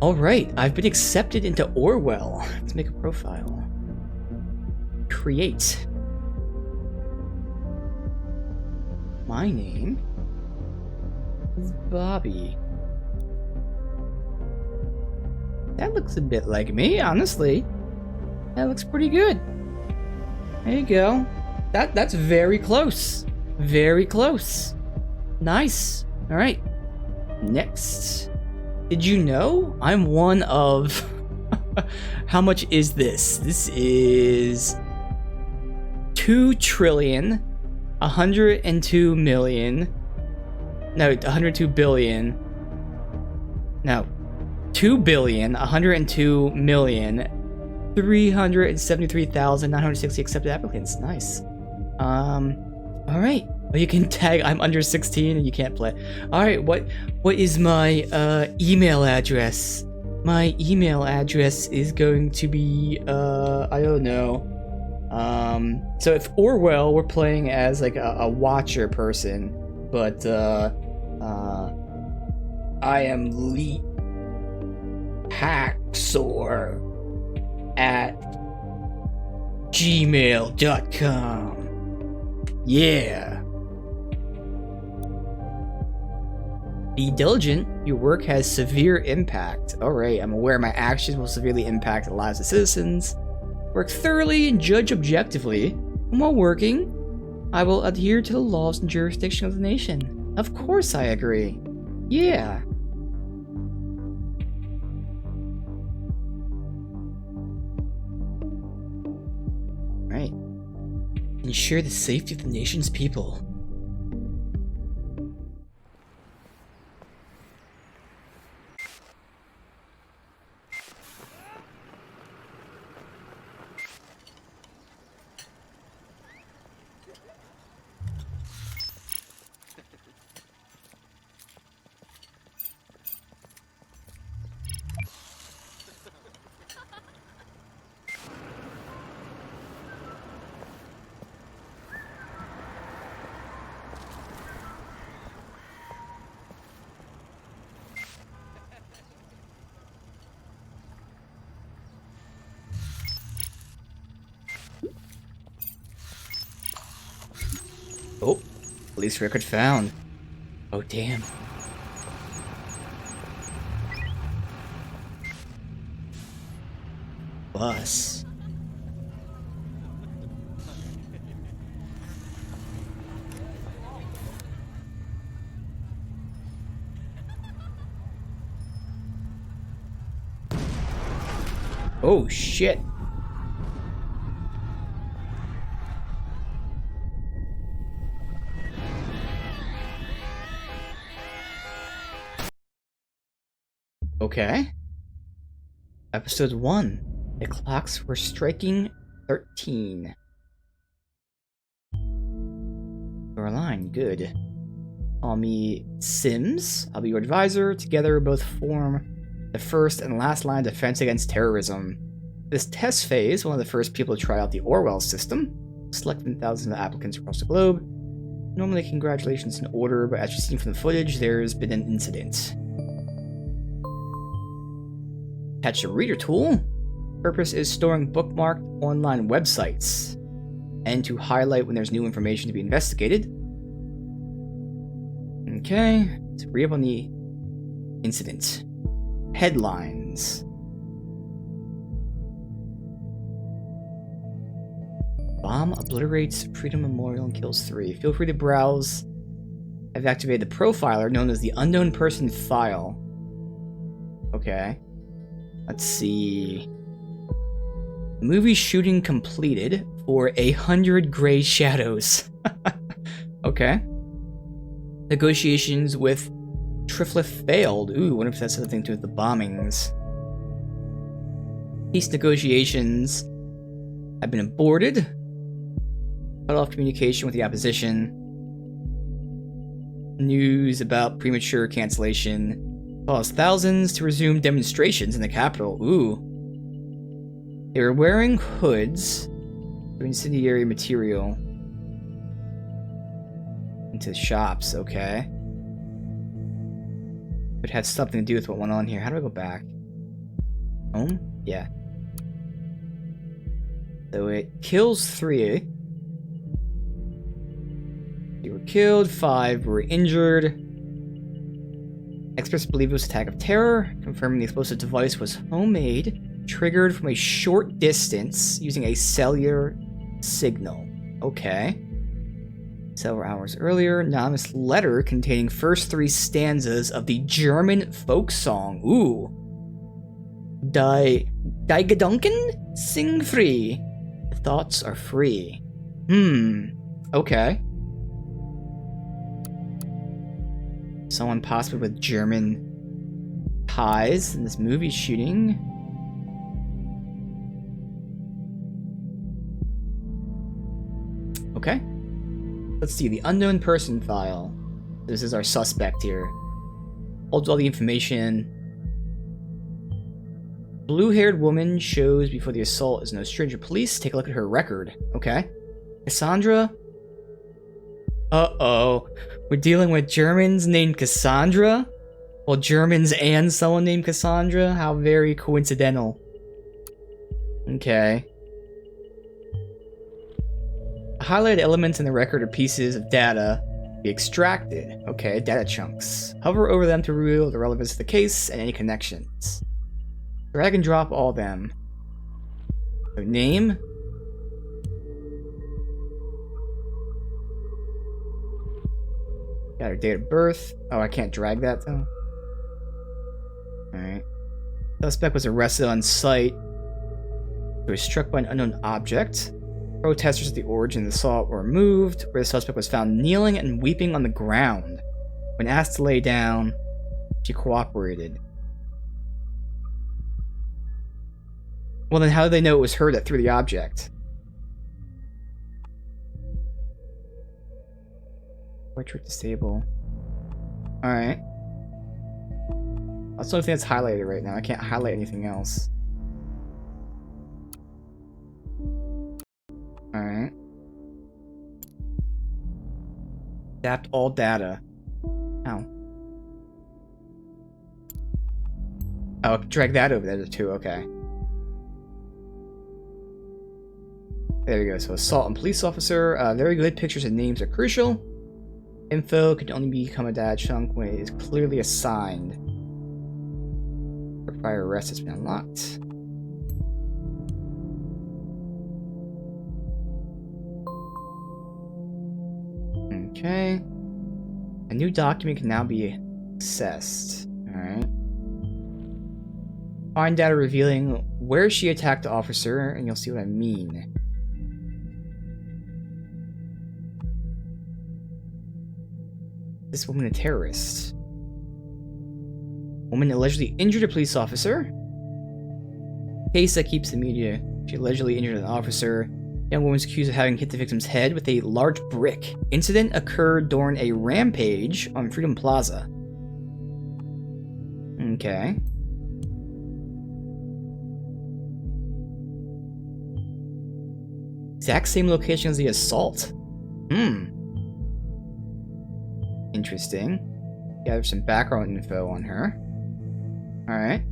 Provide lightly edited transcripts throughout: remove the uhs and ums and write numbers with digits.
Alright, I've been accepted into Orwell. Let's make a profile. Create. My name is Bobby. That looks a bit like me, honestly. That looks pretty good. There you go. That's very close. Very close. Nice. Alright. Next. Did you know I'm one of... How much is this? This is... 102 million. No, 102 billion. No. 2,102,373,960 accepted applicants. Nice. Alright. Well, you can tag I'm under 16 and you can't play. Alright, what is my email address? My email address is going to be I don't know. So if Orwell were playing as like a watcher person, but I am Lee Hacksaw at gmail.com. Yeah. Be diligent. Your work has severe impact. Alright, I'm aware my actions will severely impact the lives of citizens. Work thoroughly and judge objectively. And while working, I will adhere to the laws and jurisdiction of the nation. Of course I agree. Yeah. Right. Ensure the safety of the nation's people. Oh, police record found. Oh, damn. Bus. Oh, shit. Okay. Episode 1. The clocks were striking 13. Your line, good. Call me Sims. I'll be your advisor. Together we both form the first and last line of defense against terrorism. This test phase, one of the first people to try out the Orwell system, selecting thousands of applicants across the globe. Normally congratulations in order, but as you've seen from the footage, there's been an incident. Attach a reader tool. Purpose is storing bookmarked online websites and to highlight when there's new information to be investigated. Okay, let's read up on the incident. Headlines. Bomb obliterates Freedom Memorial and kills 3. Feel free to browse. I've activated the profiler known as the unknown person file. Okay. Let's see. Movie shooting completed for 100 Gray Shadows. Okay. Negotiations with Triflith failed. Ooh, what if that's something to do with the bombings? Peace negotiations have been aborted. Cut off communication with the opposition. News about premature cancellation caused thousands to resume demonstrations in the capital. Ooh. They were wearing hoods of incendiary material into shops, okay. It had something to do with what went on here. How do I go back? Home? Yeah. So it kills 3. You were killed, 5 were injured. Experts believe it was an attack of terror, confirming the explosive device was homemade, triggered from a short distance using a cellular signal. Okay. Several hours earlier, anonymous letter containing first 3 stanzas of the German folk song. Ooh. Die Gedanken sing free. The thoughts are free. Okay. Someone possibly with German ties in this movie shooting. Okay. Let's see, the unknown person file. This is our suspect here. Holds all the information. Blue-haired woman shows before the assault is no stranger. Police, take a look at her record. Okay. Cassandra? Uh-oh. We're dealing with Germans named Cassandra? Well, Germans and someone named Cassandra? How very coincidental. Okay. Highlighted elements in the record are pieces of data to be extracted. Okay, data chunks. Hover over them to reveal the relevance of the case and any connections. Drag and drop all them. So name. Got her date of birth. Oh, I can't drag that though. Alright. Suspect was arrested on site. He was struck by an unknown object. Protesters at the origin of the assault were moved, where the suspect was found kneeling and weeping on the ground. When asked to lay down, she cooperated. Well, then how did they know it was her that threw the object? Portrait disable. Alright. That's the only thing that's highlighted right now. I can't highlight anything else. Alright. Adapt all data. Ow. Oh, drag that over there too, okay. There we go, so assault on police officer. Very good, pictures and names are crucial. Info can only become a data chunk when it is clearly assigned. For prior arrest has been unlocked. Okay. A new document can now be accessed. Alright. Find data revealing where she attacked the officer, and you'll see what I mean. This woman a terrorist. Woman allegedly injured a police officer. Case that keeps the media. She allegedly injured an officer. Young woman is accused of having hit the victim's head with a large brick. Incident occurred during a rampage on Freedom Plaza. Okay. Exact same location as the assault. Interesting. Gather some background info on her. Alright.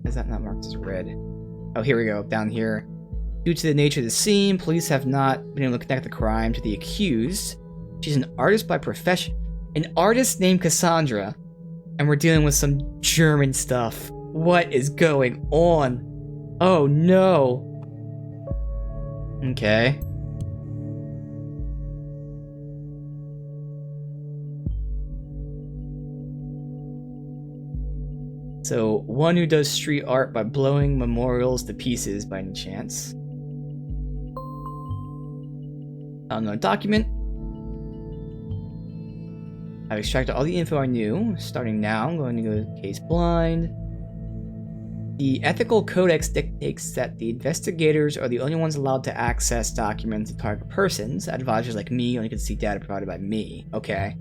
Is that not marked as red? Oh, here we go. Down here. Due to the nature of the scene, police have not been able to connect the crime to the accused. She's an artist by profession. An artist named Cassandra. And we're dealing with some German stuff. What is going on? Oh, no. Okay. So, one who does street art by blowing memorials to pieces by any chance. Unknown document. I've extracted all the info I knew. Starting now, I'm going to go to case blind. The ethical codex dictates that the investigators are the only ones allowed to access documents of target persons. Advisors like me only can see data provided by me. Okay.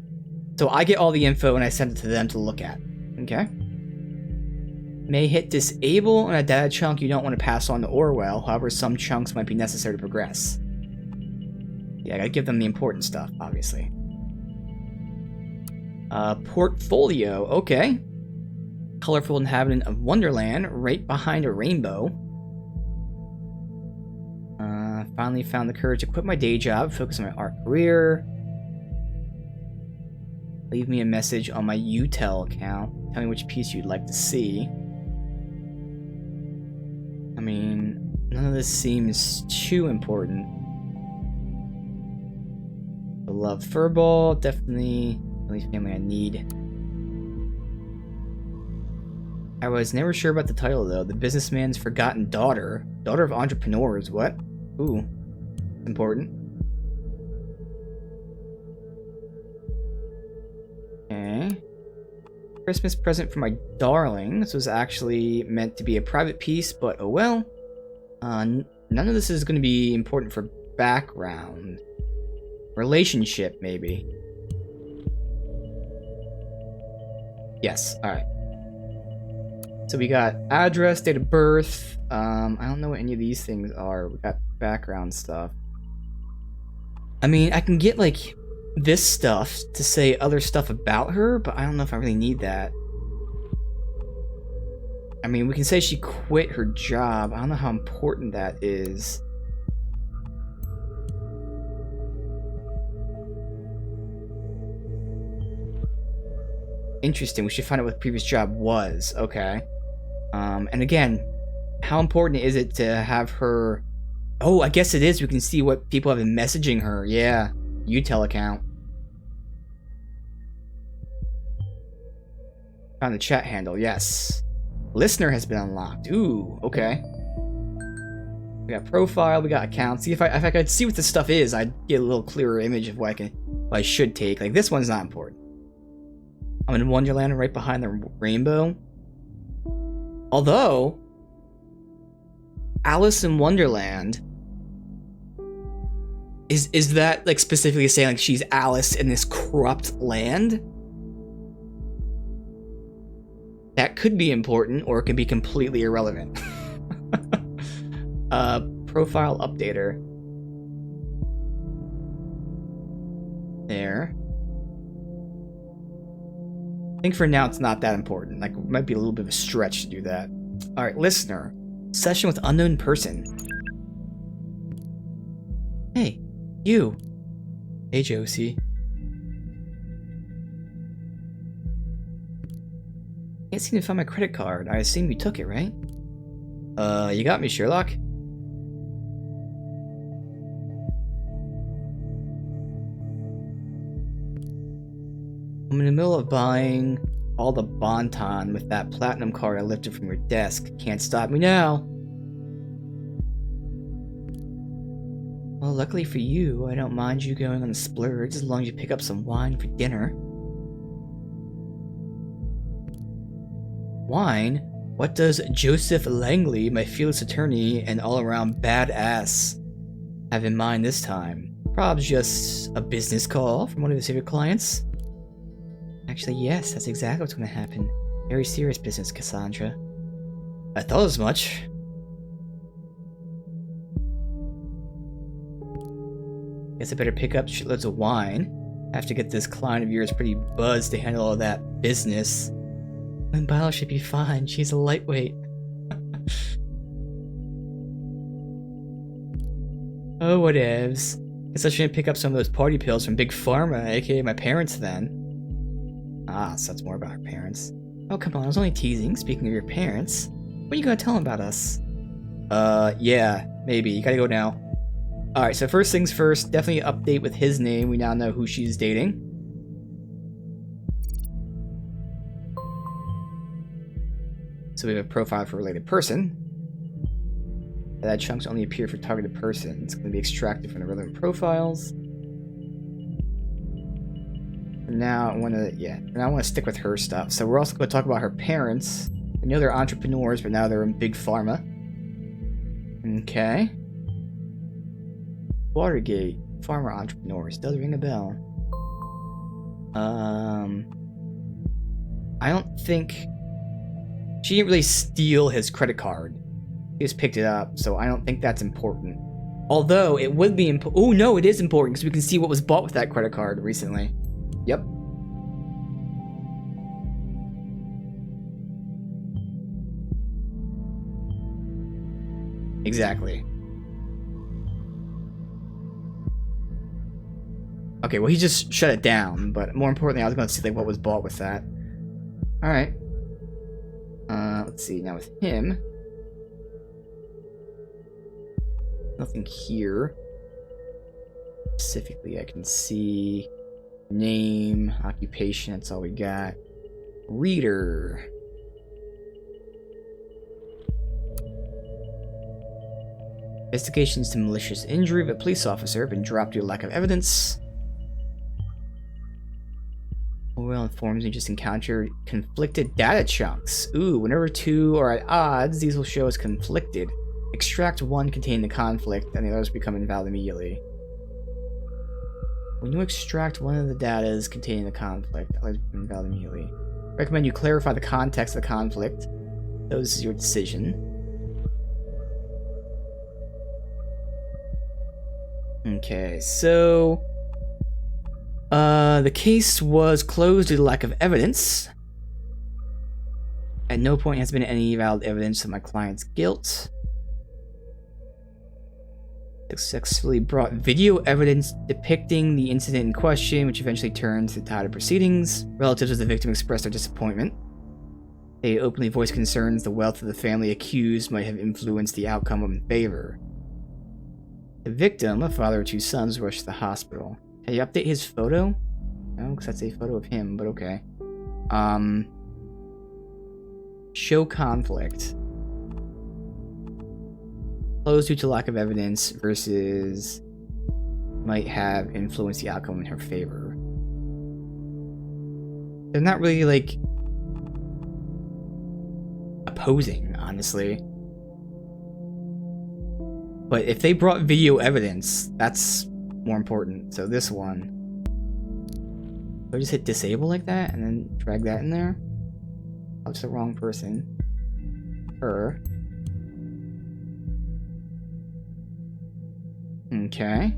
So I get all the info and I send it to them to look at. Okay. May hit disable on a data chunk you don't want to pass on to Orwell, however some chunks might be necessary to progress. Yeah, I gotta give them the important stuff, obviously. Portfolio, okay. colorful inhabitant of Wonderland, right behind a rainbow. Finally found the courage to quit my day job, focus on my art career. Leave me a message on my UTEL account. Tell me which piece you'd like to see. I mean, none of this seems too important. The love furball, definitely the only family I need. I was never sure about the title though. The businessman's forgotten daughter. Daughter of entrepreneurs, what? Ooh, important. Okay. Christmas present for my darling. This was actually meant to be a private piece, but oh well. None of this is going to be important for background. Relationship, maybe. Yes, alright. So we got address, date of birth. I don't know what any of these things are. We got background stuff. I mean, I can get like this stuff to say other stuff about her, but I don't know if I really need that. I mean, we can say she quit her job. I don't know how important that is. Interesting. We should find out what the previous job was. Okay. And again, how important is it to have her... Oh, I guess it is. We can see what people have been messaging her. Yeah. UTEL account. Found the chat handle. Yes. Listener has been unlocked. Ooh, okay. We got profile. We got account. See, if I could see what this stuff is, I'd get a little clearer image of what I should take. Like, this one's not important. I'm in Wonderland right behind the rainbow. Although, Alice in Wonderland, is that like specifically saying like she's Alice in this corrupt land? That could be important, or it could be completely irrelevant. Profile updater. There. I think for now it's not that important. Like, it might be a little bit of a stretch to do that. Alright, listener. Session with unknown person. Hey, you. Hey, Josie. Can't seem to find my credit card. I assume you took it, right? You got me, Sherlock. I'm in the middle of buying all the Bonton with that platinum card I lifted from your desk. Can't stop me now. Well, luckily for you, I don't mind you going on a splurge as long as you pick up some wine for dinner. Wine? What does Joseph Langley, my fearless attorney and all-around badass, have in mind this time? Probably just a business call from one of his favorite clients. Actually, yes, that's exactly what's going to happen. Very serious business, Cassandra. I thought as much. Guess I better pick up shitloads of wine. I have to get this client of yours pretty buzzed to handle all that business. And Bile should be fine. She's a lightweight. Oh, whatevs. Guess I shouldn't pick up some of those party pills from Big Pharma, aka my parents then. Ah, so that's more about our parents. Oh, come on, I was only teasing. Speaking of your parents, what are you gonna tell them about us? Yeah, maybe. You gotta go now. Alright, so first things first, definitely update with his name. We now know who she's dating. So we have a profile for a related person. That chunks only appear for targeted person. It's going to be extracted from the relevant profiles. For now, I want to stick with her stuff. So we're also going to talk about her parents. I know they're entrepreneurs, but now they're in Big Pharma. Okay. Watergate. Pharma entrepreneurs. Does ring a bell. I don't think... She didn't really steal his credit card. He just picked it up, so I don't think that's important. Although, it would be important. Oh, no, it is important, because we can see what was bought with that credit card recently. Yep. Exactly. Okay, well, he just shut it down, but more importantly, I was going to see like what was bought with that. All right. Let's see. Now with him, nothing here. Specifically, I can see name, occupation. That's all we got. Reader. Investigations to malicious injury of a police officer have been dropped due to lack of evidence. Orwell informs me just encountered conflicted data chunks. Ooh, whenever two are at odds, these will show as conflicted. Extract one containing the conflict, and the others become invalid immediately. When you extract one of the datas containing the conflict, others become invalid immediately. Recommend you clarify the context of the conflict. This is your decision. Okay, so the case was closed due to lack of evidence. At no point has been any valid evidence of my client's guilt. Successfully brought video evidence depicting the incident in question, which eventually turned to the tide of proceedings. Relatives of the victim expressed their disappointment. They openly voiced concerns the wealth of the family accused might have influenced the outcome in favor. The victim, a father of two sons, rushed to the hospital. Can you update his photo? No, because that's a photo of him, but okay. Show conflict. Closed due to lack of evidence versus might have influenced the outcome in her favor. They're not really, like, opposing, honestly. But if they brought video evidence, that's more important. So this one. Do I just hit disable like that and then drag that in there? Oh, it's the wrong person. Her. Okay.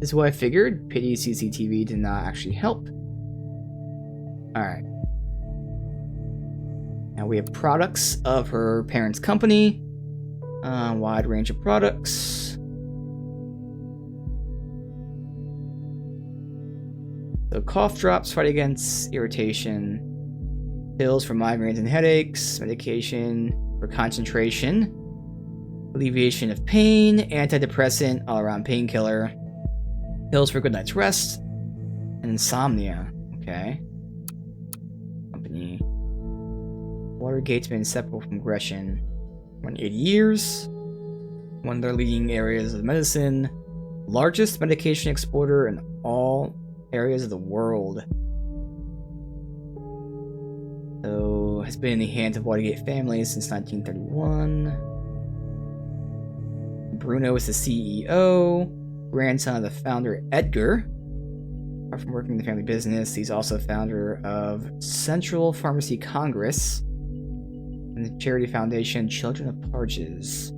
This is what I figured. Pity CCTV did not actually help. Alright. Now we have products of her parents' company. Wide range of products. So cough drops fight against irritation. Pills for migraines and headaches. Medication for concentration. Alleviation of pain. Antidepressant, all-around painkiller. Pills for good night's rest. And insomnia. Okay. Company. Watergate's been inseparable from Gresham. 180 years. One of their leading areas of medicine. Largest medication exporter in all areas of the world. So, has been in the hands of Watergate family since 1931. Bruno is the CEO. Grandson of the founder, Edgar. Apart from working in the family business, he's also founder of Central Pharmacy Congress and the charity foundation Children of Parges.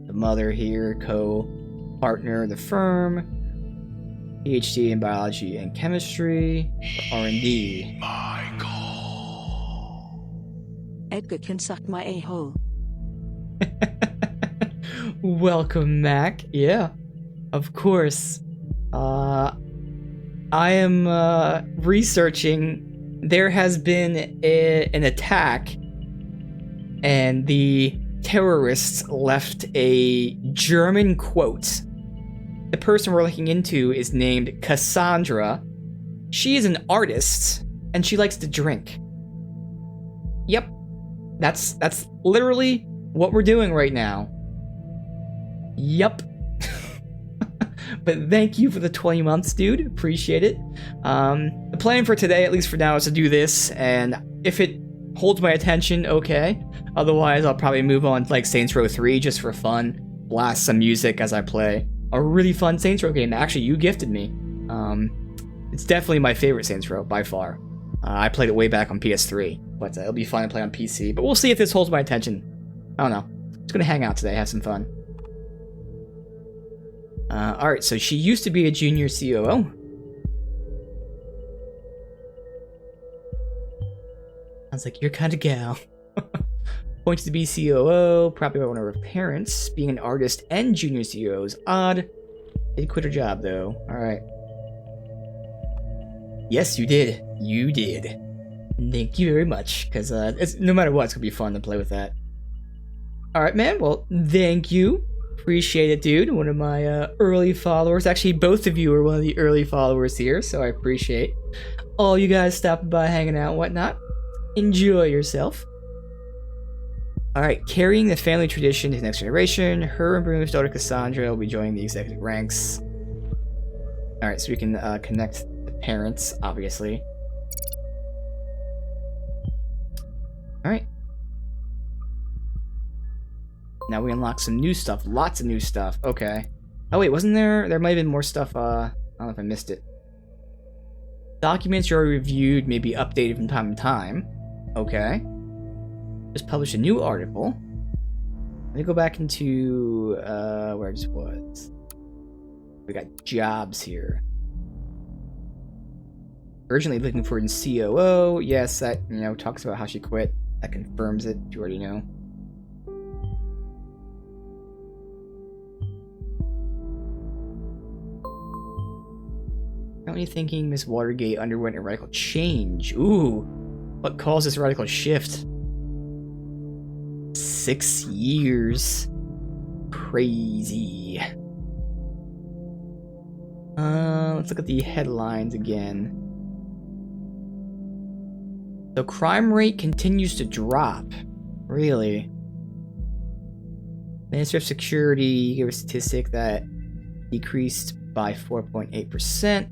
The mother here, co-partner of the firm, PhD in biology and chemistry, for R&D. Michael. Edgar can suck my a-hole. Welcome, Mac. Yeah, of course. I am researching. There has been an attack, and the terrorists left a German quote. The person we're looking into is named Cassandra. She is an artist, and she likes to drink. Yep, that's literally what we're doing right now. Yep. But thank you for the 20 months, dude. Appreciate it. The plan for today, at least for now, is to do this, and if it holds my attention, okay. Otherwise, I'll probably move on to like Saints Row 3 just for fun. Blast some music as I play a really fun Saints Row game that actually you gifted me. It's definitely my favorite Saints Row by far. I played it way back on PS3, but it'll be fun to play on PC. But we'll see if this holds my attention. I don't know. Just gonna hang out today, have some fun. Alright, so she used to be a junior COO. Sounds like your kind of gal. Points to be COO, probably by one of her parents. Being an artist and junior CEO is odd. Did quit her job though. Alright. Yes, you did. You did. Thank you very much. Because no matter what, it's going to be fun to play with that. Alright, man. Well, thank you. Appreciate it, dude. One of my early followers. Actually, both of you are one of the early followers here, so I appreciate all you guys stopping by, hanging out, and whatnot. Enjoy yourself. Alright, carrying the family tradition to the next generation. Her and Bruno's daughter Cassandra will be joining the executive ranks. Alright, so we can connect the parents, obviously. Alright. Now we unlock some new stuff. Lots of new stuff. Okay. Oh wait, wasn't there? There might have been more stuff. I don't know if I missed it. Documents you already reviewed may be updated from time to time. Okay. Just published a new article. Let me go back into where I just was. We got jobs here. Urgently looking for a COO. Yes, that talks about how she quit. That confirms it. You already know. Currently thinking Miss Watergate underwent a radical change. Ooh, what caused this radical shift? 6 years. Crazy. Let's look at the headlines again. The crime rate continues to drop. Really? Ministry of Security gave a statistic that decreased by 4.8%.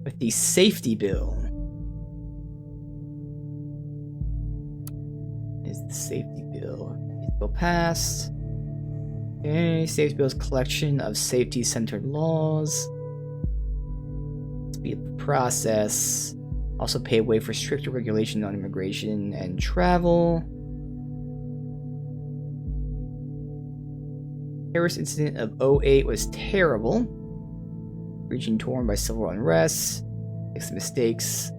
With the safety bill. Is the safety bill? Bill passed. Okay, safety bill's collection of safety-centered laws. Speed the process. Also pave way for stricter regulation on immigration and travel. Terrorist incident of '08 was terrible. Region torn by civil unrest. Fixed mistakes.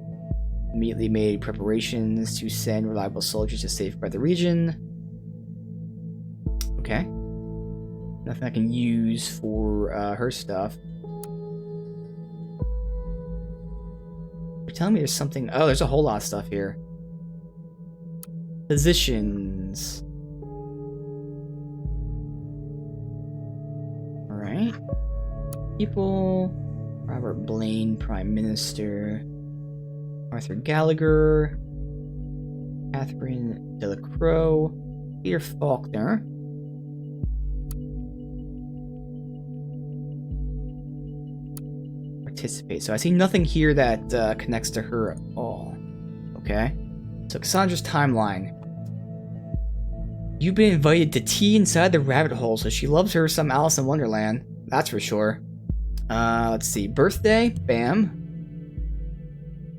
Immediately made preparations to send reliable soldiers to safeguard the region. Okay. Nothing I can use for her stuff. You're telling me there's something. Oh, there's a whole lot of stuff here. Positions. Alright. People. Robert Blaine, Prime Minister. Arthur Gallagher. Catherine Delacroix. Peter Faulkner. Participate. So I see nothing here that connects to her at all. Okay. So Cassandra's timeline. You've been invited to tea inside the rabbit hole, so she loves her some Alice in Wonderland. That's for sure. Let's see. Birthday. Bam.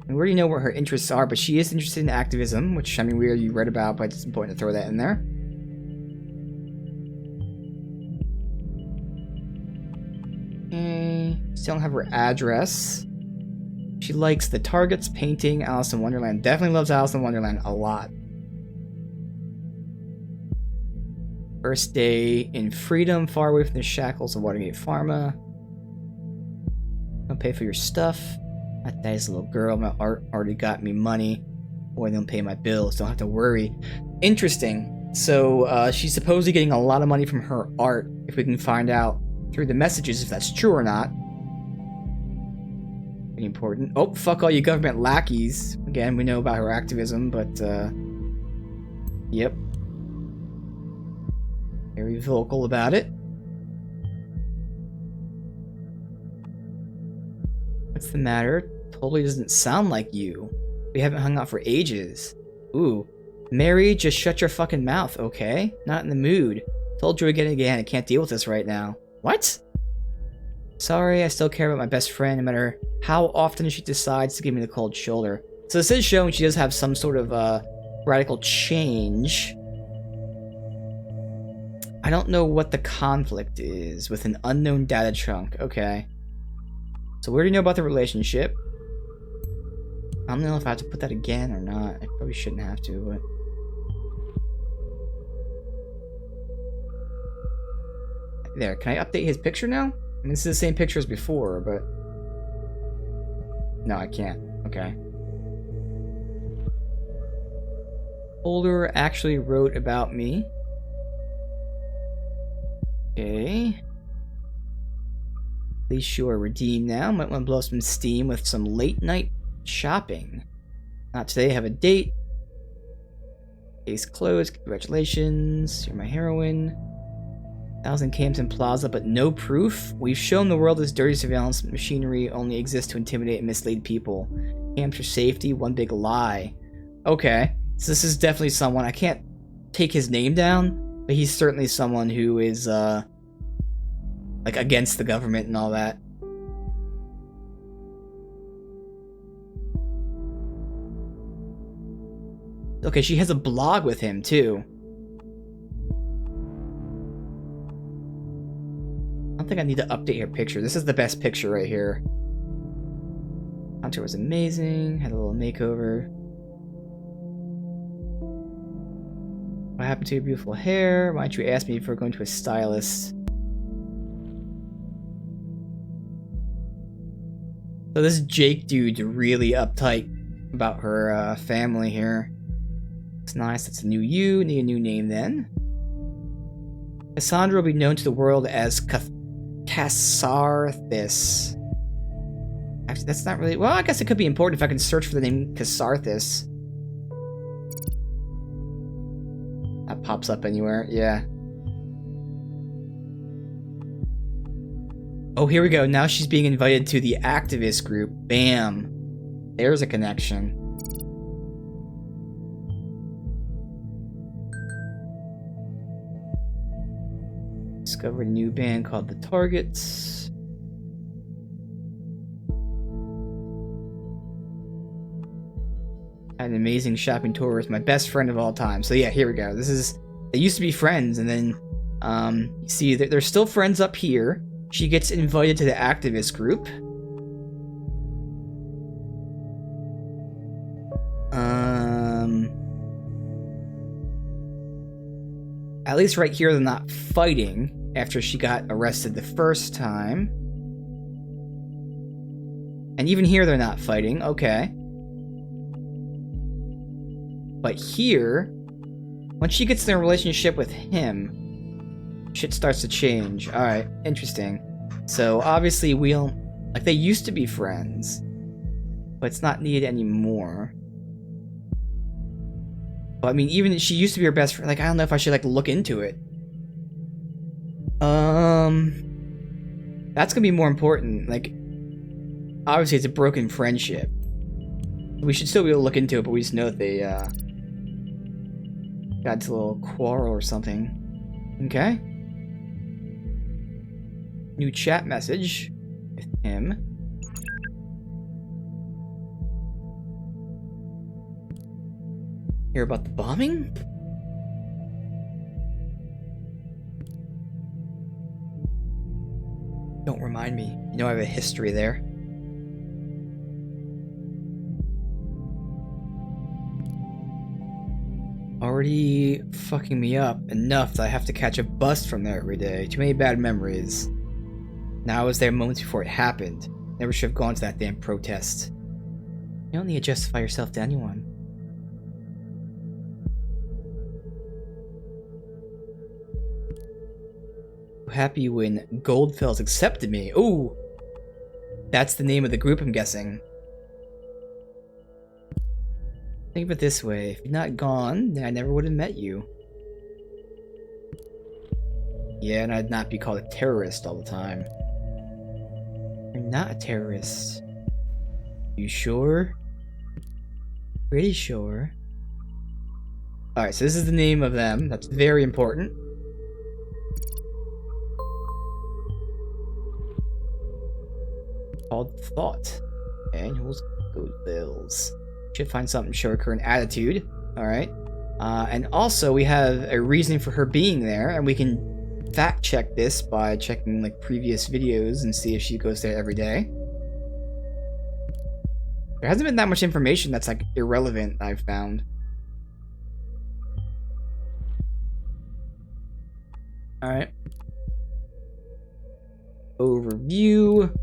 We already know what her interests are, but she is interested in activism, which, I mean, we already read about, but it's important to throw that in there. Okay. Still don't have her address. She likes the Targets, painting, Alice in Wonderland. Definitely loves Alice in Wonderland a lot. First day in freedom, far away from the shackles of Watergate Pharma. Don't pay for your stuff. That nice little girl. My art already got me money. Boy, don't pay my bills. Don't have to worry. Interesting. So she's supposedly getting a lot of money from her art. If we can find out through the messages if that's true or not. Pretty important. Oh, fuck all you government lackeys. Again, we know about her activism, but yep. Very vocal about it. What's the matter? Totally doesn't sound like you. We haven't hung out for ages. Ooh. Mary, just shut your fucking mouth, okay? Not in the mood. Told you again and again, I can't deal with this right now. What? Sorry, I still care about my best friend no matter how often she decides to give me the cold shoulder. So this is showing she does have some sort of radical change. I don't know what the conflict is with an unknown data chunk. Okay. So we already know about the relationship. I don't know if I have to put that again or not. I probably shouldn't have to, but... There, can I update his picture now? I mean, this is the same picture as before, but... No, I can't. Okay. Holder actually wrote about me. Okay. At least you are redeemed now. Might want to blow some steam with some late night shopping. Not today, have a date. Case closed, congratulations. You're my heroine. 1,000 camps in plaza, but no proof? We've shown the world this dirty surveillance machinery only exists to intimidate and mislead people. Camps for safety, one big lie. Okay, so this is definitely someone, I can't take his name down, but he's certainly someone who is, like, against the government and all that. Okay, she has a blog with him, too. I don't think I need to update her picture. This is the best picture right here. Hunter was amazing. Had a little makeover. What happened to your beautiful hair? Why don't you ask me if we're going to a stylist? So this Jake dude's really uptight about her family here. It's nice. That's a new you. Need a new name then. Cassandra will be known to the world as Cassarthus. Actually, that's not really... Well, I guess it could be important if I can search for the name Cassarthus. That pops up anywhere. Yeah. Oh, here we go. Now she's being invited to the activist group. Bam. There's a connection. Discovered a new band called The Targets. Had an amazing shopping tour with my best friend of all time. So yeah, here we go. This is... They used to be friends, and then... you see, they're still friends up here. She gets invited to the activist group. At least right here, they're not fighting after she got arrested the first time. And even here, they're not fighting. Okay. But here, once she gets in a relationship with him, shit starts to change. Alright, interesting. So, obviously, we don't... Like, they used to be friends. But it's not needed anymore. But, I mean, even she used to be her best friend. Like, I don't know if I should, like, look into it. That's gonna be more important. Like, obviously, it's a broken friendship. We should still be able to look into it, but we just know that they, got into a little quarrel or something. Okay. New chat message with him. Hear about the bombing? Don't remind me. You know I have a history there. Already fucking me up enough that I have to catch a bus from there every day. Too many bad memories. Now I was there moments before it happened. Never should have gone to that damn protest. You don't need to justify yourself to anyone. Happy when Goldfells accepted me. Ooh! That's the name of the group, I'm guessing. Think of it this way. If you're not gone, then I never would have met you. Yeah, and I'd not be called a terrorist all the time. You're not a terrorist. You sure? Pretty sure. Alright, so this is the name of them. That's very important. Called Thought. Annuals Goldfells. Should find something to show her current attitude. Alright. And also, we have a reason for her being there, and we can fact check this by checking like previous videos and see if she goes there every day. There hasn't been that much information that's like irrelevant, I've found. Alright. Overview.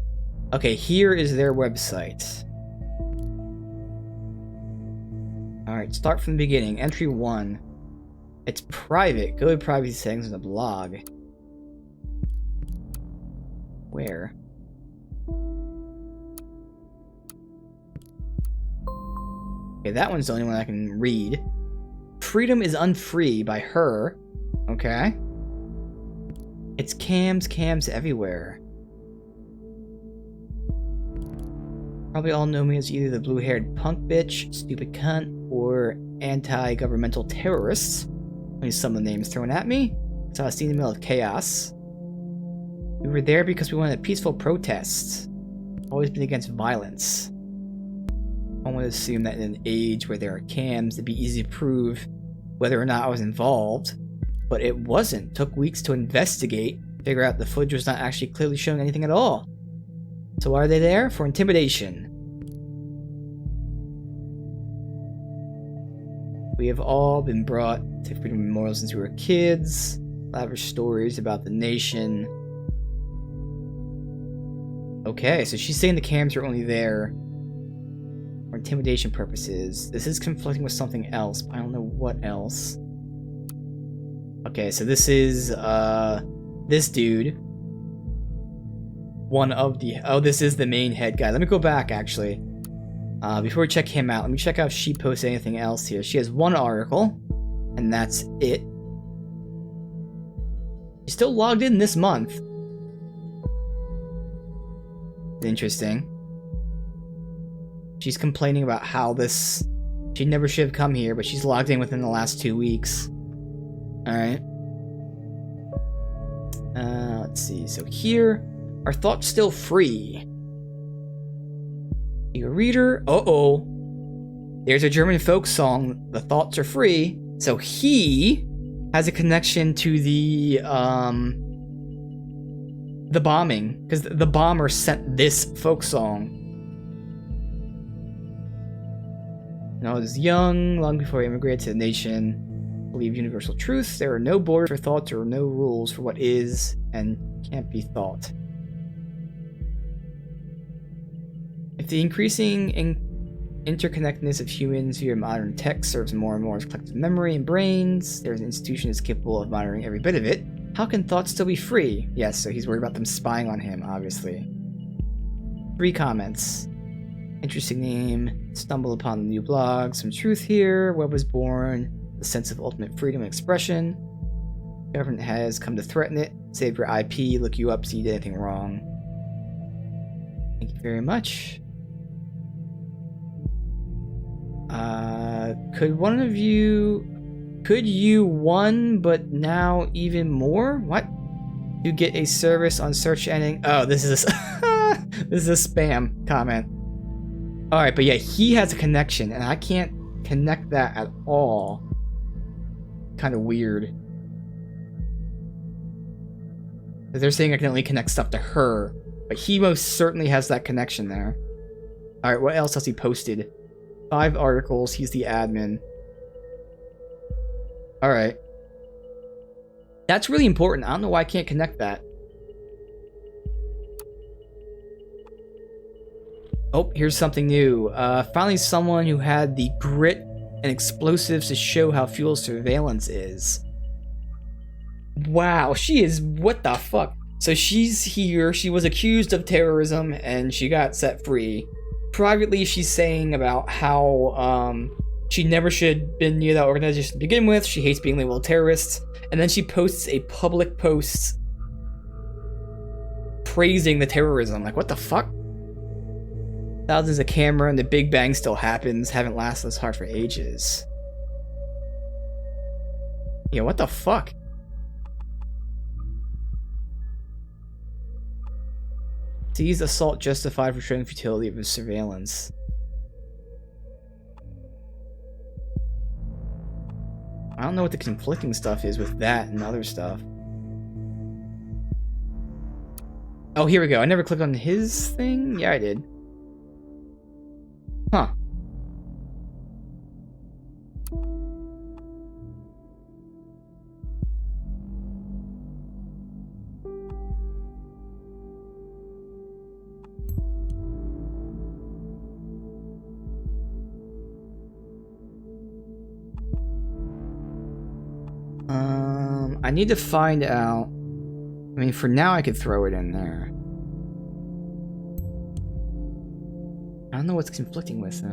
Okay, here is their website. Alright, start from the beginning. Entry 1. It's private. Go to privacy settings in the blog. Where? Okay, that one's the only one I can read. Freedom is unfree by her. Okay. It's cams everywhere. Probably all know me as either the blue-haired punk bitch, stupid cunt, or anti-governmental terrorists. Only some of the names thrown at me. So I was in the middle of chaos. We were there because we wanted peaceful protests. Always been against violence. One would assume that in an age where there are cams, it'd be easy to prove whether or not I was involved. But it wasn't. Took weeks to investigate, figure out the footage was not actually clearly showing anything at all. So why are they there? For intimidation. We have all been brought to Freedom Memorial since we were kids. Lavish stories about the nation. Okay, so she's saying the cams are only there for intimidation purposes. This is conflicting with something else, but I don't know what else. Okay, so this is, this dude. One of the... Oh, this is the main head guy. Let me go back, actually. Before we check him out, let me check out if she posts anything else here. She has one article, and that's it. She's still logged in this month. Interesting. She's complaining about how this... She never should have come here, but she's logged in within the last 2 weeks. Alright. Let's see. So here... Are thoughts still free? You a reader? Uh-oh. There's a German folk song, The Thoughts Are Free. So he has a connection to the bombing. Because the bomber sent this folk song. When I was young, long before I immigrated to the nation, believe universal truth. There are no borders for thoughts or no rules for what is and can't be thought. If the increasing interconnectedness of humans via modern tech serves more and more as collective memory and brains, there's an institution that's capable of monitoring every bit of it, how can thoughts still be free? Yes, so he's worried about them spying on him, obviously. 3 comments. Interesting name. Stumbled upon the new blog. Some truth here. Web was born. The sense of ultimate freedom and expression. Government has come to threaten it. Save your IP. Look you up so you did anything wrong. Thank you very much. Could you one, but now even more? What? You get a service on search ending. Oh, this is a, this is a spam comment. Alright, but yeah, he has a connection, and I can't connect that at all. Kind of weird. They're saying I can only connect stuff to her, but he most certainly has that connection there. Alright, what else has he posted? 5 articles, he's the admin. Alright. That's really important. I don't know why I can't connect that. Oh, here's something new. Finally someone who had the grit and explosives to show how fuel surveillance is. Wow, she is... What the fuck? So she's here, she was accused of terrorism, and she got set free. Privately, she's saying about how, she never should have been near that organization to begin with, she hates being labeled a terrorist, and then she posts a public post praising the terrorism. Like, what the fuck? Thousands of camera and the Big Bang still happens, haven't lasted this hard for ages. Yeah, what the fuck? Sees assault justified for showing futility of his surveillance. I don't know what the conflicting stuff is with that and other stuff. Oh, here we go. I never clicked on his thing? Yeah, I did. Huh. I need to find out. I mean, for now I could throw it in there. I don't know what's conflicting with, though.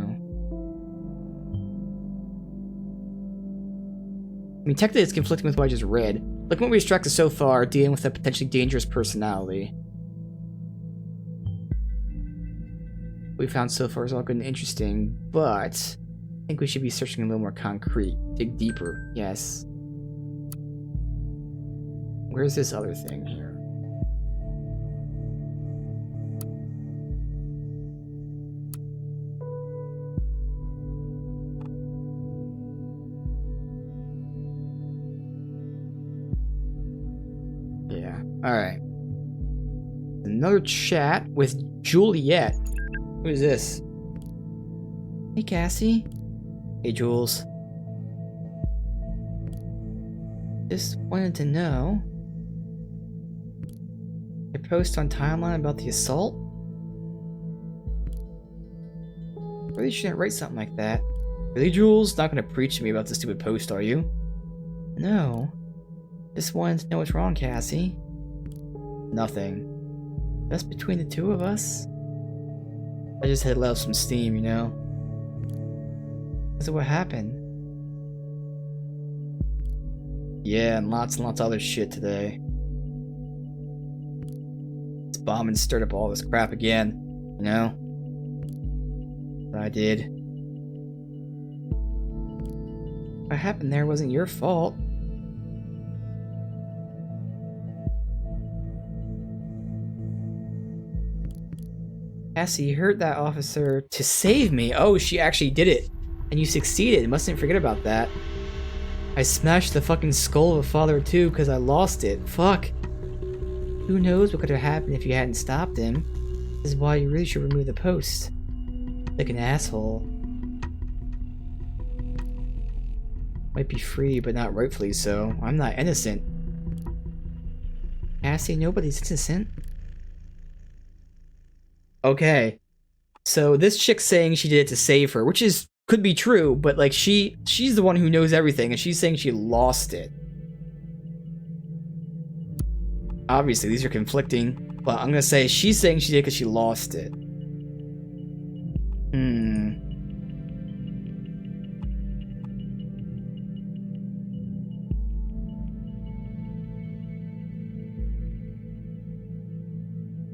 I mean, technically it's conflicting with what I just read. Look at what we extracted so far, dealing with a potentially dangerous personality. What we found so far is all good and interesting, but I think we should be searching a little more concrete. Dig deeper, yes. Where's this other thing here? Yeah, alright. Another chat with Juliet. Who is this? Hey, Cassie. Hey, Jules. Just wanted to know. Your post on timeline about the assault? Really shouldn't write something like that. Really, Jules? Not gonna preach to me about this stupid post, are you? No. Just wanted to know what's wrong, Cassie. Nothing. Just between the two of us? I just had let off some steam, you know? Because of what happened. Yeah, and lots of other shit today. This bombing stirred up all this crap again, you know? But I did. What happened there wasn't your fault. Cassie, you hurt that officer to save me. Oh, she actually did it. And you succeeded. Mustn't forget about that. I smashed the fucking skull of a father too because I lost it. Fuck. Who knows what could have happened if you hadn't stopped him. This is why you really should remove the post. Like an asshole. Might be free, but not rightfully so. I'm not innocent. Cassie, nobody's innocent. Okay. So this chick's saying she did it to save her, which is could be true, but like she's the one who knows everything, and she's saying she lost it. Obviously, these are conflicting, but I'm gonna say she's saying she did because she lost it.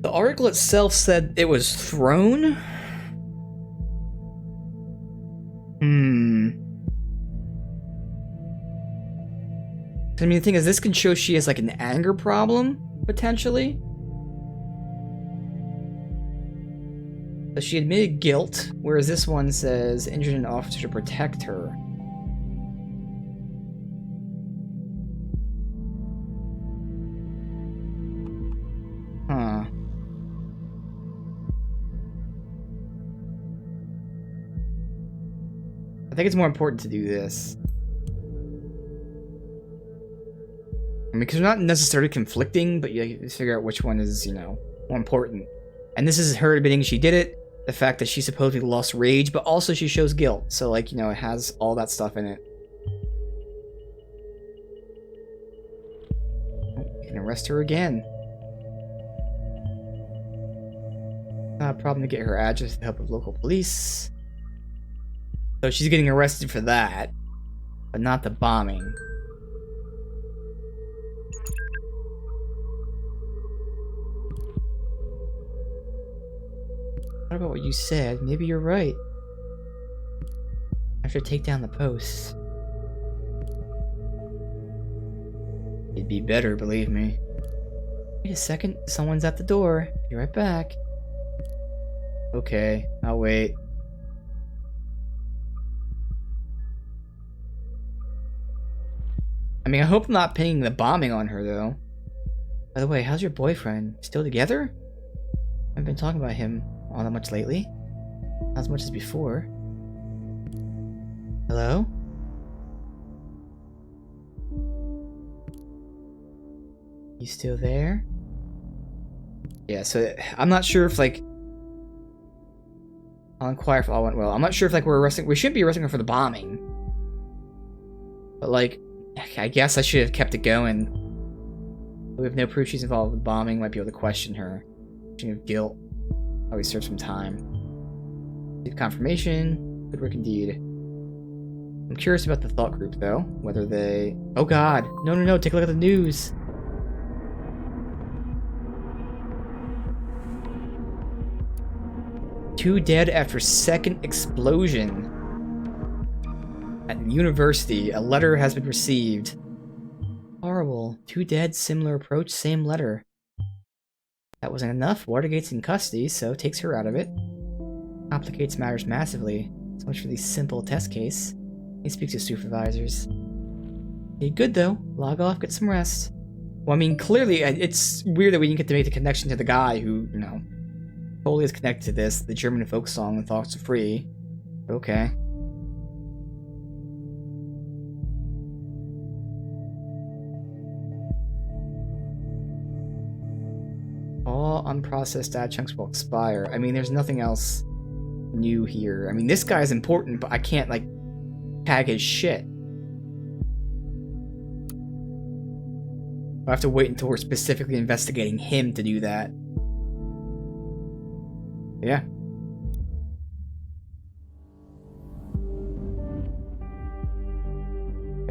The article itself said it was thrown? I mean, the thing is, this can show she has like an anger problem, potentially. So she admitted guilt, whereas this one says injured an officer to protect her. Huh. I think it's more important to do this. I mean, because they're not necessarily conflicting, but you figure out which one is, you know, more important. And this is her admitting she did it, the fact that she supposedly lost rage, but also she shows guilt. So, like, you know, it has all that stuff in it. Oh, we can arrest her again. Not a problem to get her address with the help of local police. So she's getting arrested for that, but not the bombing. What about what you said? Maybe you're right. I have to take down the posts. It'd be better, believe me. Wait a second, someone's at the door. Be right back. Okay, I'll wait. I mean, I hope I'm not pinning the bombing on her, though. By the way, how's your boyfriend? Still together? I haven't been talking about him all that much lately. Not as much as before. Hello? You still there? Yeah, so I'm not sure if, like... I'll inquire if all went well. I'm not sure if, like, we shouldn't be arresting her for the bombing. But, like, I guess I should have kept it going. We have no proof she's involved with bombing. Might be able to question her. Question of guilt. Always serve some time. Good confirmation. Good work indeed. I'm curious about the thought group, though. Whether they... Oh god! No, no, no! Take a look at the news! Two dead after second explosion. At university, a letter has been received. Horrible. Two dead, similar approach, same letter. That wasn't enough. Watergate's in custody, so takes her out of it. Complicates matters massively. So much for the simple test case. He speaks to supervisors. Hey, good though. Log off, get some rest. Well, I mean, clearly, it's weird that we didn't get to make the connection to the guy who, you know, totally is connected to this. The German folk song and Thoughts Are Free. Okay. All unprocessed data chunks will expire. I mean, there's nothing else new here. I mean, this guy's important, but I can't, like, tag his shit. I have to wait until we're specifically investigating him to do that. Yeah.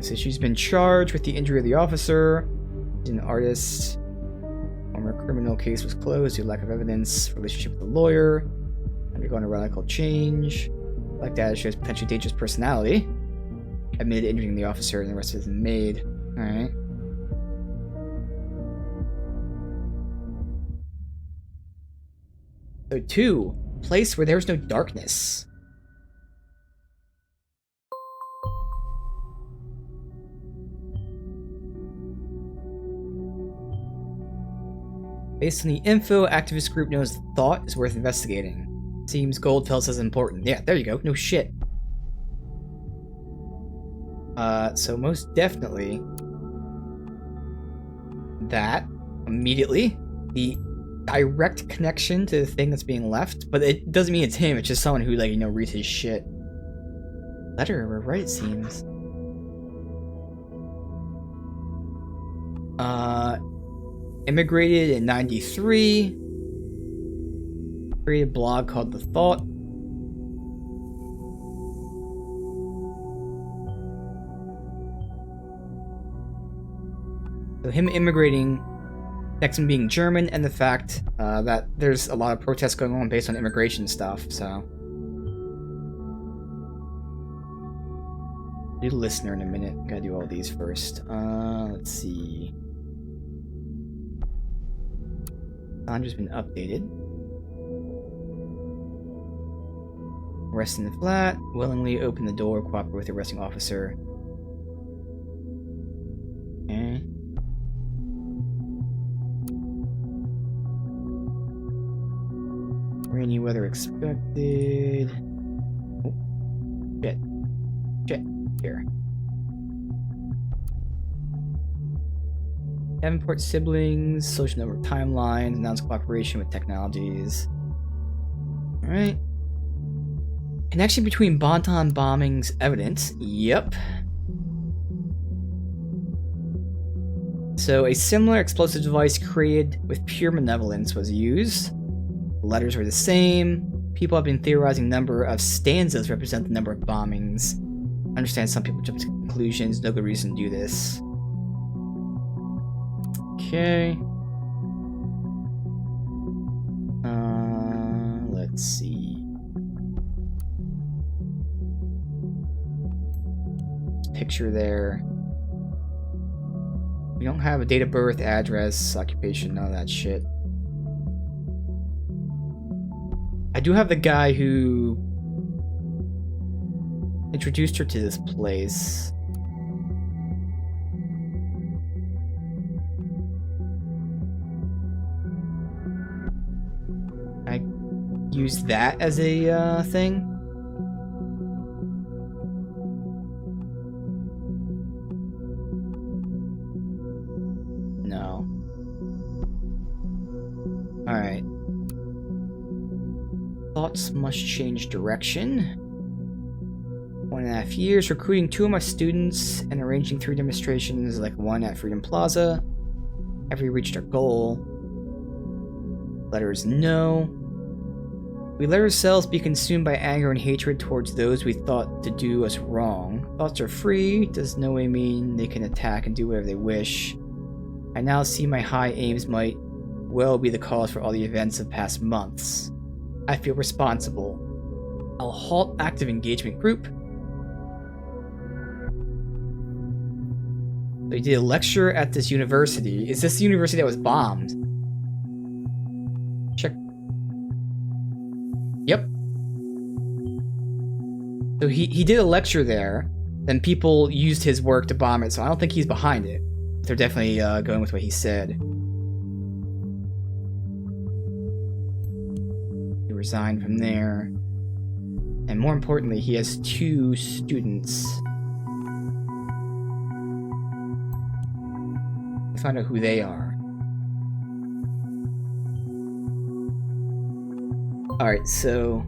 So she's been charged with the injury of the officer. She's an artist. Former criminal case was closed due to lack of evidence. Relationship with a lawyer. Undergone a radical change. Like that, shows potentially dangerous personality. Admitted injuring the officer and the rest of the maid. Alright. So 2. Place where there's no darkness. Based on the info, activist group knows the thought is worth investigating. Seems Goldfels is important. Yeah, there you go. No shit. So most definitely that immediately the direct connection to the thing that's being left, but it doesn't mean it's him. It's just someone who, like, you know, reads his shit. Letter, we're right, it seems. Immigrated in 93. Created a blog called The Thought. So him immigrating, next him being German, and the fact that there's a lot of protests going on based on immigration stuff, so. Do the listener in a minute. Gotta do all these first. Let's see. Sandra's been updated. Arrest in the flat. Willingly open the door. Cooperate with the arresting officer. Okay. Rainy weather expected. Oh. Shit. Shit. Here. Davenport siblings, social network timelines, announced cooperation with technologies. Alright. Connection between Bonton bombings evidence. Yep. So a similar explosive device created with pure malevolence was used. The letters were the same. People have been theorizing number of stanzas represent the number of bombings. I understand some people jump to conclusions. No good reason to do this. Okay. Let's see. Picture there. We don't have a date of birth, address, occupation, none of that shit. I do have the guy who introduced her to this place. I use that as a thing. No. Alright. Thoughts must change direction. 1.5 years, recruiting 2 of my students and arranging 3 demonstrations, like one at Freedom Plaza. Have we reached our goal? Letter is no. We let ourselves be consumed by anger and hatred towards those we thought to do us wrong. Thoughts are free, does no way mean they can attack and do whatever they wish. I now see my high aims might well be the cause for all the events of past months. I feel responsible. I'll halt active engagement group. So he did a lecture at this university. Is this the university that was bombed? Check. Yep. So he did a lecture there, then people used his work to bomb it, so I don't think he's behind it. They're definitely going with what he said. He resigned from there. And more importantly, he has 2 students. Let's find out who they are. Alright, so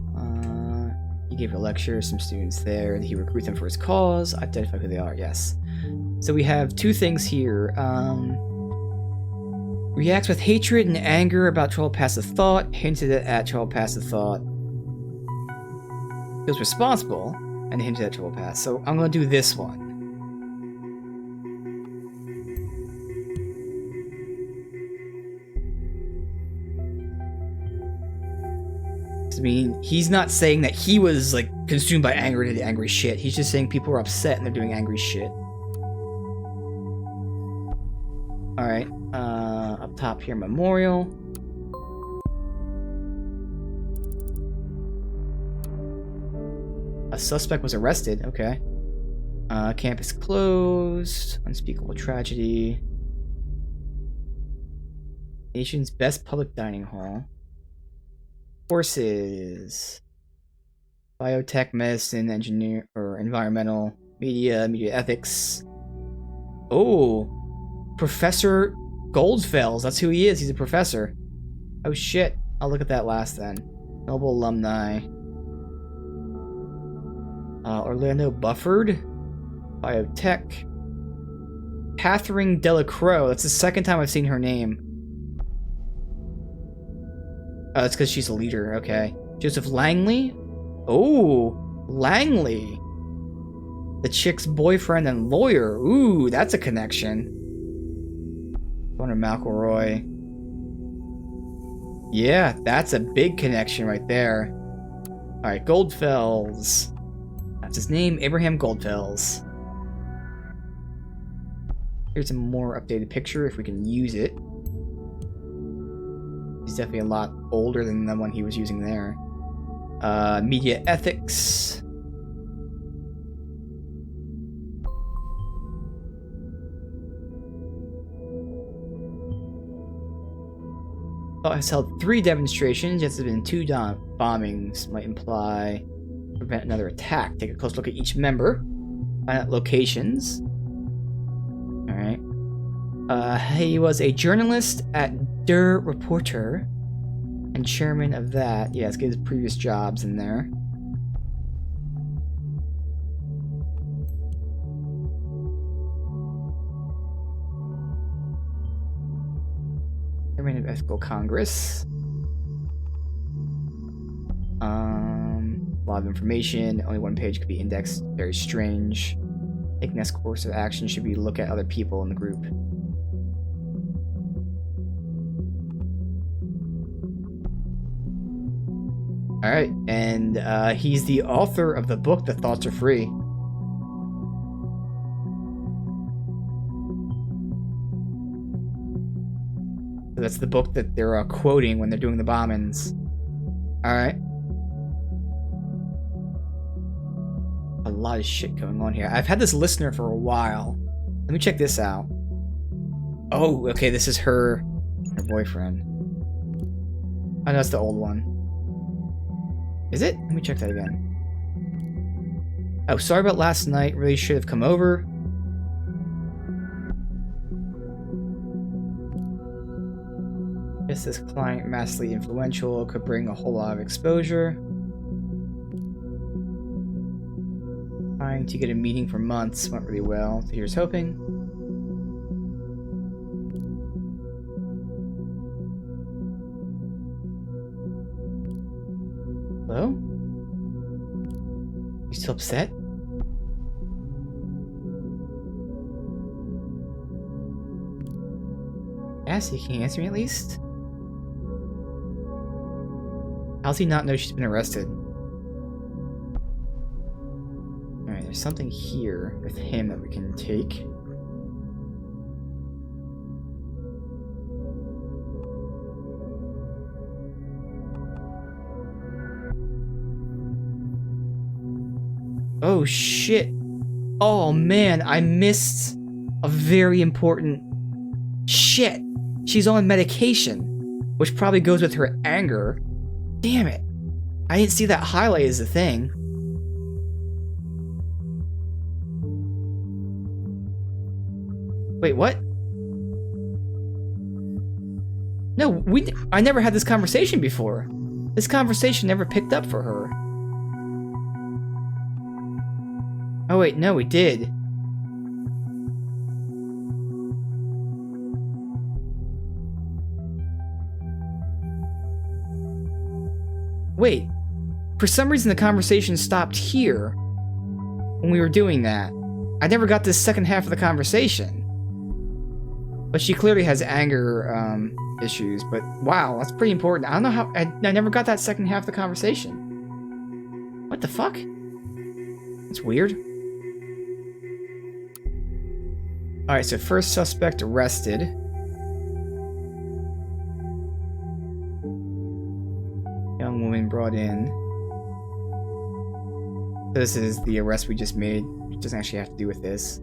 he gave a lecture, some students there, and he recruited them for his cause. Identify who they are, yes. So we have 2 things here. Reacts with hatred and anger about 12 passive thought, hinted at 12 passive thought. Feels responsible, and hinted at 12 pass. So I'm going to do this one. I mean, he's not saying that he was, like, consumed by anger and did angry shit. He's just saying people are upset and they're doing angry shit. Alright, up top here, memorial. A suspect was arrested, okay. Campus closed. Unspeakable tragedy. Nation's best public dining hall. Courses. Biotech, medicine, engineer, or environmental, media ethics. Oh, Professor Goldfels. That's who he is. He's a professor. Oh shit. I'll look at that last then. Noble alumni. Orlando Bufford. Biotech. Catherine Delacroix. That's the second time I've seen her name. Oh, it's because she's a leader. Okay. Joseph Langley. Oh, Langley. The chick's boyfriend and lawyer. Ooh, that's a connection. Connor McElroy. Yeah, that's a big connection right there. Alright, Goldfels. That's his name, Abraham Goldfels. Here's a more updated picture if we can use it. He's definitely a lot older than the one he was using there. Media ethics. Has held 3 demonstrations, yet there's been 2 bombings. Might imply prevent another attack. Take a close look at each member. Find out locations. Alright. He was a journalist at Der Reporter and chairman of that. Yeah, let's get his previous jobs in there. Chairman of Ethical Congress. A lot of information. Only 1 page could be indexed. Very strange. Take next course of action should be look at other people in the group. Alright, and he's the author of the book, The Thoughts Are Free. So that's the book that they're quoting when they're doing the bombings. Alright. A lot of shit going on here. I've had this listener for a while. Let me check this out. Oh, okay, this is her boyfriend. Oh, no, that's the old one. Is it? Let me check that again. Oh, sorry about last night. Really should have come over. Guess this client, massively influential, could bring a whole lot of exposure. Trying to get a meeting for months went really well. So here's hoping. Hello? You still upset? Cassie, can you answer me at least? How's he not know she's been arrested? Alright, there's something here with him that we can take. Oh shit! Oh man, I missed a very important shit. She's on medication, which probably goes with her anger. Damn it. I didn't see that highlight as a thing. Wait, what? No, I never had this conversation before. This conversation never picked up for her. Oh wait, no, we did. Wait, for some reason the conversation stopped here when we were doing that. I never got this second half of the conversation. But she clearly has anger issues, but wow, that's pretty important. I don't know how, I never got that second half of the conversation. What the fuck? That's weird. Alright, so first suspect arrested. Young woman brought in. This is the arrest we just made. It doesn't actually have to do with this.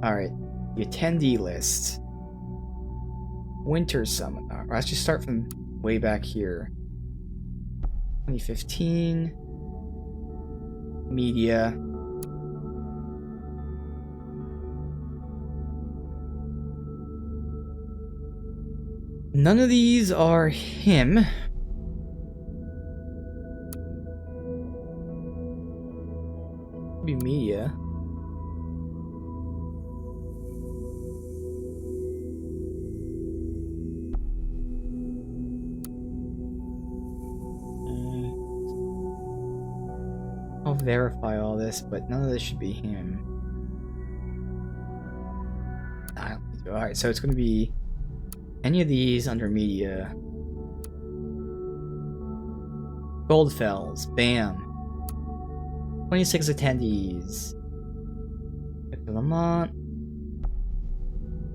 Alright, the attendee list. Winter seminar. Let's just start from way back here. 2015. Media. None of these are him. Be media. I'll verify all this, but none of this should be him. Alright, so it's going to be any of these under media. Goldfells, bam. 26 attendees. Lamont.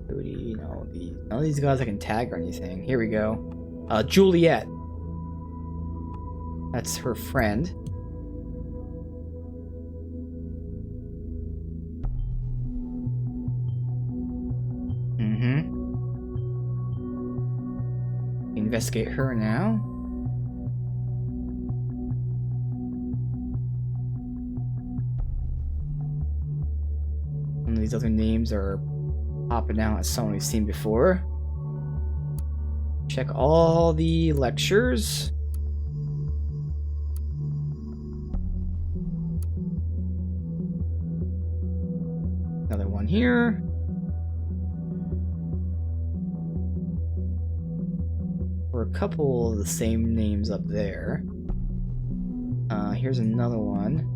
Cody, none of these guys I can tag or anything. Here we go. Juliet. That's her friend. Investigate her now. Some of these other names are popping out as someone we've seen before. Check all the lectures. Another one here. A couple of the same names up there. Here's another one.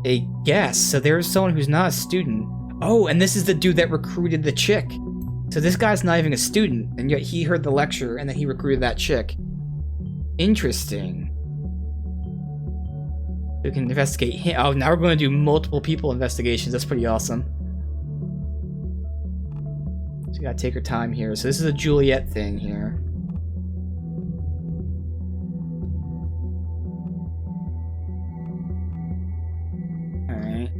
A guest. So there's someone who's not a student. Oh, and this is the dude that recruited the chick. So this guy's not even a student, and yet he heard the lecture and then he recruited that chick. Interesting. We can investigate him. Oh, now we're going to do multiple people investigations. That's pretty awesome. So you gotta take your time here. So this is a Juliet thing here. Alright.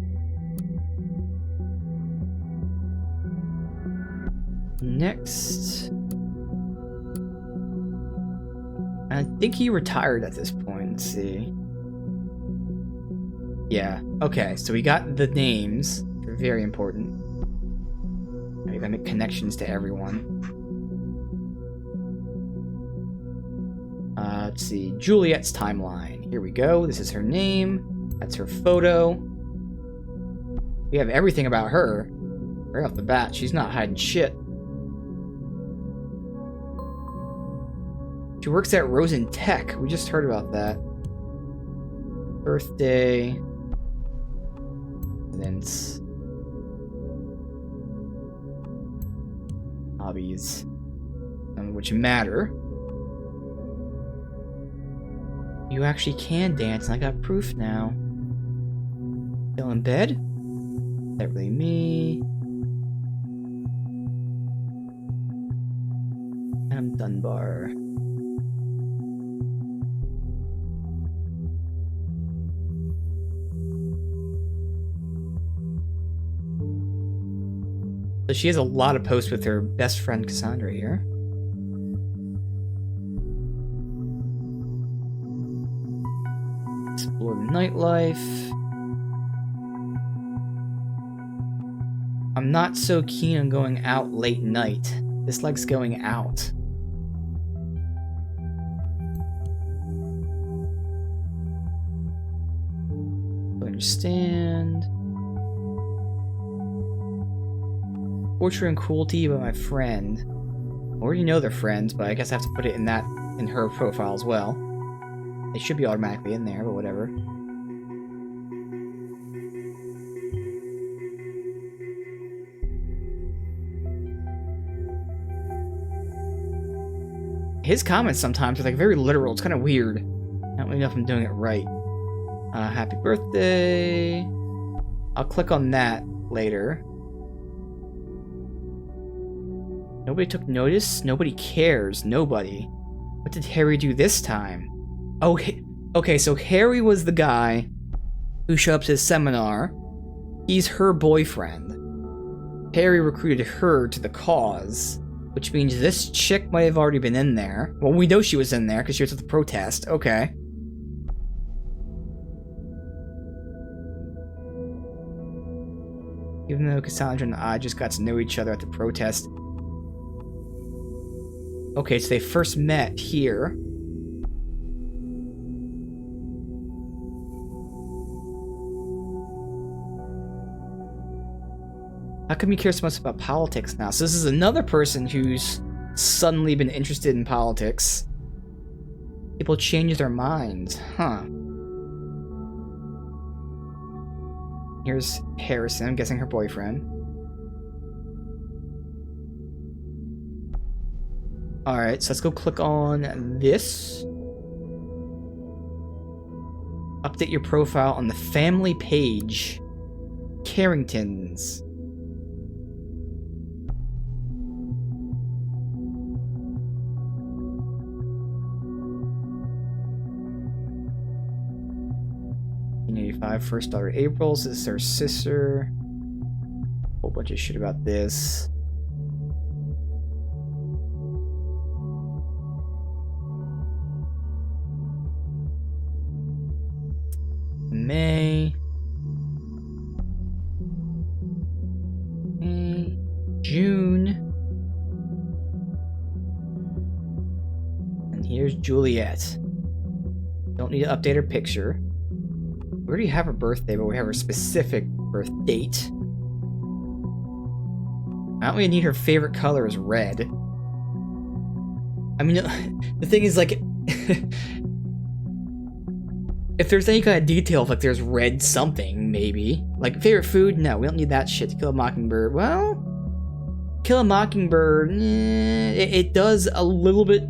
Next. I think he retired at this point. Let's see. Yeah. Okay, so we got the names. They're very important. You gotta make connections to everyone. Let's see. Juliet's timeline. Here we go. This is her name. That's her photo. We have everything about her. Right off the bat, she's not hiding shit. She works at Rosen Tech. We just heard about that. Birthday. Residence. Hobbies. Which matter. You actually can dance, and I got proof now. Still in bed? Is that really me? Adam Dunbar. So she has a lot of posts with her best friend Cassandra here. Explore the nightlife. I'm not so keen on going out late night. This likes going out. I understand. Torture and cruelty by my friend. I already know they're friends, but I guess I have to put it in her profile as well. It should be automatically in there, but whatever. His comments sometimes are like very literal. It's kind of weird. I don't really know if I'm doing it right. Happy birthday. I'll click on that later. Nobody took notice. Nobody cares. Nobody. What did Harry do this time? Oh, okay, so Harry was the guy who showed up to his seminar. He's her boyfriend. Harry recruited her to the cause, which means this chick might have already been in there. Well, we know she was in there because she was at the protest. Okay. Even though Cassandra and I just got to know each other at the protest. Okay, so they first met here. How come you care so much about politics now? So this is another person who's suddenly been interested in politics. People change their minds, huh? Here's Harrison, I'm guessing her boyfriend. Alright, so let's go click on this. Update your profile on the family page. Carringtons. First daughter April, this is her sister. Whole bunch of shit about this. May. June. And here's Juliet. Don't need to update her picture. We already have her birthday, but we have her specific birth date. I don't really need her favorite color is red. I mean, the thing is, like, if there's any kind of detail, if, like, there's red something, maybe. Like, favorite food? No, we don't need that shit to kill a mockingbird. Well, kill a mockingbird, it does a little bit.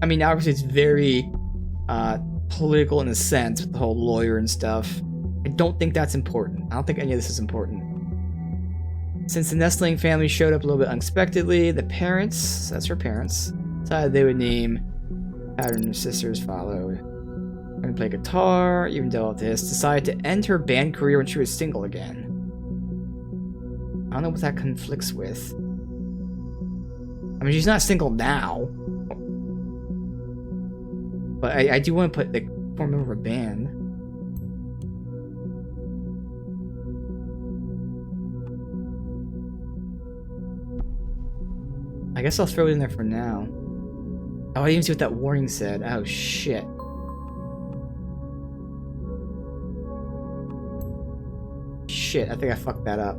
I mean, obviously it's very, political in a sense with the whole lawyer and stuff. I don't think that's important. I don't think any of this is important. Since the nestling family showed up a little bit unexpectedly, the parents, that's her parents, decided they would name pattern of sisters followed. Going to play guitar, even developed this, decided to end her band career when she was single again. I don't know what that conflicts with. I mean, she's not single now. But I do want to put, like, form over a band. I guess I'll throw it in there for now. Oh, I didn't even see what that warning said. Oh, shit. shit, I think I fucked that up.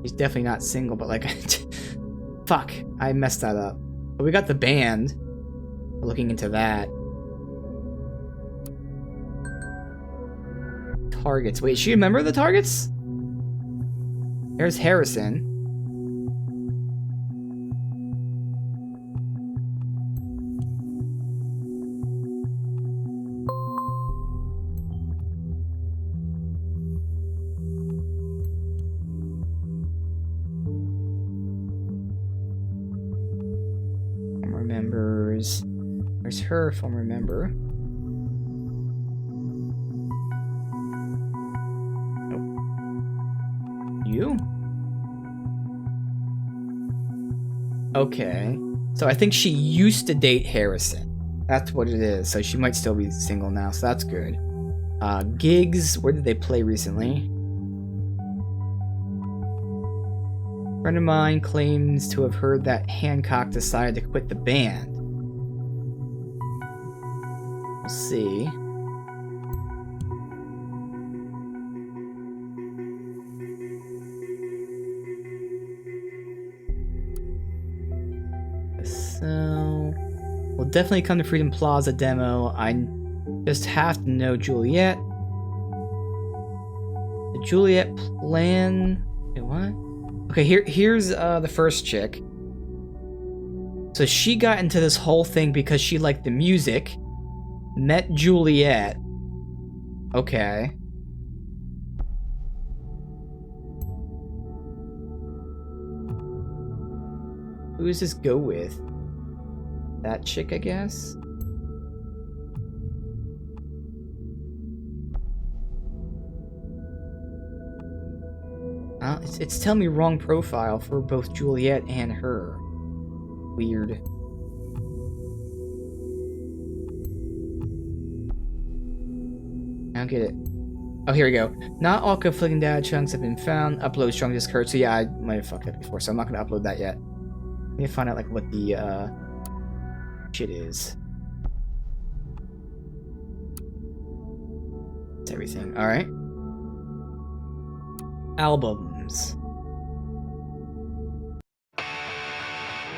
He's definitely not single, but like, fuck, I messed that up. But we got the band. Looking into that. Targets. Wait, she remember the targets? There's Harrison. Former members. There's her former member. You? Okay. So I think she used to date Harrison. That's what it is. So she might still be single now, so that's good. Gigs, where did they play recently? A friend of mine claims to have heard that Hancock decided to quit the band. We'll see. So, we'll definitely come to Freedom Plaza demo. I just have to know Juliet. The Juliet plan. Wait, what? Okay, here's the first chick. So she got into this whole thing because she liked the music. Met Juliet. Okay. Who does this go with? That chick, I guess? It's telling me wrong profile for both Juliet and her. Weird. I don't get it. Oh, here we go. Not all conflicting data chunks have been found. Upload strong discord. So yeah, I might have fucked up before, so I'm not gonna upload that yet. Let me find out like what the shit is. It's everything. Alright. Albums.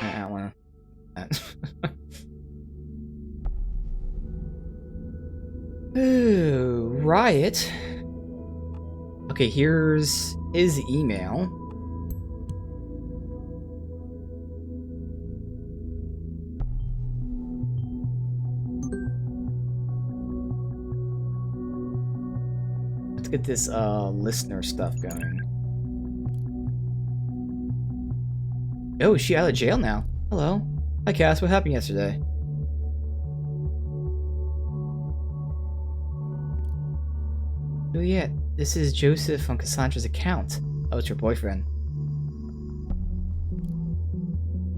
I don't wanna Ooh, Riot. Okay, here's his email. Let's get this listener stuff going. Oh, is she out of jail now? Hello. Hi Cass, what happened yesterday? Juliet, this is Joseph on Cassandra's account. Oh, it's your boyfriend.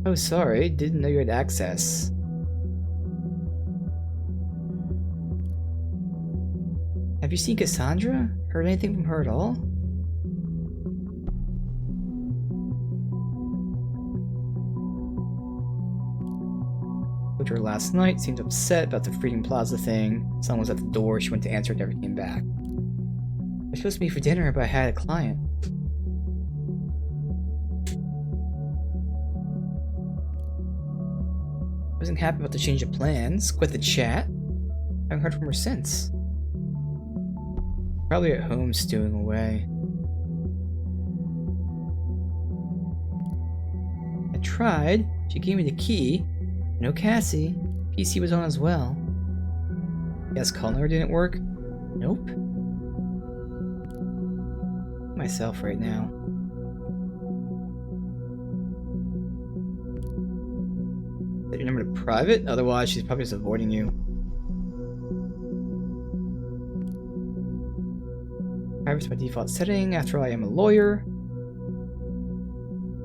Oh, sorry, didn't know you had access. Have you seen Cassandra? Heard anything from her at all? Spoke to her last night, seemed upset about the Freedom Plaza thing. Someone was at the door, she went to answer, never came back. I was supposed to meet for dinner, but I had a client. Wasn't happy about the change of plans, quit the chat. I haven't heard from her since. Probably at home stewing away. I tried. She gave me the key. No Cassie. PC was on as well. Guess Culinary didn't work? Nope. Myself right now. Set your number to private, otherwise she's probably just avoiding you. Private's my default setting. After all, I am a lawyer.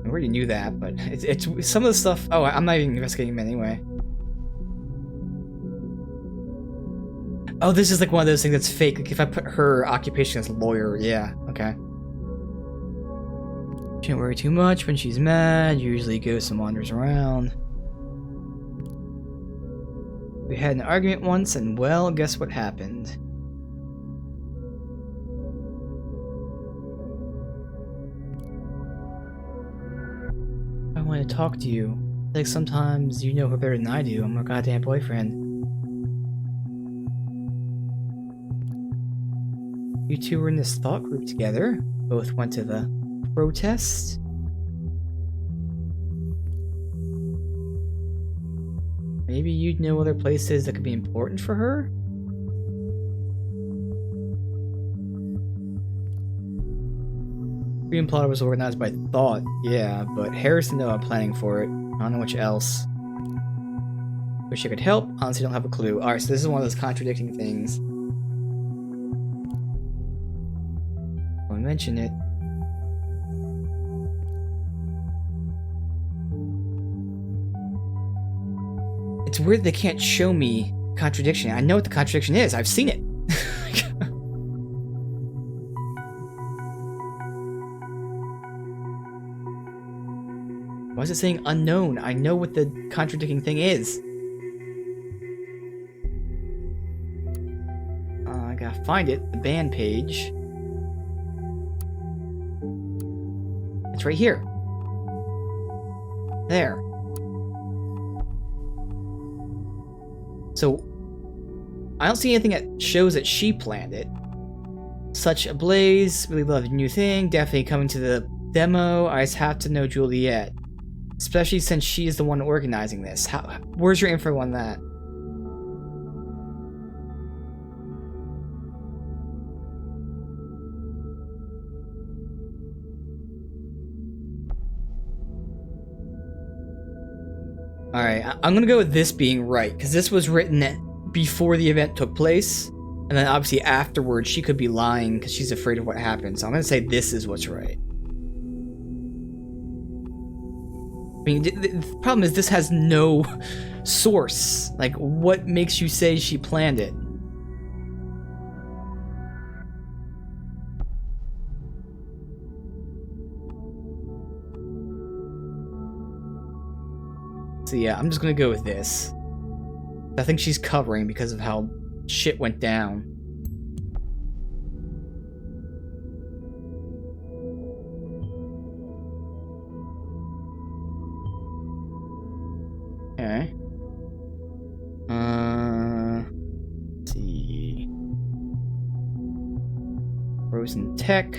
I already knew that, but it's some of the stuff. Oh, I'm not even investigating him anyway. Oh, this is like one of those things that's fake. Like if I put her occupation as lawyer, yeah, okay. Can't worry too much when she's mad. Usually goes and wanders around. We had an argument once, and well, guess what happened? wanted to talk to you. Like sometimes you know her better than I do. I'm her goddamn boyfriend. You two were in this thought group together. Both went to the protest. Maybe you'd know other places that could be important for her? Green Plotter was organized by thought, yeah, but Harrison knew I'm planning for it. I don't know much else. Wish I could help, honestly don't have a clue. Alright, so this is one of those contradicting things. I'll mention it. It's weird they can't show me contradiction. I know what the contradiction is. I've seen it. Why is it saying unknown? I know what the contradicting thing is. I gotta find it. The band page. It's right here. There. So, I don't see anything that shows that she planned it. Such a blaze, really love a new thing, definitely coming to the demo. I just have to know Juliet. Especially since she is the one organizing this. Where's your info on that? Alright, I'm gonna go with this being right, because this was written before the event took place, and then obviously afterwards she could be lying because she's afraid of what happened, so I'm gonna say this is what's right. I mean, the problem is this has no source. Like, what makes you say she planned it? So yeah, I'm just gonna go with this. I think she's covering because of how shit went down. Okay. Let's see. Frozen Tech.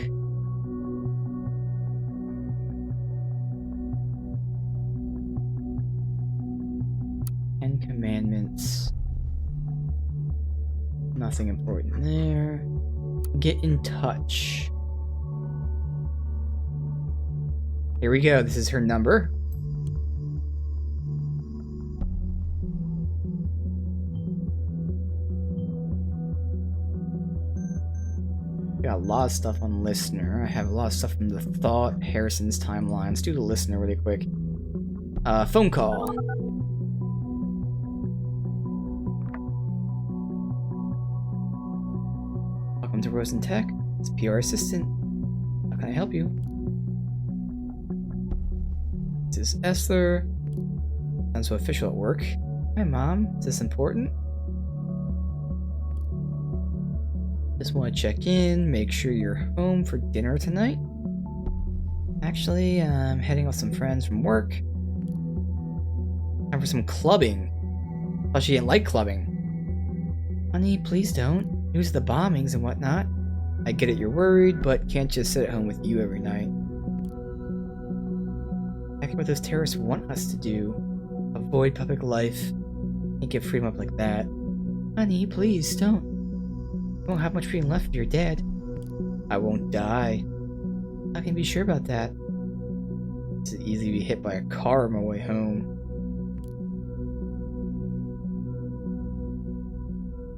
Ten Commandments. Nothing important there. Get in touch. Here we go. This is her number. Got a lot of stuff on listener. I have a lot of stuff from the thought, Harrison's timeline. Let's do the listener really quick. Phone call. Welcome to Rosen Tech. It's PR assistant. How can I help you? This is Esther. Sounds so official at work. Hi, Mom. Is this important? Just want to check in, make sure you're home for dinner tonight. Actually, I'm heading with some friends from work. Time for some clubbing. Thought she didn't like clubbing. Honey, please don't. News of the bombings and whatnot. I get it, you're worried, but can't just sit at home with you every night. Exactly what those terrorists want us to do. Avoid public life. Can't give freedom up like that. Honey, please don't. You won't have much freedom left if you're dead. I won't die. How can you be sure about that? It's easy to be hit by a car on my way home.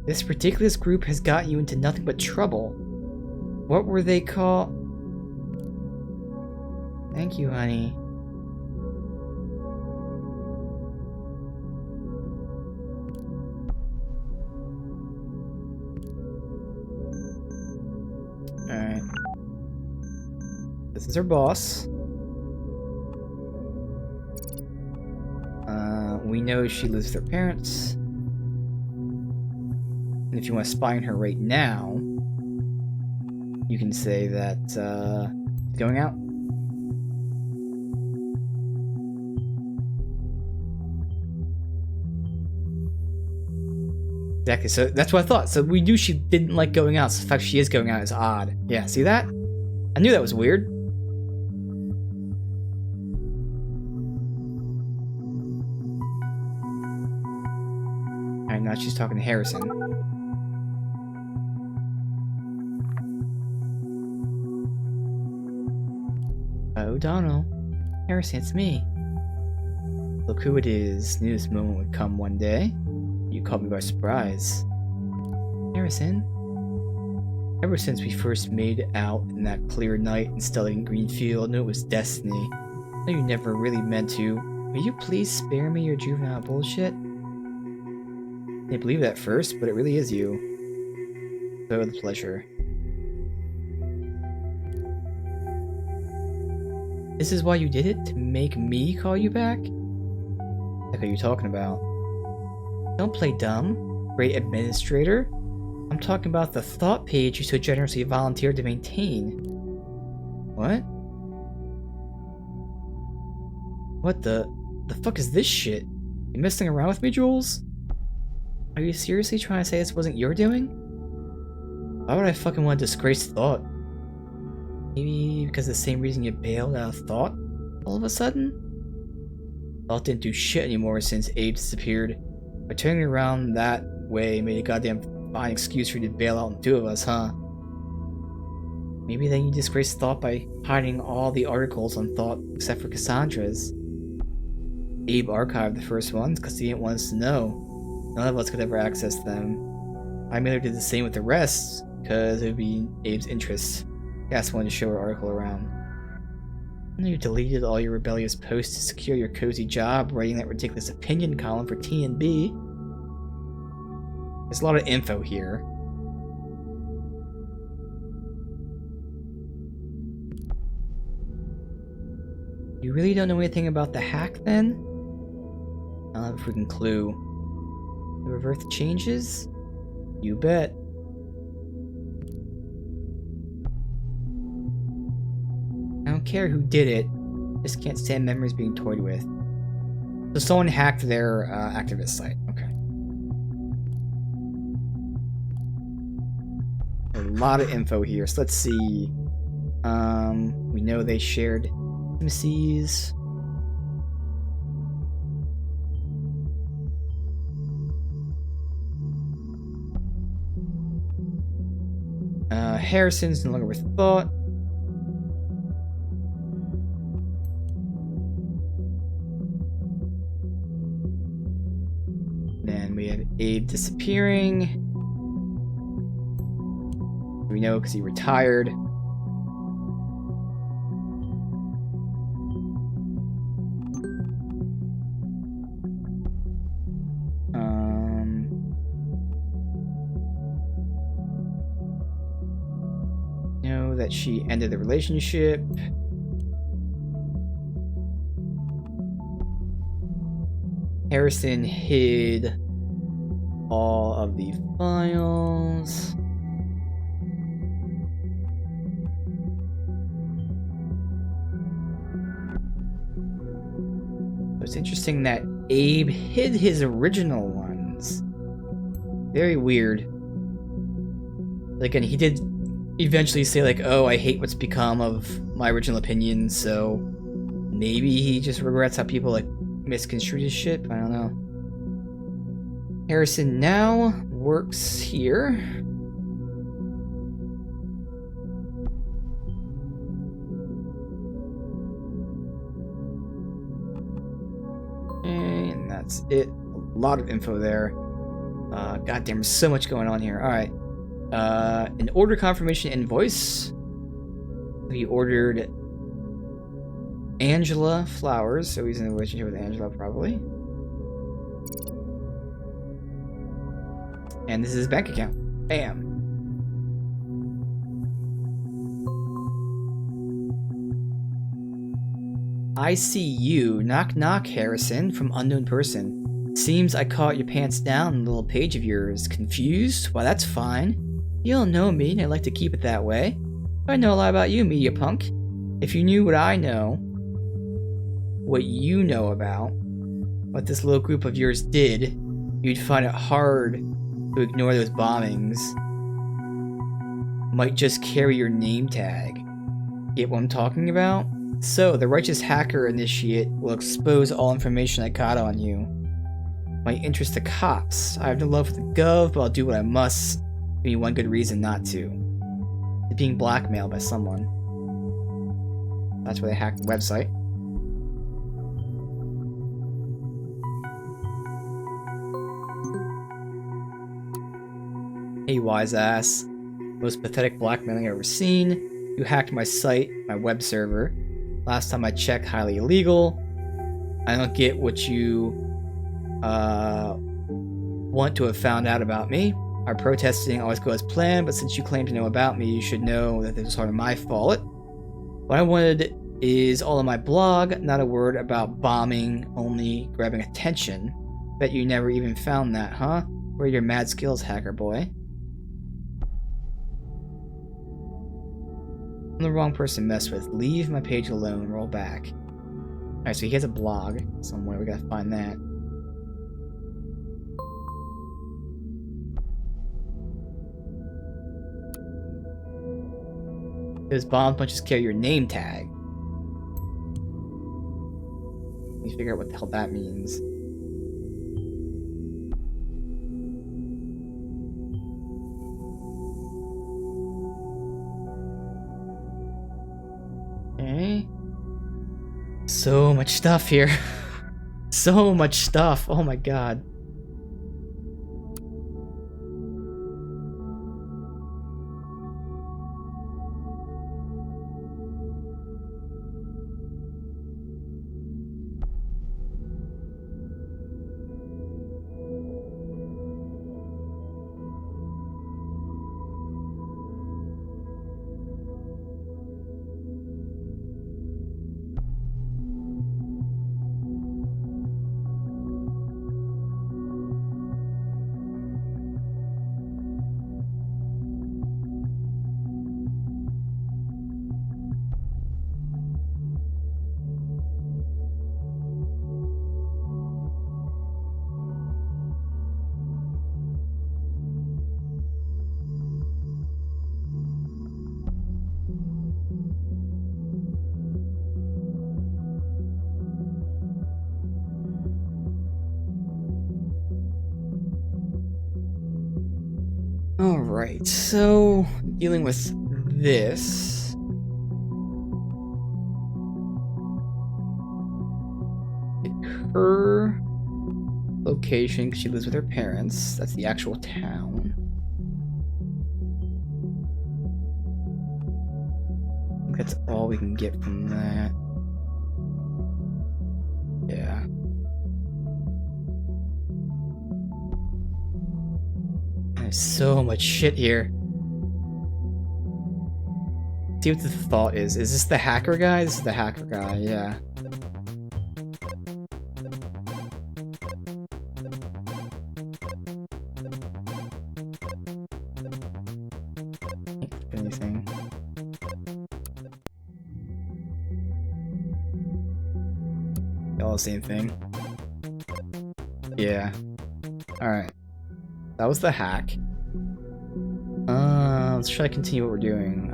This ridiculous group has got you into nothing but trouble. What were they called? Thank you, honey. Alright. This is her boss. We know she lives with her parents. And if you want to spy on her right now, you can say that, going out. Exactly, so that's what I thought. So we knew she didn't like going out, so the fact she is going out is odd. Yeah, see that? I knew that was weird. Alright, now she's talking to Harrison. O'Donnell. Harrison, it's me. Look who it is. Knew this moment would come one day. You caught me by surprise. Harrison. Ever since we first made out in that clear night in Stelling Greenfield, I knew it was destiny. I know you never really meant to. Will you please spare me your juvenile bullshit? I didn't believe it at first, but it really is you. So the pleasure. This is why you did it? To make me call you back? What are you talking about? Don't play dumb, great administrator. I'm talking about the thought page you so generously volunteered to maintain. What? What the fuck is this shit? You messing around with me, Jules? Are you seriously trying to say this wasn't your doing? Why would I fucking want to disgrace thought? Maybe because of the same reason you bailed out of thought all of a sudden? Thought didn't do shit anymore since Abe disappeared. But turning around that way made a goddamn fine excuse for you to bail out the two of us, huh? Maybe then you disgraced Thought by hiding all the articles on Thought except for Cassandra's. Abe archived the first ones because he didn't want us to know. None of us could ever access them. I merely did the same with the rest because it would be in Abe's interest. Cass wanted to show her article around. And you deleted all your rebellious posts to secure your cozy job writing that ridiculous opinion column for T&B. There's a lot of info here. You really don't know anything about the hack, then? I'll have a freaking clue. The reverse changes? You bet. I don't care who did it, just can't stand memories being toyed with. So someone hacked their activist site. Okay. A lot of info here, so let's see. We know they shared intimacies. Harrison's no longer with Thought. Then we have Abe disappearing. We know because he retired. Know that she ended the relationship. Harrison hid all of the files. It's interesting that Abe hid his original ones. Very weird. Again, he did eventually say like, oh, I hate what's become of my original opinion, so maybe he just regrets how people like misconstrued his shit. I don't know. Harrison now works here. And that's it. A lot of info there. Goddamn, there's so much going on here. Alright. An order confirmation invoice. We ordered Angela flowers, so he's in a relationship with Angela probably. And this is his bank account. Bam. I see you. Knock knock, Harrison, from unknown person. Seems I caught your pants down in a little page of yours. Confused? Why, that's fine. You don't know me, and I like to keep it that way. I know a lot about you, media punk. If you knew what I know, what you know about, what this little group of yours did, you'd find it hard to ignore those bombings might just carry your name tag. Get what I'm talking about? So, the righteous hacker initiate will expose all information I got on you. My interest to cops. I have no love for the gov, but I'll do what I must. Give me one good reason not to. Being blackmailed by someone. That's where they hacked the website. Hey, wise ass. Most pathetic blackmailing I've ever seen. You hacked my site, my web server. Last time I checked, highly illegal. I don't get what you want to have found out about me. Our protesting always go as planned, but since you claim to know about me, you should know that this was sort of my fault. What I wanted is all in my blog, not a word about bombing, only grabbing attention. Bet you never even found that, huh? Where are your mad skills, hacker boy? I'm the wrong person to mess with. Leave my page alone. Roll back. Alright, so he has a blog somewhere. We gotta find that. Those bombs might just carry your name tag. Let me figure out what the hell that means. Okay. So much stuff here. So much stuff. Oh my god. Alright, so dealing with this. Her location, 'cause she lives with her parents. That's the actual town. I think that's all we can get from that. Yeah. There's so much shit here. See what the thought is. Is this the hacker guy? This is the hacker guy, yeah. Anything. All the same thing. Yeah. Alright. That was the hack. Let's try to continue what we're doing.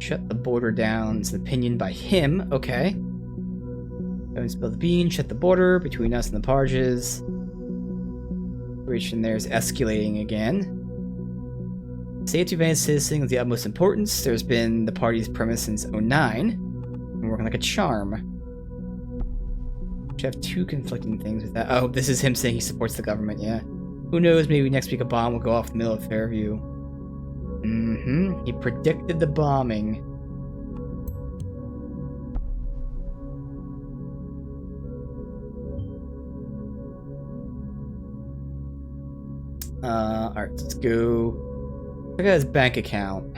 Shut the border down. It's an opinion by him. Okay. Don't spill the bean. Shut the border between us and the Parges. Situation there is escalating again. Safety of any citizen is the utmost importance. There's been the party's premise since '09. I'm working like a charm. Should have two conflicting things with that. Oh, this is him saying he supports the government, yeah. Who knows, maybe next week a bomb will go off in the middle of Fairview. Mm-hmm. He predicted the bombing. Alright, let's go. Look at his bank account.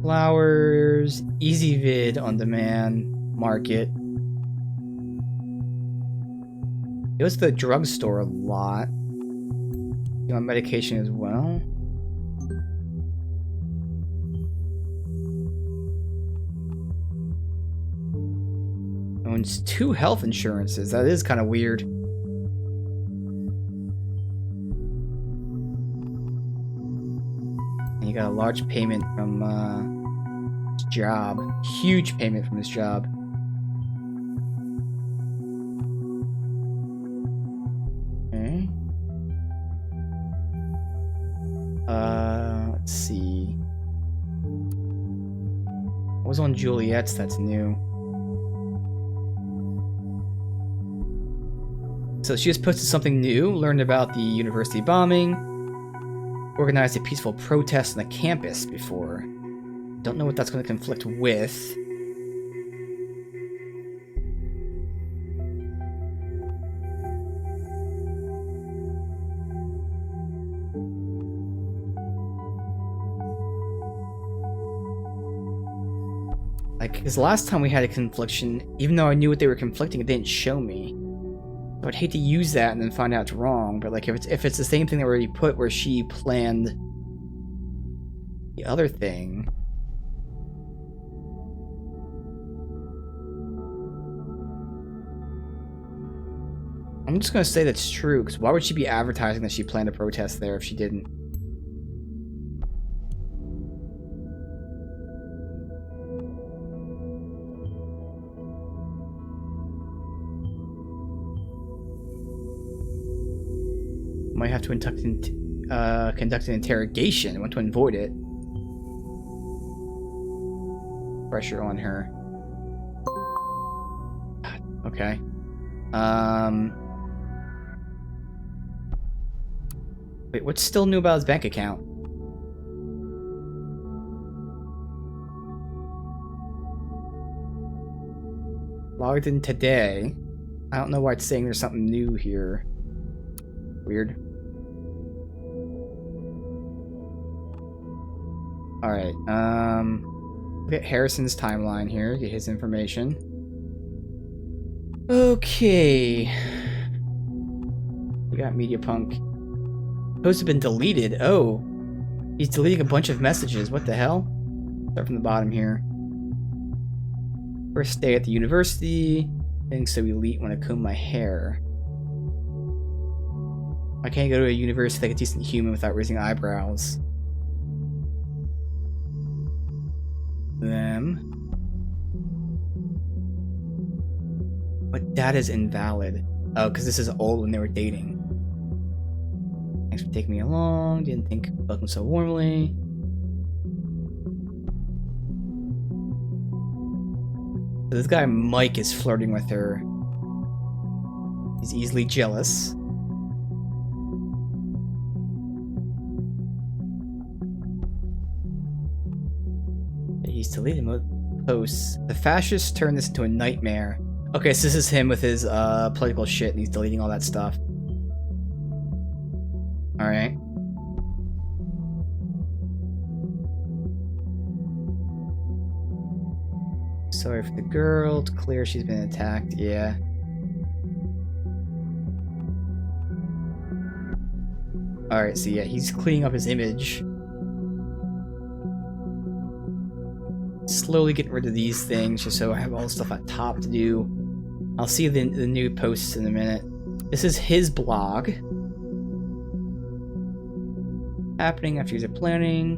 Flowers, easy vid on demand, market. He goes to the drugstore a lot. You want medication as well? owns 2 health insurances. That is kind of weird. And he got a large payment from his job. Huge payment from his job. Okay. Let's see. What was on Juliet's that's new? So she just posted something new, learned about the university bombing, organized a peaceful protest on the campus before. Don't know what that's going to conflict with. Like, because last time we had a confliction, even though I knew what they were conflicting, it didn't show me. I would hate to use that and then find out it's wrong, but like if it's the same thing that we already put where she planned the other thing. I'm just gonna say that's true, because why would she be advertising that she planned a protest there if she didn't? Might have to conduct an interrogation. I want to avoid it. Pressure on her. God, okay. Wait, what's still new about his bank account? Logged in today. I don't know why it's saying there's something new here. Weird. Alright, look at Harrison's timeline here, get his information. Okay. We got MediaPunk. Posts have been deleted. Oh. He's deleting a bunch of messages. What the hell? Start from the bottom here. First day at the university. Feeling so elite when I comb my hair. I can't go to a university like a decent human without raising eyebrows. Them. But that is invalid. Oh, because this is old when they were dating. Thanks for taking me along. Didn't think welcome so warmly. So this guy Mike is flirting with her. He's easily jealous. He's deleted posts. The fascists turned this into a nightmare. Okay, so this is him with his political shit, and he's deleting all that stuff. Alright. Sorry for the girl. It's clear she's been attacked. Yeah. Alright, so yeah, he's cleaning up his image. Slowly getting rid of these things just so I have all the stuff at top to do. I'll see the new posts in a minute. This is his blog. Happening after user planning.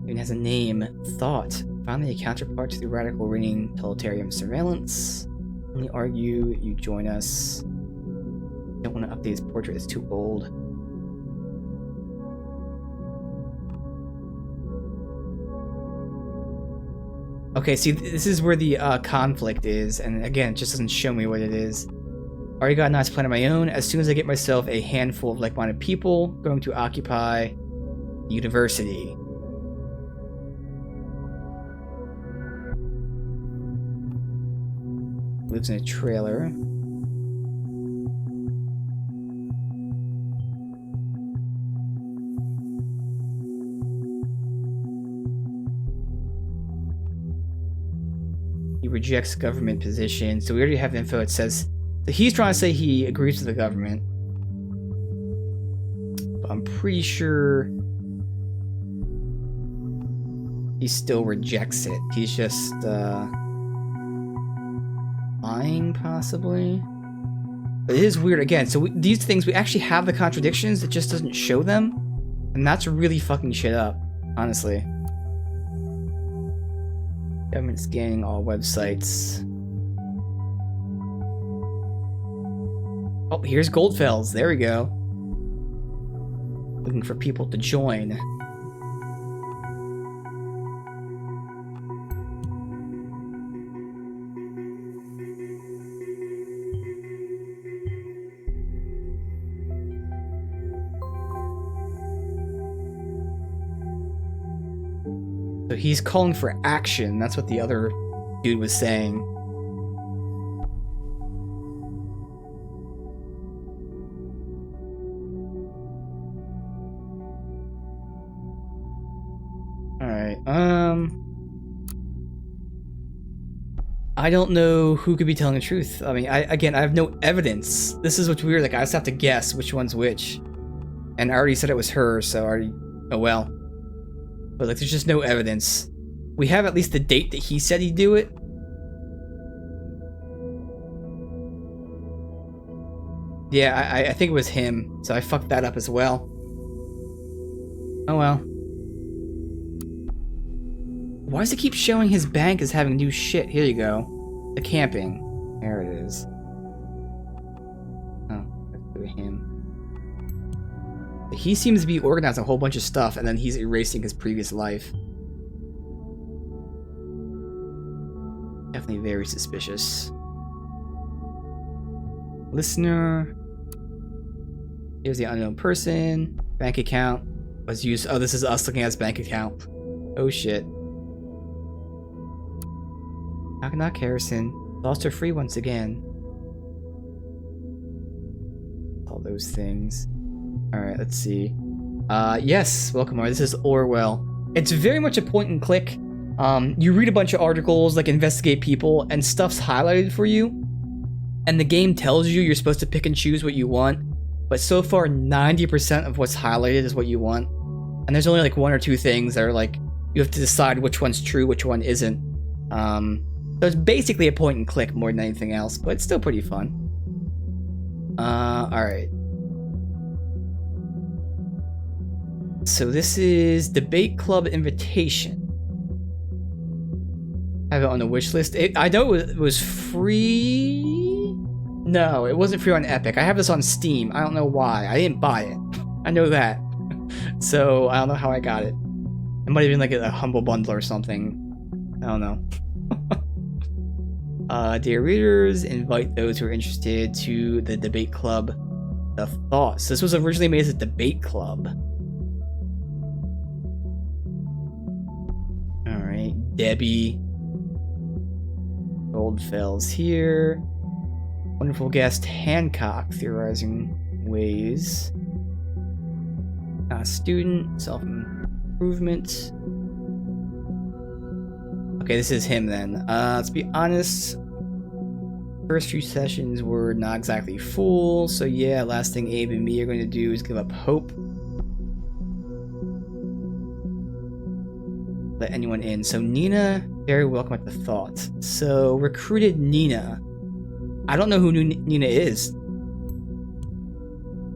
Even has a name. Thought. Finally a counterpart to the radical reigning totalitarian surveillance. Only argue you join us. Don't want to update his portrait, it's too old. Okay, see, this is where the conflict is, and again, it just doesn't show me what it is. Already got a nice plan of my own. As soon as I get myself a handful of like-minded people, going to occupy the university. Lives in a trailer. He rejects government position. So we already have info. It says so he's trying to say he agrees with the government. But I'm pretty sure he still rejects it. He's just lying, possibly. But it is weird, again. So these things, we actually have the contradictions, it just doesn't show them. And that's really fucking shit up, honestly. Government scanning all websites. Oh, here's Goldfells. There we go. Looking for people to join. So he's calling for action. That's what the other dude was saying. Alright, I don't know who could be telling the truth. I mean, I have no evidence. This is what's weird, like, I just have to guess which one's which. And I already said it was her, so I already... Oh well. But, like, there's just no evidence. We have at least the date that he said he'd do it. Yeah, I think it was him, so I fucked that up as well. Oh well. Why does it keep showing his bank as having new shit? Here you go. The camping. There it is. Oh, that's through him. He seems to be organizing a whole bunch of stuff, and then he's erasing his previous life. Definitely very suspicious. Listener. Here's the unknown person. Bank account was used. Oh, this is us looking at his bank account. Oh shit. Knock knock, Harrison. Lost her free once again. All those things. Alright, let's see. Yes, welcome, this is Orwell. It's very much a point and click. You read a bunch of articles, like investigate people, and stuff's highlighted for you. And the game tells you you're supposed to pick and choose what you want. But so far, 90% of what's highlighted is what you want. And there's only like one or two things that are like, you have to decide which one's true, which one isn't. So it's basically a point and click more than anything else, but it's still pretty fun. Alright. So this is Debate Club Invitation. I have it on the wish list. I know it was free. No, it wasn't free on Epic. I have this on Steam. I don't know why. I didn't buy it. I know that. So I don't know how I got it. It might have been like a humble bundle or something. I don't know. Dear readers, invite those who are interested to the Debate Club. The Thoughts. This was originally made as a debate club. Alright, Debbie. Goldfells here. Wonderful guest Hancock, theorizing ways. Student, self-improvement. Okay, this is him then. Let's be honest. First few sessions were not exactly full, so yeah, last thing Abe and me are going to do is give up hope. Let anyone in. So Nina, very welcome at the Thought. So recruited Nina. I don't know who Nina is.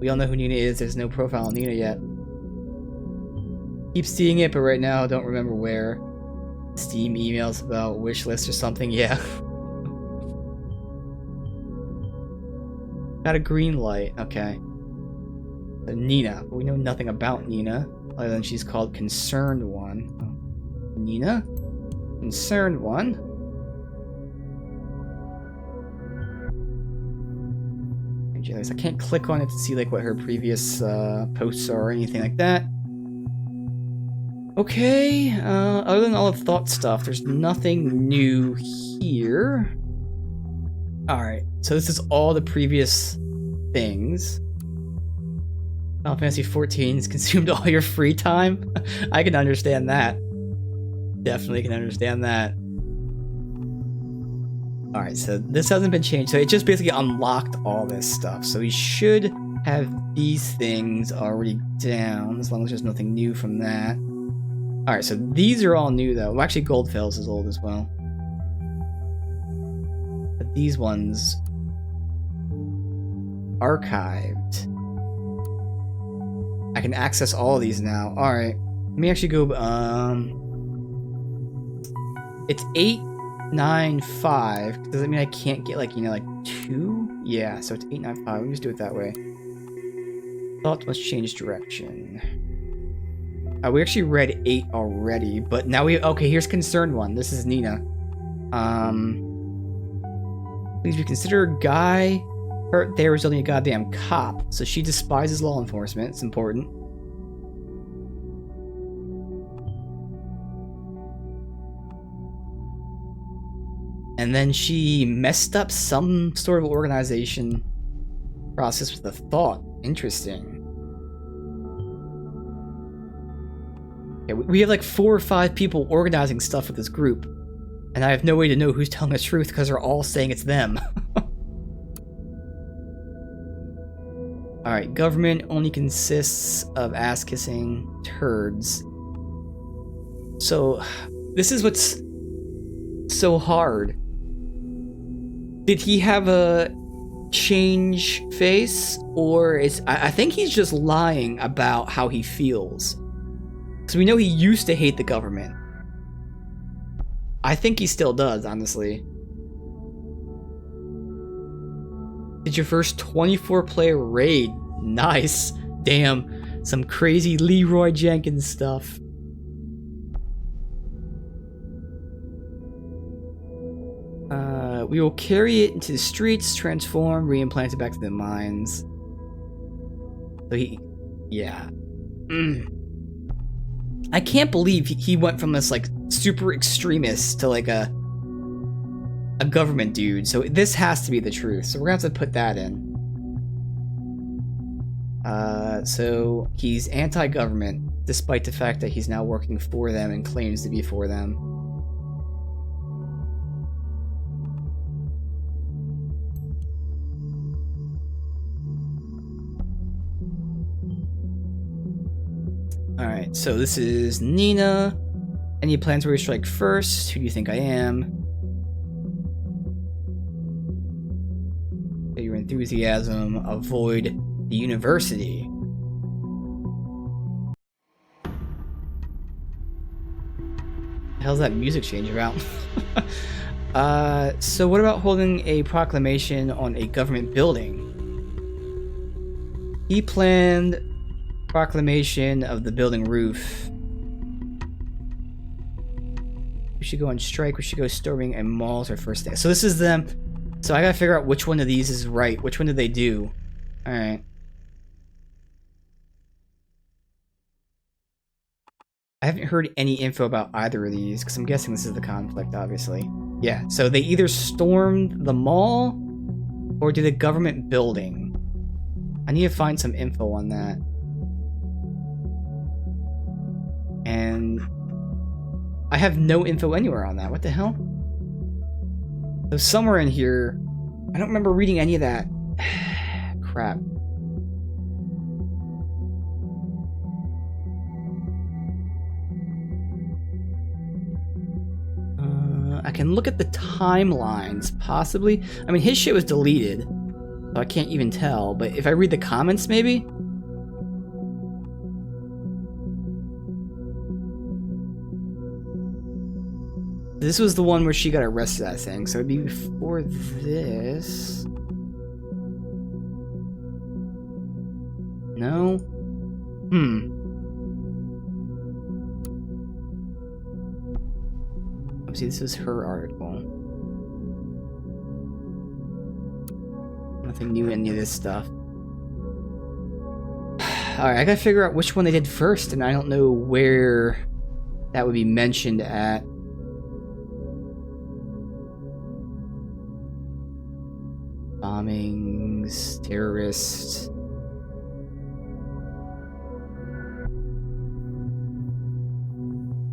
We all know who Nina is. There's no profile on Nina yet. Keep seeing it, but right now I don't remember where. Steam emails about wish list or something. Yeah. Got a green light. Okay. Nina. But we know nothing about Nina other than she's called Concerned One. Nina? Concerned One? I can't click on it to see like what her previous posts are or anything like that. Okay, other than all of Thought stuff, there's nothing new here. Alright, so this is all the previous things. Final Fantasy 14 has consumed all your free time. I can understand that. Definitely can understand that. Alright, so this hasn't been changed. So it just basically unlocked all this stuff. So we should have these things already down, as long as there's nothing new from that. Alright, so these are all new though. Well, actually Goldfells is old as well. But keep these ones archived. I can access all of these now. Alright. Let me actually go, it's 895. Does that mean I can't get, like, you know, like 2? Yeah, so it's 895. Let me just do it that way. Thought must change direction. We actually read 8 already, but now we... Okay, here's concerned one. This is Nina. Please reconsider Guy. Her there was only a goddamn cop, so she despises law enforcement. It's important. And then she messed up some sort of organization process with a thought. Interesting. Yeah, we have like 4 or 5 people organizing stuff with this group. And I have no way to know who's telling the truth because they're all saying it's them. Alright, government only consists of ass-kissing turds. So, this is what's so hard. Did he have a change face? Or is... I think he's just lying about how he feels. Because we know he used to hate the government. I think he still does, honestly. Did your first 24-player raid. Nice. Damn. Some crazy Leroy Jenkins stuff. We will carry it into the streets, transform, reimplant it back to the mines. So he... Yeah. I can't believe he went from this, like, super extremist to, like, a government dude. So this has to be the truth. So we're gonna have to put that in. So he's anti-government, despite the fact that he's now working for them and claims to be for them. Alright, so this is Nina. Any plans where we strike first? Who do you think I am? Your enthusiasm. Avoid the university. The hell's that music change about? So what about holding a proclamation on a government building? He planned proclamation of the building roof. We should go on strike. We should go storming a mall's our first day. So this is them. So I gotta figure out which one of these is right. Which one did they do? Alright. I haven't heard any info about either of these, because I'm guessing this is the conflict, obviously. Yeah, so they either stormed the mall, or did a government building. I need to find some info on that. And I have no info anywhere on that. What the hell? So somewhere in here, I don't remember reading any of that. Crap. I can look at the timelines, possibly. I mean, his shit was deleted, so I can't even tell. But if I read the comments, maybe? This was the one where she got arrested, I think. So it'd be before this. No? See, this is her article. Nothing new in any of this stuff. Alright, I gotta figure out which one they did first, and I don't know where that would be mentioned at. Bombings, terrorists.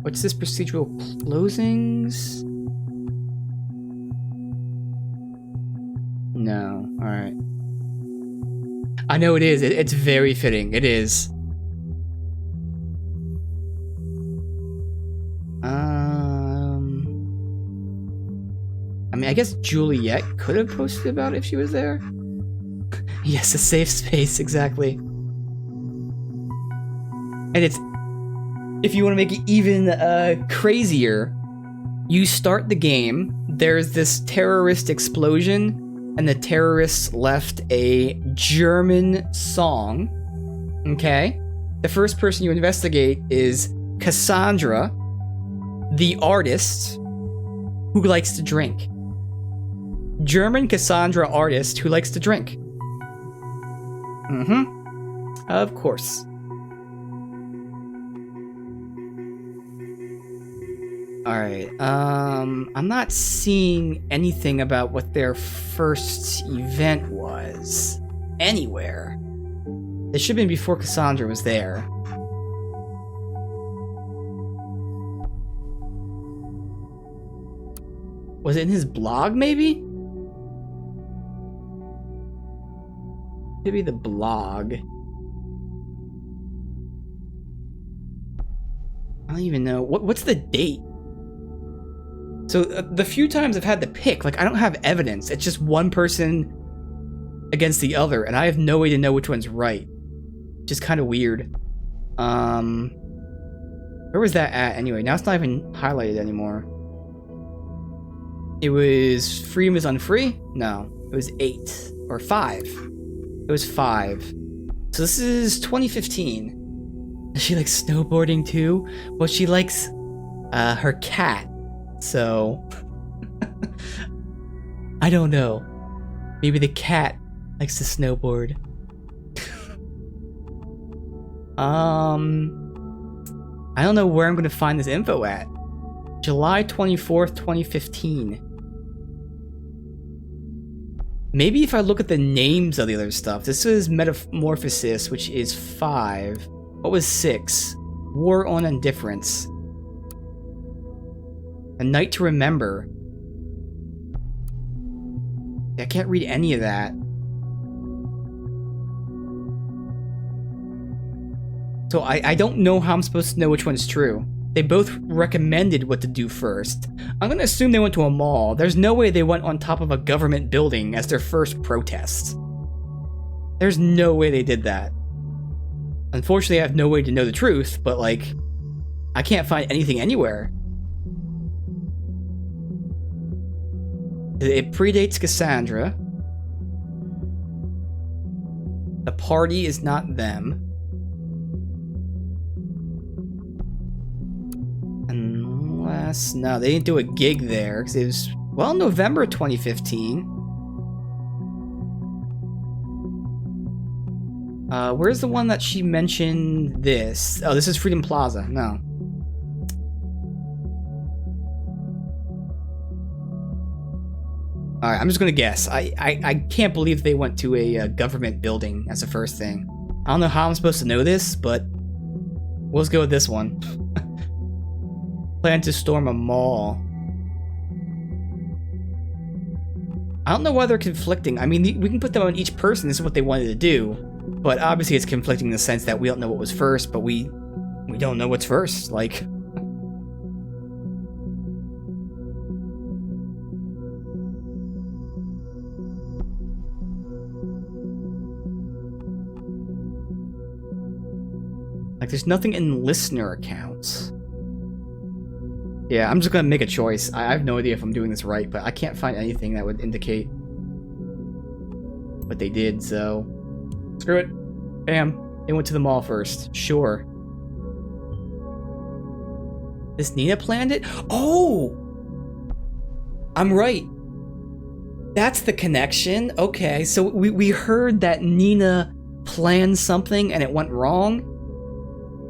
What's this? Procedural closings? No. Alright. I know it is. It's very fitting. It is. I mean, I guess Juliet could have posted about it if she was there. Yes, a safe space, exactly. And it's, if you want to make it even crazier, you start the game, there's this terrorist explosion, and the terrorists left a German song, okay? The first person you investigate is Cassandra, the artist who likes to drink. German Cassandra artist who likes to drink. Of course. Alright, I'm not seeing anything about what their first event was anywhere. It should have been before Cassandra was there. Was it in his blog, maybe? Maybe the blog. I don't even know. What's the date? So the few times I've had to pick, like, I don't have evidence. It's just one person against the other, and I have no way to know which one's right. Which is kind of weird. Where was that at anyway? Now it's not even highlighted anymore. It was Freedom is Unfree? No, it was 8 or 5. It was 5. So this is 2015. Does she like snowboarding too? Well, she likes her cat. So I don't know. Maybe the cat likes to snowboard. I don't know where I'm gonna find this info at. July 24th, 2015. Maybe if I look at the names of the other stuff. This is Metamorphosis, which is 5. What was 6? War on Indifference. A Night to Remember. I can't read any of that. So I don't know how I'm supposed to know which one's true. They both recommended what to do first. I'm gonna assume they went to a mall. There's no way they went on top of a government building as their first protest. There's no way they did that. Unfortunately, I have no way to know the truth, but like, I can't find anything anywhere. It predates Cassandra. The party is not them. Unless, no, they didn't do a gig there, because it was, well, November 2015. Where's the one that she mentioned this? Oh, this is Freedom Plaza. No. Alright, I'm just gonna guess. I can't believe they went to a government building as the first thing. I don't know how I'm supposed to know this, but let's go with this one. Plan to storm a mall. I don't know why they're conflicting. I mean, we can put them on each person. This is what they wanted to do. But obviously it's conflicting in the sense that we don't know what was first, but we don't know what's first. Like... there's nothing in listener accounts. Yeah, I'm just gonna make a choice. I have no idea if I'm doing this right, but I can't find anything that would indicate what they did, so... Screw it. Bam. They went to the mall first. Sure. This Nina planned it? Oh! I'm right. That's the connection. Okay, so we heard that Nina planned something and it went wrong.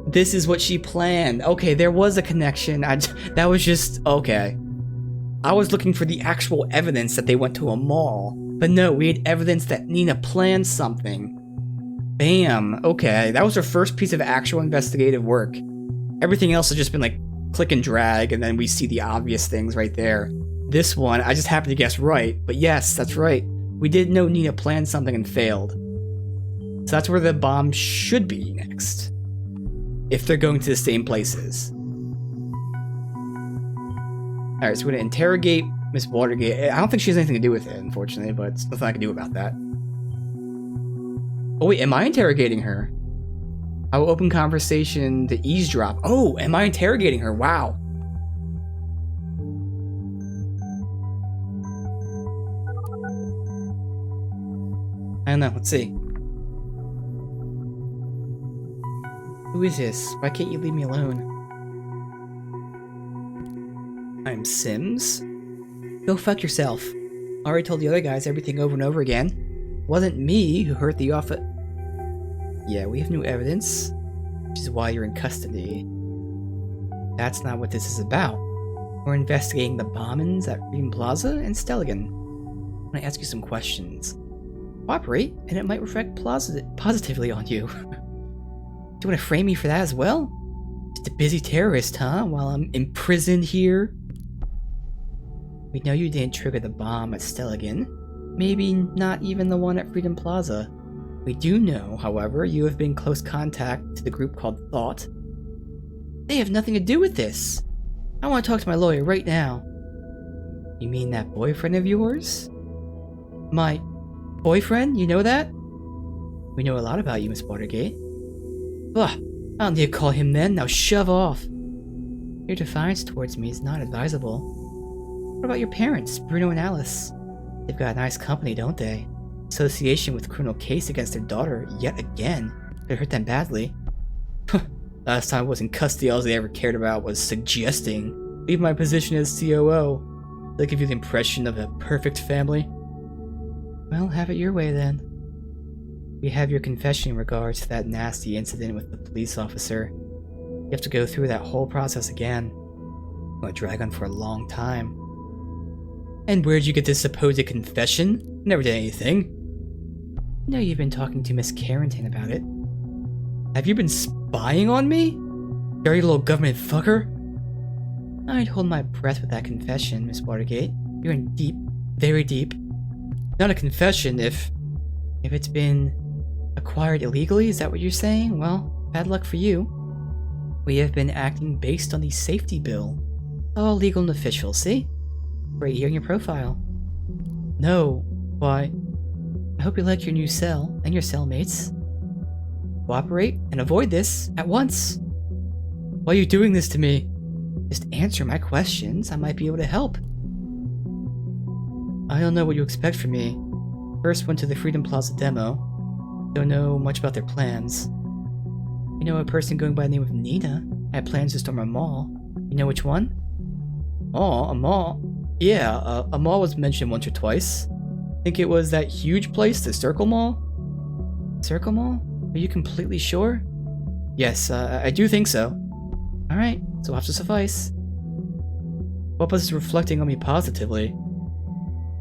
This is what she planned. Okay, there was a connection. That was just... okay. I was looking for the actual evidence that they went to a mall. But no, we had evidence that Nina planned something. Bam. Okay, that was her first piece of actual investigative work. Everything else has just been like click and drag, and then we see the obvious things right there. This one, I just happened to guess right. But yes, that's right. We did know Nina planned something and failed. So that's where the bomb should be next. If they're going to the same places. Alright, so we're going to interrogate Miss Watergate. I don't think she has anything to do with it, unfortunately, but it's nothing I can do about that. Oh wait, am I interrogating her? I will open conversation to eavesdrop. Oh, am I interrogating her? Wow. I don't know, let's see. Who is this? Why can't you leave me alone? I'm Sims? Go fuck yourself. Already told the other guys everything over and over again. Wasn't me who hurt the officer. Yeah, we have new evidence, which is why you're in custody. That's not what this is about. We're investigating the bombings at Freedom Plaza and Stelligan. I'm gonna ask you some questions. Cooperate, and it might reflect positively on you. Do you want to frame me for that as well? Just a busy terrorist, huh? While I'm imprisoned here? We know you didn't trigger the bomb at Stelligan. Maybe not even the one at Freedom Plaza. We do know, however, you have been in close contact to the group called Thought. They have nothing to do with this. I want to talk to my lawyer right now. You mean that boyfriend of yours? My boyfriend? You know that? We know a lot about you, Miss Watergate. Ugh, I don't need to call him then. Now shove off. Your defiance towards me is not advisable. What about your parents, Bruno and Alice? They've got nice company, don't they? Association with criminal case against their daughter yet again. Could hurt them badly. Last time I was in custody, all they ever cared about was suggesting. Leave my position as COO. They'll give you the impression of a perfect family. Well, have it your way then. We have your confession in regards to that nasty incident with the police officer. You have to go through that whole process again. It might drag on for a long time. And where'd you get this supposed confession? Never did anything. You know you've been talking to Miss Carrington about it. Have you been spying on me? Dirty little government fucker? I'd hold my breath with that confession, Miss Watergate. You're in deep, very deep. Not a confession if it's been acquired illegally, is that what you're saying? Well, bad luck for you. We have been acting based on the safety bill. All legal and official, see? Right here in your profile. No, why? I hope you like your new cell and your cellmates. Cooperate and avoid this at once. Why are you doing this to me? Just answer my questions, I might be able to help. I don't know what you expect from me. First went to the Freedom Plaza demo. Don't know much about their plans. You know a person going by the name of Nina had plans to storm a mall. You know which one? Oh, a mall? Yeah, a mall was mentioned once or twice. Think it was that huge place, the Circle Mall? Circle Mall? Are you completely sure? Yes, I do think so. Alright, so we'll have to suffice. What was reflecting on me positively?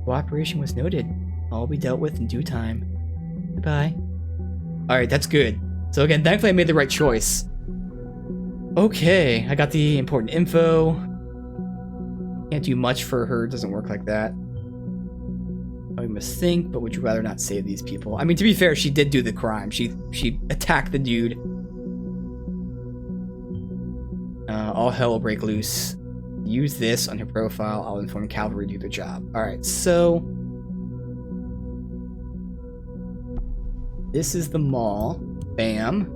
Cooperation was noted. All will be dealt with in due time. Goodbye. Alright, that's good. So again, thankfully I made the right choice. Okay, I got the important info. Can't do much for her, doesn't work like that. We must think, but would you rather not save these people? I mean, to be fair, she did do the crime. She attacked the dude. All hell will break loose. Use this on her profile. I'll inform Cavalry to do their job. Alright, so... this is the mall. Bam.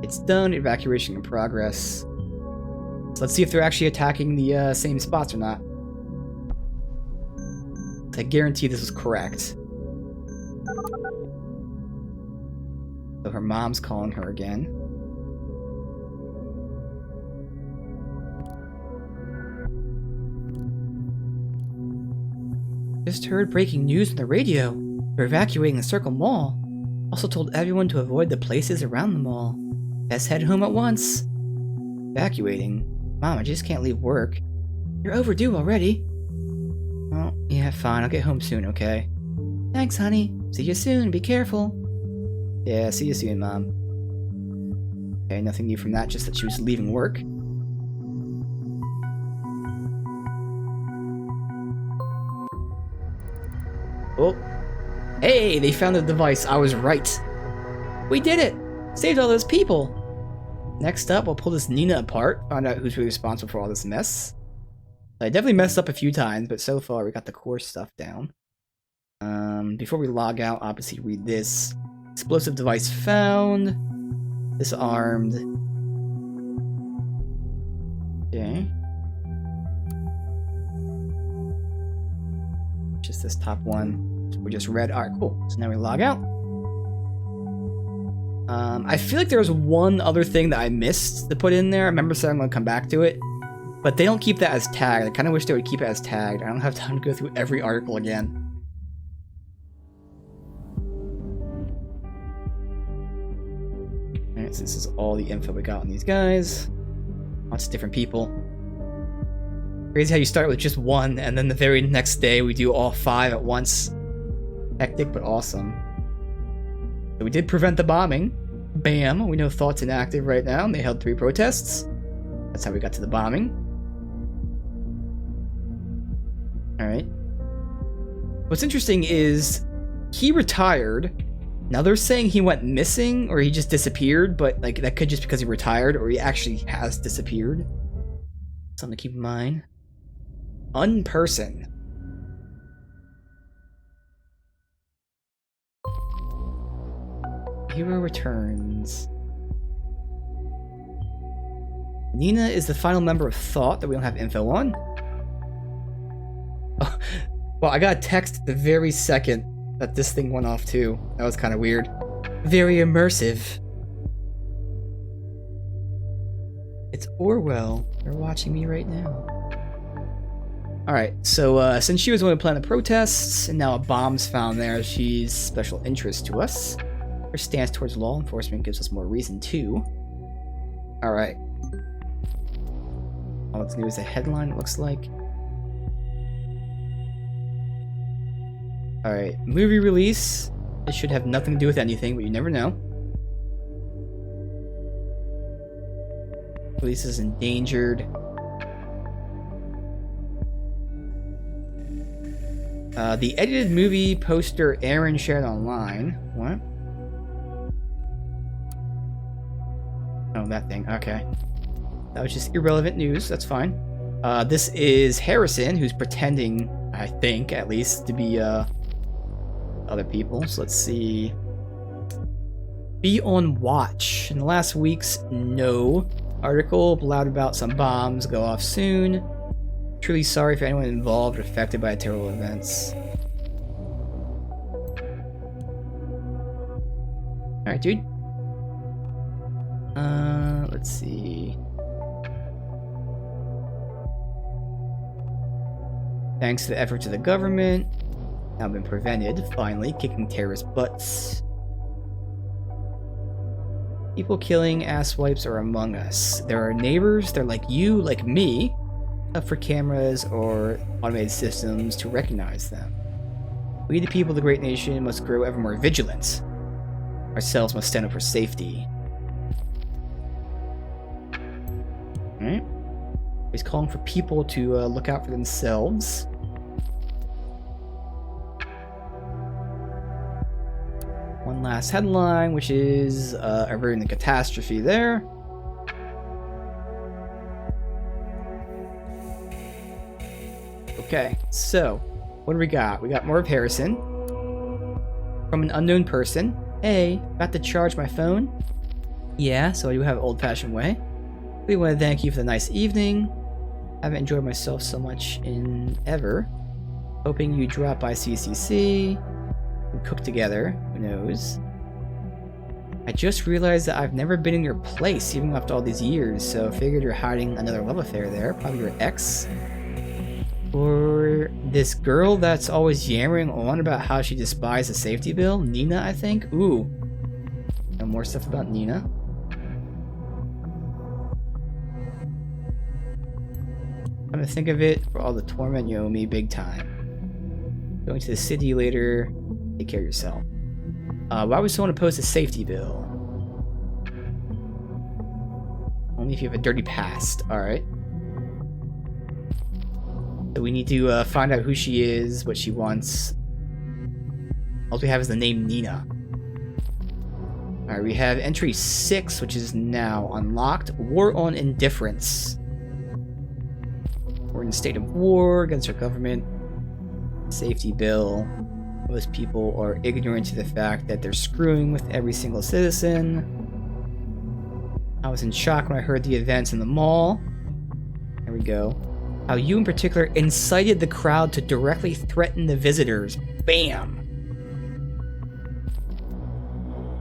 It's done. Evacuation in progress. So let's see if they're actually attacking the same spots or not. I guarantee this was correct. So her mom's calling her again. Just heard breaking news on the radio. They're evacuating the Circle Mall. Also told everyone to avoid the places around the mall. Best head home at once. Evacuating? Mom, I just can't leave work. You're overdue already. Well, yeah, fine. I'll get home soon, okay? Thanks, honey. See you soon. Be careful. Yeah, see you soon, Mom. Okay, nothing new from that, just that she was leaving work. Oh. Hey, they found the device. I was right. We did it! Saved all those people! Next up, we'll pull this Nina apart, find out who's really responsible for all this mess. I definitely messed up a few times, but so far we got the core stuff down. Before we log out, obviously read this. Explosive device found. Disarmed. Okay. Just this top one. We just read. Alright, cool. So now we log out. I feel like there was one other thing that I missed to put in there. I remember saying I'm going to come back to it. But they don't keep that as tagged. I kind of wish they would keep it as tagged. I don't have time to go through every article again. Alright, so this is all the info we got on these guys. Lots of different people. Crazy how you start with just one, and then the very next day we do all 5 at once. Hectic, but awesome. So we did prevent the bombing. Bam, we know Thought's inactive right now, and they held 3 protests. That's how we got to the bombing. Alright. What's interesting is he retired. Now they're saying he went missing or he just disappeared, but like that could just because he retired or he actually has disappeared. Something to keep in mind. Unperson. Hero returns. Nina is the final member of Thought that we don't have info on. Oh, well, I got a text at the very second that this thing went off too. That was kind of weird. Very immersive. It's Orwell. They're watching me right now. Alright, so since she was the one who planned the protests, and now a bomb's found there, she's special interest to us. Her stance towards law enforcement gives us more reason too. Alright. All that's new is a headline, it looks like. Alright, movie release. It should have nothing to do with anything, but you never know. Police is endangered. The edited movie poster Aaron shared online. What? Oh, that thing. Okay. That was just irrelevant news. That's fine. This is Harrison, who's pretending, I think, at least, to be, other people. So let's see. Be on watch. In the last week's No article, loud about some bombs go off soon. Truly sorry for anyone involved or affected by terrible events. Alright, dude. Let's see. Thanks to the efforts of the government, now been prevented, finally, kicking terrorist butts. People killing asswipes are among us. There are neighbors, they're like you, like me, up for cameras or automated systems to recognize them. We, the people of the great nation, must grow ever more vigilant. Ourselves must stand up for safety. Alright. He's calling for people to look out for themselves. One last headline, which is averting the catastrophe there. Okay, so what do we got? We got more of Harrison. From an unknown person. Hey, about to charge my phone? Yeah, so I do have an old-fashioned way. We want to thank you for the nice evening. Haven't enjoyed myself so much in ever. Hoping you drop by CCC. We cook together. Who knows? I just realized that I've never been in your place, even after all these years, so figured you're hiding another love affair there. Probably your ex. Or this girl that's always yammering on about how she despised the safety bill. Nina, I think? Ooh. No more stuff about Nina. I'm gonna think of it, for all the torment you owe me, big time. Going to the city later. Take care of yourself. Why would someone oppose a safety bill? Only if you have a dirty past. Alright. So we need to find out who she is, what she wants. All we have is the name Nina. Alright, we have entry 6, which is now unlocked. War on Indifference. We're in a state of war against our government. Safety bill. Most people are ignorant to the fact that they're screwing with every single citizen. I was in shock when I heard the events in the mall. There we go. How you in particular incited the crowd to directly threaten the visitors. Bam!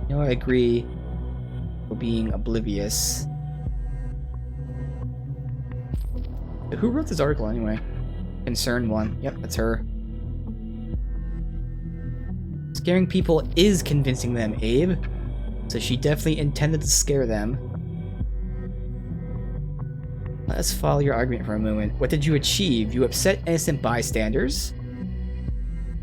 You know, I agree for being oblivious. Who wrote this article anyway? Concerned one. Yep, that's her. Scaring people is convincing them, Abe. So she definitely intended to scare them. Let's follow your argument for a moment. What did you achieve? You upset innocent bystanders.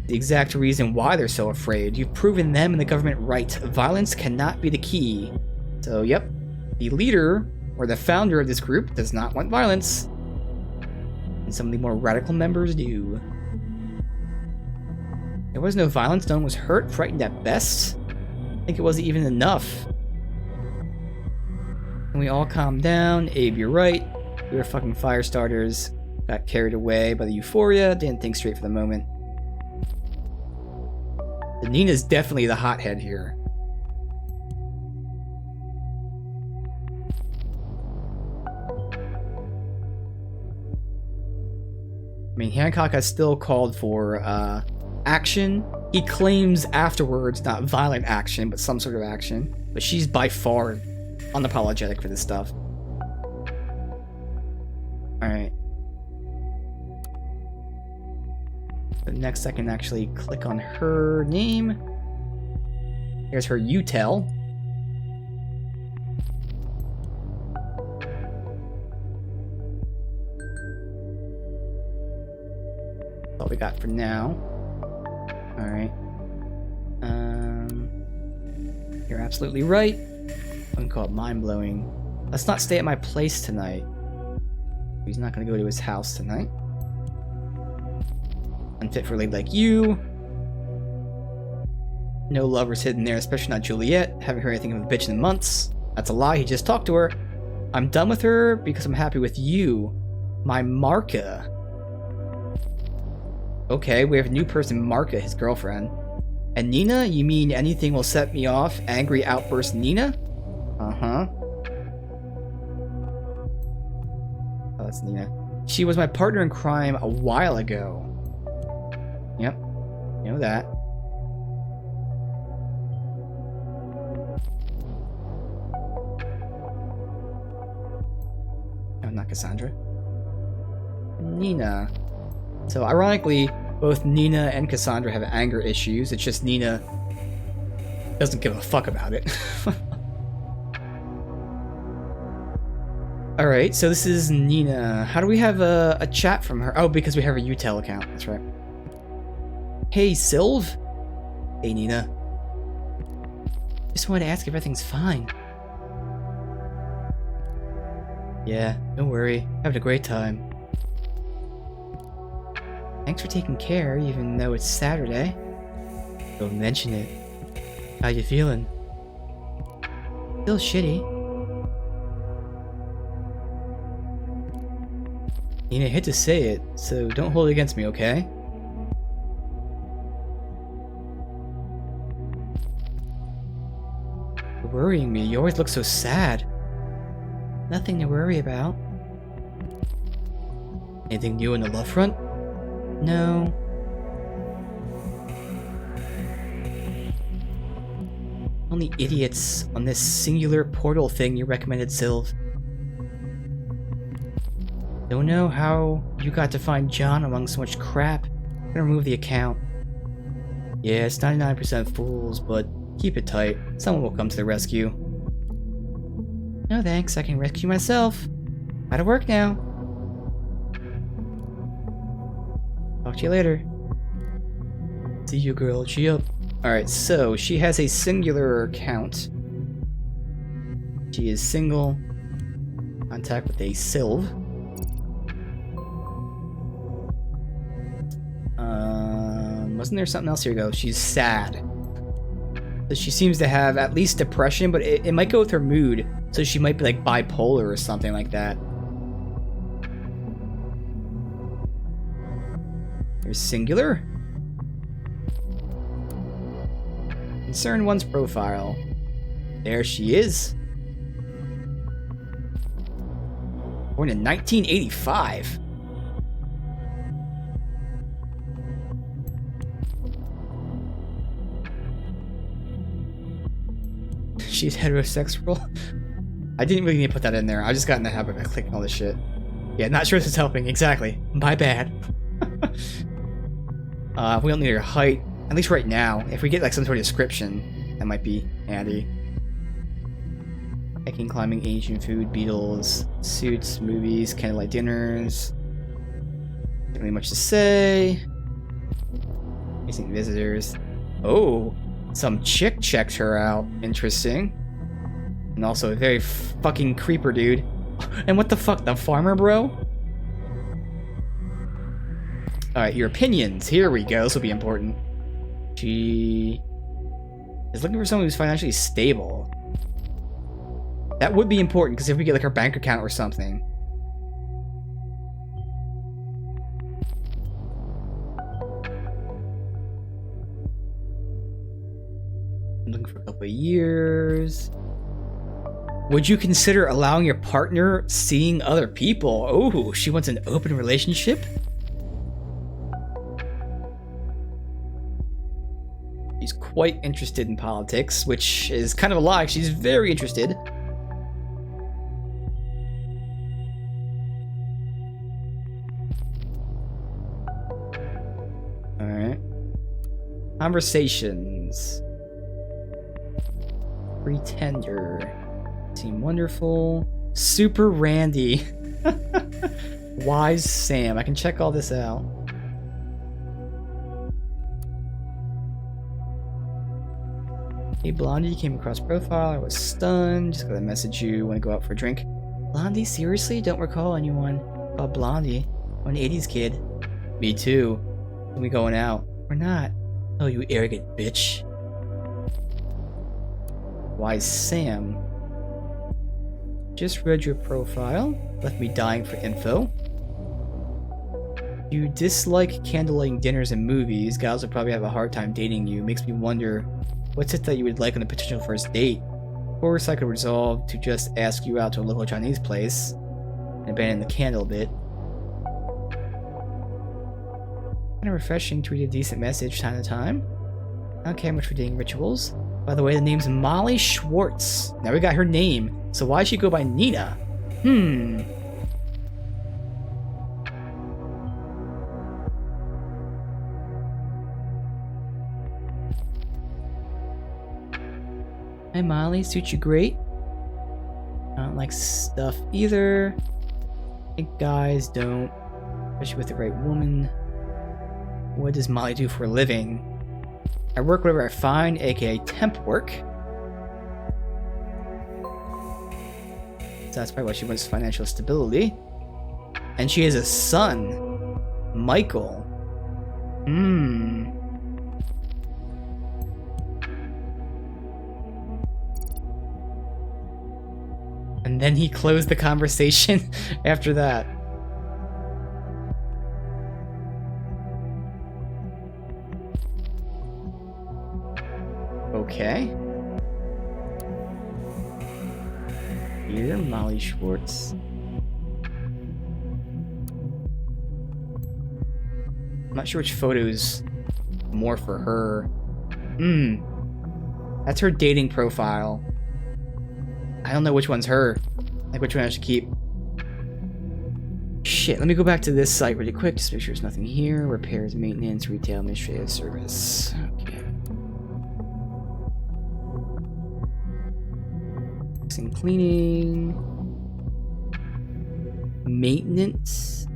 The exact reason why they're so afraid. You've proven them and the government right. Violence cannot be the key. So, yep. The leader, or the founder of this group, does not want violence. And some of the more radical members do. There was no violence. No one was hurt, frightened at best. I think it wasn't even enough. And we all calm down. Abe, you're right. We were fucking fire starters. Got carried away by the euphoria. Didn't think straight for the moment. The Nina's definitely the hothead here. I mean, Hancock has still called for action. He claims afterwards not violent action, but some sort of action. But she's by far unapologetic for this stuff. Alright. But next I can actually click on her name. Here's her utel. That's all we got for now. Alright. You're absolutely right. I can call it mind-blowing. Let's not stay at my place tonight. He's not gonna go to his house tonight. Unfit for a lady like you. No lovers hidden there, especially not Juliet. Haven't heard anything of a bitch in months. That's a lie, he just talked to her. I'm done with her because I'm happy with you. My Marka. Okay, we have a new person, Marka, his girlfriend. And Nina? You mean anything will set me off? Angry outburst Nina? Uh-huh. Oh, that's Nina. She was my partner in crime a while ago. Yep. You know that. No, not Cassandra. Nina. So, ironically, both Nina and Cassandra have anger issues. It's just Nina doesn't give a fuck about it. Alright, so this is Nina. How do we have a chat from her? Oh, because we have a utel account. That's right. Hey, Sylv? Hey, Nina. Just wanted to ask if everything's fine. Yeah, don't worry. Having a great time. Thanks for taking care, even though it's Saturday. Don't mention it. How you feeling? Still shitty. Nina, I hate to say it, so don't hold it against me, okay? You're worrying me. You always look so sad. Nothing to worry about. Anything new on the love front? No. Only idiots on this singular portal thing you recommended, Sylv. Don't know how you got to find John among so much crap. I'm gonna remove the account. Yeah, it's 99% fools, but keep it tight. Someone will come to the rescue. No thanks, I can rescue myself. Gotta work now. Talk to you later. See you, girl. She up. Alright, so she has a singular account. She is single. Contact with a Sylv. Wasn't there something else? Here we go. She's sad. So she seems to have at least depression, but it might go with her mood. So she might be like bipolar or something like that. There's singular. Concern one's profile. There she is. Born in 1985. She's heterosexual. I didn't really need to put that in there. I just got in the habit of clicking all this shit. Yeah, not sure this is helping. Exactly. My bad. We don't need her height. At least right now. If we get like some sort of description, that might be handy. Hiking, climbing, ancient food, beetles, suits, movies, candlelight dinners. Not really much to say. Missing visitors. Oh, some chick checked her out. Interesting. And also a very fucking creeper dude. And what the fuck, the farmer bro? Alright, your opinions. Here we go. This will be important. She is looking for someone who's financially stable. That would be important, because if we get like her bank account or something. Looking for a couple of years. Would you consider allowing your partner seeing other people? Oh, she wants an open relationship? She's quite interested in politics, which is kind of a lie. She's very interested. Alright. Conversations. Pretender. Seem wonderful. Super Randy. Wise Sam. I can check all this out. Hey Blondie, came across profile. I was stunned. Just got a message you. Want to go out for a drink? Blondie? Seriously? Don't recall anyone called Blondie. I'm an 80s kid. Me too. When we going out? We're not. Oh, you arrogant bitch. Wise Sam. Just read your profile. Left me dying for info. You dislike candlelight dinners and movies. Guys will probably have a hard time dating you. Makes me wonder, what's it that you would like on a potential first date? Of course, I could resolve to just ask you out to a local Chinese place and abandon the candle bit. Kind of refreshing to read a decent message time to time. I don't care much for dating rituals. By the way, the name's Molly Schwartz. Now we got her name, so why she go by Nina? Hi Molly, suits you great. I don't like stuff either. I think guys don't, especially with the right woman. What does Molly do for a living? I work wherever I find, aka temp work. So that's probably why she wants financial stability. And she has a son, Michael. And then he closed the conversation after that. Okay. Here, Molly Schwartz. I'm not sure which photo's more for her. That's her dating profile. I don't know which one's her. Like which one I should keep. Shit, let me go back to this site really quick. Just make sure there's nothing here. Repairs, maintenance, retail, administrative service. Okay. And cleaning, maintenance,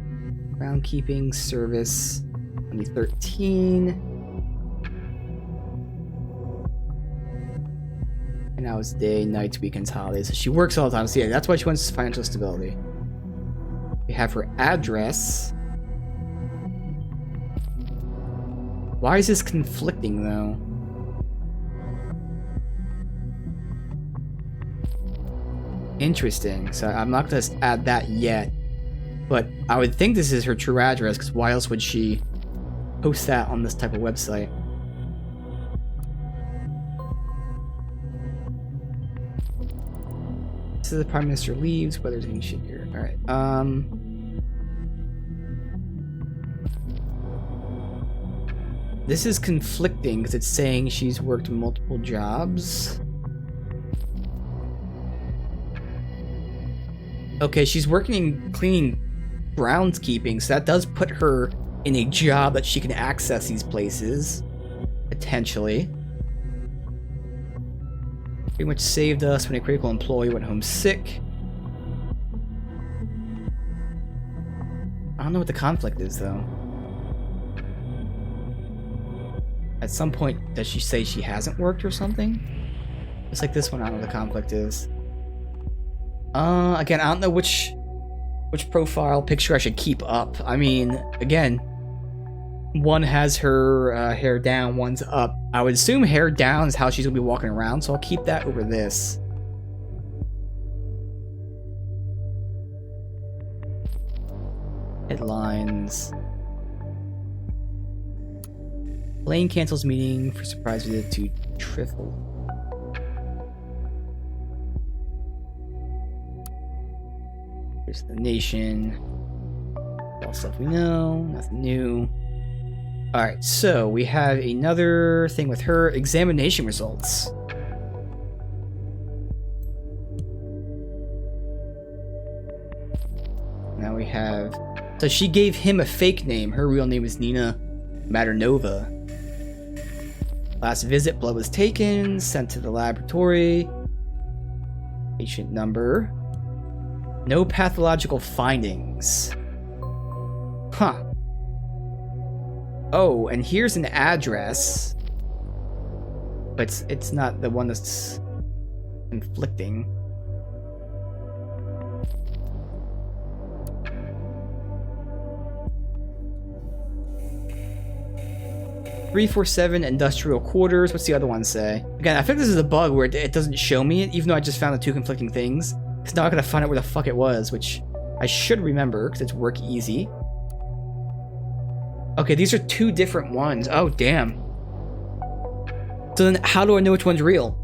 groundkeeping, service, 2013. And now it's day, nights, weekends, holidays. So she works all the time. So yeah, that's why she wants financial stability. We have her address. Why is this conflicting though? Interesting. So I'm not going to add that yet. But I would think this is her true address, because why else would she post that on this type of website? This is the Prime Minister leaves, whether there's any shit here. Alright, this is conflicting, because it's saying she's worked multiple jobs. Okay, she's working in cleaning groundskeeping, so that does put her in a job that she can access these places. Potentially. Pretty much saved us when a critical employee went home sick. I don't know what the conflict is, though. At some point, does she say she hasn't worked or something? Just like this one, I don't know what the conflict is. Again, I don't know which profile picture I should keep up. I mean, again, one has her hair down, one's up. I would assume hair down is how she's gonna be walking around, so I'll keep that over this. Headlines. Blaine cancels meeting for surprise visit to Trifle. Here's the Nation. All stuff we know, nothing new. Alright, so we have another thing with her examination results. Now we have... So she gave him a fake name. Her real name is Nina Maternova. Last visit, blood was taken, sent to the laboratory. Patient number. No pathological findings. Huh. Oh, and here's an address. But it's not the one that's conflicting. "347 Industrial Quarters." What's the other one say? Again, I think this is a bug where it doesn't show me it, even though I just found the two conflicting things. Because now I gotta find out where the fuck it was, which I should remember, because it's work easy. Okay, these are two different ones. Oh, damn. So then how do I know which one's real?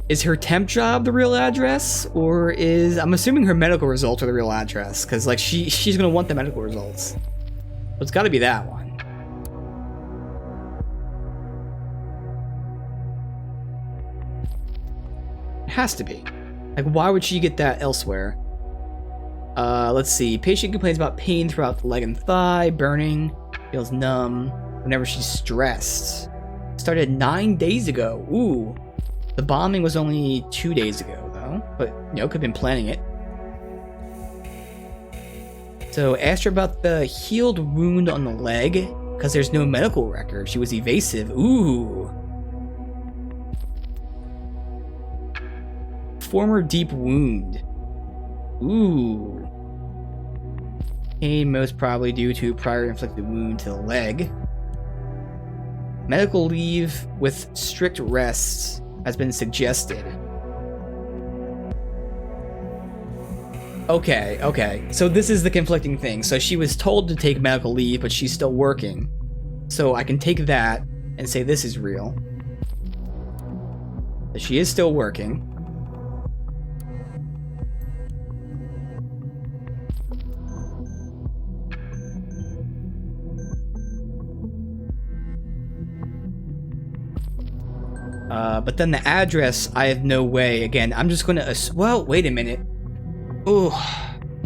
Is her temp job the real address? Or is... I'm assuming her medical results are the real address, because like she's gonna want the medical results. So it's gotta be that one. It has to be. Like, why would she get that elsewhere? Let's see. Patient complains about pain throughout the leg and thigh, burning, feels numb whenever she's stressed. Started 9 days ago. Ooh. The bombing was only 2 days ago, though. But, you know, could have been planning it. So, asked her about the healed wound on the leg, because there's no medical record. She was evasive. Ooh. Former deep wound. Ooh. Pain most probably due to prior inflicted wound to the leg. Medical leave with strict rest has been suggested. Okay. So this is the conflicting thing. So she was told to take medical leave, but she's still working. So I can take that and say this is real. But she is still working. But then the address, I have no way. Again, I'm just gonna well, wait a minute. Oh,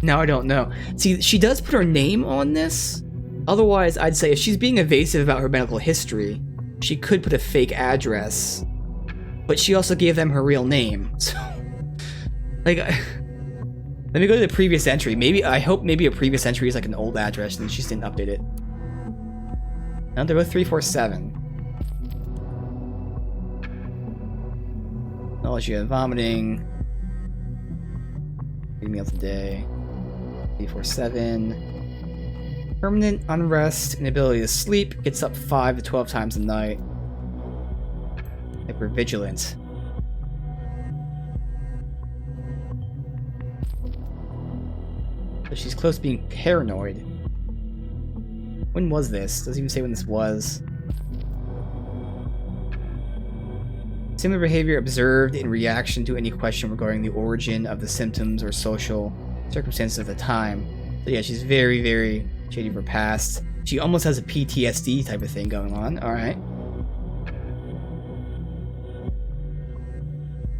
now I don't know. See, she does put her name on this. Otherwise, I'd say if she's being evasive about her medical history, she could put a fake address. But she also gave them her real name. So, like, let me go to the previous entry. I hope maybe a previous entry is like an old address and she just didn't update it. No, they're both 347. Nausea and vomiting. 3 meals a day. 347. Permanent unrest, inability to sleep. Gets up 5 to 12 times a night. Hypervigilant. So she's close to being paranoid. When was this? Doesn't even say when this was. Similar behavior observed in reaction to any question regarding the origin of the symptoms or social circumstances of the time. So yeah, she's very, very shady of her past. She almost has a PTSD type of thing going on. Alright.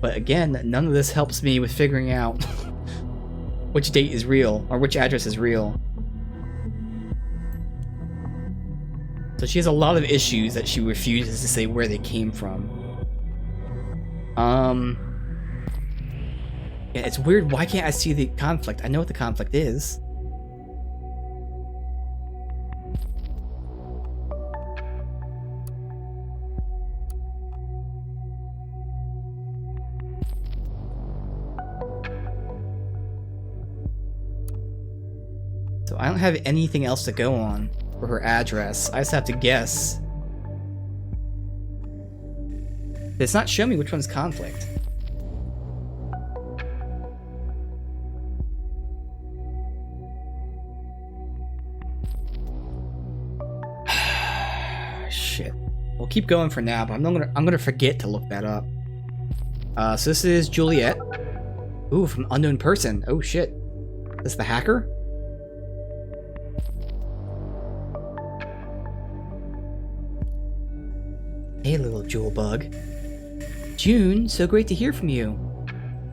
But again, none of this helps me with figuring out which date is real, or which address is real. So she has a lot of issues that she refuses to say where they came from. Yeah, it's weird. Why can't I see the conflict? I know what the conflict is. So I don't have anything else to go on for her address. I just have to guess. It's not showing me which one's conflict. Shit. We'll keep going for now, but I'm gonna forget to look that up. So this is Juliet. Ooh, from unknown person. Oh shit. This the hacker? Hey, little jewel bug. June, so great to hear from you.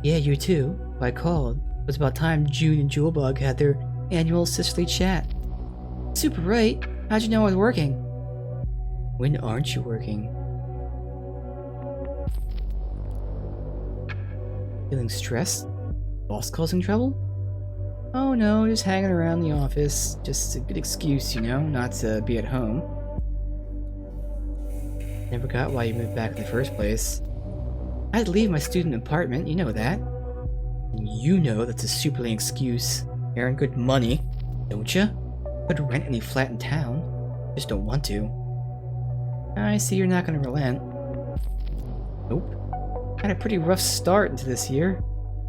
Yeah, you too. I called. It was about time June and Jewelbug had their annual sisterly chat. Super right. How'd you know I was working? When aren't you working? Feeling stressed? Boss causing trouble? Oh no, just hanging around the office. Just a good excuse, you know, not to be at home. Never got why you moved back in the first place. I had to leave my student apartment, you know that. And you know that's a super lame excuse. You earn good money, don't ya? Could rent any flat in town. Just don't want to. I see you're not gonna relent. Nope. Had a pretty rough start into this year.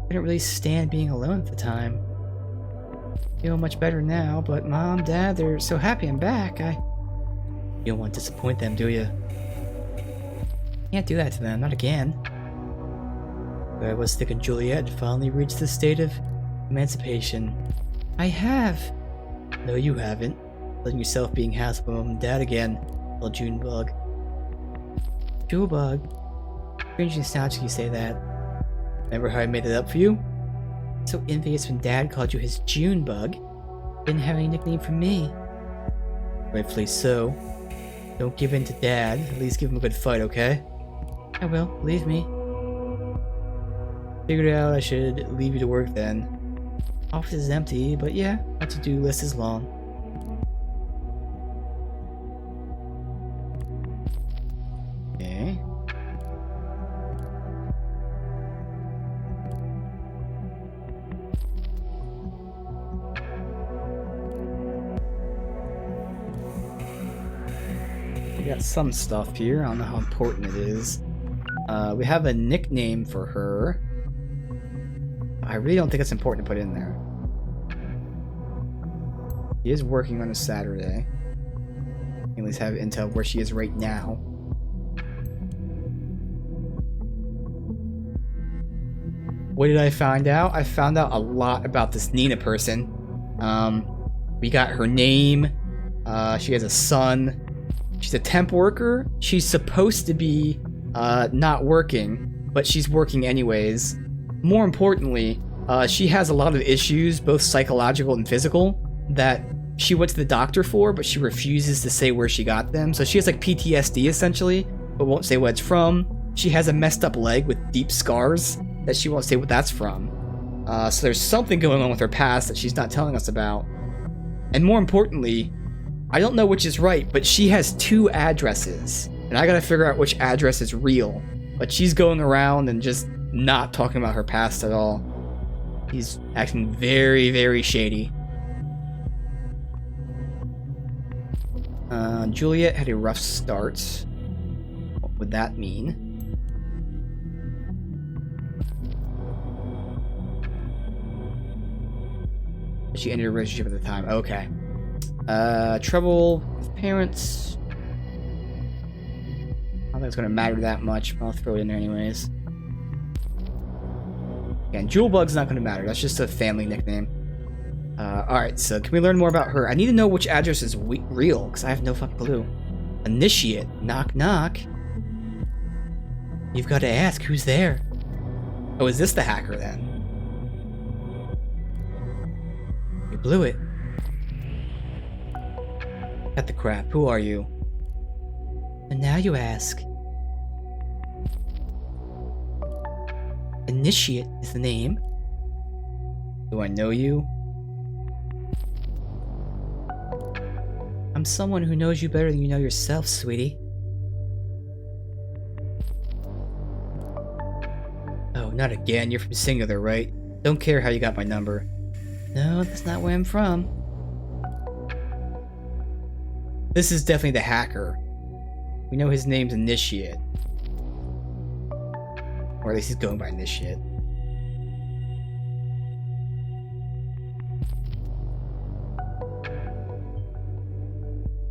Couldn't really stand being alone at the time. Feel much better now, but Mom, Dad, they're so happy I'm back. You don't want to disappoint them, do you? Can't do that to them, not again. But I was thinking Juliet had finally reached the state of emancipation. I have. No, you haven't. Letting yourself being housed by Mom and Dad again, little Junebug. Junebug? Strange nostalgic you say that. Remember how I made it up for you? So envious when Dad called you his Junebug. Didn't have any nickname for me. Rightfully so. Don't give in to Dad. At least give him a good fight, okay? I will. Believe me. Figured out I should leave you to work then. Office is empty, but yeah, my to-do list is long. Okay. We got some stuff here. I don't know how important it is. We have a nickname for her. I really don't think it's important to put in there. She is working on a Saturday. At least have intel where she is right now. What did I find out? I found out a lot about this Nina person. We got her name. She has a son. She's a temp worker. She's supposed to be not working, but she's working anyways. More importantly, she has a lot of issues, both psychological and physical, that she went to the doctor for, but she refuses to say where she got them. So she has like PTSD essentially, but won't say what it's from. She has a messed up leg with deep scars that she won't say what that's from. So there's something going on with her past that she's not telling us about. And more importantly, I don't know which is right, but she has 2 addresses, and I gotta figure out which address is real. But she's going around and just not talking about her past at all. He's acting very, very shady. Juliet had a rough start. What would that mean? She ended a relationship at the time. Okay. Trouble with parents. I don't think it's gonna matter that much, but I'll throw it in there anyways. And Jewelbug's not gonna matter. That's just a family nickname. Alright, so can we learn more about her? I need to know which address is real, because I have no fucking clue. Initiate. Knock, knock. You've got to ask, who's there? Oh, is this the hacker, then? You blew it. Cut the crap. Who are you? And now you ask. Initiate is the name. Do I know you? I'm someone who knows you better than you know yourself, sweetie. Oh, not again. You're from Singular, right? Don't care how you got my number. No, that's not where I'm from. This is definitely the hacker. We know his name's Initiate. Or at least he's going by Initiate.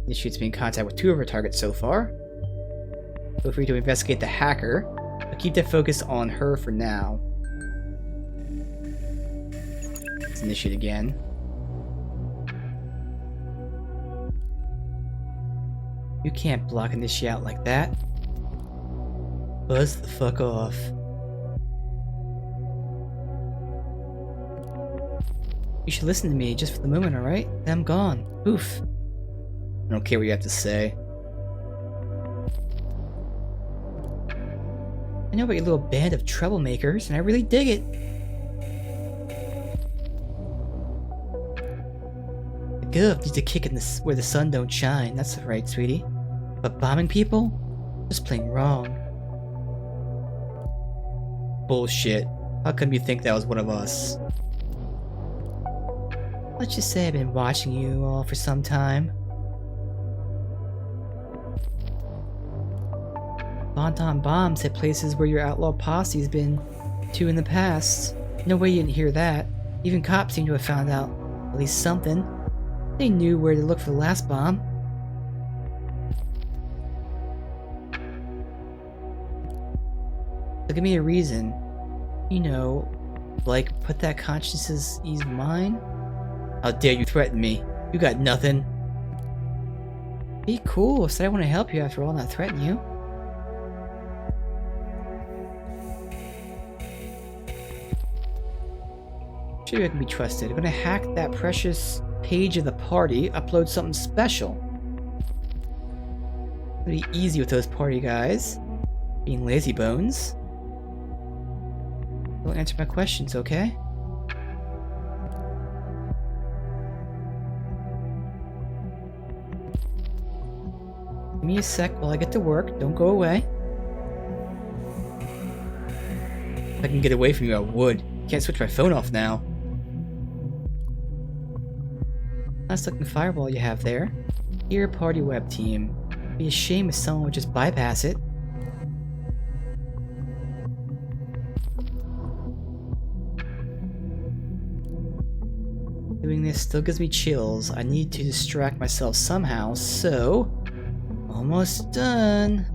Initiate's been in contact with 2 of our targets so far. Feel free to investigate the hacker, but keep that focus on her for now. Let's Initiate again. You can't block Initiate out like that. Buzz the fuck off. You should listen to me just for the moment, alright? Then I'm gone. Oof. I don't care what you have to say. I know about your little band of troublemakers, and I really dig it. The Gov needs a kick in where the sun don't shine, that's right, sweetie. But bombing people? Just plain wrong. Bullshit. How come you think that was one of us? Let's just say I've been watching you all for some time. Bonton bombs hit places where your outlaw posse's been to in the past. No way you didn't hear that. Even cops seem to have found out at least something. They knew where to look for the last bomb. So give me a reason. You know, like put that conscience's ease of mine? How dare you threaten me? You got nothing. Be cool, said I want to help you after all, not threaten you. Sure, I can be trusted. I'm gonna hack that precious page of the party, upload something special. It'll be easy with those party guys. Being lazy bones. Don't answer my questions, okay? Give me a sec while I get to work. Don't go away. If I can get away from you, I would. Can't switch my phone off now. Nice looking firewall you have there. Dear party web team. It'd be a shame if someone would just bypass it. Doing this still gives me chills. I need to distract myself somehow, so... Almost done.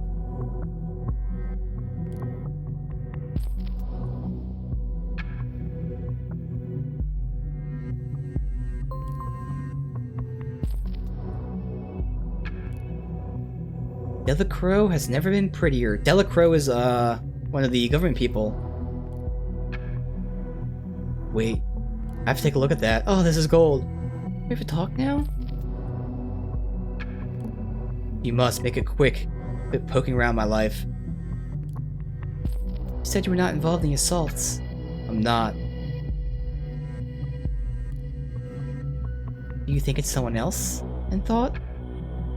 Delacroix has never been prettier. Delacroix is, one of the government people. Wait. I have to take a look at that. Oh, this is gold. We have to talk now? You must make it quick. Quit poking around my life. You said you were not involved in the assaults. I'm not. Do you think it's someone else? In thought?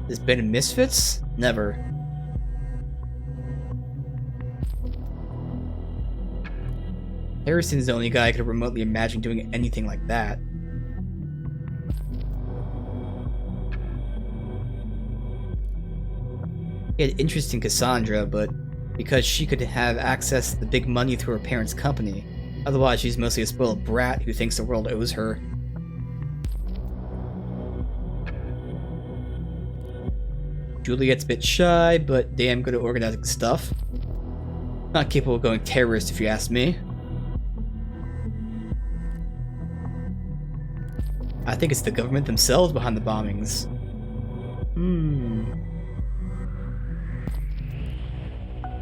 Has been in Misfits? Never. Harrison's the only guy I could remotely imagine doing anything like that. He had interest in Cassandra, but because she could have access to the big money through her parents' company. Otherwise, she's mostly a spoiled brat who thinks the world owes her. Juliet's a bit shy, but damn good at organizing stuff. Not capable of going terrorist, if you ask me. I think it's the government themselves behind the bombings.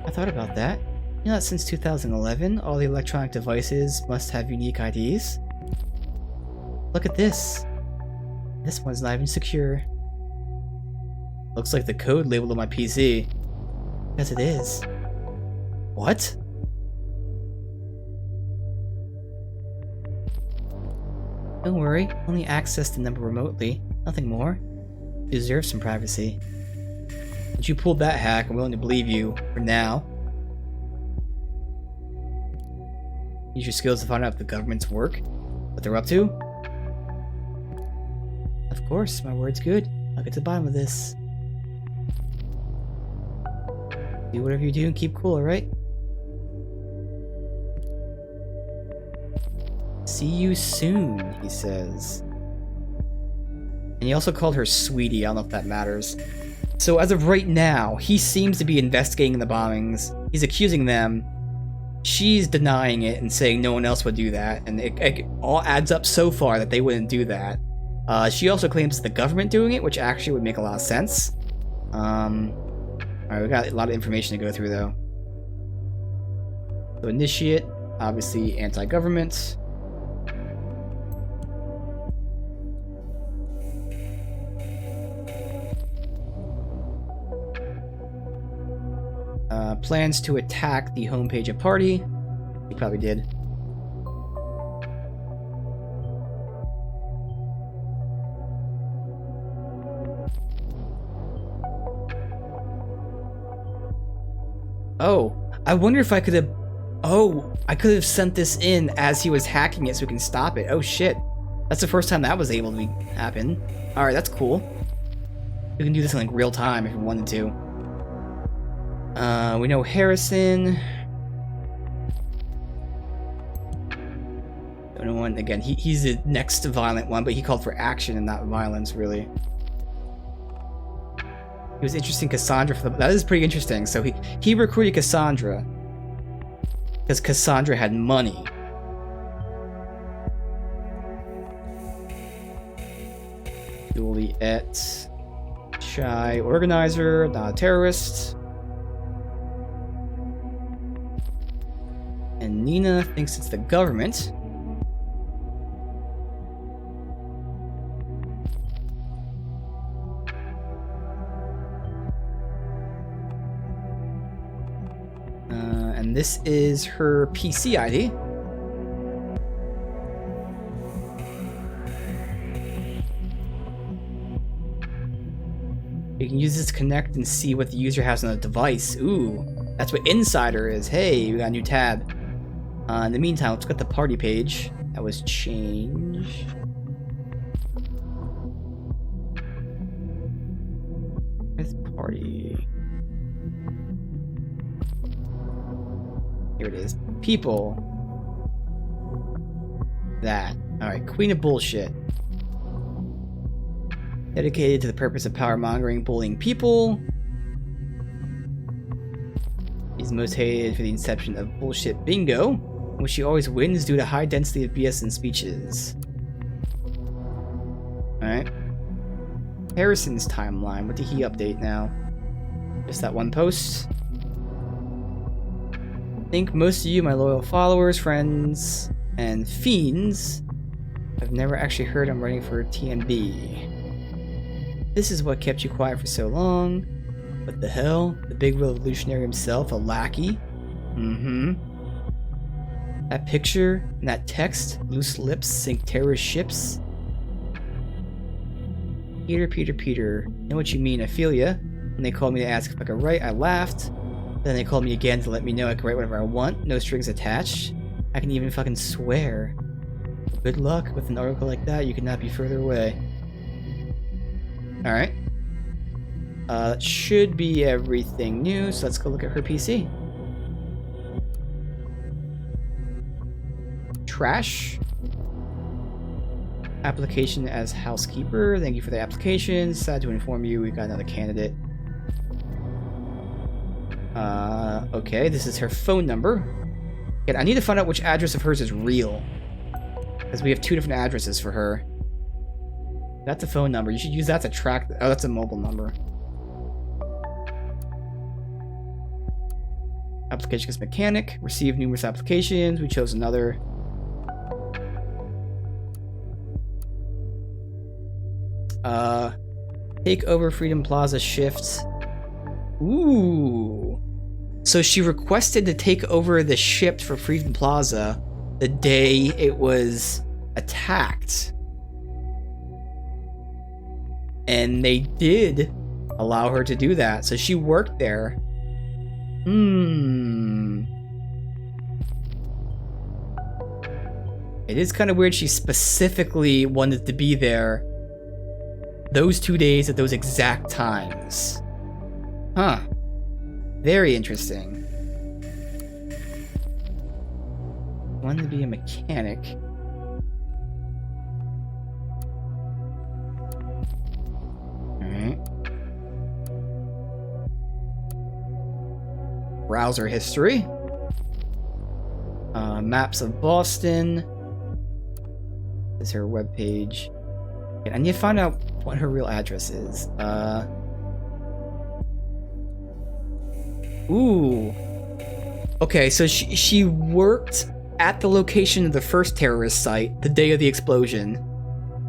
I thought about that. You know that since 2011, all the electronic devices must have unique IDs? Look at this. This one's not even secure. Looks like the code labeled on my PC. Yes, it is. What? Don't worry, only access the number remotely. Nothing more. You deserve some privacy. But you pulled that hack, I'm willing to believe you, for now. Use your skills to find out if the government's work, what they're up to. Of course, my word's good. I'll get to the bottom of this. Do whatever you do and keep cool, alright? See you soon, he says. And he also called her sweetie, I don't know if that matters. So as of right now, he seems to be investigating the bombings. He's accusing them. She's denying it and saying no one else would do that. And it all adds up so far that they wouldn't do that. She also claims it's the government doing it, which actually would make a lot of sense. Alright, we got a lot of information to go through though. So initiate, obviously anti-government. Plans to attack the homepage of party. He probably did. Oh, I wonder if I could have... Oh, I could have sent this in as he was hacking it so we can stop it. Oh shit. That's the first time that was able to happen. Alright, that's cool. We can do this in like real time if we wanted to. We know Harrison. Don't know when, again, he's the next violent one, but he called for action and not violence, really. He was interesting Cassandra for the... That is pretty interesting. So he recruited Cassandra because Cassandra had money. Juliet, shy organizer, not a terrorist. And Nina thinks it's the government. And this is her PC ID. You can use this to connect and see what the user has on the device. Ooh, that's what Insider is. Hey, we got a new tab. In the meantime, let's get the party page. That was changed. Where's party? Here it is. People. That. Alright, Queen of Bullshit. Dedicated to the purpose of power mongering, bullying people. He's most hated for the inception of Bullshit Bingo, in which she always wins due to high density of BS in speeches. Alright. Harrison's timeline. What did he update now? Just that one post. I think most of you, my loyal followers, friends, and fiends, have never actually heard I'm running for TMB. This is what kept you quiet for so long. What the hell? The big revolutionary himself, a lackey? That picture and that text, loose lips sink terrorist ships. Peter, know what you mean, I feel ya. When they called me to ask if I could write, I laughed. Then they called me again to let me know I could write whatever I want, no strings attached. I can even fucking swear. Good luck with an article like that, you could not be further away. Alright. That should be everything new, so let's go look at her PC. Trash. Application as housekeeper. Thank you for the application. Sad to inform you, we've got another candidate. Okay, this is her phone number. And I need to find out which address of hers is real. Because we have 2 different addresses for her. That's a phone number. You should use that to track... Oh, that's a mobile number. Application as mechanic. Received numerous applications. We chose another. Take over Freedom Plaza shift. Ooh. So she requested to take over the shift for Freedom Plaza the day it was attacked. And they did allow her to do that. So she worked there. It is kind of weird she specifically wanted to be there those 2 days at those exact times. Huh. Very interesting. Wanted to be a mechanic. Alright. Browser history. Maps of Boston. This is her webpage. I need to find out what her real address is. Ooh. Okay, so she worked at the location of the first terrorist site the day of the explosion.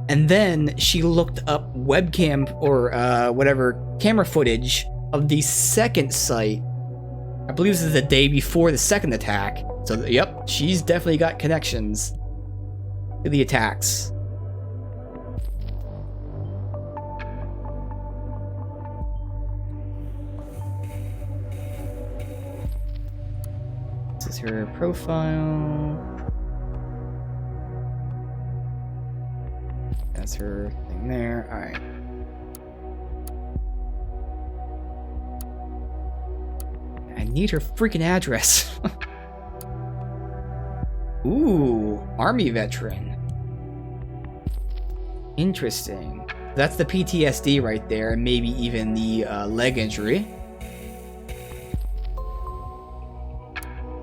And then she looked up webcam or whatever camera footage of the second site. I believe this is the day before the second attack. So, yep, she's definitely got connections to the attacks. This is her profile. That's her thing there. Alright. I need her freaking address. Ooh, Army veteran. Interesting. That's the PTSD right there, and maybe even the leg injury.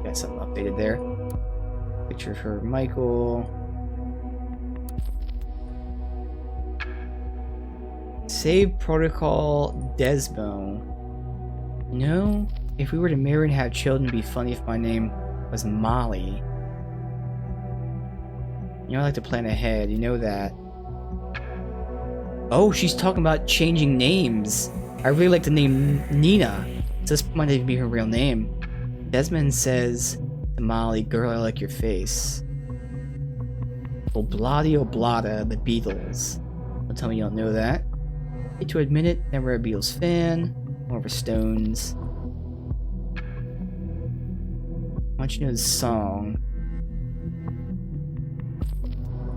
Got something updated there. Picture of her, Michael. Save protocol, Desmo. You know, if we were to marry and have children, it'd be funny if my name was Molly. You know, I like to plan ahead, you know that. Oh, she's talking about changing names. I really like the name Nina. So this might even be her real name. Desmond says to Molly, girl, I like your face. Obladi Oblada, the Beatles. Don't tell me you don't know that. Hate to admit it, never a Beatles fan. More of a Stones. Why don't you know this song?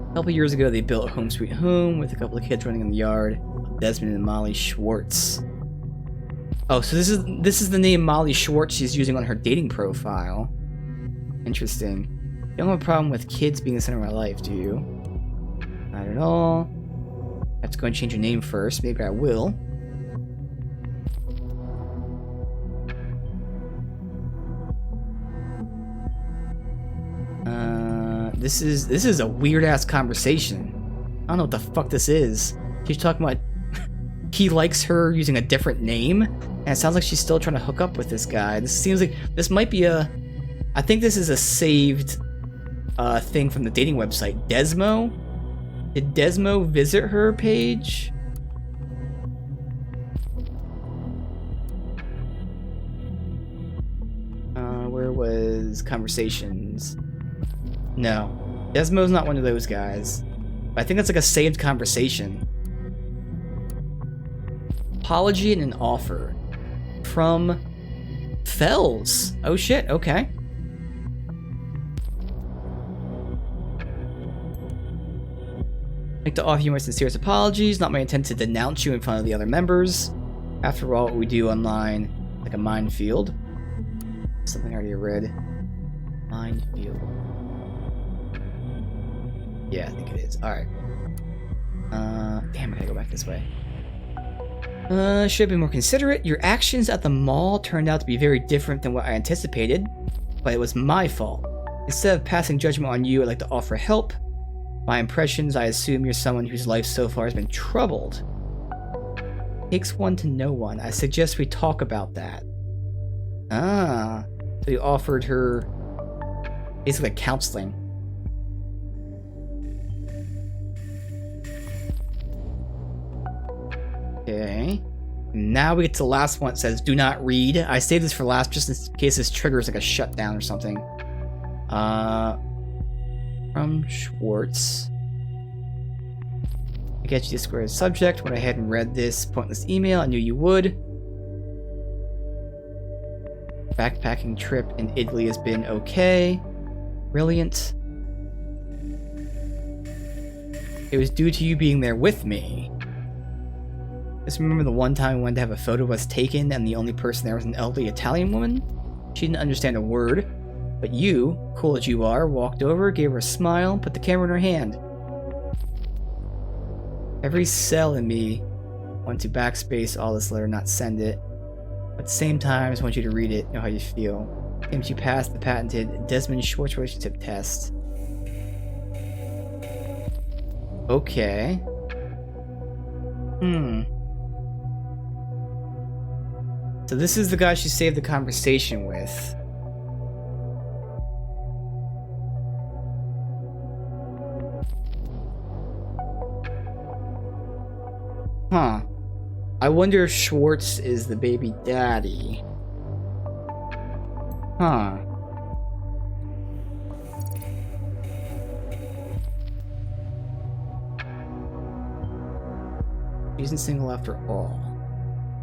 A couple years ago, they built Home Sweet Home with a couple of kids running in the yard. Desmond and Molly Schwartz. Oh, so this is the name Molly Schwartz she's using on her dating profile. Interesting. You don't have a problem with kids being the center of my life, do you? Not at all. I have to go and change your name first. Maybe I will. This is a weird ass conversation. I don't know what the fuck this is. She's talking about he likes her using a different name, and it sounds like she's still trying to hook up with this guy. This seems like this might be a. I think this is a saved thing from the dating website. Desmo. Did Desmo visit her page? Where was conversations? No, Desmo's not one of those guys. I think that's like a saved conversation. Apology and an offer from Fells. Oh shit, okay. I'd like to offer you my sincerest apologies. Not my intent to denounce you in front of the other members. After all, what we do online, like a minefield. Something I already read. Minefield. Yeah, I think it is. Alright. Damn, I gotta go back this way. Should have been more considerate. Your actions at the mall turned out to be very different than what I anticipated, but it was my fault. Instead of passing judgment on you, I'd like to offer help. My impressions, I assume you're someone whose life so far has been troubled. Takes one to know one. I suggest we talk about that. Ah, so you offered her basically counseling. Okay. Now we get to the last one. It says, do not read. I saved this for last just in case this triggers like a shutdown or something. From Schwartz. I get you to square the subject. Went ahead and read this pointless email. I knew you would. Backpacking trip in Italy has been okay. Brilliant. It was due to you being there with me. Just remember the one time we wanted to have a photo of us taken and the only person there was an elderly Italian woman? She didn't understand a word, but you, cool as you are, walked over, gave her a smile, put the camera in her hand. Every cell in me wants to backspace all this letter, not send it. But at the same time, I just want you to read it, know how you feel. Seems you passed the patented Desmond Schwartz relationship test. Okay. So this is the guy she saved the conversation with. Huh. I wonder if Schwartz is the baby daddy. Huh. She isn't single after all.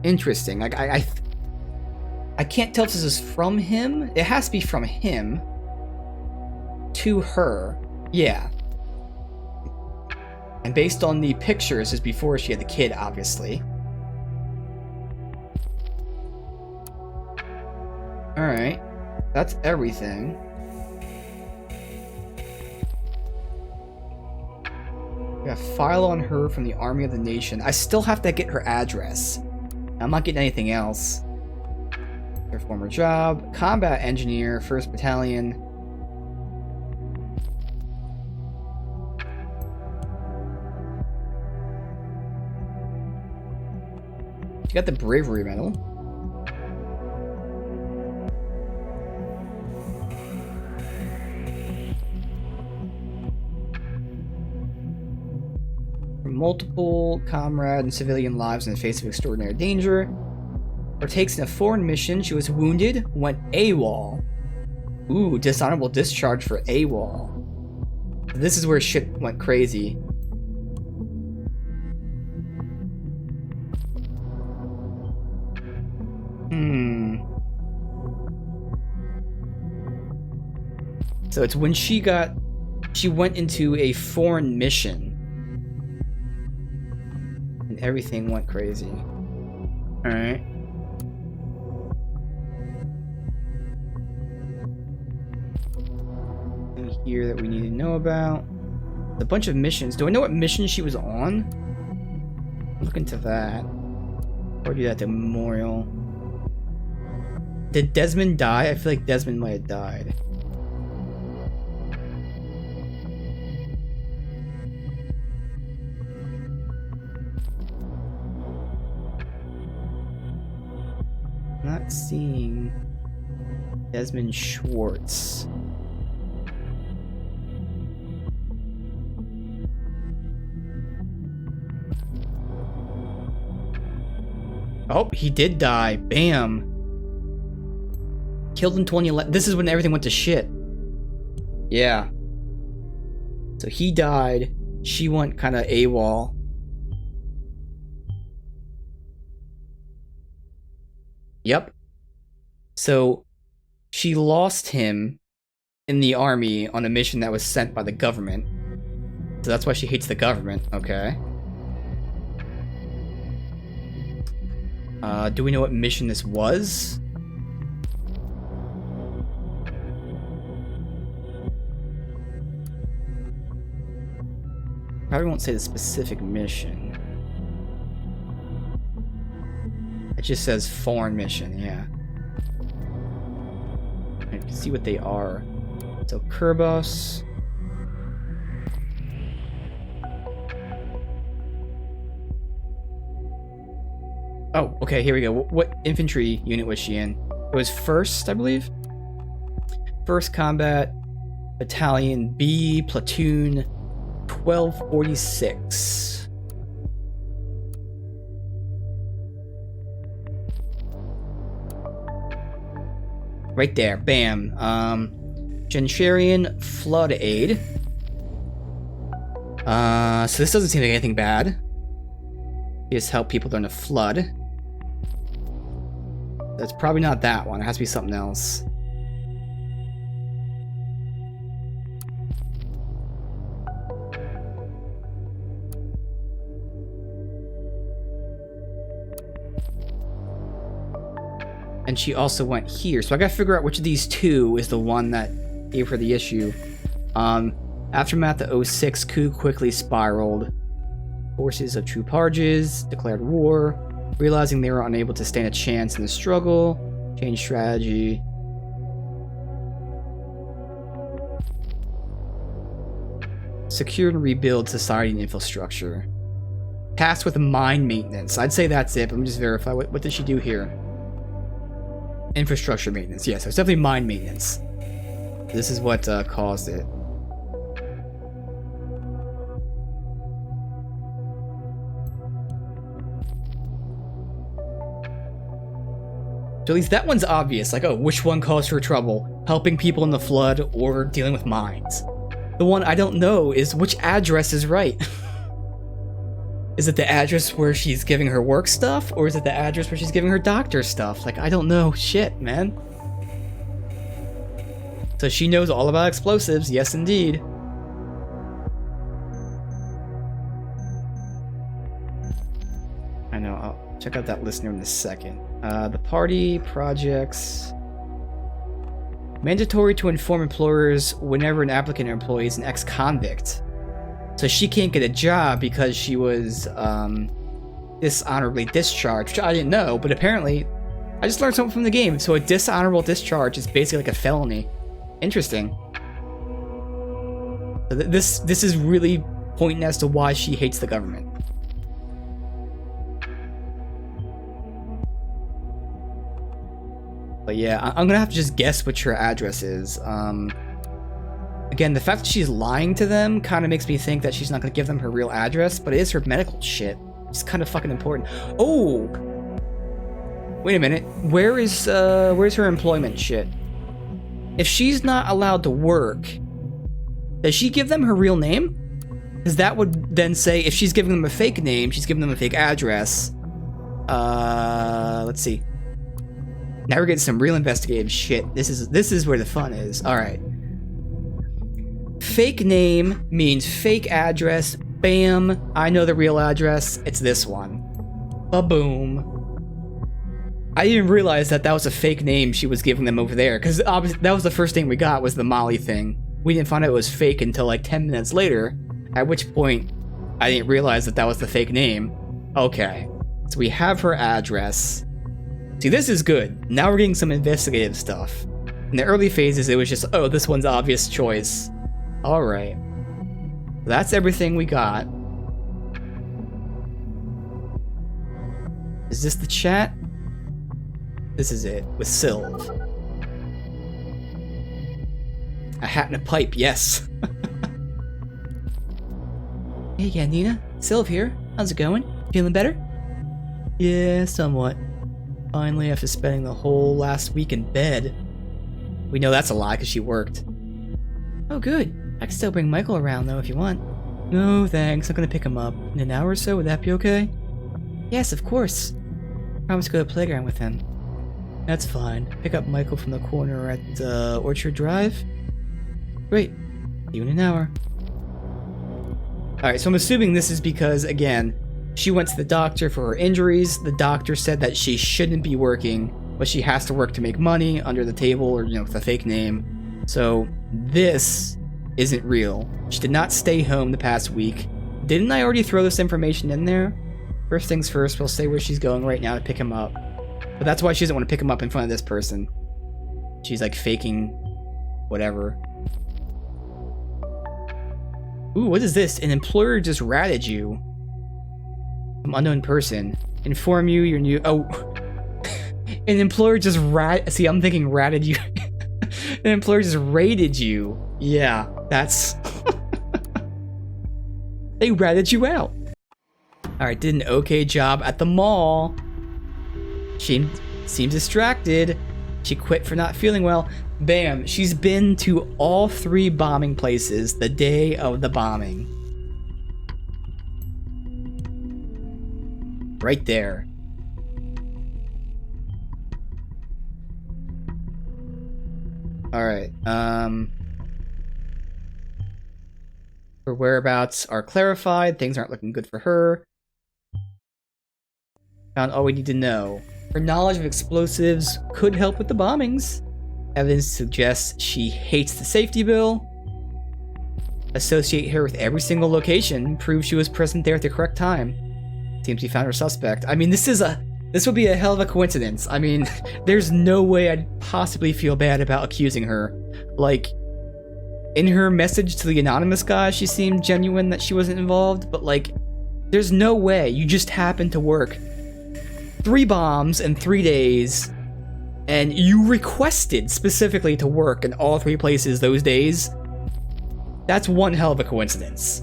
Interesting. Like I can't tell if this is from him. It has to be from him to her. Yeah. And based on the pictures, is before she had the kid, obviously. Alright. That's everything. We got a file on her from the Army of the Nation. I still have to get her address. I'm not getting anything else. Her former job, combat engineer, 1st Battalion. She got the bravery medal. Multiple comrade and civilian lives in the face of extraordinary danger. Partakes in a foreign mission. She was wounded, went AWOL. Ooh, dishonorable discharge for AWOL. This is where shit went crazy. So it's when she went into a foreign mission. And everything went crazy. Alright. Here that we need to know about. A bunch of missions. Do I know what mission she was on? Look into that. Or do that at the memorial. Did Desmond die? I feel like Desmond might have died. Not seeing Desmond Schwartz. Oh, he did die. Bam. Killed in 2011. This is when everything went to shit. Yeah. So he died. She went kind of AWOL. Yep. So she lost him in the army on a mission that was sent by the government. So that's why she hates the government. Okay. Do we know what mission this was? Probably won't say the specific mission. It just says foreign mission, yeah. I can see what they are. So Kerbos. Oh, okay, here we go. What infantry unit was she in? It was 1st, I believe? 1st Combat Battalion B, Platoon 1246. Right there, bam. Genserian Flood Aid. So this doesn't seem like anything bad. You just help people during a flood. That's probably not that one. It has to be something else. And she also went here. So I gotta figure out which of these two is the one that gave her the issue. Aftermath the 06 coup quickly spiraled. Forces of True Parges declared war. Realizing they were unable to stand a chance in the struggle. Change strategy. Secure and rebuild society and infrastructure. Tasked with mine maintenance. I'd say that's it, but let me just verify. What did she do here? Infrastructure maintenance. Yes, it's definitely mine maintenance. This is what caused it. So at least that one's obvious. Like, oh, which one caused her trouble? Helping people in the flood or dealing with mines? The one I don't know is which address is right. Is it the address where she's giving her work stuff? Or is it the address where she's giving her doctor stuff? Like, I don't know. Shit, man. So she knows all about explosives. Yes, indeed. I know. I'll check out that listener in a second. The party projects. Mandatory to inform employers whenever an applicant or employee is an ex-convict. So she can't get a job because she was dishonorably discharged, which I didn't know, but apparently I just learned something from the game. So a dishonorable discharge is basically like a felony. Interesting. So this is really pointing as to why she hates the government. But yeah, I'm gonna have to just guess what her address is. Again, the fact that she's lying to them kind of makes me think that she's not gonna give them her real address, but it is her medical shit. It's kind of fucking important. Oh! Wait a minute. Where's her employment shit? If she's not allowed to work, does she give them her real name? Because that would then say if she's giving them a fake name, she's giving them a fake address. Let's see. Now we're getting some real investigative shit. This is where the fun is. All right. Fake name means fake address. Bam. I know the real address. It's this one. Ba-boom. I didn't realize that was a fake name she was giving them over there. Because obviously that was the first thing we got was the Molly thing. We didn't find out it was fake until like 10 minutes later. At which point, I didn't realize that was the fake name. Okay. So we have her address. See, this is good. Now we're getting some investigative stuff. In the early phases, it was just, oh, this one's obvious choice. Alright. That's everything we got. Is this the chat? This is it, with Sylv. A hat and a pipe, yes. Hey again, Nina. Sylv here. How's it going? Feeling better? Yeah, somewhat. Finally, after spending the whole last week in bed. We know that's a lie because she worked. Oh, good. I can still bring Michael around, though, if you want. No, thanks. I'm gonna pick him up. In an hour or so, would that be okay? Yes, of course. Promise to go to the playground with him. That's fine. Pick up Michael from the corner at Orchard Drive. Great. See you in an hour. Alright, so I'm assuming this is because, again, she went to the doctor for her injuries. The doctor said that she shouldn't be working, but she has to work to make money under the table or, with a fake name. So this isn't real. She did not stay home the past week. Didn't I already throw this information in there? First things first, we'll say where she's going right now to pick him up. But that's why she doesn't want to pick him up in front of this person. She's like faking whatever. Ooh, what is this? An employer just ratted you. Some unknown person. Inform you your new... Oh. An employer just See, I'm thinking ratted you. An employer just raided you. Yeah, that's... They ratted you out. Alright, did an okay job at the mall. She seems distracted. She quit for not feeling well. Bam, she's been to all 3 bombing places the day of the bombing. Right there. Alright, her whereabouts are clarified. Things aren't looking good for her. Found all we need to know. Her knowledge of explosives could help with the bombings. Evidence suggests she hates the safety bill. Associate her with every single location. Prove she was present there at the correct time. Seems we found her suspect. I mean, this would be a hell of a coincidence. I mean, there's no way I'd possibly feel bad about accusing her. Like, in her message to the anonymous guy, she seemed genuine that she wasn't involved, but like, there's no way you just happened to work 3 bombs in 3 days, and you requested specifically to work in all 3 places those days. That's one hell of a coincidence.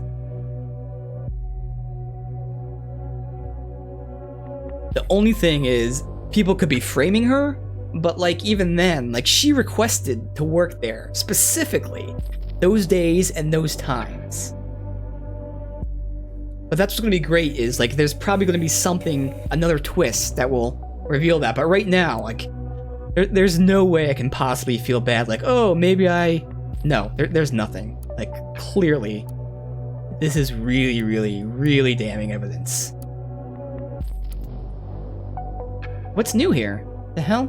The only thing is, people could be framing her, but like even then, like she requested to work there specifically those days and those times. But that's what's gonna be great is like there's probably gonna be something, another twist that will reveal that. But right now, like there's no way I can possibly feel bad. Like, oh, maybe no, there's nothing. Like clearly, this is really, really, really damning evidence. What's new here? The hell?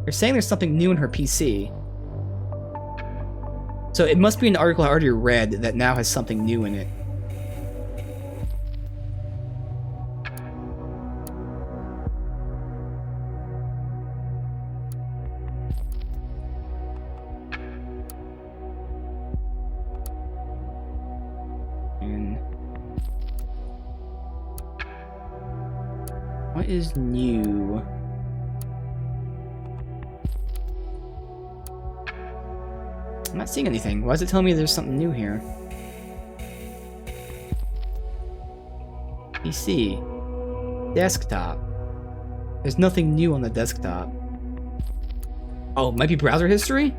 They're saying there's something new in her PC. So it must be an article I already read that now has something new in it. And what is new? I'm not seeing anything. Why is it telling me there's something new here? PC. Desktop. There's nothing new on the desktop. Oh, it might be browser history?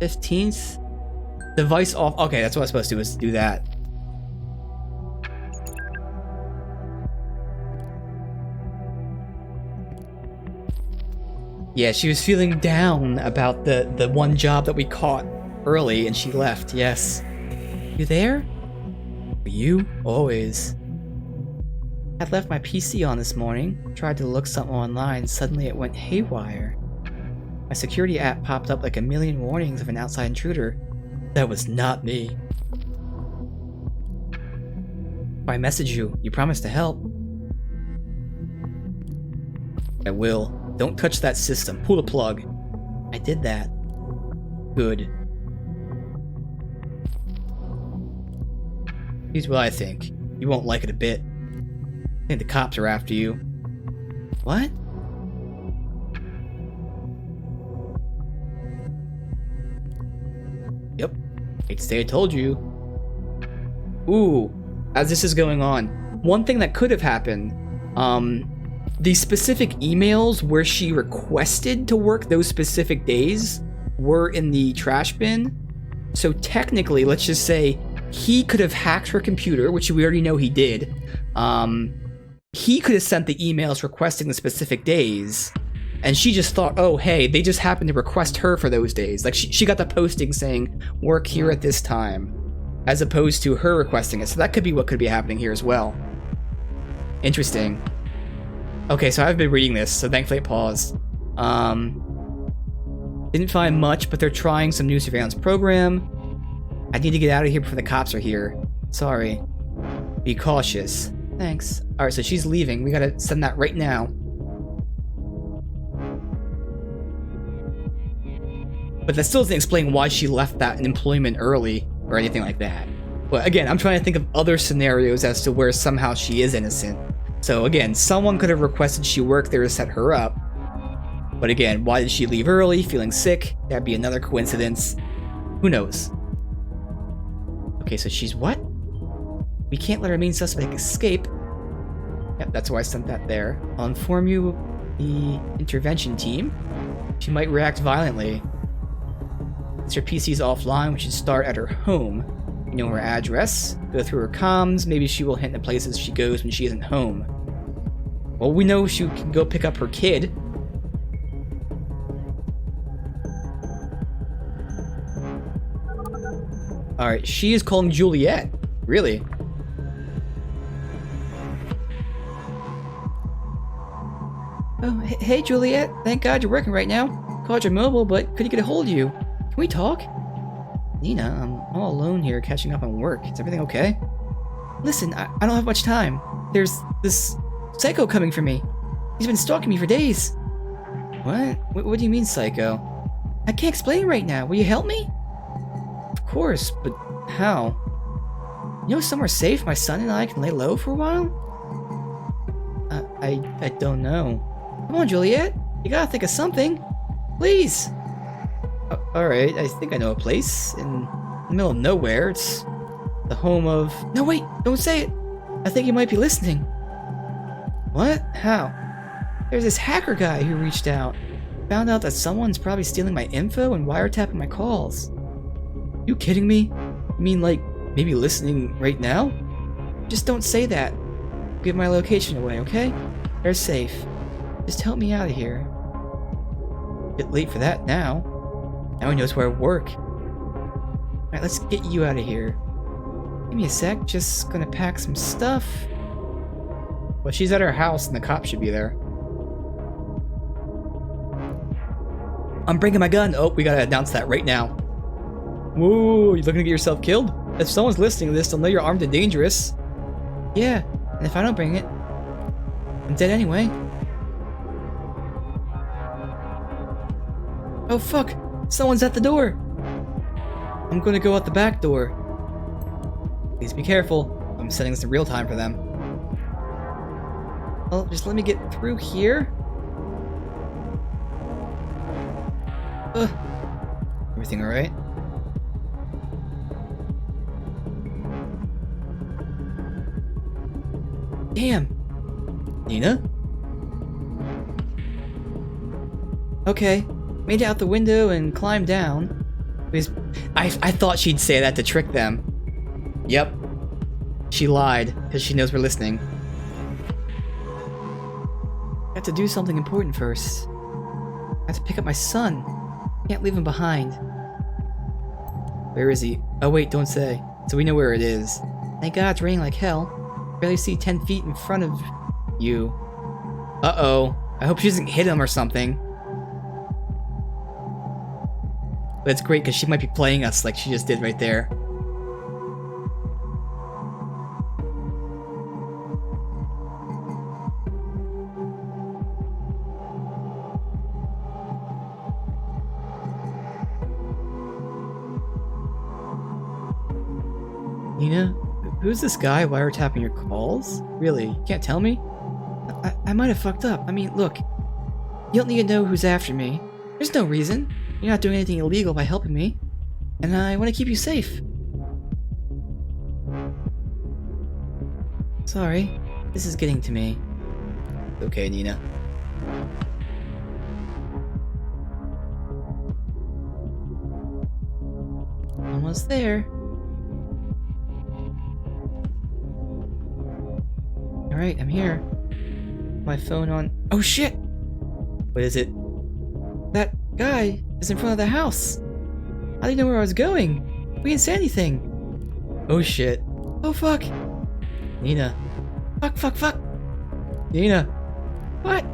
15th? Device off. Okay, that's what I was supposed to do, is do that. Yeah, she was feeling down about the one job that we caught early and she left, yes. You there? You? Always. I'd left my PC on this morning, tried to look something online, suddenly it went haywire. My security app popped up like a million warnings of an outside intruder. That was not me. If I message you, you promised to help. I will. Don't touch that system. Pull the plug. I did that. Good. Here's what I think. You won't like it a bit. I think the cops are after you. What? Yep. Hate to say I told you. Ooh. As this is going on, one thing that could have happened, the specific emails where she requested to work those specific days were in the trash bin. So technically, let's just say he could have hacked her computer, which we already know he did. He could have sent the emails requesting the specific days, and she just thought, oh, hey, they just happened to request her for those days. Like, she got the posting saying, work here at this time, as opposed to her requesting it. So that could be what could be happening here as well. Interesting. Okay, so I've been reading this, so thankfully it paused. Didn't find much, but they're trying some new surveillance program. I need to get out of here before the cops are here. Sorry. Be cautious. Thanks. Alright, so she's leaving. We gotta send that right now. But that still doesn't explain why she left that in employment early or anything like that. But again, I'm trying to think of other scenarios as to where somehow she is innocent. So again, someone could have requested she work there to set her up. But again, why did she leave early, feeling sick? That'd be another coincidence. Who knows? Okay, so she's what? We can't let our main suspect escape. Yep, that's why I sent that there. I'll inform you the intervention team. She might react violently. Since her PC's offline, we should start at her home. You know her address, go through her comms, maybe she will hint the places she goes when she isn't home. Well, we know she can go pick up her kid. Alright, she is calling Juliet. Really? Oh, hey Juliet. Thank God you're working right now. Called your mobile, but couldn't get a hold of you. Can we talk? Nina, I'm all alone here catching up on work. Is everything okay? Listen, I don't have much time. There's this psycho coming for me. He's been stalking me for days. What? What do you mean psycho? I can't explain right now. Will you help me? Of course, but how? You know somewhere safe my son and I can lay low for a while? I don't know. Come on, Juliet. You gotta think of something. Please. Alright, I think I know a place. In the middle of nowhere. It's the home of... No, wait! Don't say it! I think you might be listening. What? How? There's this hacker guy who reached out. Found out that someone's probably stealing my info and wiretapping my calls. You kidding me? You mean like, maybe listening right now? Just don't say that. Give my location away, okay? They're safe. Just help me out of here. Bit late for that now. Now he knows where I work. Alright, let's get you out of here. Give me a sec, just gonna pack some stuff. Well, she's at her house and the cops should be there. I'm bringing my gun. Oh, we gotta announce that right now. Whoa, you looking to get yourself killed? If someone's listening to this, they'll know you're armed and dangerous. Yeah, and if I don't bring it, I'm dead anyway. Oh fuck, someone's at the door. I'm gonna go out the back door. Please be careful. I'm setting this in real time for them. Well, just let me get through here. Everything alright? Damn! Nina? Okay, made it out the window and climbed down. I thought she'd say that to trick them. Yep. She lied, because she knows we're listening. I have to do something important first. I have to pick up my son. Can't leave him behind. Where is he? Oh wait, don't say. So we know where it is. Thank God it's raining like hell. Barely see 10 feet in front of you. Uh-oh. I hope she doesn't hit him or something. But it's great because she might be playing us like she just did right there. Nina, who's this guy wiretapping your calls? Really? You can't tell me? I might have fucked up. I mean, look. You don't need to know who's after me. There's no reason. You're not doing anything illegal by helping me. And I want to keep you safe. Sorry. This is getting to me. Okay, Nina. Almost there. Alright, I'm here. My phone on. Oh shit! What is it? That guy is in front of the house. How do you know where I was going? We didn't say anything. Oh shit. Oh fuck. Nina. Fuck. Nina. What?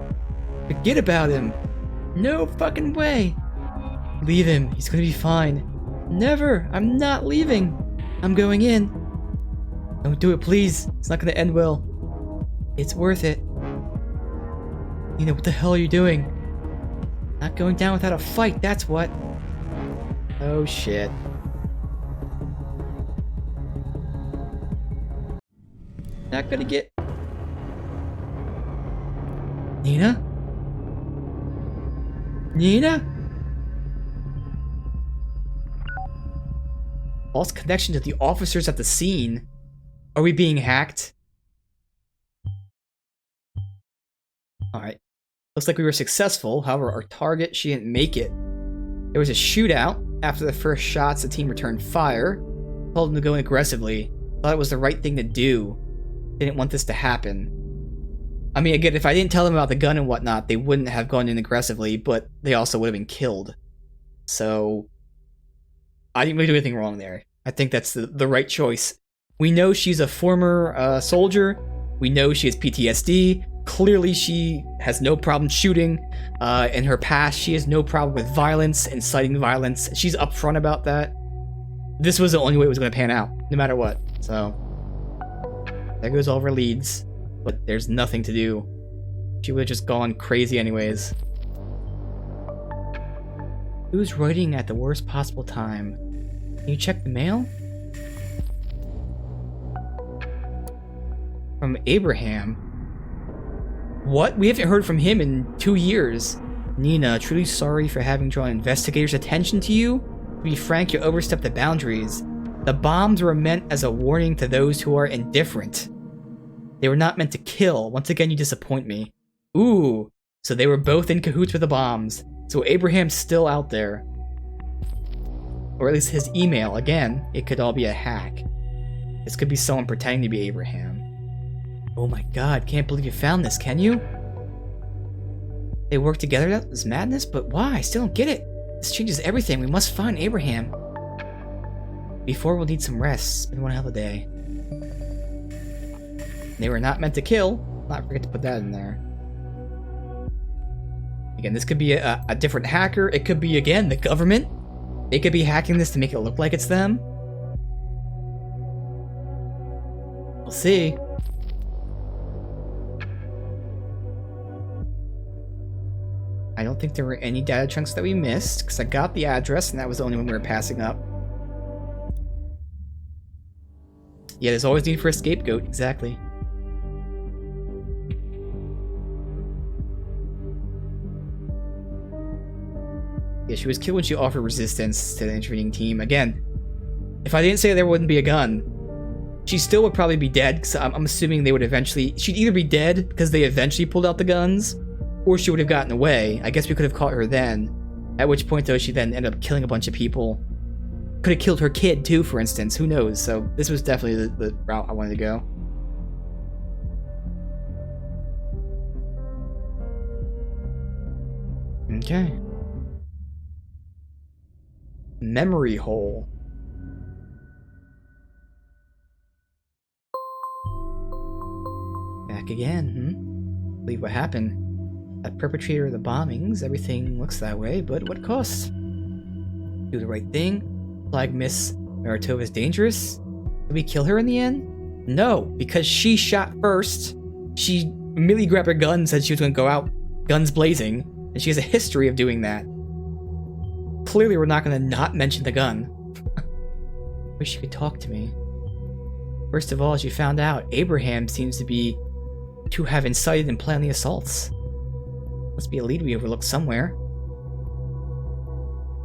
Forget about him. No fucking way. Leave him. He's gonna be fine. Never. I'm not leaving. I'm going in. Don't do it, please. It's not gonna end well. It's worth it. Nina, what the hell are you doing? Not going down without a fight, that's what. Oh shit. Not gonna get... Nina? Nina? False connection to the officers at the scene. Are we being hacked? Alright. Looks like we were successful. However, our target, she didn't make it. There was a shootout. After the first shots, the team returned fire. Told them to go in aggressively. Thought it was the right thing to do. Didn't want this to happen. I mean, again, if I didn't tell them about the gun and whatnot, they wouldn't have gone in aggressively, but they also would have been killed. So, I didn't really do anything wrong there. I think that's the right choice. We know she's a former soldier. We know she has PTSD. Clearly, she has no problem shooting. In her past, she has no problem with violence, inciting violence. She's upfront about that. This was the only way it was going to pan out, no matter what. So, there goes all of her leads. But there's nothing to do. She would have just gone crazy anyways. Who's writing at the worst possible time? Can you check the mail? From Abraham. What? We haven't heard from him in 2 years. Nina, truly sorry for having drawn investigators' attention to you. To be frank, you overstepped the boundaries. The bombs were meant as a warning to those who are indifferent. They were not meant to kill. Once again, you disappoint me. Ooh, so they were both in cahoots with the bombs. So Abraham's still out there. Or at least his email. Again, it could all be a hack. This could be someone pretending to be Abraham. Oh my god, can't believe you found this, can you? They worked together? That was madness? But why? I still don't get it. This changes everything. We must find Abraham. Before, we'll need some rest. It's been one hell of a day. They were not meant to kill. Not forget to put that in there. Again, this could be a different hacker. It could be, again, the government. They could be hacking this to make it look like it's them. We'll see. I don't think there were any data chunks that we missed, because I got the address, and that was the only one we were passing up. Yeah, there's always need for a scapegoat, exactly. Yeah, she was killed when she offered resistance to the intervening team. Again, if I didn't say there wouldn't be a gun, she still would probably be dead, because I'm assuming they would eventually... She'd either be dead because they eventually pulled out the guns, or she would have gotten away. I guess we could have caught her then. At which point, though, she then ended up killing a bunch of people. Could have killed her kid, too, for instance. Who knows? So this was definitely the route I wanted to go. Okay. Memory hole. Back again, Believe what happened. A perpetrator of the bombings, everything looks that way, but what cost? Do the right thing? Flag Miss Maritova's dangerous? Did we kill her in the end? No, because she shot first. She immediately grabbed her gun and said she was going to go out guns blazing, and she has a history of doing that. Clearly, we're not going to not mention the gun. Wish you could talk to me. First of all, as you found out, Abraham seems to have incited and planned the assaults. Must be a lead we overlooked somewhere.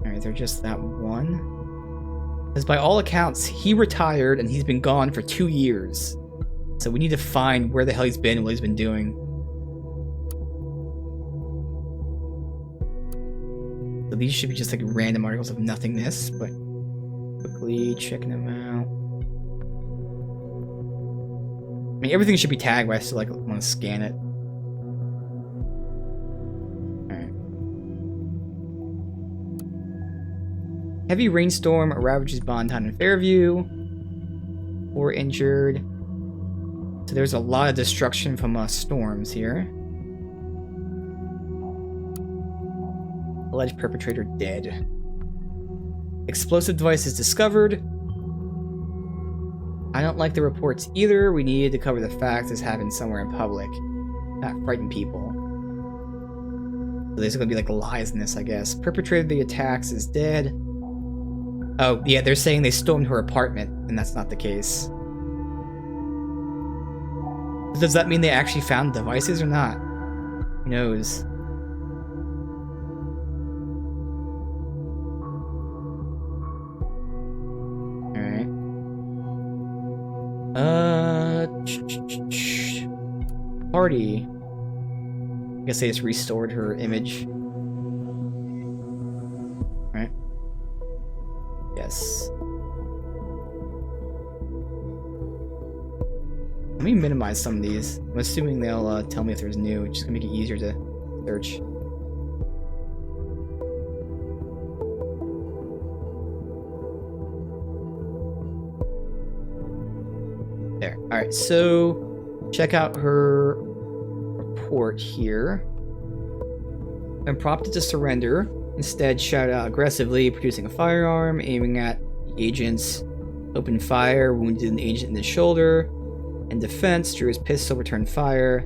Alright, they're just that one. Because by all accounts, he retired and he's been gone for 2 years. So we need to find where the hell he's been and what he's been doing. So these should be just like random articles of nothingness, but quickly checking them out. I mean, everything should be tagged, but I still want to scan it. Heavy rainstorm ravages Bontown and Fairview. 4 injured. So there's a lot of destruction from storms here. Alleged perpetrator dead. Explosive devices discovered. I don't like the reports either. We needed to cover the facts this happened somewhere in public. Not frighten people. So there's gonna be like lies in this, I guess. Perpetrator of the attacks is dead. Oh, yeah, they're saying they stormed her apartment, and that's not the case. Does that mean they actually found devices or not? Who knows? Alright. Party. I guess they just restored her image. Right? Yes. Let me minimize some of these. I'm assuming they'll tell me if there's new. It's just gonna make it easier to search. There. Alright, so check out her report here. I'm prompted to surrender. Instead, shout out aggressively, producing a firearm, aiming at the agents. Opened fire, wounded an agent in the shoulder. In defense, drew his pistol, returned fire.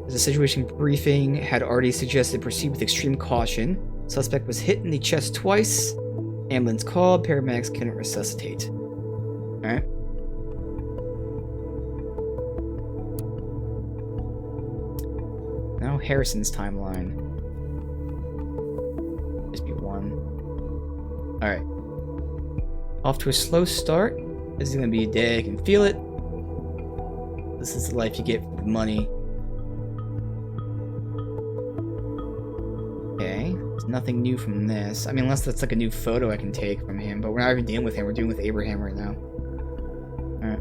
The situation briefing had already suggested proceed with extreme caution. Suspect was hit in the chest twice. Ambulance called, paramedics couldn't resuscitate. Alright. Now Harrison's timeline. Just be one. Alright. Off to a slow start. This is gonna be a day, I can feel it. This is the life you get for the money. Okay, there's nothing new from this. I mean, unless that's like a new photo I can take from him, but we're not even dealing with him, we're dealing with Abraham right now. Alright.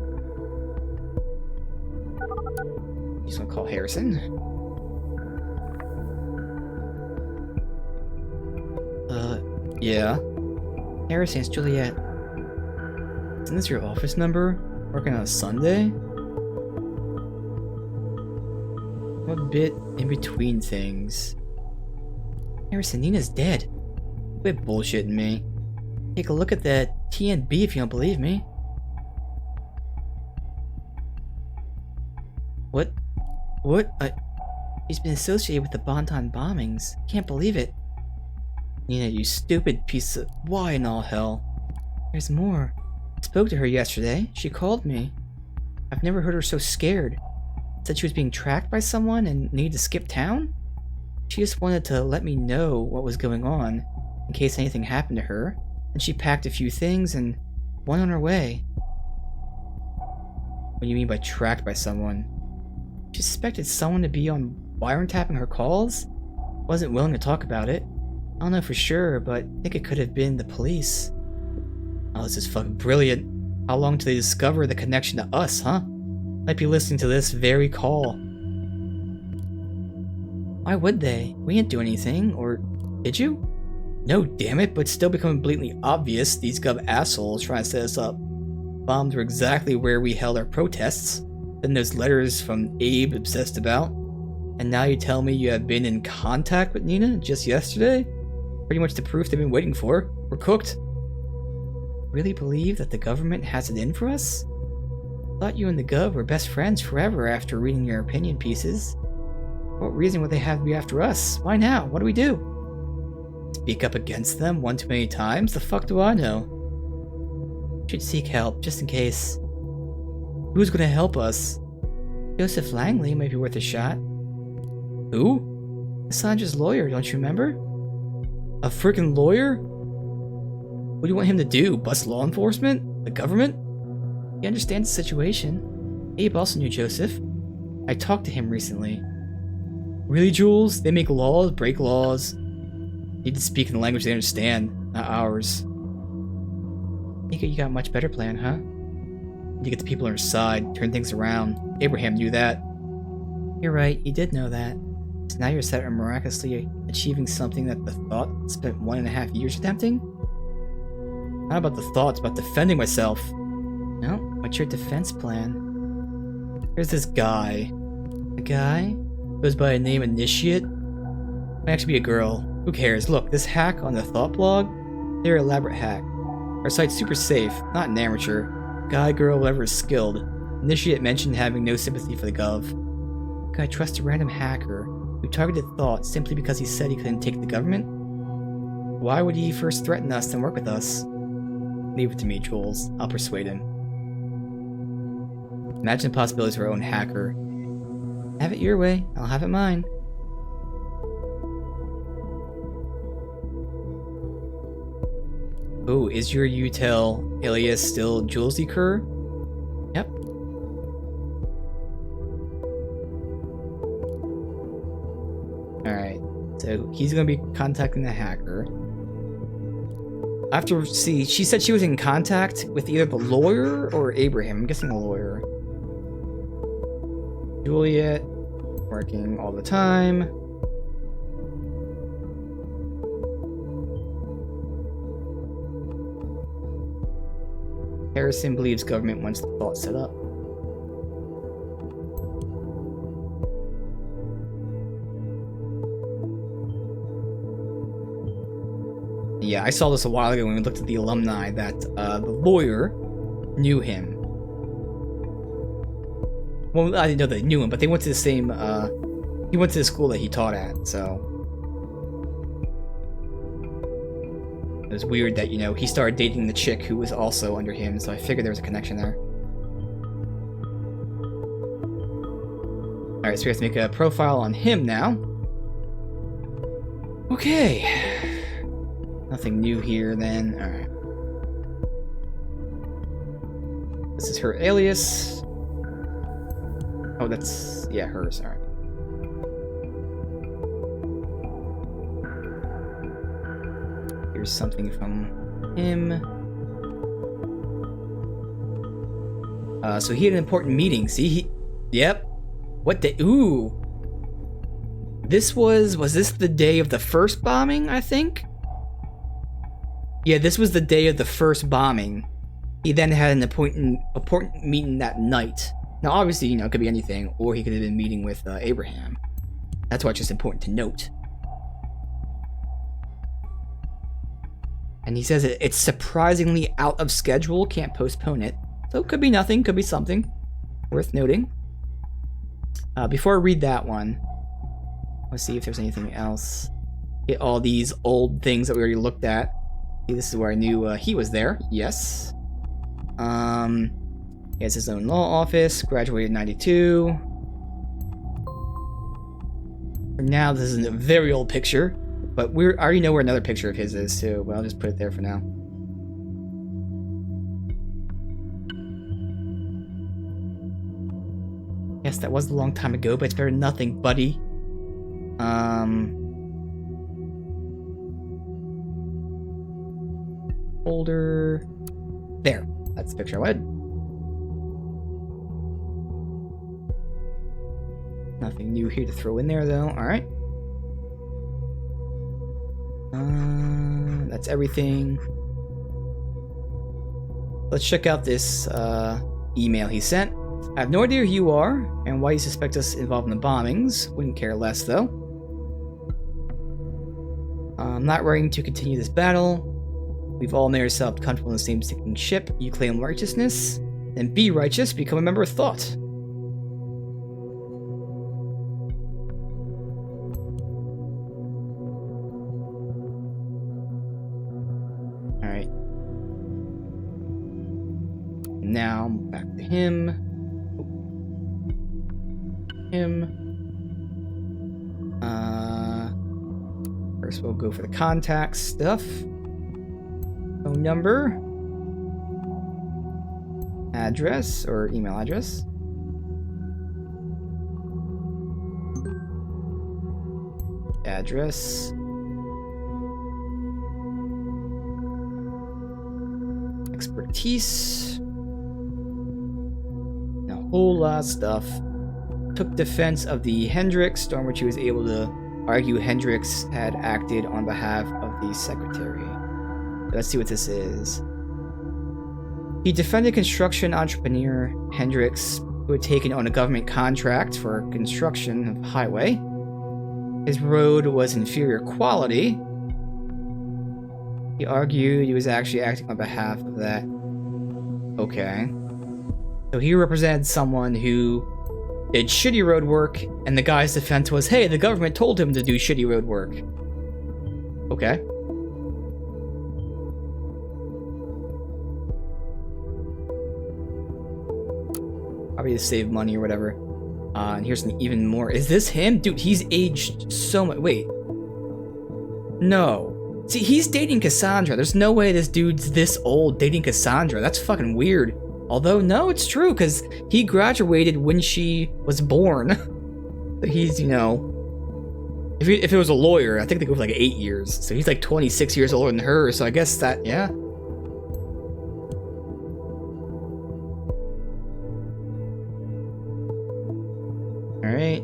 Just gonna call Harrison. Yeah. Harrison, it's Juliet. Isn't this your office number? Working on a Sunday? I'm a bit in between things. Harrison, Nina's dead. Quit bullshitting me. Take a look at that TNB if you don't believe me. What? What? He's been associated with the Bonton bombings. Can't believe it. Nina, you stupid piece of... Why in all hell? There's more. I spoke to her yesterday. She called me. I've never heard her so scared. Said she was being tracked by someone and needed to skip town? She just wanted to let me know what was going on, in case anything happened to her. And she packed a few things and went on her way. What do you mean by tracked by someone? She suspected someone to be on wiretapping her calls? Wasn't willing to talk about it. I don't know for sure, but I think it could have been the police. Oh, this is fucking brilliant. How long till they discover the connection to us, huh? Might be listening to this very call. Why would they? We didn't do anything, or did you? No, damn it, but it's still becoming blatantly obvious these gov assholes trying to set us up. Bombs were exactly where we held our protests. Then those letters from Abe obsessed about. And now you tell me you have been in contact with Nina just yesterday? Pretty much the proof they've been waiting for. We're cooked. Really believe that the government has it in for us? Thought you and the gov were best friends forever after reading your opinion pieces. What reason would they have to be after us? Why now? What do we do? Speak up against them one too many times? The fuck do I know? Should seek help, just in case. Who's gonna help us? Joseph Langley might be worth a shot. Who? Cassandra's lawyer, don't you remember? A freaking lawyer? What do you want him to do? Bust law enforcement? The government? He understands the situation. Abe also knew Joseph. I talked to him recently. Really, Jules? They make laws, break laws. Need to speak in the language they understand, not ours. You got a much better plan, huh? Need to get the people on our side, turn things around. Abraham knew that. You're right, he did know that. So now you're set on miraculously achieving something that the thought spent 1.5 years attempting? Not about the thought, it's about defending myself. No, what's your defense plan? Here's this guy. A guy? Goes by a name Initiate? Might actually be a girl. Who cares? Look, this hack on the Thought blog, they're elaborate hack. Our site's super safe, not an amateur. Guy, girl, whatever is skilled. Initiate mentioned having no sympathy for the Gov. Can I trust a random hacker who targeted Thought simply because he said he couldn't take the government? Why would he first threaten us and work with us? Leave it to me, Jules. I'll persuade him. Imagine the possibilities of our own hacker. Have it your way, I'll have it mine. Oh, is your util alias still Julesy Kerr? Yep. Alright, so he's gonna be contacting the hacker. I have to see, she said she was in contact with either the lawyer or Abraham. I'm guessing the lawyer. Juliet, working all the time. Harrison believes government wants the Thought set up. Yeah, I saw this a while ago when we looked at the alumni that the lawyer knew him. Well, I didn't know they knew him, but they went to the same, he went to the school that he taught at, so. It was weird that, you know, he started dating the chick who was also under him, so I figured there was a connection there. Alright, so we have to make a profile on him now. Okay. Nothing new here then. Alright. This is her alias. Oh, that's, yeah, hers. Alright. Here's something from him. So he had an important meeting. See, yep. What day? Ooh. Was this the day of the first bombing, I think? Yeah, this was the day of the first bombing. He then had an important meeting that night. Now, obviously, you know, it could be anything, or he could have been meeting with Abraham. That's why it's just important to note. And he says it's surprisingly out of schedule, can't postpone it. So it could be nothing, could be something worth noting. Before I read that one, let's see if there's anything else. Get all these old things that we already looked at. See, this is where I knew he was there. Yes. He has his own law office, graduated in 92. For now, this is a very old picture. But I already know where another picture of his is too, but I'll just put it there for now. Yes, that was a long time ago, but it's better than nothing, buddy. Folder. There. That's the picture I wanted. Nothing new here to throw in there though. Alright. That's everything. Let's check out this email he sent. I have no idea who you are and why you suspect us involved in the bombings. Wouldn't care less though. I'm not ready to continue this battle. We've all made ourselves comfortable in the same sinking ship. You claim righteousness, then be righteous, become a member of Thought. Alright. Now, back to him. First we'll go for the contact stuff. Phone number. Address, or email address. Address. Expertise. A whole lot of stuff. Took defense of the Hendricks, during which he was able to argue Hendricks had acted on behalf of the secretary. Let's see what this is. He defended construction entrepreneur Hendricks, who had taken on a government contract for construction of a highway. His road was inferior quality, He argued he was actually acting on behalf of that. Okay. So he represented someone who did shitty road work, and the guy's defense was, hey, the government told him to do shitty road work. Okay. Probably to save money or whatever. And here's an even more. Is this him? Dude, he's aged so much. Wait. No. See, he's dating Cassandra. There's no way this dude's this old dating Cassandra. That's fucking weird. Although, no, it's true, because he graduated when she was born. So he's, you know... If it was a lawyer, I think they go for like 8 years. So he's like 26 years older than her, so I guess that, yeah. Alright.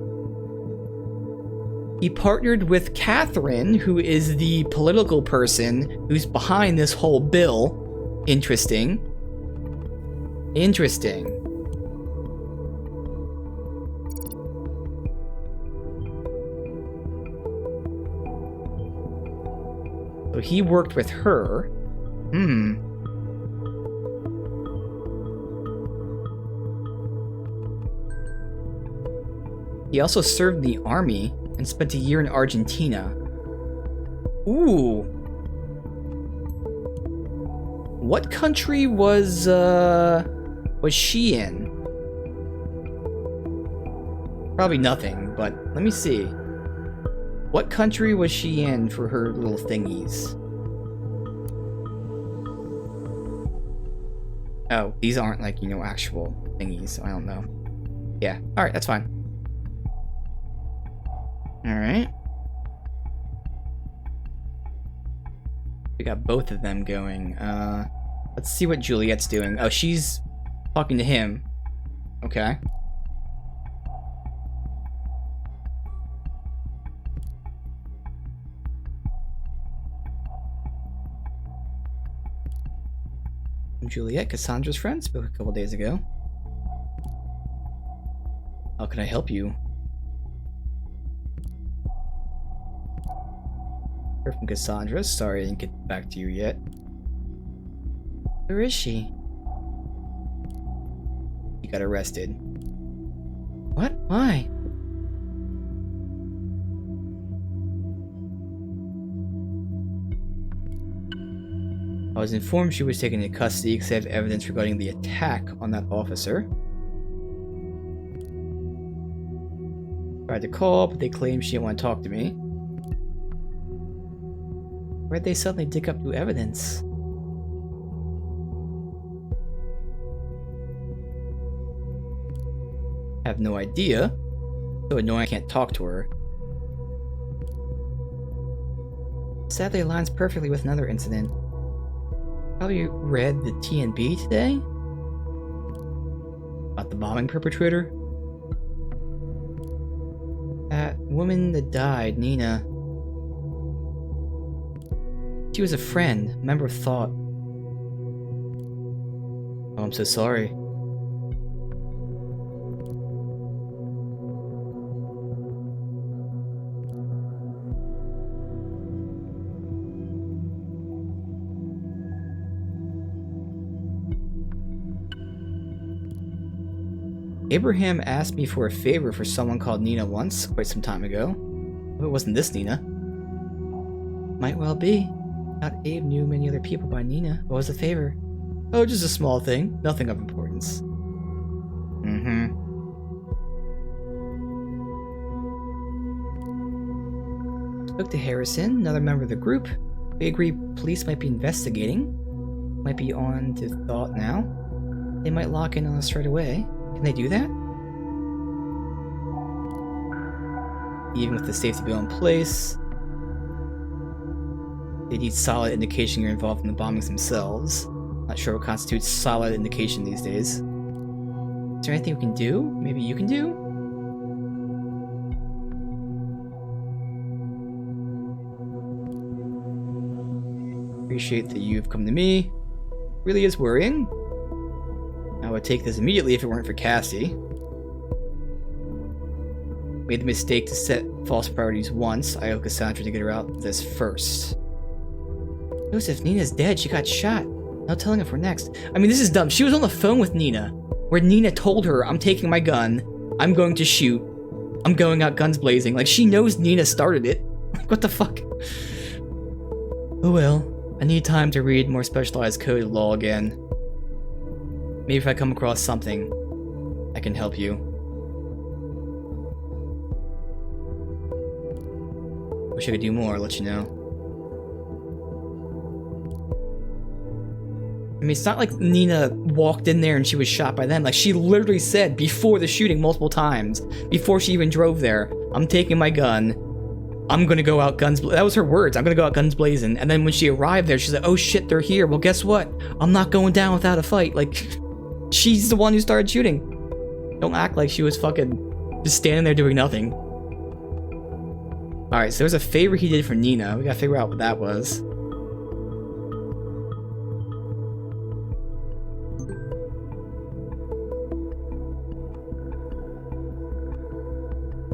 He partnered with Catherine, who is the political person who's behind this whole bill. Interesting. Interesting. So he worked with her. He also served in the army and spent a year in Argentina. Ooh. What country was she in? Probably nothing, but let me see. What country was she in for her little thingies? Oh, these aren't like, you know, actual thingies, so I don't know. Yeah, alright, that's fine. Alright. We got both of them going. Let's see what Juliet's doing. Oh, she's talking to him. Okay. Juliet, Cassandra's friend, spoke a couple days ago. How can I help you? Heard from Cassandra. Sorry I didn't get back to you yet. Where is she? She got arrested. What? Why? I was informed she was taken into custody because I have evidence regarding the attack on that officer. Tried to call, but they claimed she didn't want to talk to me. Where'd they suddenly dig up new evidence? I have no idea. So annoying I can't talk to her. Sadly, it aligns perfectly with another incident. Probably read the TNB today? About the bombing perpetrator? That woman that died, Nina. She was a friend, member of Thought. Oh, I'm so sorry. Abraham asked me for a favor for someone called Nina once, quite some time ago. Hope it wasn't this Nina. Might well be. Thought Abe knew many other people by Nina. What was the favor? Oh, just a small thing. Nothing of importance. Spoke to Harrison, another member of the group. We agree police might be investigating. Might be on to Thought now. They might lock in on us right away. Can they do that? Even with the safety bill in place, they need solid indication you're involved in the bombings themselves. Not sure what constitutes solid indication these days. Is there anything we can do? Maybe you can do? Appreciate that you've come to me. Really is worrying. I would take this immediately if it weren't for Cassie. Made the mistake to set false priorities once. I owe Cassandra to get her out of this first. Joseph, Nina's dead. She got shot. No telling if we're next. I mean, this is dumb. She was on the phone with Nina, where Nina told her, I'm taking my gun. I'm going to shoot. I'm going out guns blazing. Like, she knows Nina started it. What the fuck? Oh well. I need time to read more specialized code of law again. Maybe if I come across something, I can help you. Wish I could do more, I'll let you know. I mean, it's not like Nina walked in there and she was shot by them. Like, she literally said before the shooting multiple times, before she even drove there, I'm taking my gun. I'm gonna go out guns that was her words. I'm gonna go out guns blazing. And then when she arrived there, she's like, oh shit, they're here. Well, guess what? I'm not going down without a fight. Like, she's the one who started shooting. Don't act like she was fucking just standing there doing nothing. Alright, so there's a favor he did for Nina. We gotta figure out what that was.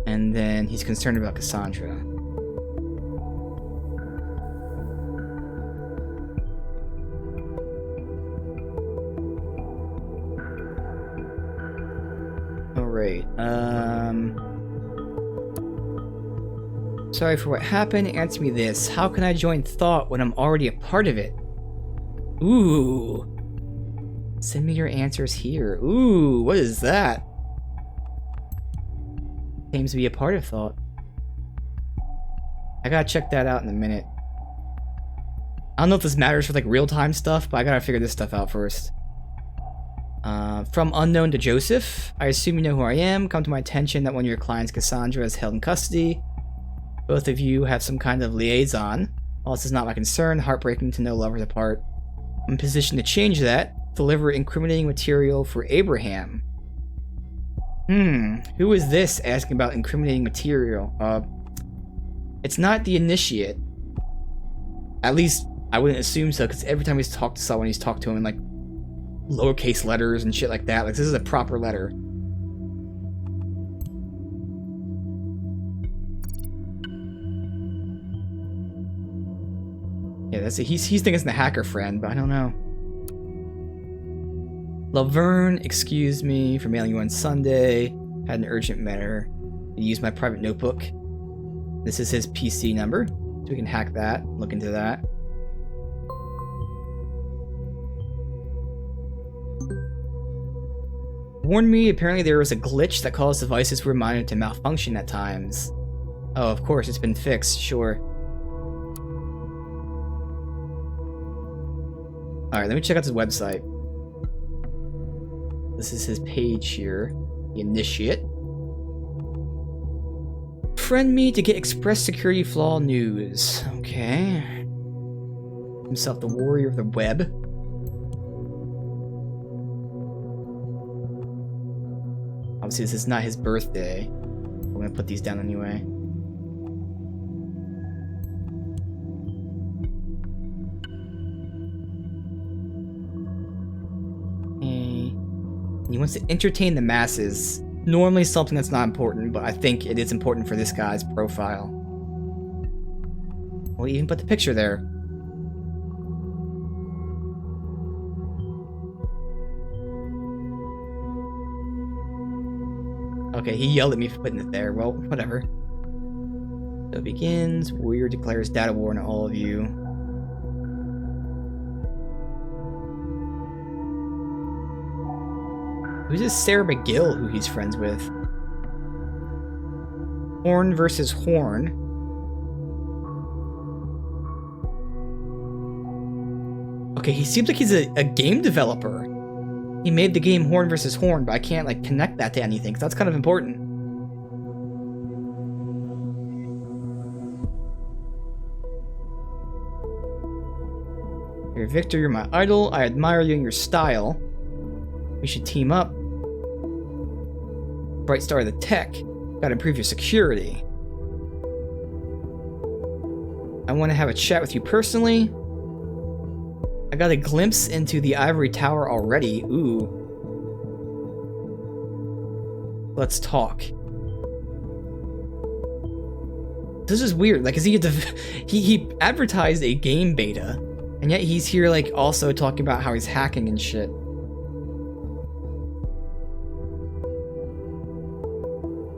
And then he's concerned about Cassandra. Alright, sorry for what happened. Answer me this. How can I join Thought when I'm already a part of it? Ooh. Send me your answers here. Ooh, what is that? Claims to be a part of Thought. I gotta check that out in a minute. I don't know if this matters for like real-time stuff, but I gotta figure this stuff out first. From unknown to Joseph. I assume you know who I am. Come to my attention that one of your clients, Cassandra, is held in custody. Both of you have some kind of liaison. While this is not my concern, heartbreaking to know lovers apart. I'm in position to change that. Deliver incriminating material for Abraham. Who is this asking about incriminating material? It's not the initiate. At least, I wouldn't assume so, because every time he's talked to someone, he's talked to him in, like, lowercase letters and shit like that. Like, this is a proper letter. Yeah, that's it. He's thinking it's the hacker friend, but I don't know. Laverne, excuse me for mailing you on Sunday. Had an urgent matter. Use my private notebook. This is his PC number, so we can hack that, look into that. Warned me, apparently there was a glitch that caused devices were reminded to malfunction at times. Oh, of course, it's been fixed, sure. Alright, let me check out his website. This is his page here. The Initiate. Friend me to get Express Security Flaw news. Okay. Himself the warrior of the web. Obviously, this is not his birthday. I'm gonna put these down anyway. He wants to entertain the masses. Normally something that's not important, but I think it is important for this guy's profile. We'll even put the picture there. Okay, he yelled at me for putting it there. Well, whatever. So it begins. Warrior declares data war on all of you. Who's this Sarah McGill who he's friends with? Horn versus Horn. Okay, he seems like he's a game developer. He made the game Horn versus Horn, but I can't like connect that to anything, because that's kind of important. You're Victor, you're my idol. I admire you and your style. We should team up. Bright star of the tech. Gotta improve your security. I want to have a chat with you personally. I got a glimpse into the ivory tower already. Ooh. Let's talk. This is weird. Like, is he he advertised a game beta, And yet he's here, like, also talking about how he's hacking and shit.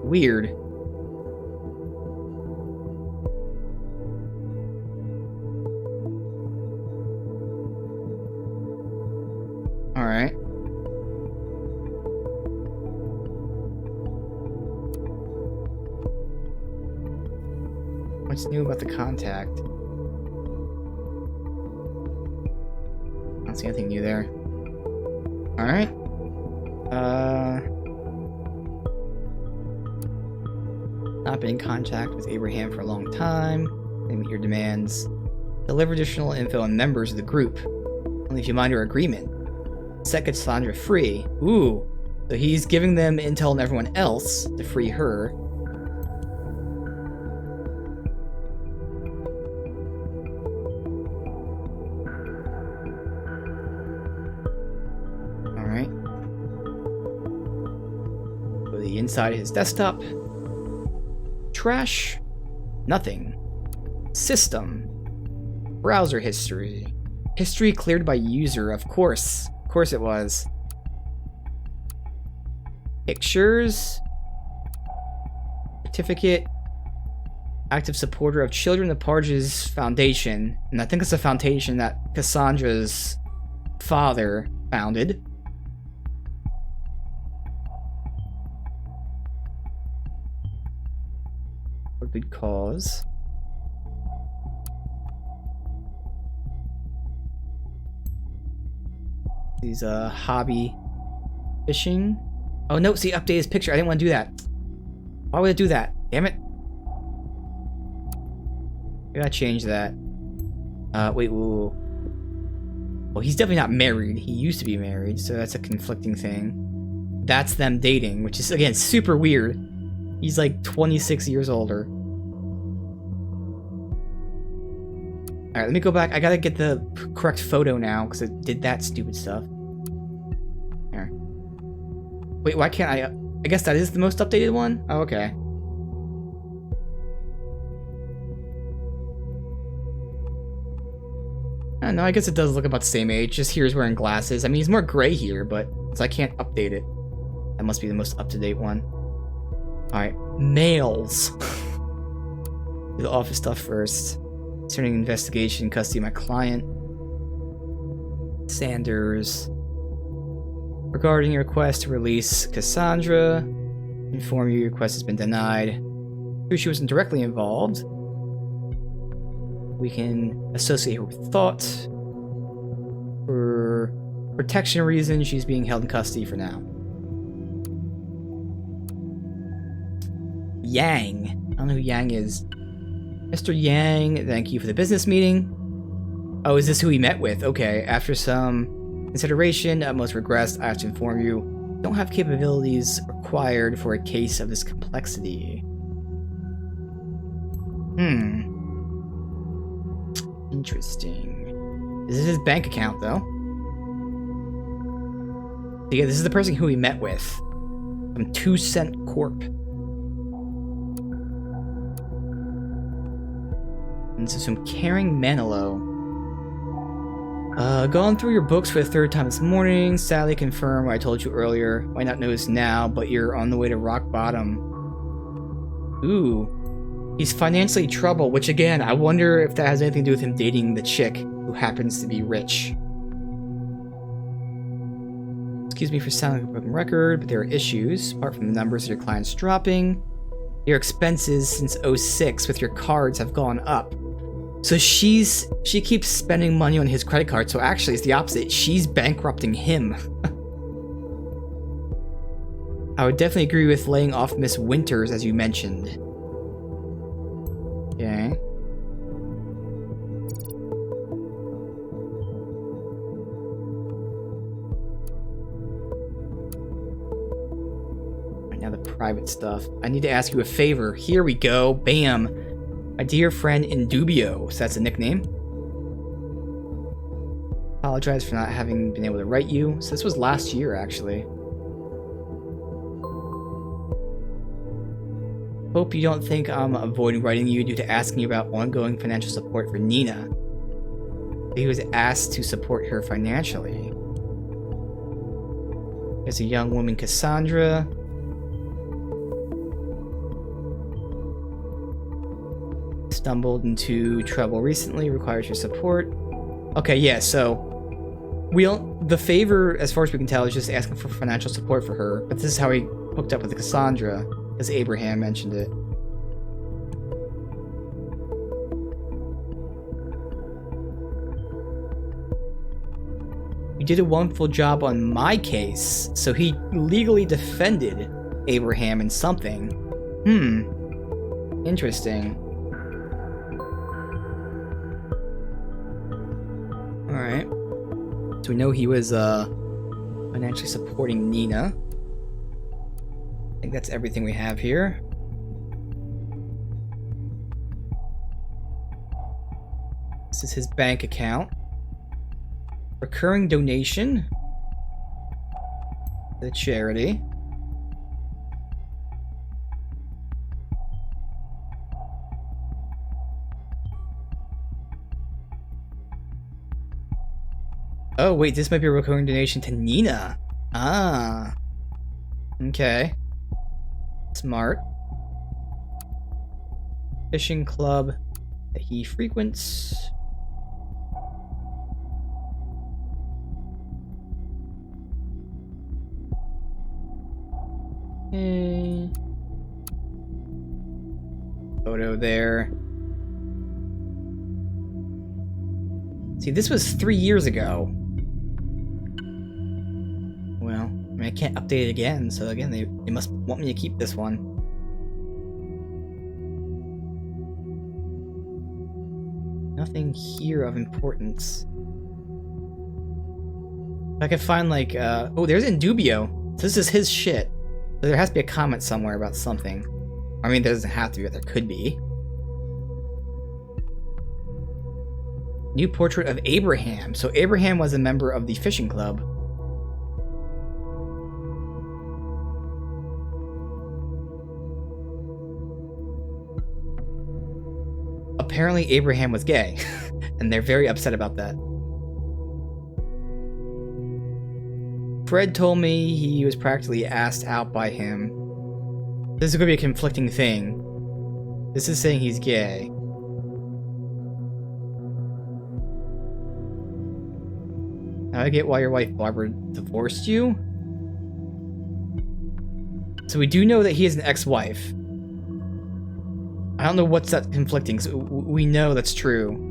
Weird. Alright. What's new about the contact? I don't see anything new there. Alright. Not been in contact with Abraham for a long time. They meet your demands. Deliver additional info on members of the group. Only if you mind your agreement. Set Cassandra free. Ooh. So he's giving them intel on everyone else to free her. Alright. Go to the inside of his desktop. Trash. Nothing. System. Browser history. History cleared by user, of course. Of course it was. Pictures. Certificate. Active supporter of Children of Parges Foundation. And I think it's a foundation that Cassandra's father founded. For a good cause. He's hobby fishing. Oh no, see, update his picture. I didn't want to do that. Why would I do that? Damn it. I gotta change that. Wait, whoa. Well, he's definitely not married. He used to be married, so that's a conflicting thing. That's them dating, which is, again, super weird. He's like 26 years older. Alright, let me go back. I gotta get the correct photo now, because it did that stupid stuff. There. Wait, why can't I... I guess that is the most updated one? Oh, okay. I don't know, I guess it does look about the same age, just here he's wearing glasses. I mean, he's more gray here, but... So I can't update it. That must be the most up-to-date one. Alright, mails. Do the office stuff first. Concerning investigation, custody of my client. Sanders. Regarding your request to release Cassandra. Inform you your request has been denied. True, she wasn't directly involved. We can associate her with thought. For protection reasons, she's being held in custody for now. Yang. I don't know who Yang is. Mr. Yang, thank you for the business meeting. Oh, is this who he met with? Okay, after some consideration, utmost regrets, I have to inform you, don't have capabilities required for a case of this complexity. Interesting. This is his bank account, though. Yeah, this is the person who he met with. From 2 Cent Corp. And this is from Caring Manilow. Gone through your books for the 3rd time this morning. Sadly confirm what I told you earlier. Might not notice now, but you're on the way to rock bottom. Ooh. He's financially troubled, which again, I wonder if that has anything to do with him dating the chick who happens to be rich. Excuse me for sounding like a broken record, but there are issues. Apart from the numbers of your clients dropping, your expenses since 06 with your cards have gone up. So she keeps spending money on his credit card, so actually it's the opposite. She's bankrupting him. I would definitely agree with laying off Miss Winters, as you mentioned. Okay. Right now the private stuff. I need to ask you a favor. Here we go. Bam. My dear friend Indubio, so that's a nickname. Apologize for not having been able to write you. So this was last year, actually. Hope you don't think I'm avoiding writing you due to asking you about ongoing financial support for Nina. He was asked to support her financially. There's a young woman, Cassandra. Stumbled into trouble recently, requires your support. Okay, yeah, so the favor, as far as we can tell, is just asking for financial support for her. But this is how he hooked up with Cassandra, because Abraham mentioned it. You did a wonderful job on my case, so he legally defended Abraham in something. Interesting. Alright. So we know he was financially supporting Nina. I think that's everything we have here. This is his bank account. Recurring donation. The charity. Oh, wait, this might be a recurring donation to Nina. Ah. Okay. Smart. Fishing club that he frequents. Okay. Photo there. See, this was 3 years ago. Well, I mean, I can't update it again, so again, they must want me to keep this one. Nothing here of importance. If I could find, like, oh, there's Indubio. So this is his shit. So there has to be a comment somewhere about something. I mean, there doesn't have to be, but there could be. New portrait of Abraham. So Abraham was a member of the fishing club. Apparently Abraham was gay, and they're very upset about that. Fred told me he was practically asked out by him. This is going to be a conflicting thing. This is saying he's gay. Now I get why your wife Barbara divorced you. So we do know that he is an ex-wife. I don't know what's that conflicting, so we know that's true.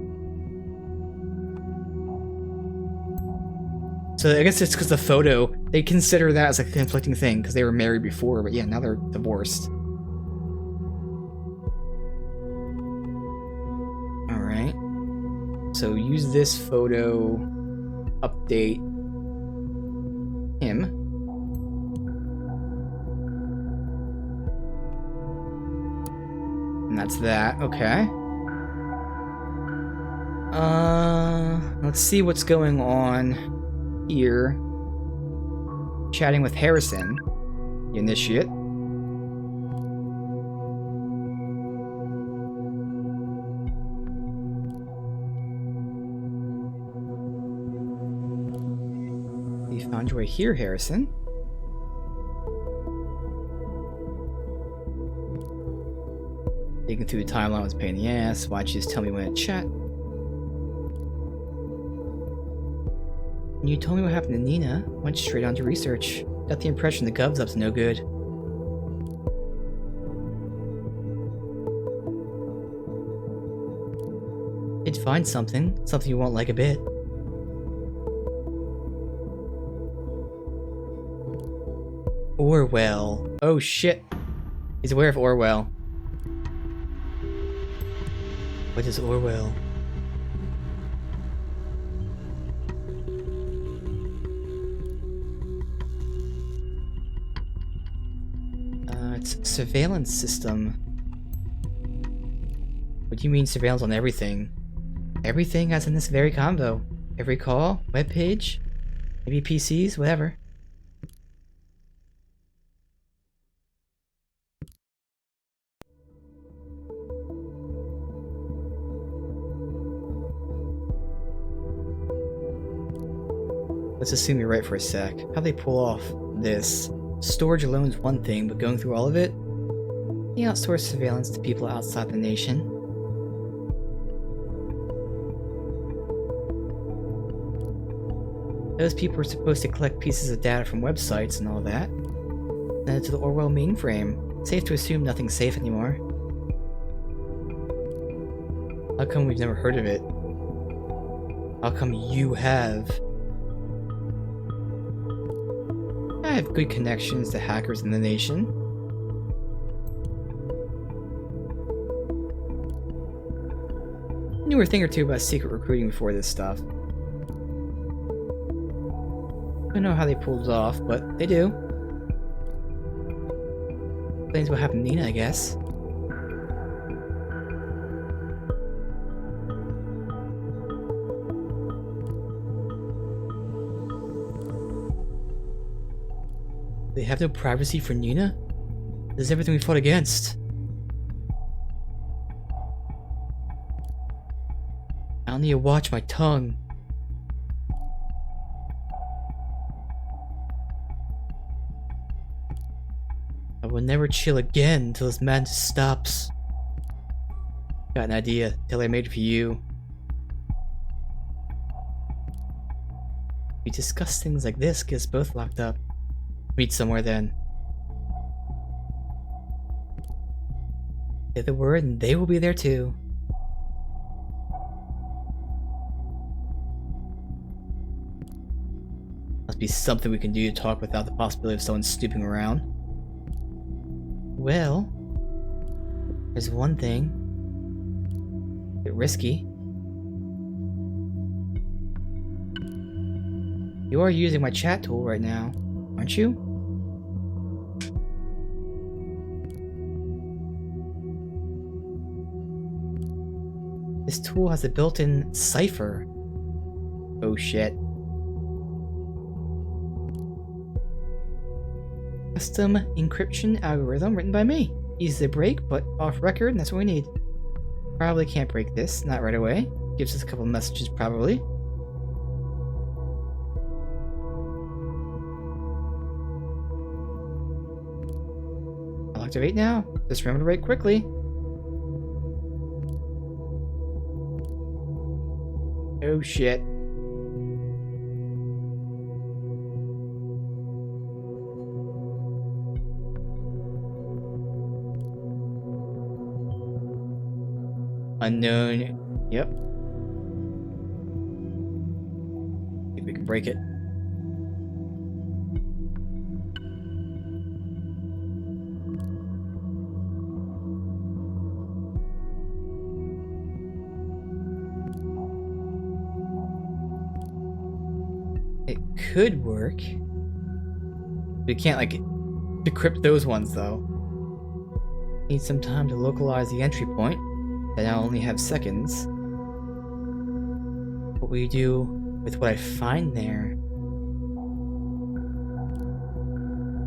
So I guess it's because the photo, they consider that as a conflicting thing, because they were married before, but yeah, now they're divorced. Alright. So use this photo, update him. And that's that, okay. Let's see what's going on here. Chatting with Harrison, the initiate. You found your way here, Harrison. Digging through the timeline was a pain in the ass. Why'd you just tell me when to chat? When you told me what happened to Nina, went straight on to research. Got the impression the gov's up to no good. You'd find something you won't like a bit. Orwell. Oh shit. He's aware of Orwell. What is Orwell? It's a surveillance system. What do you mean surveillance on everything? Everything as in this very convo. Every call, webpage, maybe PCs, whatever. Let's assume you're right for a sec. How'd they pull off this? Storage alone is one thing, but going through all of it? They outsource surveillance to people outside the nation. Those people are supposed to collect pieces of data from websites and all that. Send it to the Orwell mainframe. Safe to assume nothing's safe anymore. How come we've never heard of it? How come you have? I have good connections to hackers in the nation. I knew a thing or two about secret recruiting before this stuff. I don't know how they pulled it off, but they do. Explains what happened to Nina, I guess. They have no privacy for Nina? This is everything we fought against. I'll need to watch my tongue. I will never chill again until this madness stops. Got an idea. Till I made it for you. We discuss things like this, get us both locked up. Meet somewhere then. Say the word and they will be there too. Must be something we can do to talk without the possibility of someone snooping around. Well, there's one thing. A bit risky. You are using my chat tool right now, aren't you? This tool has a built-in cipher. Oh shit. Custom encryption algorithm written by me. Easy to break, but off record, and that's what we need. Probably can't break this, not right away. Gives us a couple messages, probably. I'll activate now. Just remember to write quickly. Oh shit. Unknown. Yep. Think we can break it. It could work. We can't, like, decrypt those ones, though. Need some time to localize the entry point. That I only have seconds. What we do with what I find there?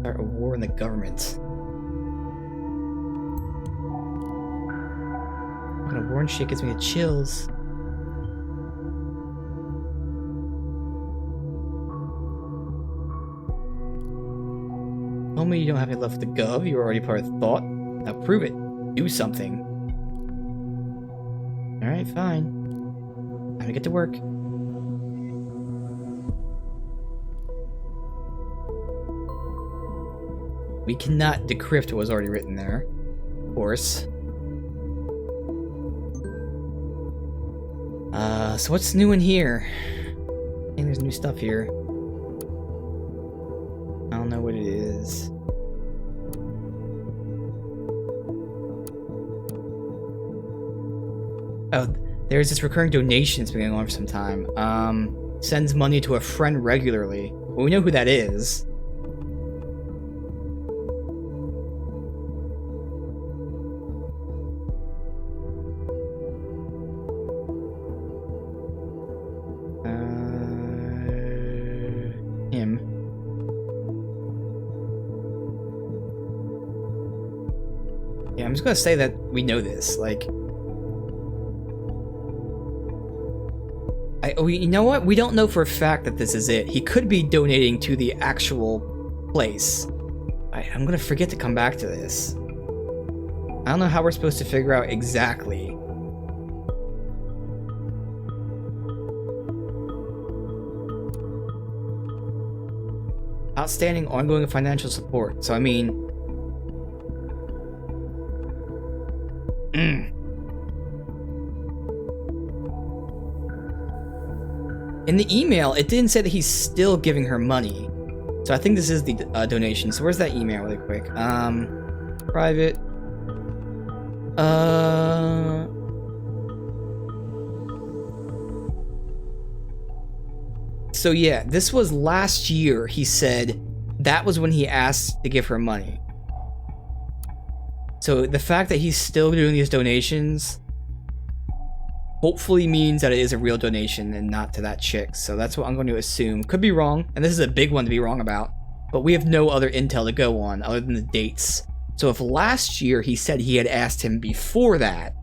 Start a war in the government. What kind of war and shit gives me the chills? Tell me you don't have any love for the gov, you're already part of the thought. Now prove it. Do something. Alright, fine. Time to get to work. We cannot decrypt what was already written there. Of course. So what's new in here? I think there's new stuff here. I don't know what it is. Oh, there's this recurring donation that's been going on for some time. Sends money to a friend regularly. Well, we know who that is. Him. Yeah, I'm just gonna say that we know this, like... You know what? We don't know for a fact that this is it. He could be donating to the actual place. I'm gonna forget to come back to this. I don't know how we're supposed to figure out exactly. Outstanding ongoing financial support. So I mean, in the email, it didn't say that he's still giving her money. So I think this is the donation. So where's that email really quick? Private. So yeah, this was last year. He said that was when he asked to give her money. So the fact that he's still doing these donations hopefully means that it is a real donation and not to that chick. So that's what I'm going to assume. Could be wrong, and this is a big one to be wrong about, but we have no other intel to go on other than the dates. So if last year he said he had asked him before that,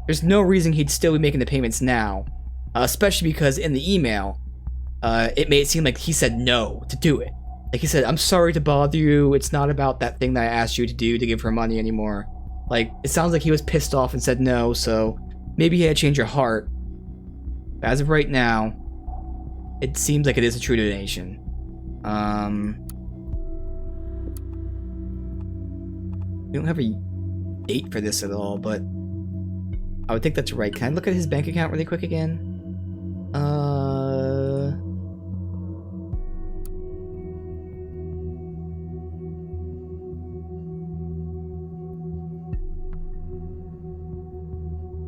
there's no reason he'd still be making the payments now, especially because in the email, it made it seem like he said no to do it. Like he said, I'm sorry to bother you, it's not about that thing that I asked you to do to give her money anymore. Like, it sounds like he was pissed off and said no, so maybe he had to change your heart. But as of right now, it seems like it is a true donation. We don't have a date for this at all, but I would think that's right. Can I look at his bank account really quick again?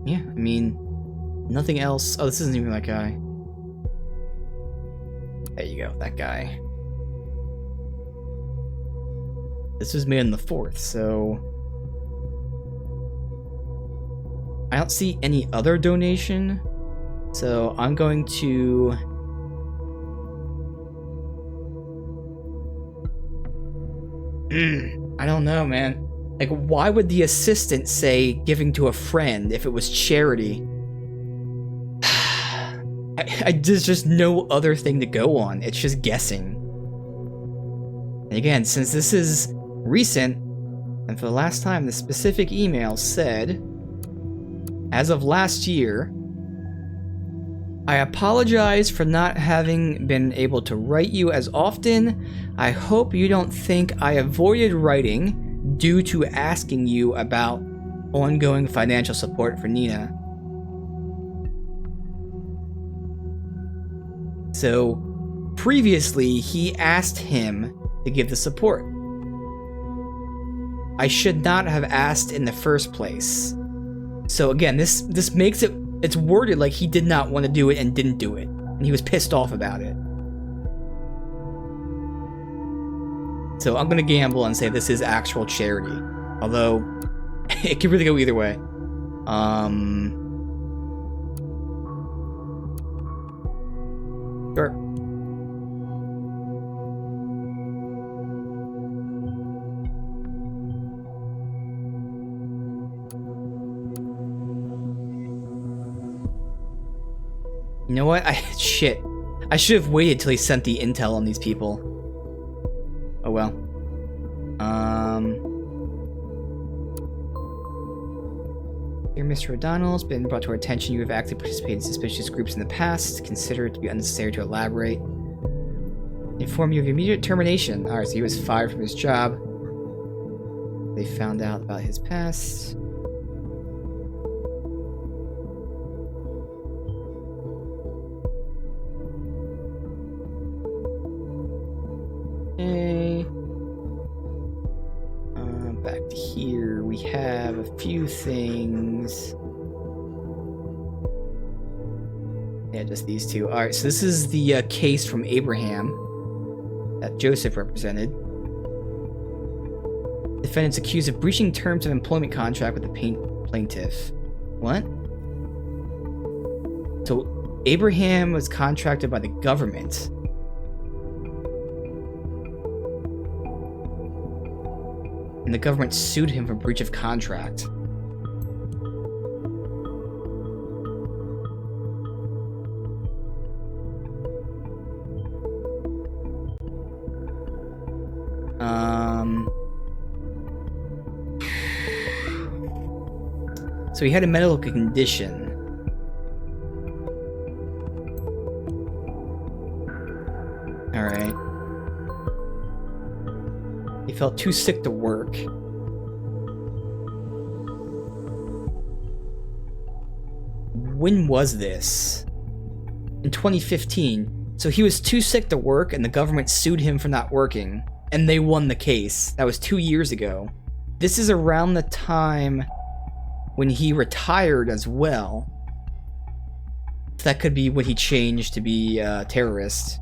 Yeah, I mean, nothing else. Oh, this isn't even that guy. There you go, that guy. This was made on the 4th, so I don't see any other donation. So I'm going to I don't know, man. Like, why would the assistant say giving to a friend if it was charity? There's just no other thing to go on. It's just guessing. And again, since this is recent, and for the last time, the specific email said, as of last year, I apologize for not having been able to write you as often. I hope you don't think I avoided writing due to asking you about ongoing financial support for Nina. So, previously, he asked him to give the support. I should not have asked in the first place. So again, this makes it's worded like he did not want to do it and didn't do it, and he was pissed off about it. So I'm gonna gamble and say this is actual charity, although it could really go either way. Sure. You know what? Shit. I should have waited till he sent the intel on these people. Oh well. Dear Mr. O'Donnell, it's been brought to our attention you have actively participated in suspicious groups in the past. Consider it to be unnecessary to elaborate. Inform you of your immediate termination. Alright, so he was fired from his job. They found out about his past. Okay. Back to here, we have a few things. Yeah, just these two. Alright, so this is the case from Abraham that Joseph represented. Defendant's accused of breaching terms of employment contract with the plaintiff. What? So Abraham was contracted by the government. And the government sued him for breach of contract. So he had a medical condition. Alright. He felt too sick to work. When was this? In 2015. So he was too sick to work and the government sued him for not working. And they won the case. That was 2 years ago. This is around the time when he retired as well. That could be when he changed to be a terrorist.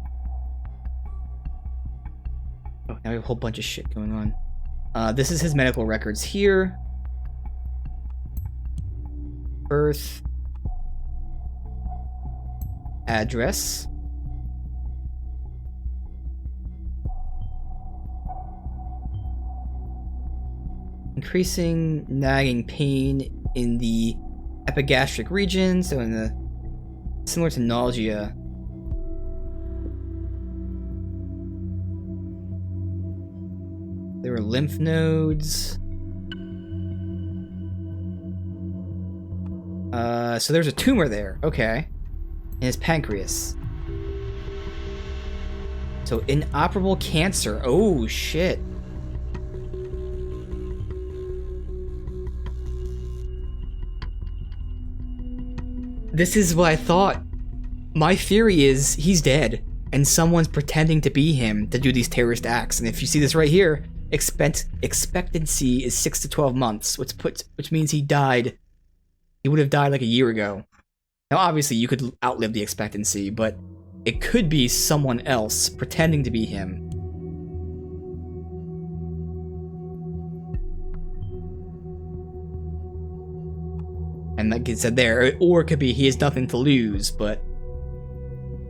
Oh, now we have a whole bunch of shit going on. This is his medical records here. Birth. Address. Increasing nagging pain in the epigastric region, so in the similar to nausea. There were lymph nodes. So there's a tumor there. Okay. In his pancreas. So inoperable cancer. Oh shit. This is what I thought. My theory is he's dead, and someone's pretending to be him to do these terrorist acts. And if you see this right here, expectancy is 6 to 12 months, which means he died. He would have died like a year ago. Now, obviously, you could outlive the expectancy, but it could be someone else pretending to be him. And like it said there, or it could be he has nothing to lose, but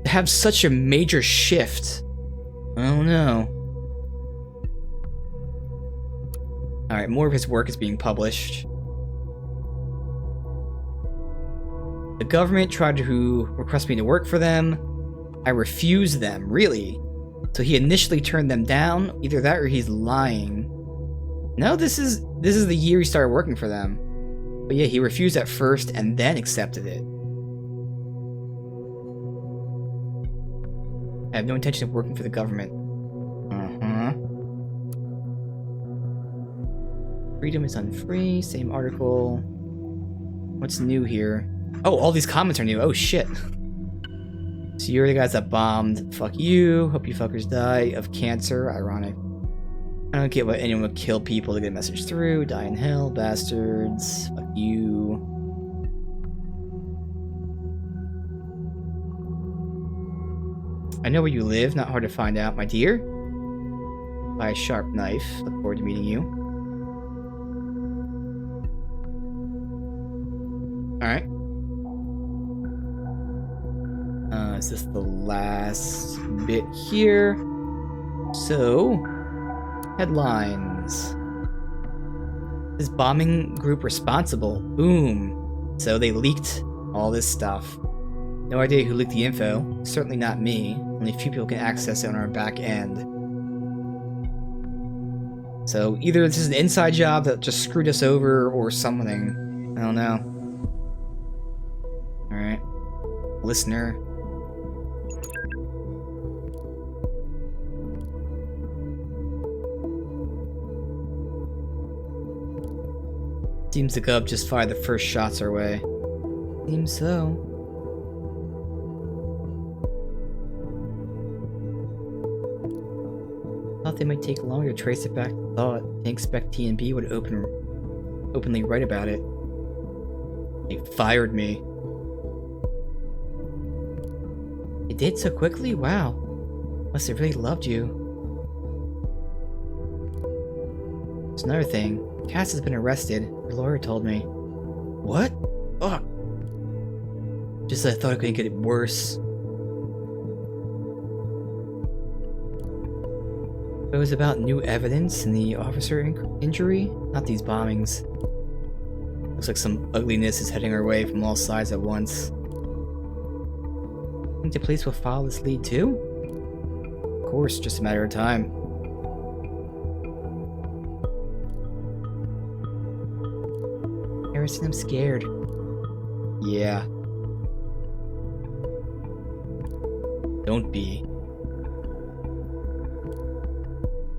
to have such a major shift, I don't know. Alright, more of his work is being published. The government tried to request me to work for them. I refused them, really. So he initially turned them down. Either that or he's lying. No, this is the year he started working for them. But yeah, he refused at first and then accepted it. I have no intention of working for the government. Freedom is unfree. Same article. What's new here? Oh, all these comments are new. Oh shit. So you're the guys that bombed. Fuck you. Hope you fuckers die of cancer. Ironic. I don't get why anyone would kill people to get a message through. Die in hell, bastards. Fuck you. I know where you live. Not hard to find out, my dear. By a sharp knife. Look forward to meeting you. Alright. Is this the last bit here? So, headlines. This bombing group responsible. Boom. So they leaked all this stuff. No idea who leaked the info. Certainly not me. Only a few people can access it on our back end. So either this is an inside job that just screwed us over or something. I don't know. Alright. Listener. Seems the Gov just fired the first shots our way. Seems so. Thought they might take longer to trace it back to thought. Didn't expect TNB would openly write about it. They fired me. They did so quickly? Wow. Must have really loved you. There's another thing. Cass has been arrested. Her lawyer told me. What? Fuck. Just I thought I couldn't get it worse. It was about new evidence in the officer injury, not these bombings. Looks like some ugliness is heading our way from all sides at once. Think the police will follow this lead too? Of course, just a matter of time. never seen him scared. Yeah. Don't be.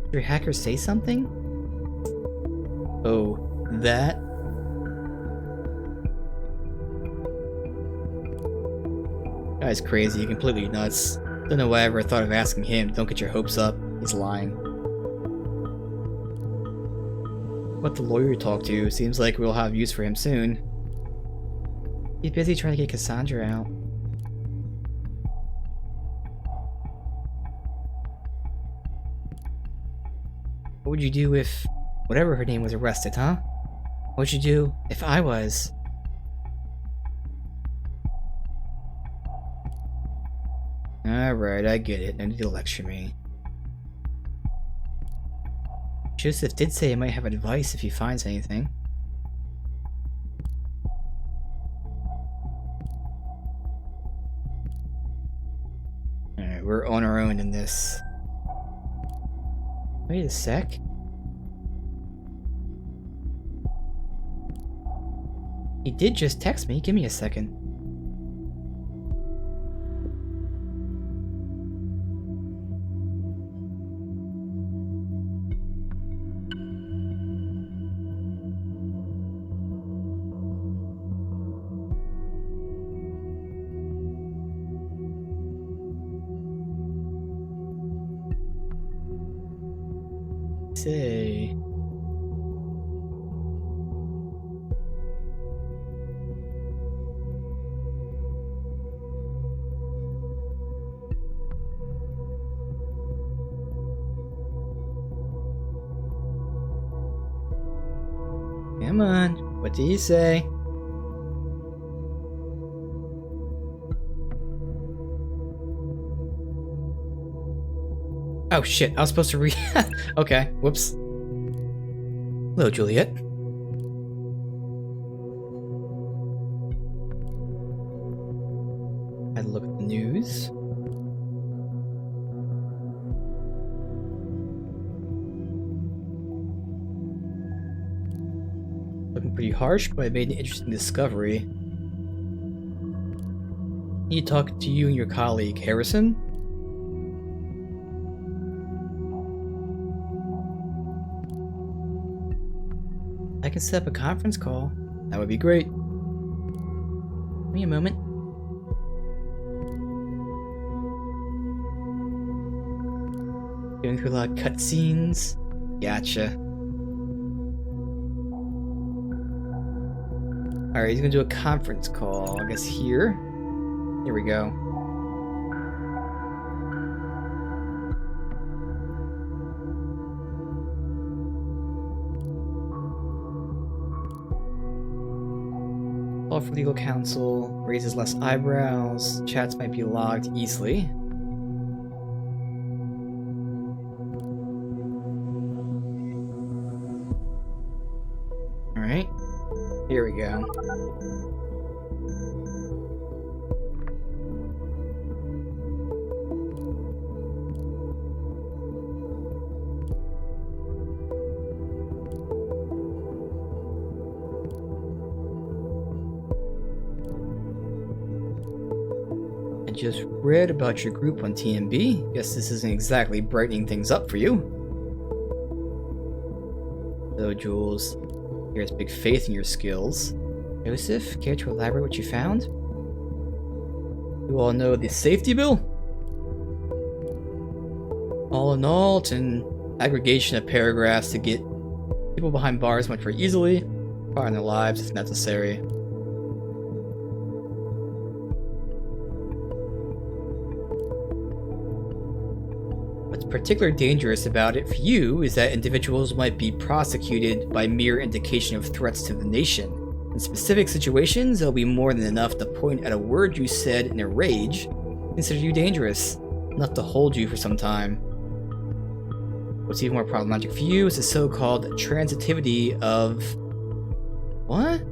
Did your hacker say something? Oh, that? Guy's crazy, completely nuts. Don't know why I ever thought of asking him. Don't get your hopes up. He's lying. What the lawyer talked to? Seems like we'll have use for him soon. He's busy trying to get Cassandra out. What would you do if whatever her name was arrested, huh? What would you do if I was? Alright, I get it. No need to lecture me. Joseph did say he might have advice if he finds anything. Alright, we're on our own in this. Wait a sec. He did just text me. Give me a second. Say. Come on, what do you say? Oh shit, I was supposed to read. Okay, whoops. Hello, Juliet. Had a look at the news. Looking pretty harsh, but I made an interesting discovery. Need to talk to you and your colleague, Harrison? I can set up a conference call. That would be great. Give me a moment. Going through a lot of cutscenes. Gotcha. Alright, he's gonna do a conference call. I guess here. Here we go. Call for legal counsel, raises less eyebrows, chats might be logged easily. Alright, here we go. Just read about your group on TMB. Guess this isn't exactly brightening things up for you. So, Jules, here's big faith in your skills. Joseph, care to elaborate what you found? You all know the safety bill? All in all, it's an aggregation of paragraphs to get people behind bars much more easily, far in their lives if necessary. What's particularly dangerous about it for you is that individuals might be prosecuted by mere indication of threats to the nation. In specific situations, it'll be more than enough to point at a word you said in a rage, consider you dangerous, enough to hold you for some time. What's even more problematic for you is the so-called transitivity of... What?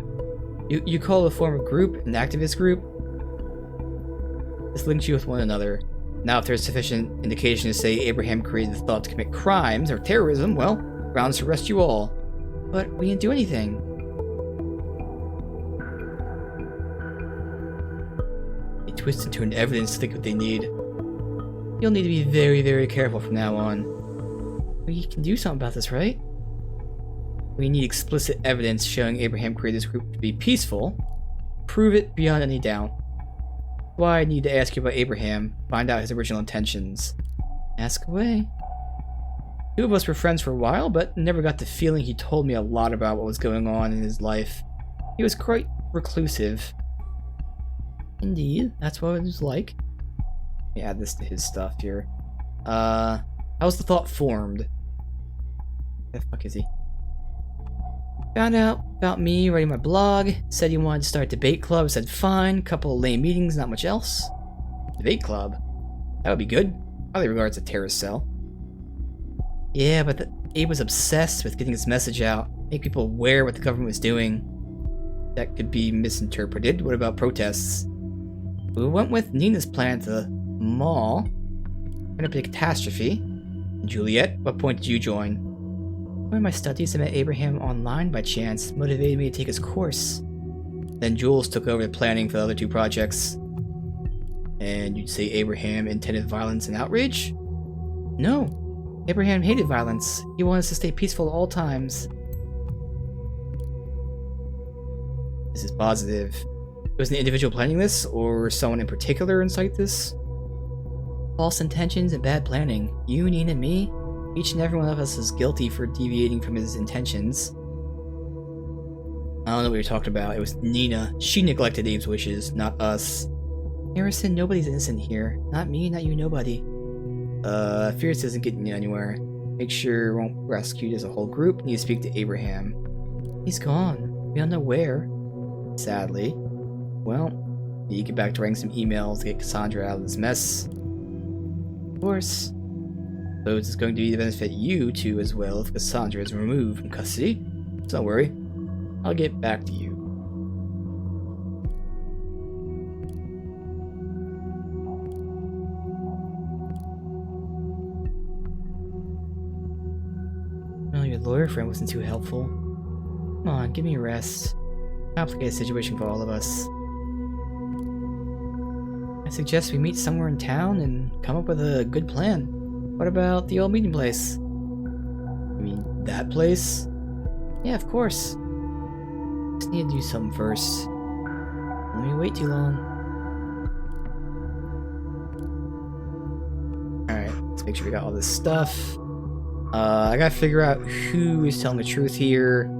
You call a form of group an activist group? This links you with one another. Now, if there's sufficient indication to say Abraham created the thought to commit crimes or terrorism, well, grounds to arrest you all. But we didn't do anything. They twist and turn evidence to think what they need. You'll need to be very, very careful from now on. We can do something about this, right? We need explicit evidence showing Abraham created this group to be peaceful. Prove it beyond any doubt. Why I need to ask you about Abraham, find out his original intentions. Ask away. Two of us were friends for a while, but never got the feeling he told me a lot about what was going on in his life. He was quite reclusive. Indeed, that's what it was like. Let me add this to his stuff here. How was the thought formed? Where the fuck is he? Found out about me writing my blog, said he wanted to start a debate club, said fine, couple of lame meetings, not much else. Debate club? That would be good. Highly regards a terrorist cell. Yeah, but Abe was obsessed with getting his message out, make people aware what the government was doing. That could be misinterpreted. What about protests? We went with Nina's plan to the mall. Ended up a catastrophe. Juliet, what point did you join? One of my studies, I met Abraham online by chance, motivated me to take his course. Then Jules took over the planning for the other two projects. And you'd say Abraham intended violence and outrage? No. Abraham hated violence. He wanted us to stay peaceful at all times. This is positive. Was an individual planning this, or someone in particular incite this? False intentions and bad planning. You, Nina, me? Each and every one of us is guilty for deviating from his intentions. I don't know what you're talking about. It was Nina. She neglected Abe's wishes, not us. Harrison, nobody's innocent here. Not me, not you, nobody. Fears isn't getting you anywhere. Make sure we won't rescue as a whole group. Need to speak to Abraham. He's gone. We don't know where. Sadly. Well, need to get back to writing some emails to get Cassandra out of this mess. Of course. So it's going to be to benefit you too as well if Cassandra is removed from custody. So don't worry. I'll get back to you. Well, your lawyer friend wasn't too helpful. Come on, give me a rest. Complicated situation for all of us. I suggest we meet somewhere in town and come up with a good plan. What about the old meeting place? You mean that place? Yeah, of course. Just need to do something first. Let me wait too long. Alright, let's make sure we got all this stuff. I gotta figure out who is telling the truth here.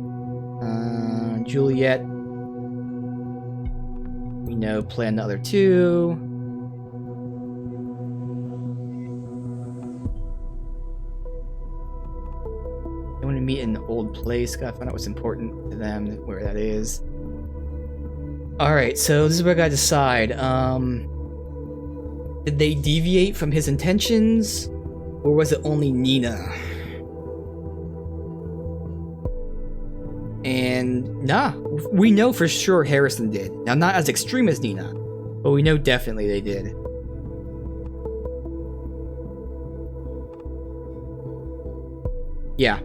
Juliet. We know plan the other two. They want to meet in an old place. Gotta find out what's important to them, where that is. Alright, so this is where I gotta decide. Did they deviate from his intentions? Or was it only Nina? And nah, we know for sure Harrison did. Now, not as extreme as Nina, but we know definitely they did. Yeah.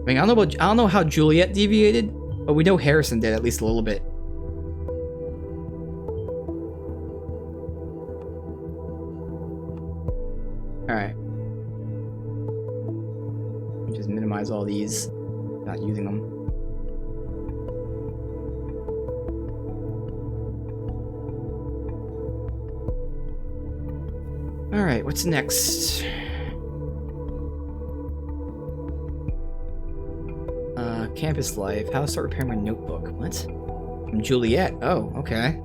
I mean, I don't know how Juliet deviated, but we know Harrison did at least a little bit. All right. Just minimize all these. Not using them. Alright, what's next? Campus life. How to start repairing my notebook. What? From Juliet. Oh, okay.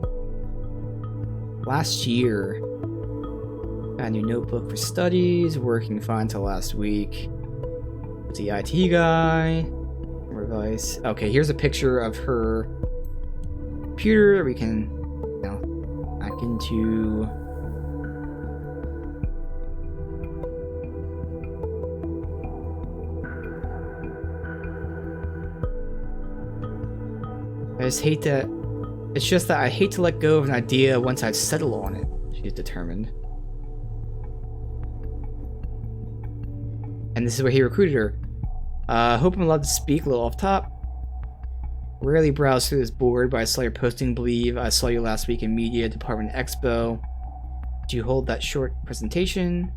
Last year. Got a new notebook for studies. Working fine till last week. What's the IT guy? Revise. Okay, here's a picture of her computer. We can now back into I just hate that. It's just that I hate to let go of an idea once I've settled on it. She's determined. And this is where he recruited her. Hope I'm allowed to speak a little off top. Rarely browse through this board, but I saw your posting. Believe I saw you last week in Media Department Expo. Do you hold that short presentation?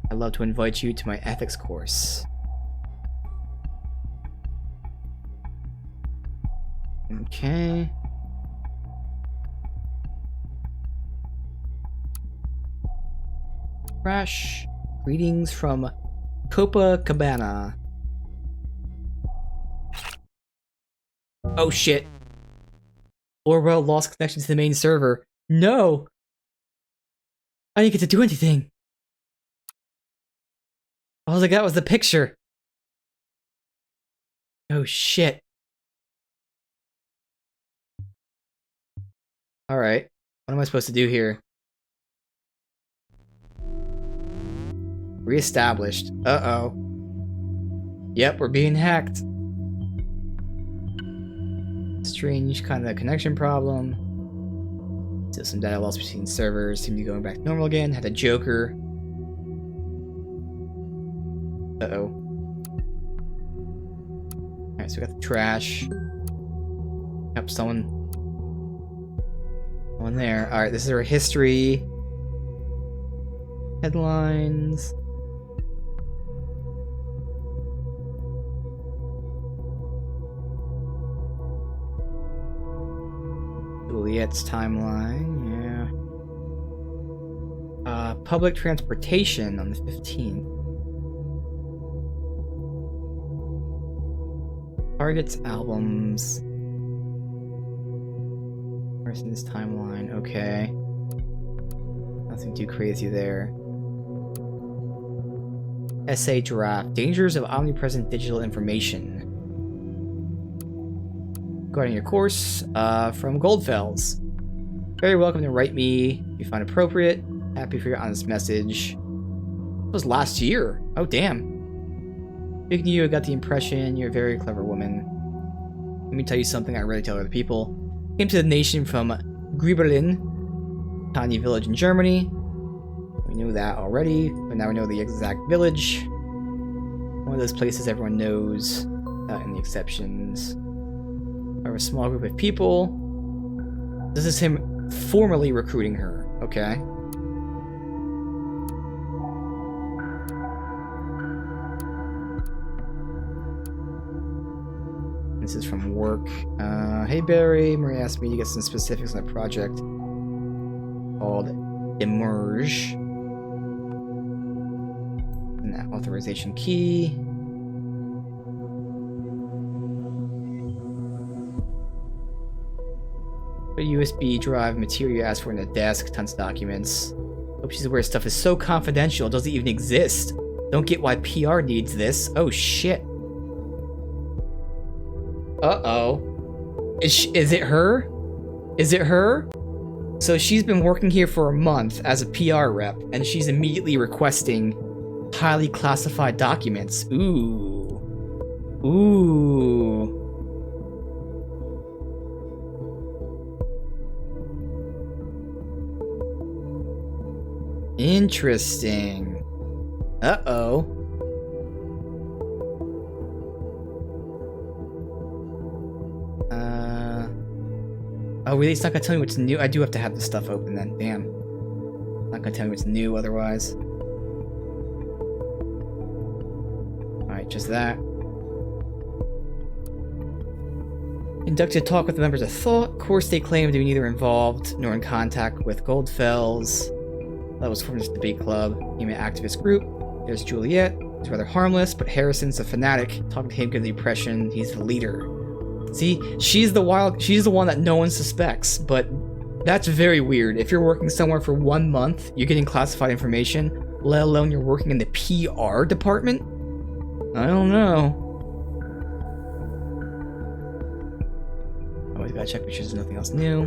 I'd love to invite you to my ethics course. Okay. Crash. Greetings from Copacabana. Oh shit. Orwell lost connection to the main server. No! I didn't get to do anything. All I got was the picture. Oh shit. Alright. What am I supposed to do here? Reestablished. Uh-oh. Yep, we're being hacked. Strange kind of connection problem. So some data loss between servers. Seem to be going back to normal again. Had a Joker. Uh-oh. Alright, so we got the trash. Yep, someone there. Alright, this is our history. Headlines. Juliet's timeline, yeah. Public transportation on the 15th. Targets, albums. Person's timeline, okay. Nothing too crazy there. Essay draft. Dangers of omnipresent digital information. Regarding your course, from Goldfells. Very welcome to write me if you find appropriate. Happy for your honest message. It was last year. Oh, damn. Speaking to you, I got the impression you're a very clever woman. Let me tell you something I rarely tell other people. Came to the nation from Grieberlin, tiny village in Germany. We knew that already, but now we know the exact village. One of those places everyone knows, without any exceptions. Or a small group of people. This is him formally recruiting her. Okay. This is from work. Hey Barry, Marie asked me to get some specifics on a project called Emerge. And that authorization key. A USB drive material you asked for in the desk, tons of documents. Hope she's aware stuff is so confidential, it doesn't even exist. Don't get why PR needs this. Oh shit. Uh-oh. Is it her? Is it her? So she's been working here for a month as a PR rep, and she's immediately requesting highly classified documents. Ooh. Ooh. Interesting. Uh-oh. Oh, really? It's not gonna tell me what's new? I do have to have this stuff open then. Damn. Not gonna tell me what's new otherwise. Alright, just that. Conducted a talk with the members of Thought. Of course, they claim to be neither involved nor in contact with Goldfells. That was formed as a debate club, human activist group. There's Juliet, who's rather harmless, but Harrison's a fanatic. Talking to him gives the impression he's the leader. See, she's the one that no one suspects, but that's very weird. If you're working somewhere for 1 month, you're getting classified information, let alone you're working in the PR department? I don't know. Always gotta check make sure there's nothing else new.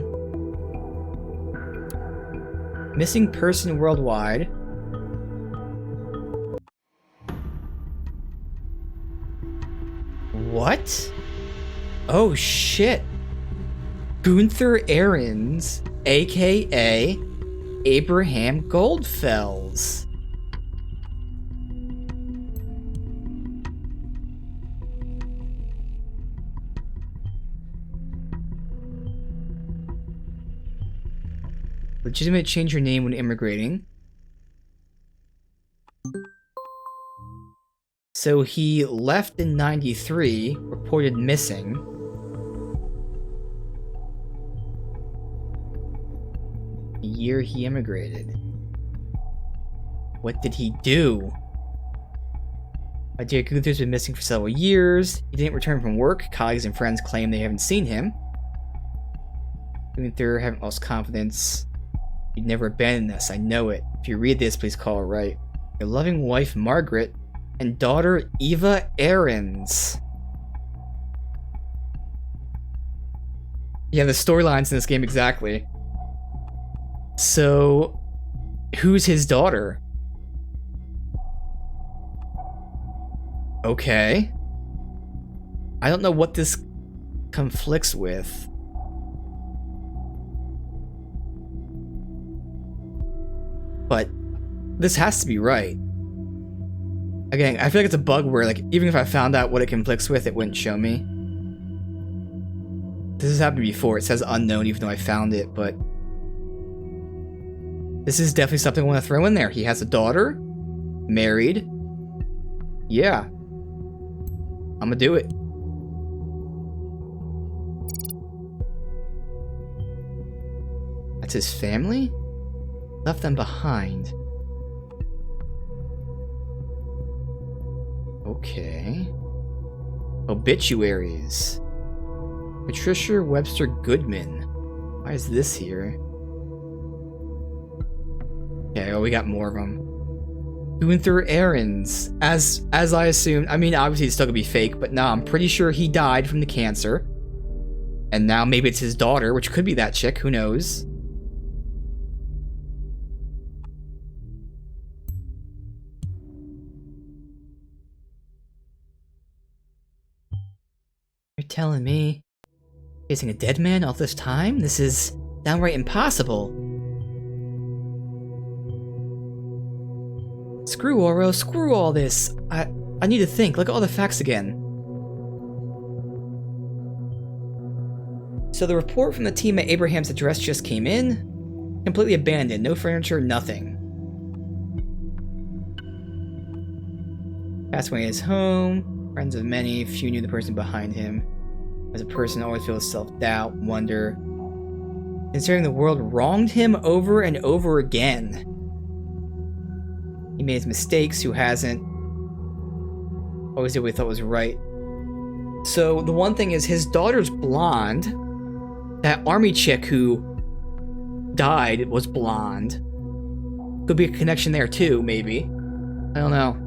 Missing person worldwide. What? Oh shit. Gunther Ahrens, aka Abraham Goldfells. Legitimate change your name when immigrating. So he left in 93, reported missing. The year he immigrated. What did he do? My dear Gunther's been missing for several years. He didn't return from work. Colleagues and friends claim they haven't seen him. Gunther haven't lost confidence. You'd never abandon us, I know it. If you read this, please call her right. Your loving wife, Margaret, and daughter, Eva Ahrens. Yeah, the storylines in this game exactly. So, who's his daughter? Okay. I don't know what this conflicts with. But this has to be right. Again, I feel like it's a bug where, like, even if I found out what it conflicts with, it wouldn't show me. This has happened before. It says unknown even though I found it, but this is definitely something I want to throw in there. He has a daughter, married. Yeah. I'm gonna do it. That's his family? Left them behind. Okay. Obituaries. Patricia Webster Goodman. Why is this here? Okay, well, we got more of them. Gunther Ahrens. As I assumed. I mean, obviously it's still gonna be fake, but no, I'm pretty sure he died from the cancer. And now maybe it's his daughter, which could be that chick, who knows? You're telling me chasing a dead man all this time? This is downright impossible. Screw Orwell, screw all this. I need to think. Look at all the facts again. So the report from the team at Abraham's address just came in. Completely abandoned. No furniture, nothing. Passed away in his home. Friends of many, few knew the person behind him. As a person, always feels self-doubt, wonder. Considering the world wronged him over and over again. He made his mistakes, who hasn't? Always did what he thought was right. So the one thing is, his daughter's blonde. That army chick who died was blonde. Could be a connection there too, maybe. I don't know.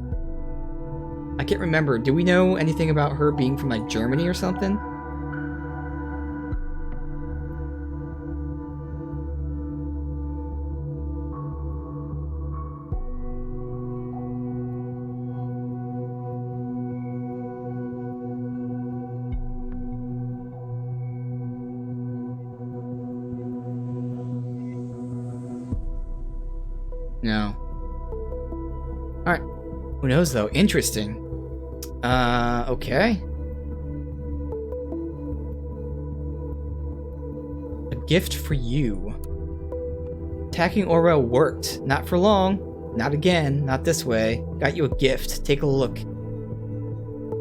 I can't remember. Do we know anything about her being from, like, Germany or something? No. Alright. Who knows, though? Interesting. Okay. A gift for you. Attacking Orwell worked. Not for long. Not again. Not this way. Got you a gift. Take a look.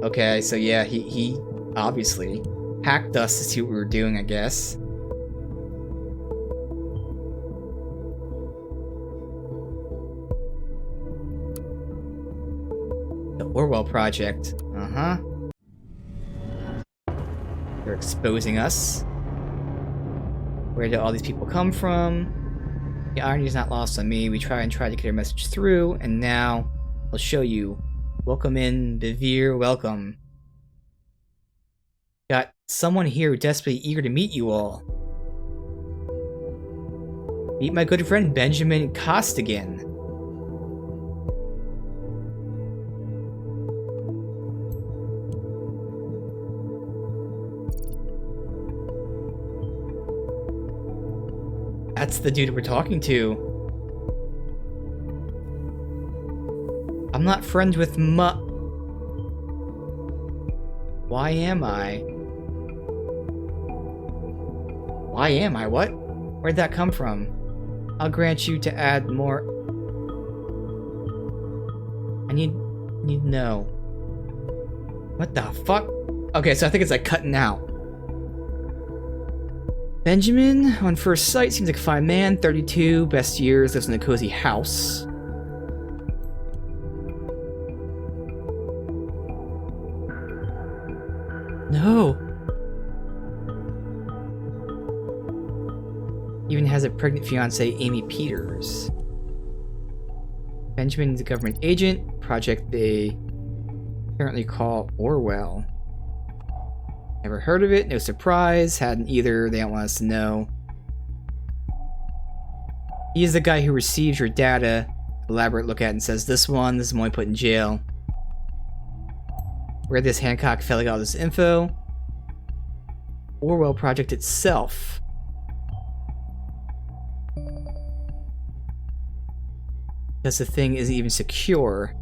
Okay, so yeah, he obviously hacked us to see what we were doing, I guess. The Orwell Project. Uh-huh. They're exposing us. Where did all these people come from? The irony is not lost on me. We try to get our message through, and now I'll show you. Welcome in, Bevere, welcome. Got someone here desperately eager to meet you all. Meet my good friend Benjamin Costigan. That's the dude we're talking to. I'm not friends with Why am I? Why am I? What? Where'd that come from? I'll grant you to add more. I need to know. What the fuck? Okay, so I think it's like cutting out. Benjamin, on first sight, seems like a fine man, 32, best years, lives in a cozy house. No. Even has a pregnant fiancée, Amy Peters. Benjamin is a government agent, project they apparently call Orwell. Never heard of it, no surprise, hadn't either, they don't want us to know. He is the guy who receives your data, elaborate look at it and says, this is the one I put in jail. Where this Hancock fella got all this info. Orwell project itself. Because the thing isn't even secure.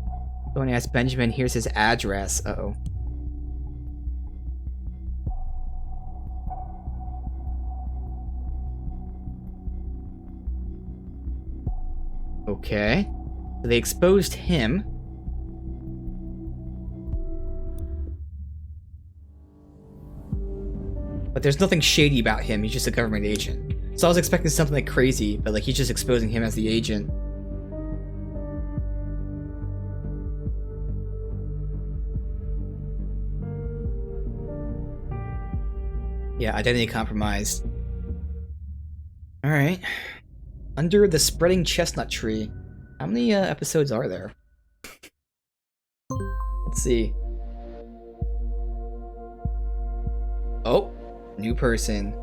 Going to ask Benjamin, here's his address. Uh-oh. Okay. So they exposed him. But there's nothing shady about him, he's just a government agent. So I was expecting something like crazy, but like he's just exposing him as the agent. Yeah, identity compromised. Alright. Under the Spreading Chestnut Tree. How many episodes are there? Let's see. Oh, new person.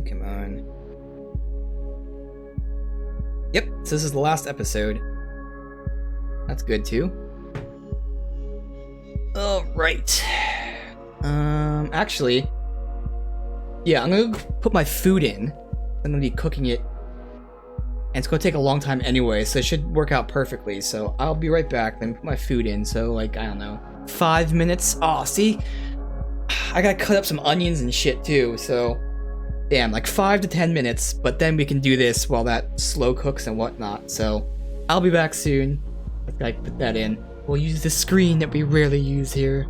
Come on. Yep, so this is the last episode. That's good too. Alright. Actually, yeah, I'm gonna put my food in. I'm gonna be cooking it. And it's gonna take a long time anyway, so it should work out perfectly. So I'll be right back, then put my food in. So, like, I don't know, 5 minutes. Oh, see? I gotta cut up some onions and shit too, so damn, like 5 to 10 minutes, but then we can do this while that slow cooks and whatnot. So I'll be back soon. Let's like put that in. We'll use the screen that we rarely use here.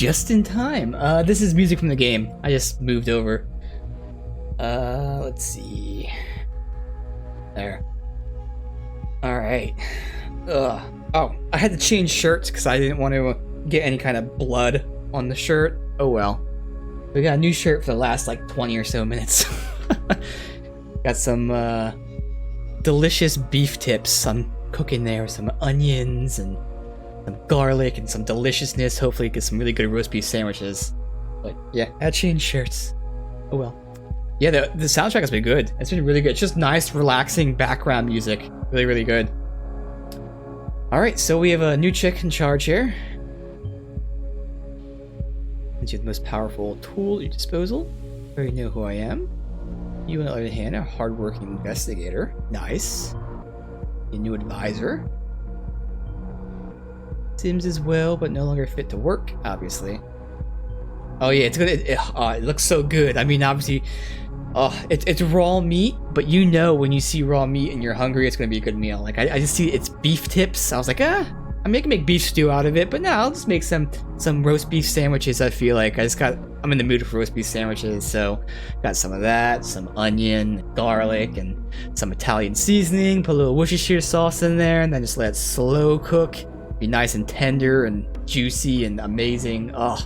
just in time. This is music from the game. I just moved over. Let's see. There. Alright. Oh, I had to change shirts because I didn't want to get any kind of blood on the shirt. Oh well. We got a new shirt for the last like 20 or so minutes. Got some delicious beef tips I'm cooking there, some onions and some garlic and some deliciousness. Hopefully get some really good roast beef sandwiches. But yeah, I changed shirts. Oh well. Yeah, the soundtrack has been good. It's been really good. It's just nice, relaxing background music. Really, really good. Alright, so we have a new chick in charge here. Since you have the most powerful tool at your disposal. You already know who I am. You, on the other hand, are a hardworking investigator. Nice. A new advisor. Sims as well, but no longer fit to work, obviously. Oh yeah, it's good. It looks so good. I mean, obviously, it's raw meat, but you know when you see raw meat and you're hungry, it's gonna be a good meal. Like I just see it's beef tips. I was like, I can make beef stew out of it, but no, I'll just make some roast beef sandwiches. I feel like I'm in the mood for roast beef sandwiches, so got some of that, some onion, garlic, and some Italian seasoning. Put a little Worcestershire sauce in there, and then just let it slow cook. Be nice and tender and juicy and amazing. Oh,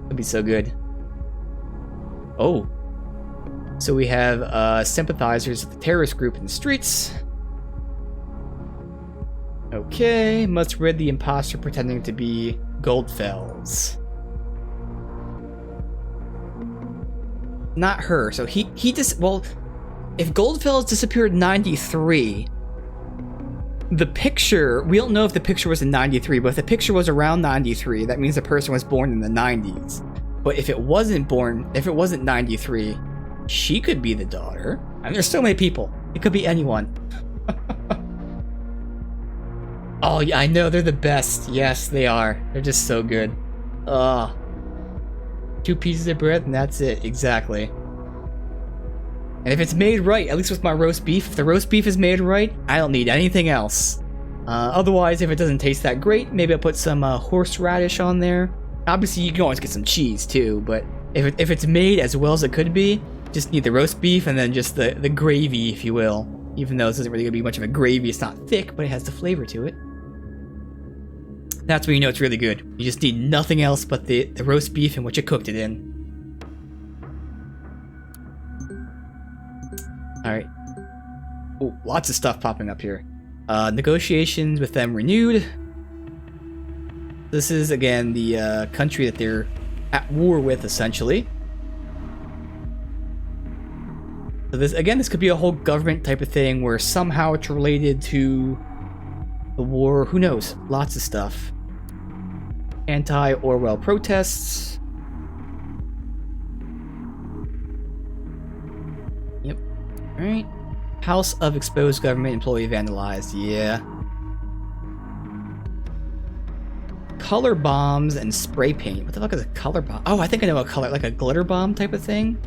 it'd be so good. Oh, so we have sympathizers of the terrorist group in the streets. Okay, must rid the imposter pretending to be Goldfels. Not her. So he just, well, if Goldfels disappeared in 93, the picture, we don't know if the picture was in 93, but if the picture was around 93, that means the person was born in the 90s. But if it wasn't 93, she could be the daughter. I mean, there's so many people. It could be anyone. Oh, yeah, I know, they're the best. Yes, they are. They're just so good. Ugh. 2 pieces of bread and that's it. Exactly. And if it's made right, at least with my roast beef, if the roast beef is made right, I don't need anything else. Otherwise, if it doesn't taste that great, maybe I'll put some horseradish on there. Obviously, you can always get some cheese too, but if it's made as well as it could be, just need the roast beef and then just the gravy, if you will. Even though this isn't really going to be much of a gravy, it's not thick, but it has the flavor to it. That's when you know it's really good. You just need nothing else but the roast beef and what you cooked it in. Alright. Oh, lots of stuff popping up here. Negotiations with them renewed. This is, again, the country that they're at war with, essentially. So this could be a whole government type of thing where somehow it's related to the war. Who knows? Lots of stuff. Anti-Orwell protests. Yep. Alright. House of exposed government employee vandalized. Yeah. Color bombs and spray paint. What the fuck is a color bomb? Oh, I think I know a color, like a glitter bomb type of thing.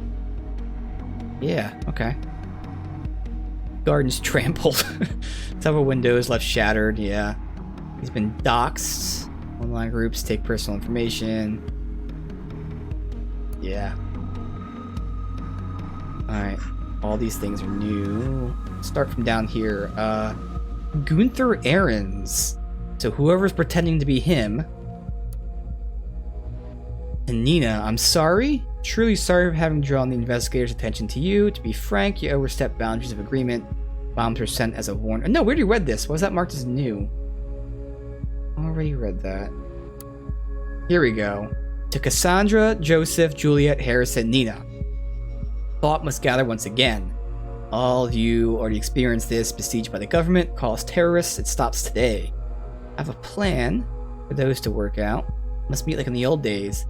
Yeah, okay. Gardens trampled. Several windows left shattered, yeah. He's been doxxed. Online groups take personal information. Yeah. Alright. All these things are new. Start from down here. Gunther Ahrens. So whoever's pretending to be him. And Nina, I'm sorry. Truly sorry for having drawn the investigators' attention to you. To be frank, you overstepped boundaries of agreement. Bombs were sent as a warning. No, we already read this. Why was that marked as new? Already read that. Here we go. To Cassandra, Joseph, Juliet, Harrison, Nina. Thought must gather once again. All of you already experienced this. Besieged by the government. Call us terrorists. It stops today. I have a plan for those to work out. Must meet like in the old days.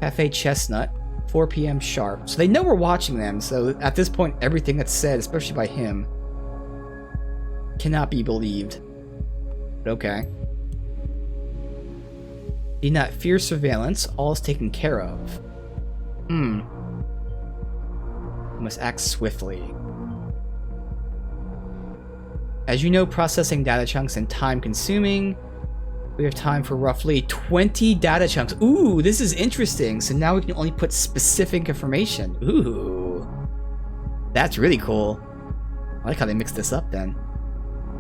Cafe Chestnut. 4 p.m. sharp. So they know we're watching them, so at this point, everything that's said, especially by him, cannot be believed. But okay. Do not fear surveillance. All is taken care of. We must act swiftly. As you know, processing data chunks and time-consuming. We have time for roughly 20 data chunks. Ooh, this is interesting. So now we can only put specific information. Ooh. That's really cool. I like how they mixed this up then.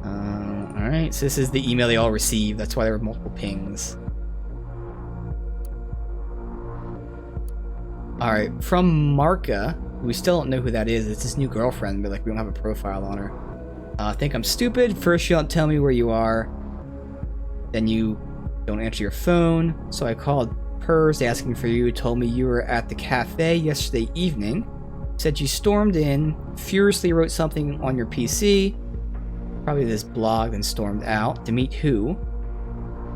Alright, so this is the email they all received. That's why there were multiple pings. Alright, from Marka. We still don't know who that is. It's his new girlfriend, but like we don't have a profile on her. I think I'm stupid. First you don't tell me where you are. Then you don't answer your phone. So I called Pers asking for you. Told me you were at the cafe yesterday evening. Said you stormed in, furiously wrote something on your PC. Probably this blog, then stormed out. To meet who?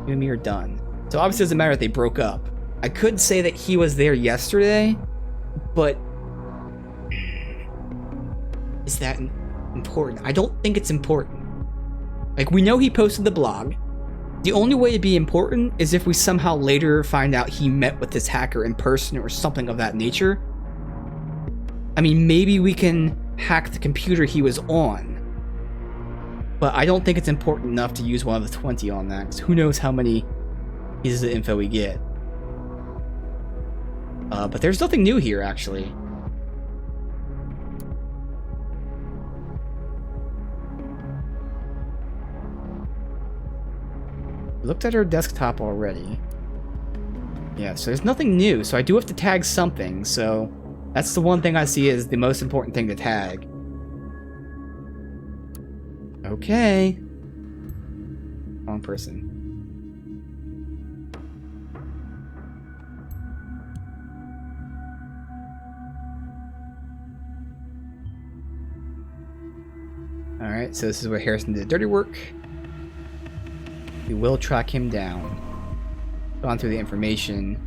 You and me are done. So obviously it doesn't matter if they broke up. I could say that he was there yesterday, but is that important? I don't think it's important. Like, we know he posted the blog. The only way it'd be important is if we somehow later find out he met with this hacker in person or something of that nature. I mean, maybe we can hack the computer he was on. But I don't think it's important enough to use one of the 20 on that, because who knows how many pieces of info we get. But there's nothing new here, actually. Looked at her desktop already. Yeah, so there's nothing new, so I do have to tag something, so that's the one thing I see as the most important thing to tag. Okay. Wrong person. Alright, so this is where Harrison did dirty work. We will track him down. Gone through the information.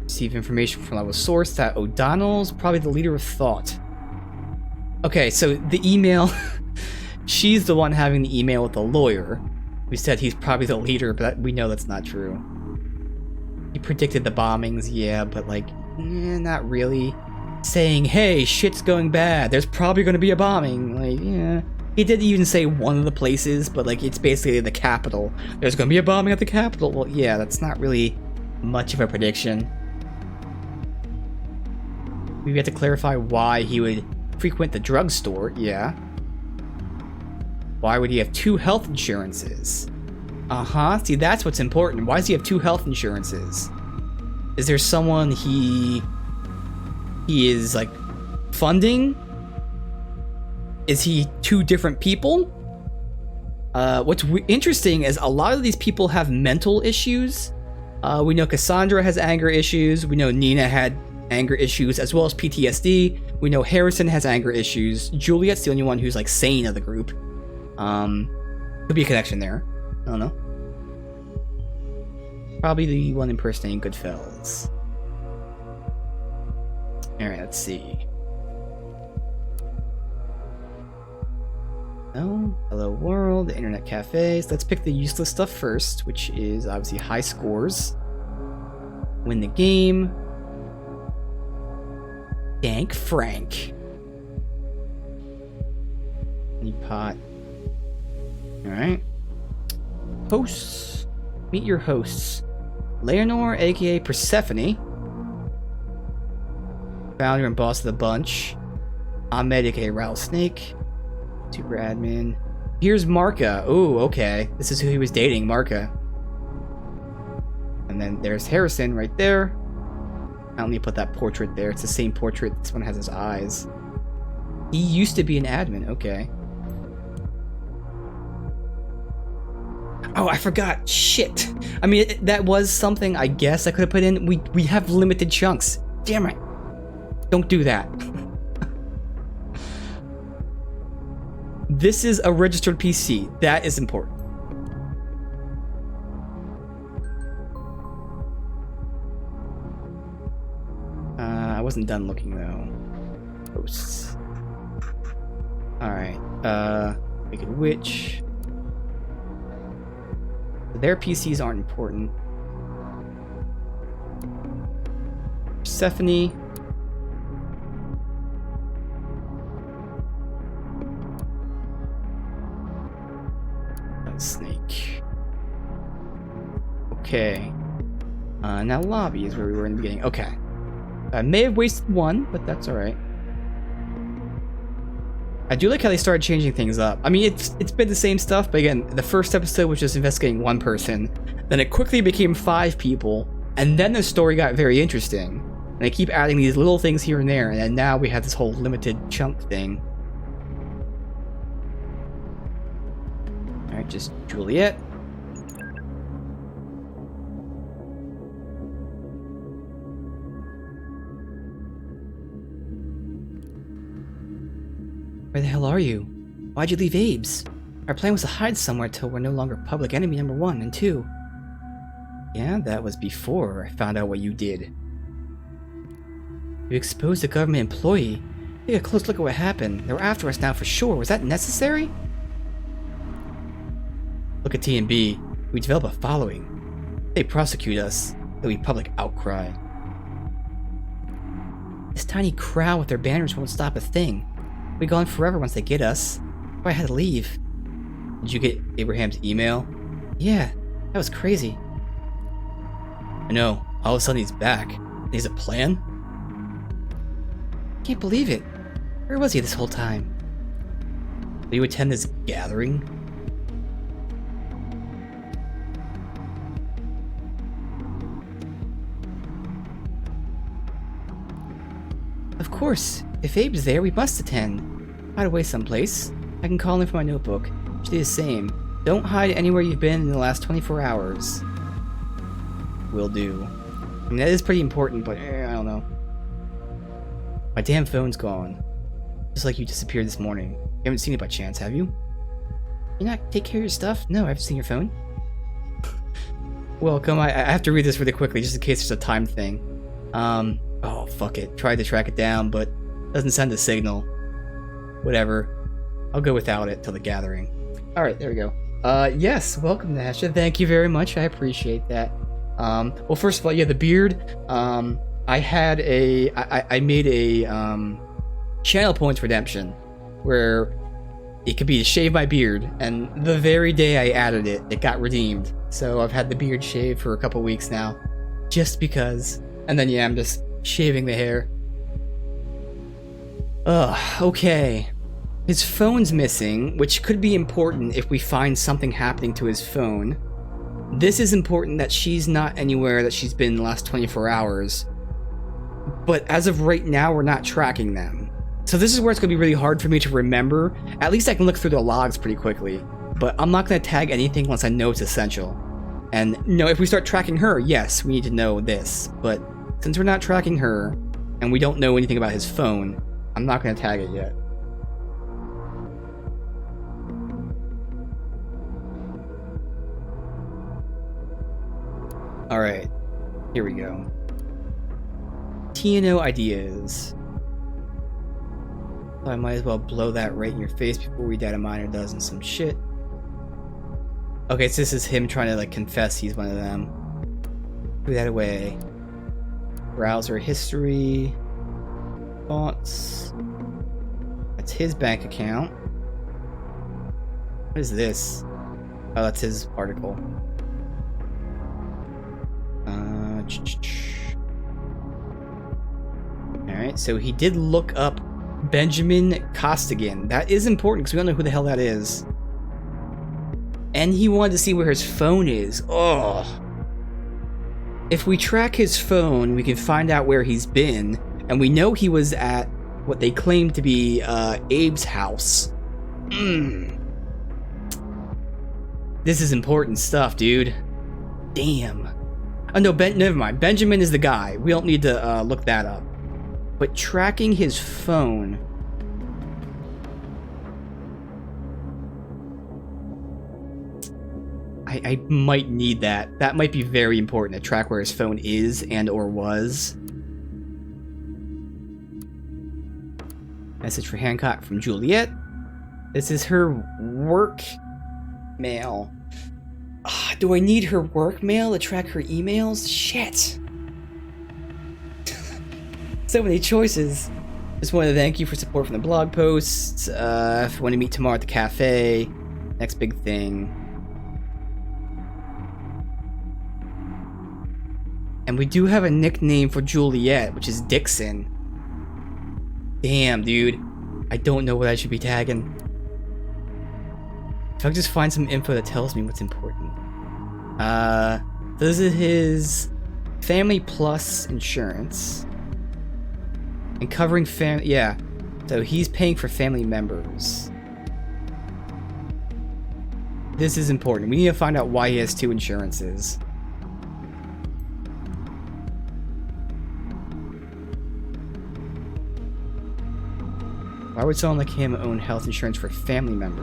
Receive information from level source that O'Donnell's probably the leader of thought. Okay, so the email... She's the one having the email with the lawyer. We said he's probably the leader, but we know that's not true. He predicted the bombings, yeah, but like, not really. Saying, hey, shit's going bad, there's probably going to be a bombing, like, yeah. He did even say one of the places, but like, it's basically the capital. There's going to be a bombing at the capital. Well, yeah, that's not really much of a prediction. We have to clarify why he would frequent the drugstore, yeah. Why would he have 2 health insurances? See, that's what's important. Why does he have 2 health insurances? Is there someone he is, like, funding? Is he 2 different people? What's interesting is a lot of these people have mental issues. We know Cassandra has anger issues. We know Nina had anger issues, as well as PTSD. We know Harrison has anger issues. Juliet's the only one who's, like, sane of the group. Could be a connection there. I don't know. Probably the one impersonating Goodfellas. Alright, let's see. Oh, hello world, internet cafes. Let's pick the useless stuff first, which is obviously high scores. Win the game. Thank Frank. Any pot. Alright. Hosts. Meet your hosts. Leonore, aka Persephone. Founder and boss of the bunch. Ahmed, aka Rattlesnake. Super admin. Here's Marka. Oh, okay. This is who he was dating, Marka. And then there's Harrison right there. I only put that portrait there. It's the same portrait. This one has his eyes. He used to be an admin. Okay. Oh, I forgot. Shit. I mean, that was something I guess I could have put in. We have limited chunks. Damn it. Don't do that. This is a registered PC. That is important. I wasn't done looking though. Posts. Alright. Make it witch. Their PCs aren't important. Persephone. Snake. Okay. Now lobby is where we were in the beginning. Okay. I may have wasted one, but that's alright. I do like how they started changing things up. I mean, it's been the same stuff, but again, the first episode was just investigating one person. Then it quickly became 5 people, and then the story got very interesting. And they keep adding these little things here and there, and then now we have this whole limited chunk thing. Alright, just Juliet. Where the hell are you? Why'd you leave Abe's? Our plan was to hide somewhere till we're no longer public enemy number 1 and 2. Yeah, that was before I found out what you did. You exposed a government employee. Take a close look at what happened. They were after us now for sure. Was that necessary? Look at T&B. We develop a following. They prosecute us. There'll be public outcry. This tiny crowd with their banners won't stop a thing. We'll be gone forever once they get us. I had to leave. Did you get Abraham's email? Yeah, that was crazy. I know. All of a sudden he's back. He's a plan? Can't believe it. Where was he this whole time? Will you attend this gathering? Of course. If Abe's there, we must attend. Hide away someplace. I can call him from my notebook. Should do the same. Don't hide anywhere you've been in the last 24 hours. Will do. I mean, that is pretty important, but I don't know. My damn phone's gone. Just like you disappeared this morning. You haven't seen it by chance, have you? You not take care of your stuff? No, I haven't seen your phone. Welcome. I have to read this really quickly, just in case there's a time thing. Oh, fuck it. Tried to track it down, but doesn't send a signal. Whatever. I'll go without it till the gathering. Alright, there we go. Yes, welcome, Nasha. Thank you very much. I appreciate that. Well, first of all, yeah, the beard. I made a channel points redemption where it could be to shave my beard, and the very day I added it, it got redeemed. So I've had the beard shaved for a couple weeks now, just because. And then yeah, I'm just shaving the hair. Ugh, okay. His phone's missing, which could be important if we find something happening to his phone. This is important that she's not anywhere that she's been in the last 24 hours. But as of right now, we're not tracking them. So this is where it's going to be really hard for me to remember. At least I can look through the logs pretty quickly. But I'm not going to tag anything unless I know it's essential. And no, if we start tracking her, yes, we need to know this. But since we're not tracking her, and we don't know anything about his phone, I'm not going to tag it yet. Alright, here we go. TNO ideas. So I might as well blow that right in your face before we data miner does and some shit. Okay, so this is him trying to like confess he's one of them. Threw that away. Browser history. Thoughts. That's his bank account. What is this? Oh, that's his article. Alright, so he did look up Benjamin Costigan. That is important because we don't know who the hell that is. And he wanted to see where his phone is. Oh. If we track his phone, we can find out where he's been. And we know he was at what they claim to be Abe's house. This is important stuff, dude. Damn. Oh no, never mind. Benjamin is the guy. We don't need to look that up. But tracking his phone... I might need that. That might be very important to track where his phone is and or was. Message for Hancock from Juliet. This is her work mail. Do I need her work mail to track her emails? Shit. So many choices. Just wanted to thank you for support from the blog posts. If you want to meet tomorrow at the cafe. Next big thing. we do have a nickname for Juliet, which is Dixon. Damn, dude. I don't know what I should be tagging. If I could just find some info that tells me what's important. This is his Family Plus insurance. And covering yeah. So he's paying for family members. This is important. We need to find out why he has 2 insurances. Why would someone like him own health insurance for a family member?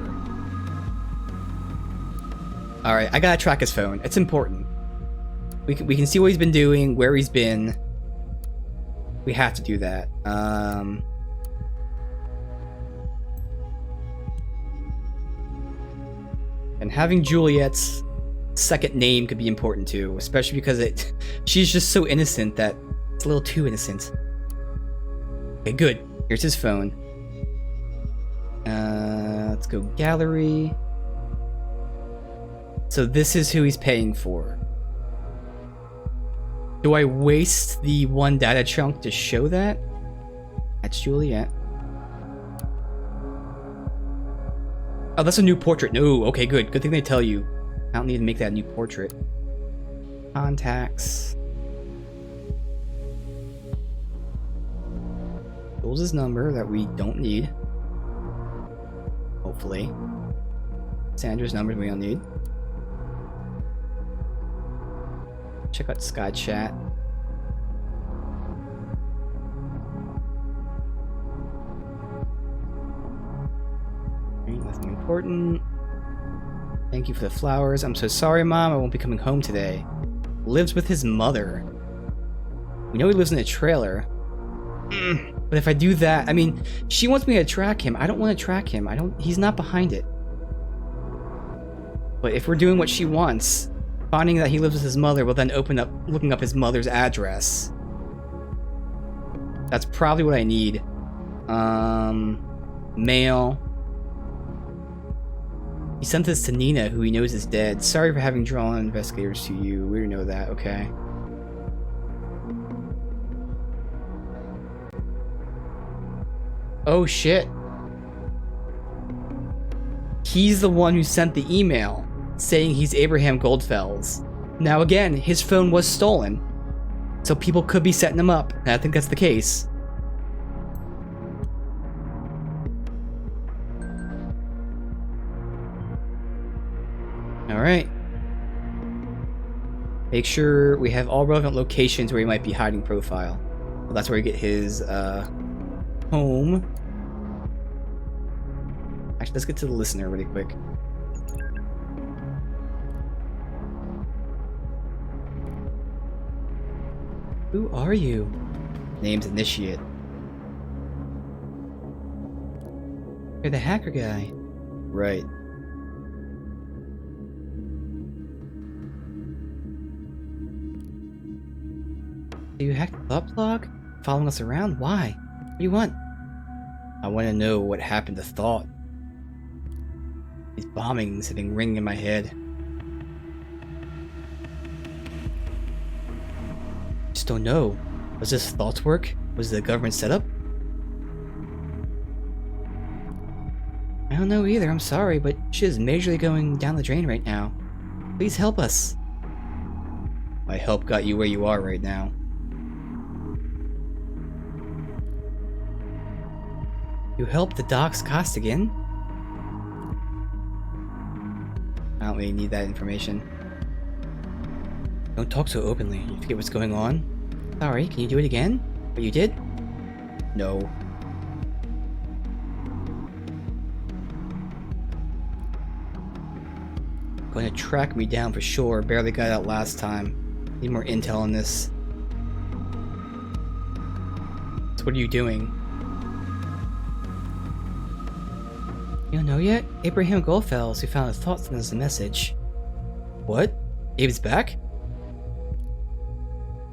Alright, I gotta track his phone. It's important. We can see what he's been doing, where he's been. We have to do that. And having Juliet's second name could be important too, especially because she's just so innocent that it's a little too innocent. Okay, good. Here's his phone. Let's go gallery. So this is who he's paying for. Do I waste the 1 data chunk to show that? That's Juliet. Oh, that's a new portrait. No, okay, good. Good thing they tell you. I don't need to make that new portrait. Contacts. Jules' number that we don't need. Hopefully. Sandra's number we don't need. Check out Sky Chat. Nothing important. Thank you for the flowers. I'm so sorry, Mom. I won't be coming home today. Lives with his mother. We know he lives in a trailer. But if I do that, I mean, she wants me to track him. I don't want to track him. He's not behind it. But if we're doing what she wants, finding that he lives with his mother will then open up looking up his mother's address. That's probably what I need. Mail. He sent this to Nina, who he knows is dead. Sorry for having drawn investigators to you. We know that, okay. Oh shit. He's the one who sent the email saying he's Abraham Goldfels. Now again, his phone was stolen. So people could be setting him up, and I think that's the case. Alright. Make sure we have all relevant locations where he might be hiding profile. Well, that's where we get his home. Actually, let's get to the listener really quick. Who are you? Name's Initiate. You're the hacker guy. Right. So you hacked the thought blog? Following us around? Why? What do you want? I want to know what happened to Thought. These bombings have been ringing in my head. Just don't know. Was this Thought's work? Was the government set up? I don't know either, I'm sorry, but shit is majorly going down the drain right now. Please help us. My help got you where you are right now. You helped the Docs Costigan? I don't really need that information. Don't talk so openly. You forget what's going on? Sorry, can you do it again? What you did? No. Going to track me down for sure. Barely got out last time. Need more intel on this. So what are you doing? You don't know yet? Abraham Goldfels, who found his thoughts sent us a message. What? Abe's back?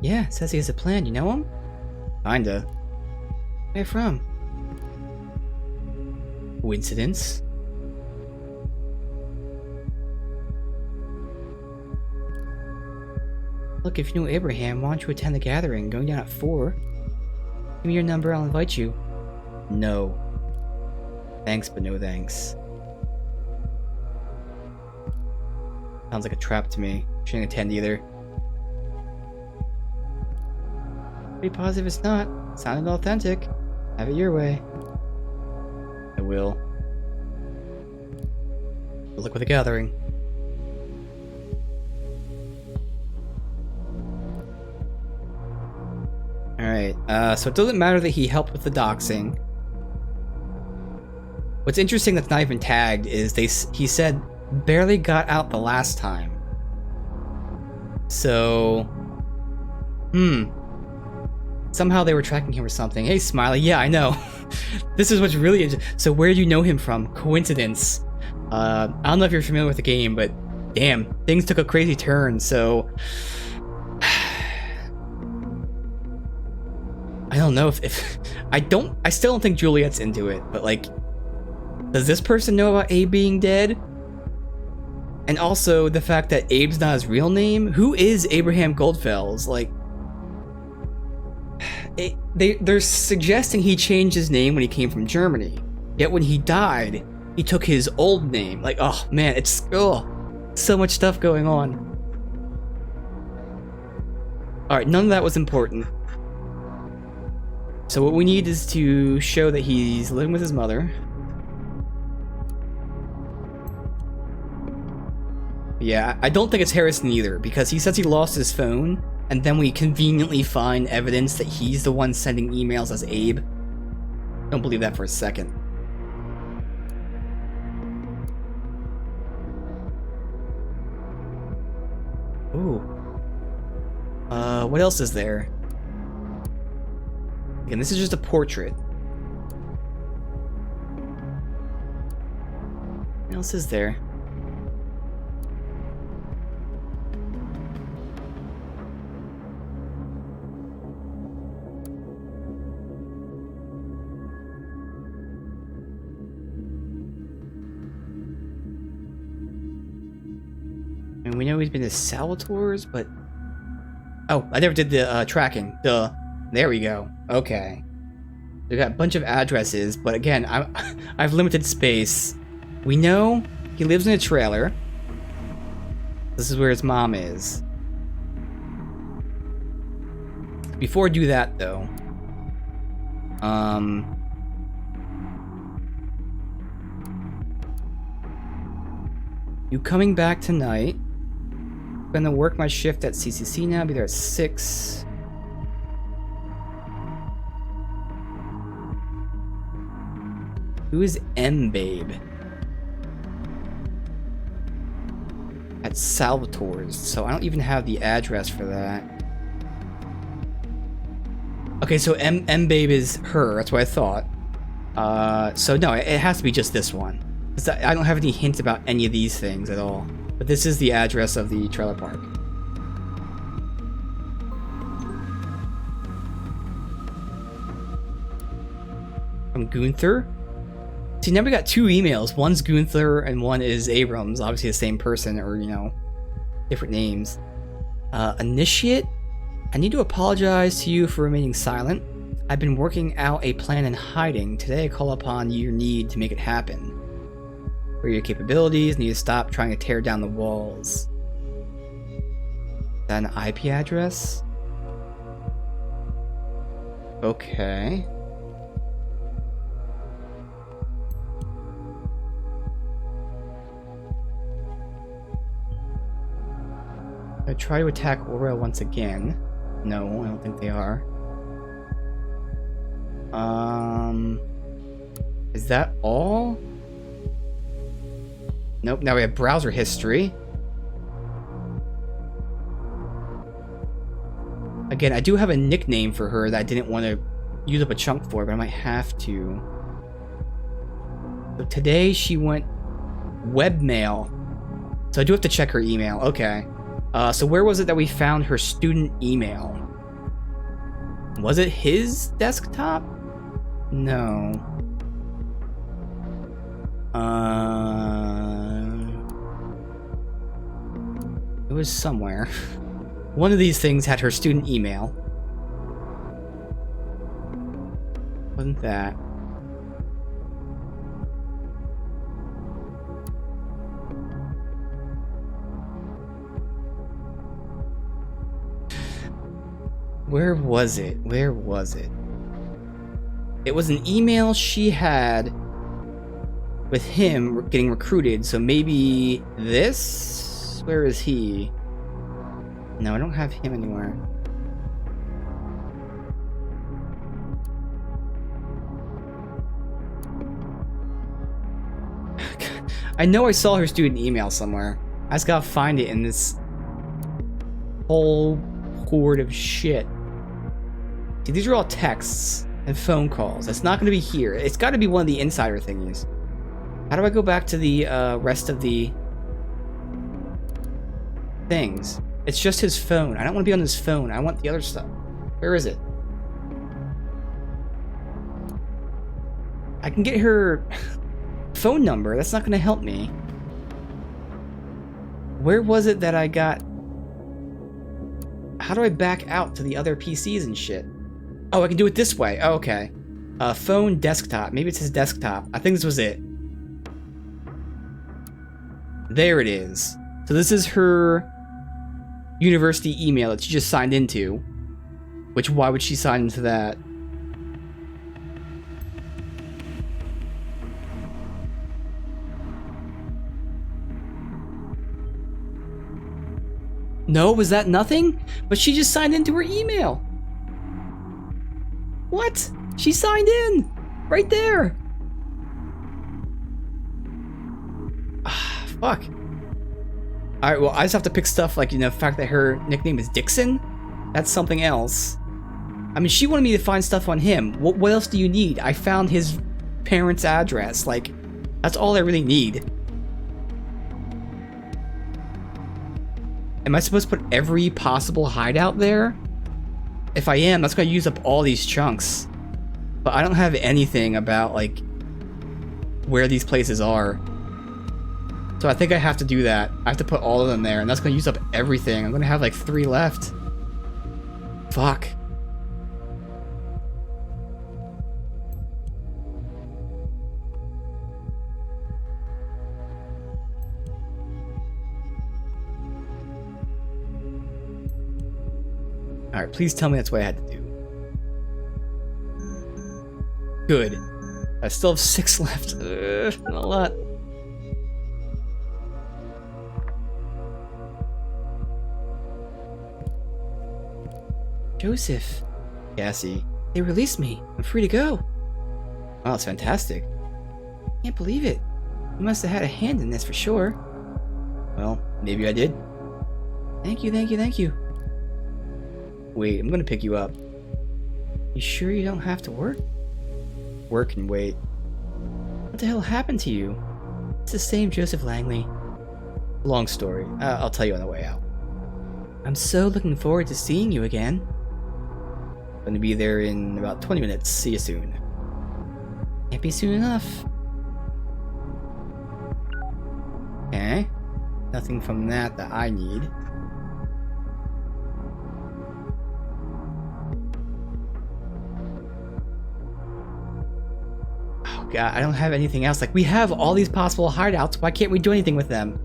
Yeah, says he has a plan. You know him? Kinda. Where from? Coincidence? Look, if you know Abraham, why don't you attend the gathering? Going down at 4. Give me your number, I'll invite you. No. Thanks, but no thanks. Sounds like a trap to me. Shouldn't attend either. Pretty positive it's not. Sounded authentic. Have it your way. I will. Good luck with the gathering. Alright, so it doesn't matter that he helped with the doxing. What's interesting that's not even tagged is he said barely got out the last time. So... Somehow they were tracking him or something. Hey, Smiley, yeah, I know. This is what's really interesting. So where do you know him from? Coincidence. I don't know if you're familiar with the game, but damn, things took a crazy turn, so... I don't know if I still don't think Juliet's into it, but like, does this person know about Abe being dead? And also the fact that Abe's not his real name? Who is Abraham Goldfels? Like, they're suggesting he changed his name when he came from Germany. Yet when he died, he took his old name. Like, oh man, it's so much stuff going on. Alright, none of that was important. So what we need is to show that he's living with his mother. Yeah, I don't think it's Harrison either, because he says he lost his phone, and then we conveniently find evidence that he's the one sending emails as Abe. Don't believe that for a second. Ooh. What else is there? Again, this is just a portrait. What else is there? And we know he's been to Salvatore's, but... Oh, I never did the tracking. Duh. There we go. Okay. We got a bunch of addresses, but again, I have limited space. We know he lives in a trailer. This is where his mom is. Before I do that, though, you coming back tonight? I'm gonna work my shift at CCC now. Be there at 6. Who is M-Babe? At Salvatore's, so I don't even have the address for that. Okay, so M-Babe is her, that's what I thought. So no, it has to be just this one. I don't have any hints about any of these things at all. But this is the address of the trailer park. From Gunther? See, now we got 2 emails. One's Gunther and one is Abrams. Obviously the same person, or, you know, different names. Initiate? I need to apologize to you for remaining silent. I've been working out a plan in hiding. Today I call upon your need to make it happen. For your capabilities, need to stop trying to tear down the walls. Is that an IP address? Okay. I try to attack Orwell once again. No, I don't think they are. Is that all? Nope, now we have browser history. Again, I do have a nickname for her that I didn't want to use up a chunk for, but I might have to. So today she went webmail. So I do have to check her email. Okay. So where was it that we found her student email? Was it his desktop? No. It was somewhere. One of these things had her student email. Wasn't that? Where was it? Where was it? It was an email she had with him getting recruited, so maybe this? Where is he? No, I don't have him anywhere. I know I saw her student email somewhere. I just gotta find it in this whole horde of shit. See, these are all texts and phone calls. It's not gonna be here. It's gotta be one of the insider thingies. How do I go back to the rest of the things? It's just his phone. I don't want to be on his phone. I want the other stuff. Where is it? I can get her phone number. That's not going to help me. Where was it that I got? How do I back out to the other PCs and shit? Oh, I can do it this way. Oh, okay. Phone, desktop. Maybe it's his desktop. I think this was it. There it is. So this is her university email that she just signed into. Which, why would she sign into that? No, was that nothing? But she just signed into her email. What? She signed in! Right there! Ah, fuck. Alright, well, I just have to pick stuff like, you know, the fact that her nickname is Dixon? That's something else. I mean, she wanted me to find stuff on him. What else do you need? I found his parents' address. Like, that's all I really need. Am I supposed to put every possible hideout there? If I am, that's gonna use up all these chunks. But I don't have anything about, like, where these places are. So I think I have to do that. I have to put all of them there, and that's gonna use up everything. I'm gonna have, like, 3 left. Fuck. Alright, please tell me that's what I had to do. Good. I still have 6 left. Not a lot. Joseph. Cassie. They released me. I'm free to go. Wow, that's fantastic. Can't believe it. You must have had a hand in this for sure. Well, maybe I did. Thank you, thank you, thank you. Wait, I'm gonna pick you up. You sure you don't have to work? Work and wait. What the hell happened to you? It's the same Joseph Langley. Long story. I'll tell you on the way out. I'm so looking forward to seeing you again. Gonna be there in about 20 minutes. See you soon. Can't be soon enough. Okay. Nothing from that I need. Oh god, I don't have anything else. Like, we have all these possible hideouts. Why can't we do anything with them?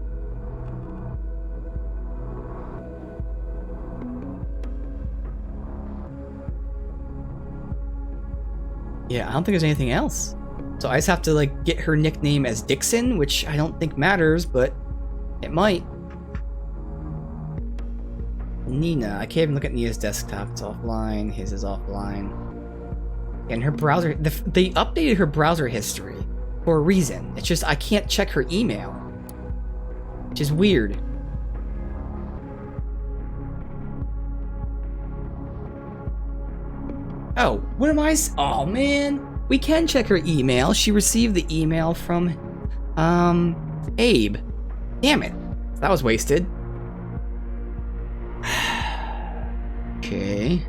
Yeah, I don't think there's anything else. So I just have to, like, get her nickname as Dixon, which I don't think matters, but it might. Nina. I can't even look at Nina's desktop. It's offline. His is offline. And her browser... They updated her browser history for a reason. It's just I can't check her email. Which is weird. Oh, what am I... Oh, man. We can check her email. She received the email from, Abe. Damn it. That was wasted. Okay.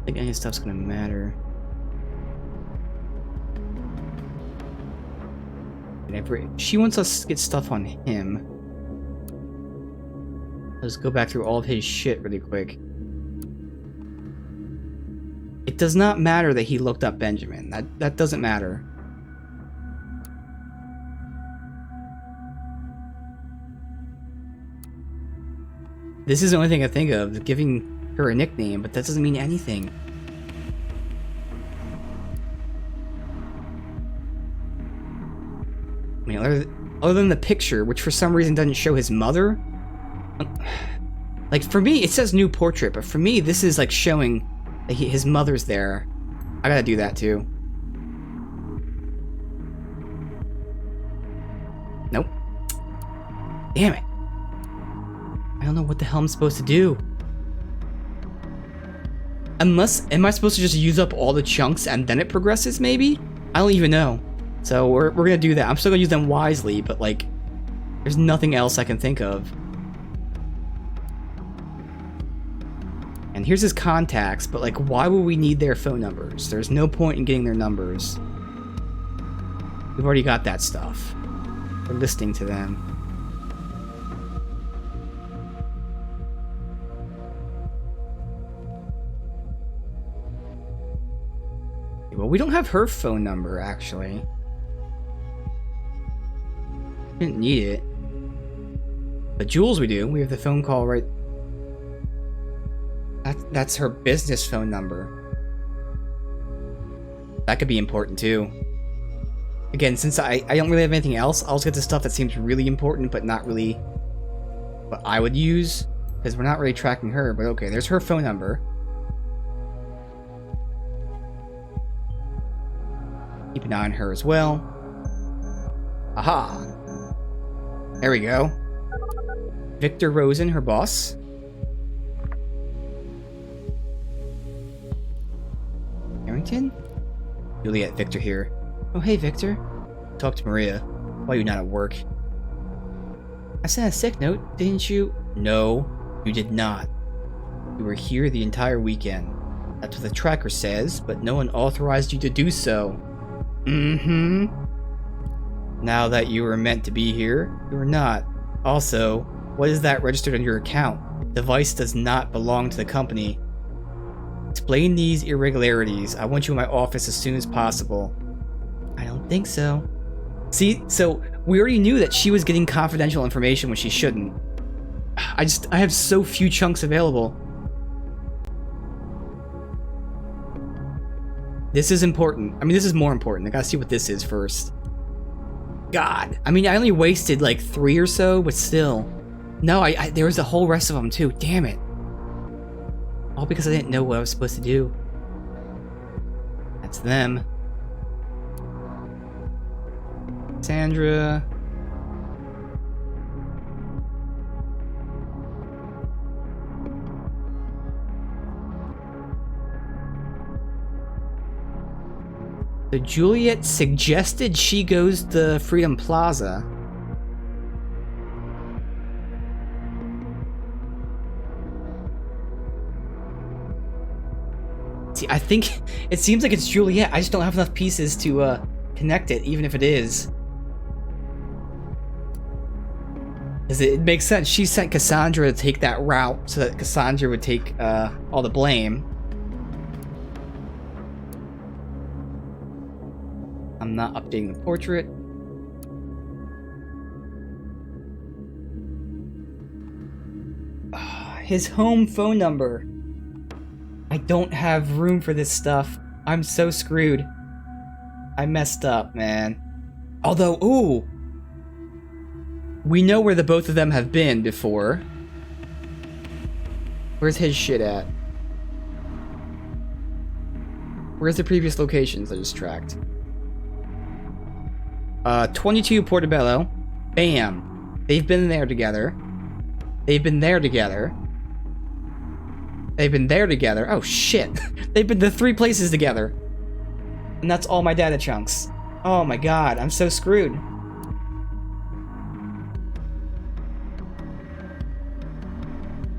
think any of this stuff's gonna matter. And she wants us to get stuff on him. Let's go back through all of his shit really quick. It does not matter that he looked up Benjamin. That doesn't matter. This is the only thing I think of, giving her a nickname, but that doesn't mean anything. I mean, other than the picture, which for some reason doesn't show his mother. Like, for me, it says new portrait, but for me, this is like showing that his mother's there. I gotta do that too. Nope. Damn it. I don't know what the hell I'm supposed to do. Unless, am I supposed to just use up all the chunks and then it progresses, maybe? I don't even know. So we're gonna do that. I'm still gonna use them wisely, but like, there's nothing else I can think of. And here's his contacts, but like, why would we need their phone numbers? There's no point in getting their numbers. We've already got that stuff. We're listening to them. Well, we don't have her phone number, actually. Didn't need it. But Jules we do. We have the phone call right... That's her business phone number. That could be important, too. Again, since I don't really have anything else, I'll just get the stuff that seems really important, but not really what I would use. Because we're not really tracking her, but okay, there's her phone number. Keep an eye on her as well. Aha! There we go. Victor Rosen, her boss. Harrington? Juliet, Victor here. Oh, hey, Victor. Talk to Maria. Why are you not at work? I sent a sick note, didn't you? No, you did not. You were here the entire weekend. That's what the tracker says, but no one authorized you to do so. Mm-hmm. Now that you were meant to be here, you were not. Also, what is that registered on your account? Device does not belong to the company. Explain these irregularities. I want you in my office as soon as possible. I don't think so. See, so we already knew that she was getting confidential information when she shouldn't. I have so few chunks available. This is important. I mean, this is more important. I gotta see what this is first. God. I mean, I only wasted like 3 or so, but still. No, there was a whole rest of them too. Damn it. All because I didn't know what I was supposed to do. That's them. Sandra. So Juliet suggested she goes to Freedom Plaza. See, I think it seems like it's Juliet. I just don't have enough pieces to connect it, even if it is. Because it makes sense. She sent Cassandra to take that route so that Cassandra would take all the blame. I'm not updating the portrait. His home phone number. I don't have room for this stuff. I'm so screwed. I messed up, man. Although, ooh. We know where the both of them have been before. Where's his shit at? Where's the previous locations I just tracked? 22 Portobello. Bam. They've been there together. They've been there together. They've been there together. Oh, shit. They've been to 3 places together. And that's all my data chunks. Oh my god, I'm so screwed.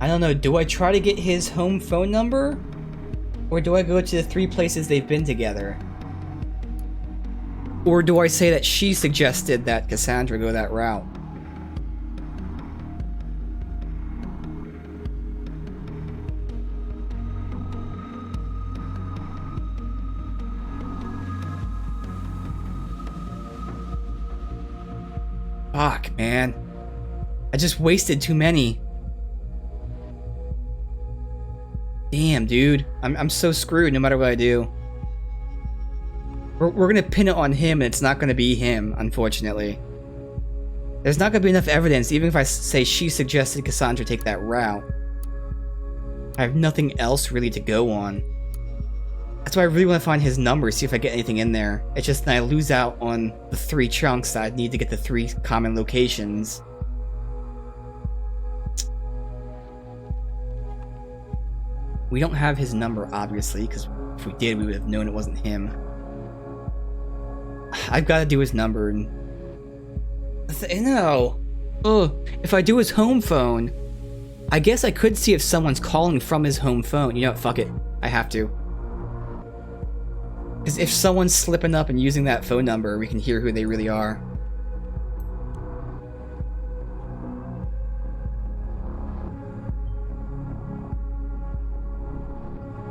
I don't know, do I try to get his home phone number? Or do I go to the 3 places they've been together? Or do I say that she suggested that Cassandra go that route? Fuck, man. I just wasted too many. Damn, dude. I'm so screwed no matter what I do. We're gonna pin it on him and it's not gonna be him, unfortunately. There's not gonna be enough evidence, even if I say she suggested Cassandra take that route. I have nothing else really to go on. That's why I really want to find his number, see if I get anything in there. It's just that I lose out on the 3 chunks that I need to get the 3 common locations. We don't have his number, obviously, because if we did, we would have known it wasn't him. I've got to do his number, and... No! Ugh, if I do his home phone... I guess I could see if someone's calling from his home phone. You know what, fuck it. I have to. Because if someone's slipping up and using that phone number, we can hear who they really are.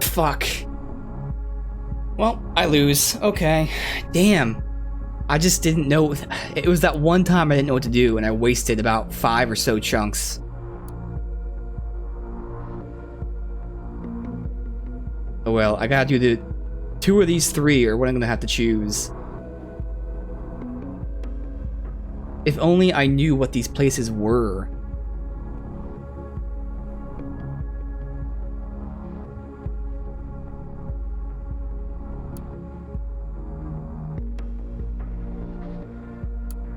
Fuck. Well, I lose. Okay. Damn. I just didn't know. It was that one time I didn't know what to do, and I wasted about 5 or so chunks. Oh well, I gotta do the 2 of these 3 or what I'm gonna have to choose. If only I knew what these places were.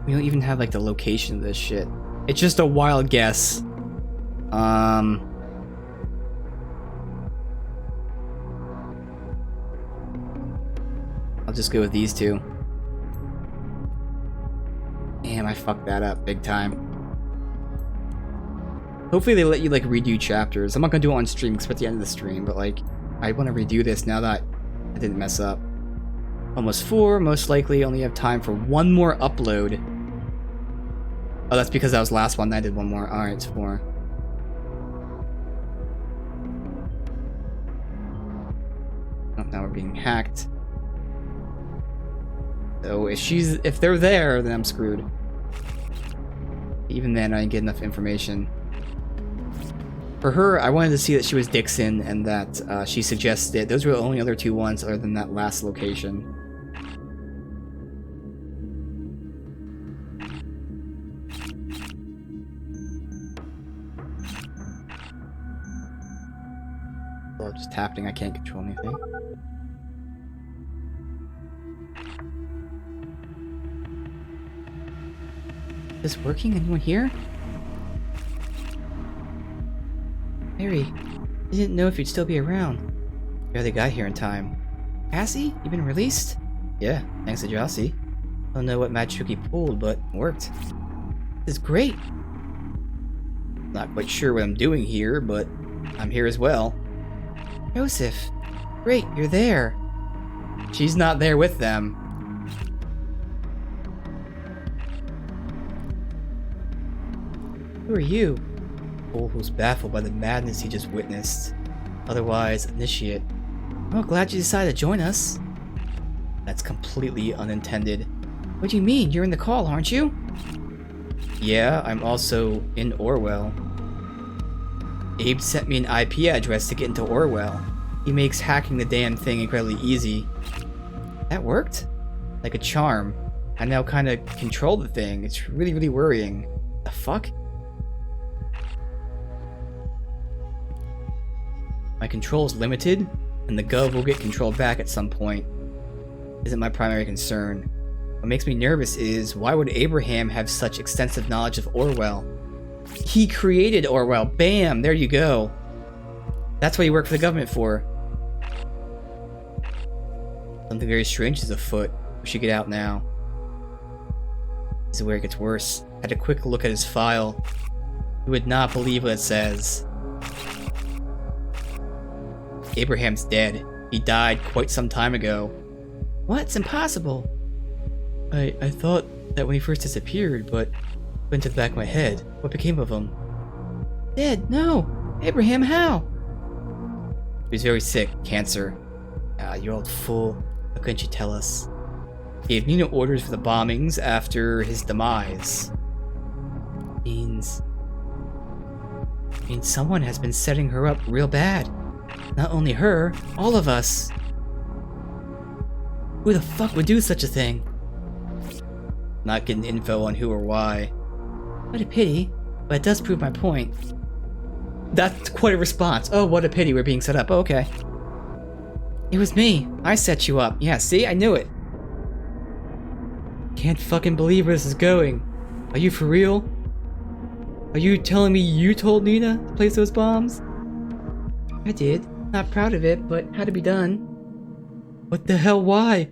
We don't even have like the location of this shit. It's just a wild guess. I'll just go with these 2. Damn, I fucked that up big time. Hopefully they let you like redo chapters. I'm not gonna do it on stream because it's at the end of the stream, but like I want to redo this now that I didn't mess up. Almost 4, most likely only have time for 1 more upload. Oh, that's because that was the last one. I did 1 more. Alright, it's 4. Oh, now we're being hacked. So if they're there, then I'm screwed. Even then, I didn't get enough information. For her, I wanted to see that she was Dixon and that she suggested. Those were the only other 2 ones other than that last location. So just happening, I can't control anything. Is this working? Anyone here? Mary, I didn't know if you'd still be around. Barely got here in time. Cassie, you been released? Yeah, thanks to Jossie. I don't know what magic he pulled, but it worked. This is great. Not quite sure what I'm doing here, but I'm here as well. Joseph, great, you're there. She's not there with them. Who are you? Cole was baffled by the madness he just witnessed. Otherwise, initiate. Oh, glad you decided to join us. That's completely unintended. What do you mean? You're in the call, aren't you? Yeah, I'm also in Orwell. Abe sent me an IP address to get into Orwell. He makes hacking the damn thing incredibly easy. That worked? Like a charm. I now kind of control the thing. It's really, really worrying. The fuck? My control is limited, and the Gov will get control back at some point. Isn't my primary concern. What makes me nervous is, why would Abraham have such extensive knowledge of Orwell? He created Orwell. Bam! There you go. That's what you work for the government for. Something very strange is afoot. We should get out now. This is where it gets worse. I had a quick look at his file. You would not believe what it says. Abraham's dead. He died quite some time ago. What? It's impossible. I thought that when he first disappeared, but went to the back of my head. What became of him? Dead? No! Abraham, how? He was very sick. Cancer. Ah, you old fool. How couldn't you tell us? He gave Nina orders for the bombings after his demise. Means someone has been setting her up real bad. Not only her, all of us. Who the fuck would do such a thing? Not getting info on who or why. What a pity, but it does prove my point. That's quite a response. Oh, what a pity we're being set up. Oh, okay. It was me. I set you up. Yeah, see? I knew it. Can't fucking believe where this is going. Are you for real? Are you telling me you told Nina to place those bombs? I did. Not proud of it, but had to be done. What the hell, why?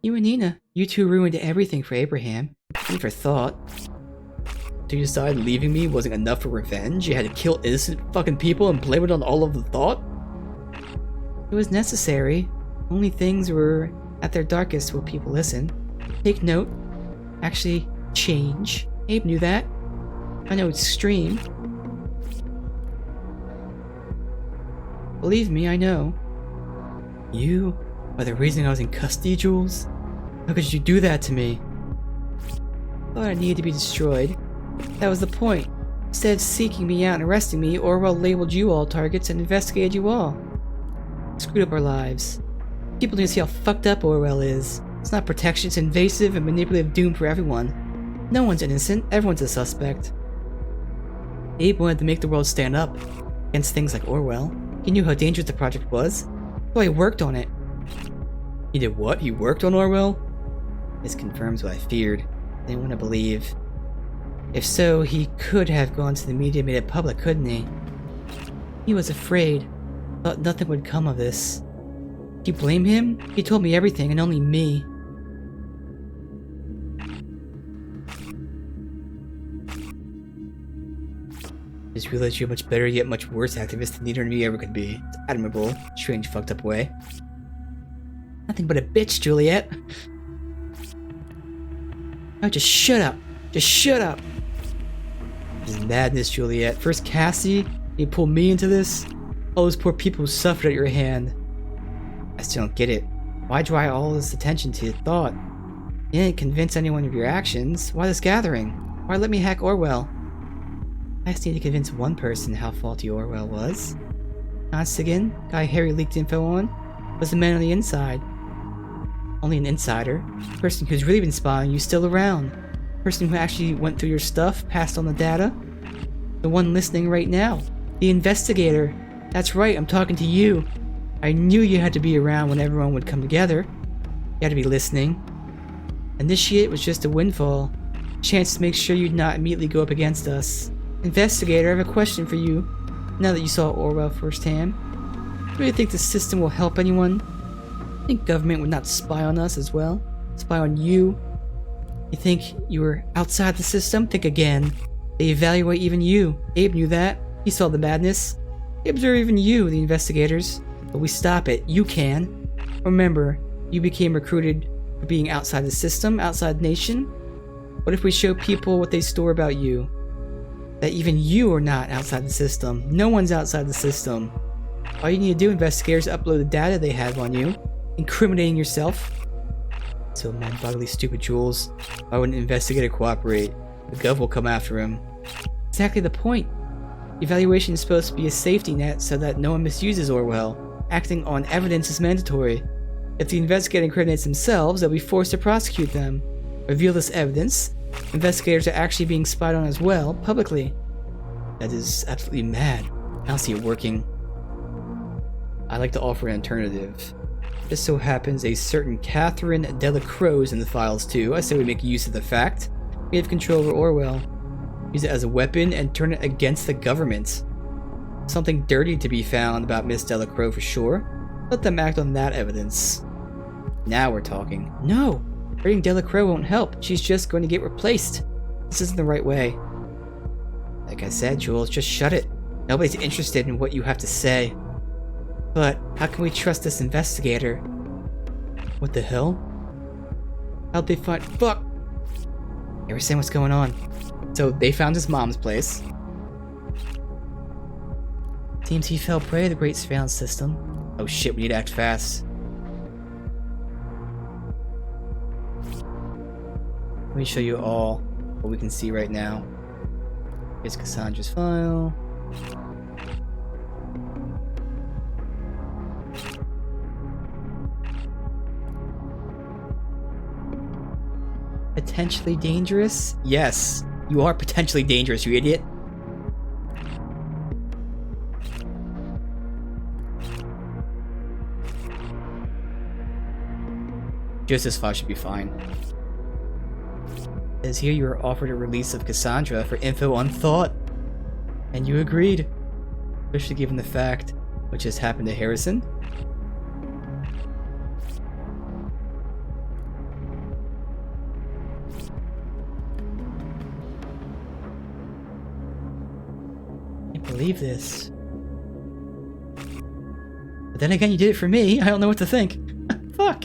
You and Nina, you two ruined everything for Abraham. Even for thought. So you decided leaving me wasn't enough for revenge? You had to kill innocent fucking people and blame it on all of the thought? It was necessary. Only things were at their darkest will people listen. Take note. Actually, change. Abe knew that. I know it's extreme. Believe me, I know. You are the reason I was in custody, Jules? How could you do that to me? Thought I needed to be destroyed. That was the point. Instead of seeking me out and arresting me, Orwell labeled you all targets and investigated you all. Screwed up our lives. People need to see how fucked up Orwell is. It's not protection, it's invasive and manipulative doom for everyone. No one's innocent, everyone's a suspect. Abe wanted to make the world stand up against things like Orwell. He knew how dangerous the project was, so he worked on it. He did what? He worked on Orwell? This confirms what I feared. I didn't want to believe. If so, he could have gone to the media and made it public, couldn't he? He was afraid. Thought nothing would come of this. Do you blame him? He told me everything, and only me. Just realized you're a much better yet much worse activist than neither of you ever could be. It's admirable, strange fucked up way. Nothing but a bitch, Juliet. Now just shut up. Just shut up. This is madness, Juliet. First Cassie, you pull me into this? All those poor people who suffered at your hand. I still don't get it. Why draw all this attention to your thought? You didn't convince anyone of your actions. Why this gathering? Why let me hack Orwell? I just need to convince one person how faulty Orwell was. Costigan, guy Harry leaked info on, was the man on the inside. Only an insider. Person who's really been spying you still around. Person who actually went through your stuff, passed on the data. The one listening right now. The investigator. That's right, I'm talking to you. I knew you had to be around when everyone would come together. You had to be listening. And this shit was just a windfall. Chance to make sure you'd not immediately go up against us. Investigator, I have a question for you. Now that you saw Orwell firsthand, do you really think the system will help anyone? Think government would not spy on us as well? Spy on you? You think you were outside the system? Think again. They evaluate even you. Abe knew that. He saw the madness. They observe even you, the investigators. But we stop it. You can. Remember, you became recruited for being outside the system, outside the nation. What if we show people what they store about you? That even you are not outside the system. No one's outside the system. All you need to do, investigators, is upload the data they have on you, incriminating yourself. So mind-boggling stupid, Jules. Why wouldn't an investigator cooperate? The gov will come after him. Exactly the point. Evaluation is supposed to be a safety net so that no one misuses Orwell. Acting on evidence is mandatory. If the investigator incriminates themselves, they'll be forced to prosecute them. Reveal this evidence. Investigators are actually being spied on as well, publicly. That is absolutely mad. I don't see it working. I'd like to offer an alternative. Just so happens a certain Catherine Delacroix is in the files too. I say we make use of the fact we have control over Orwell. Use it as a weapon and turn it against the government. Something dirty to be found about Miss Delacroix for sure. Let them act on that evidence. Now we're talking. No! Hurting Delacroix won't help. She's just going to get replaced. This isn't the right way. Like I said, Jules, just shut it. Nobody's interested in what you have to say. But how can we trust this investigator? What the hell? How'd they find— fuck! You were saying what's going on. So they found his mom's place. Seems he fell prey to the great surveillance system. Oh shit, we need to act fast. Let me show you all what we can see right now. Here's Cassandra's file. Potentially dangerous? Yes, you are potentially dangerous, you idiot. Just this file should be fine. It says here you were offered a release of Cassandra for info unthought. And you agreed. Especially given the fact what just happened to Harrison. I can't believe this. But then again, you did it for me. I don't know what to think. Fuck.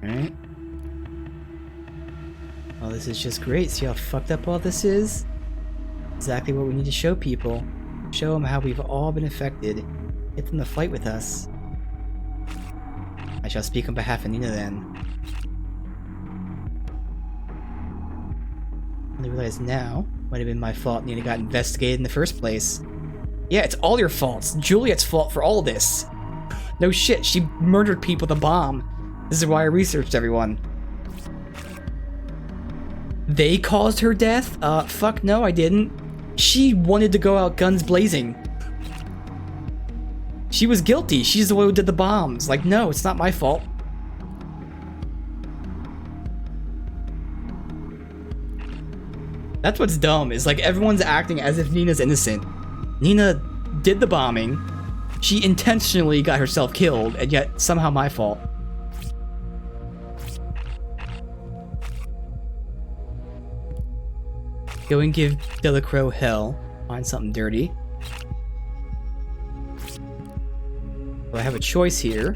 Alright. Well, this is just great. See how fucked up all this is? Exactly what we need to show people. Show them how we've all been affected. Get them to fight with us. I shall speak on behalf of Nina then. I realize now, might have been my fault Nina got investigated in the first place. Yeah, it's all your faults. Juliet's fault for all this. No shit, she murdered people with a bomb. This is why I researched everyone. They caused her death? Fuck no, I didn't. She wanted to go out guns blazing. She was guilty. She's the one who did the bombs. Like, no, it's not my fault. That's what's dumb, is like everyone's acting as if Nina's innocent. Nina did the bombing. She intentionally got herself killed, and yet somehow my fault. Go and give Delacroix hell. Find something dirty. So I have a choice here.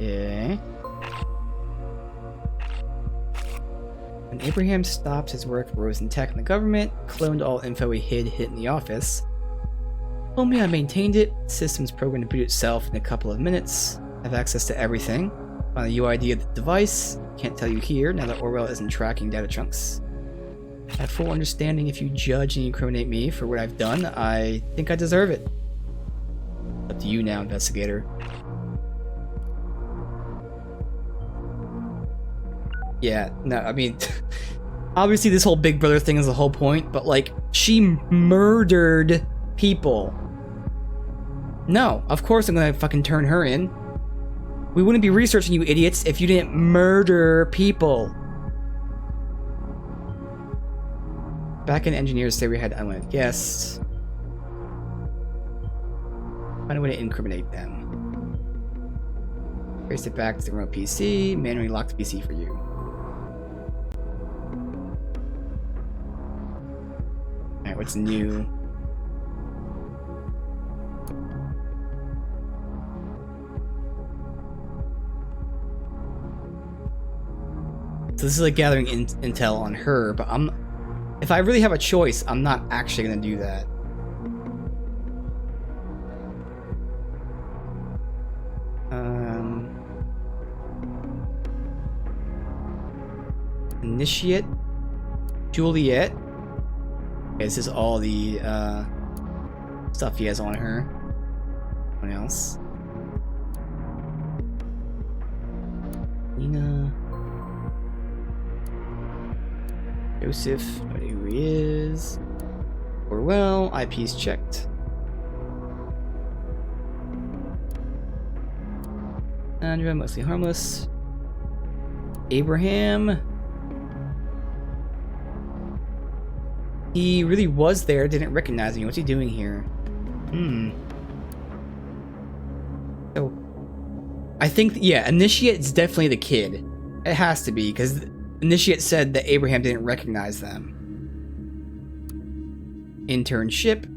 Okay. When Abraham stopped his work for Rosentech and the government, cloned all info he hid in the office. Told me I maintained it. System's programmed to boot itself in a couple of minutes. I have access to everything. Find the UID of the device. Can't tell you here now that Orwell isn't tracking data chunks. I have full understanding if you judge and incriminate me for what I've done, I think I deserve it. Up to you now, investigator. Yeah, no, I mean, obviously this whole Big Brother thing is the whole point, but like, she murdered people. No, of course I'm gonna fucking turn her in. We wouldn't be researching you idiots if you didn't murder people. Back in engineers say we had unwanted guests. Find a way to incriminate them. Trace it back to the remote PC, manually lock the PC for you. Alright, what's new? So this is like gathering intel on her, but if I really have a choice, I'm not actually gonna do that. Initiate Juliet. Okay, this is all the stuff he has on her. What else? Nina. Joseph, know who he is. Orwell, IP's checked. Andrea, mostly harmless. Abraham. He really was there, didn't recognize me. What's he doing here? So, I think, yeah, Initiate's definitely the kid. It has to be, because Initiate said that Abraham didn't recognize them. Internship.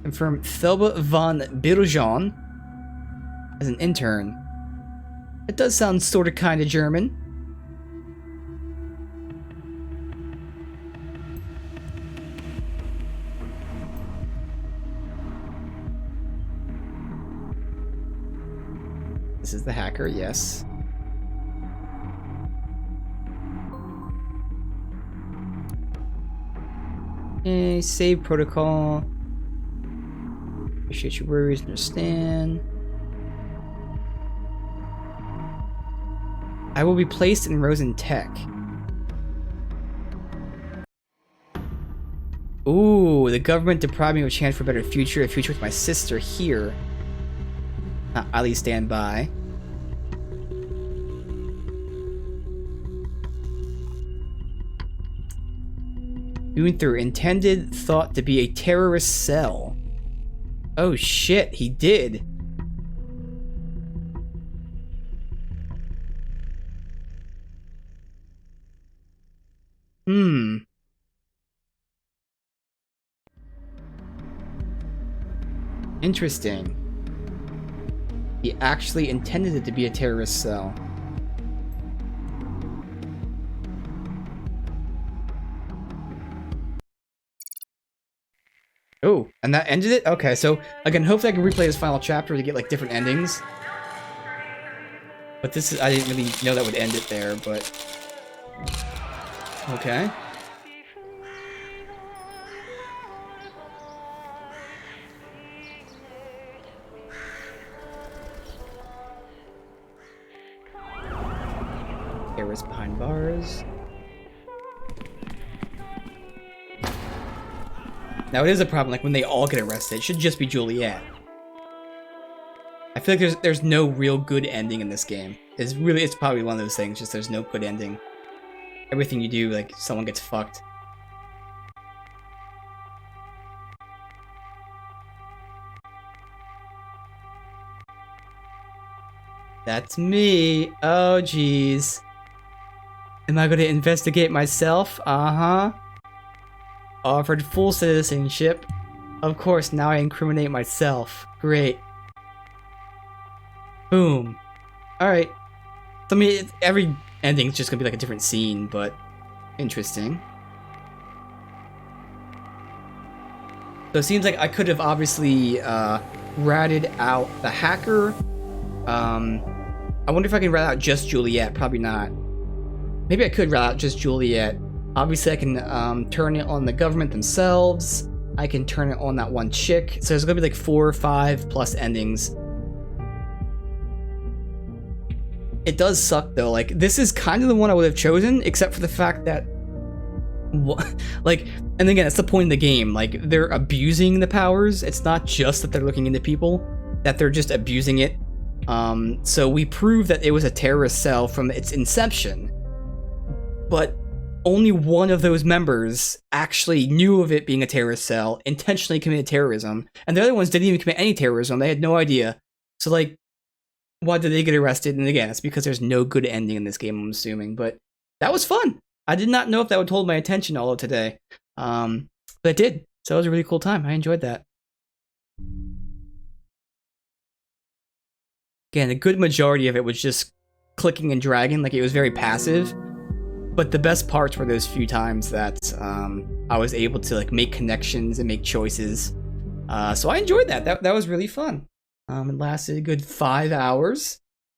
Confirm Thelba von Biljon as an intern. It does sound sort of kind of German. This is the hacker, yes. Okay, save protocol. Appreciate your worries, understand. I will be placed in Rosen Tech. Ooh, the government deprived me of a chance for a better future. A future with my sister here. Ali, stand by. Gunther intended thought to be a terrorist cell. Oh shit, he did. Interesting. He actually intended it to be a terrorist cell. Oh, and that ended it? Okay, so again, hopefully I can replay this final chapter to get like different endings. But this is, I didn't really know that would end it there, but... Okay. Terrorist behind bars. Now it is a problem, like when they all get arrested, it should just be Juliet. I feel like there's no real good ending in this game. It's probably one of those things, just there's no good ending. Everything you do, like, someone gets fucked. That's me. Oh, jeez. Am I gonna investigate myself? Uh-huh. Offered full citizenship. Of course, now I incriminate myself. Great. Boom. Alright. So, I mean, every ending's just gonna be like a different scene, but interesting. So it seems like I could have obviously ratted out the hacker. I wonder if I can rat out just Juliet. Probably not. Maybe I could rat out just Juliet. Obviously, I can turn it on the government themselves. I can turn it on that one chick. So there's gonna be like 4 or 5 plus endings. It does suck though. Like, this is kind of the one I would have chosen, except for the fact that, like, and again, it's the point of the game. Like, they're abusing the powers. It's not just that they're looking into people, that they're just abusing it. So we proved that it was a terrorist cell from its inception, but only one of those members actually knew of it being a terrorist cell, intentionally committed terrorism, and the other ones didn't even commit any terrorism. They had no idea. So, like, why did they get arrested? And again, it's because there's no good ending in this game, I'm assuming, but that was fun. I did not know if that would hold my attention all of today, but it did. So it was a really cool time. I enjoyed that. Again, a good majority of it was just clicking and dragging, like it was very passive. But the best parts were those few times that I was able to like make connections and make choices. So I enjoyed that. That was really fun. It lasted a good 5 hours.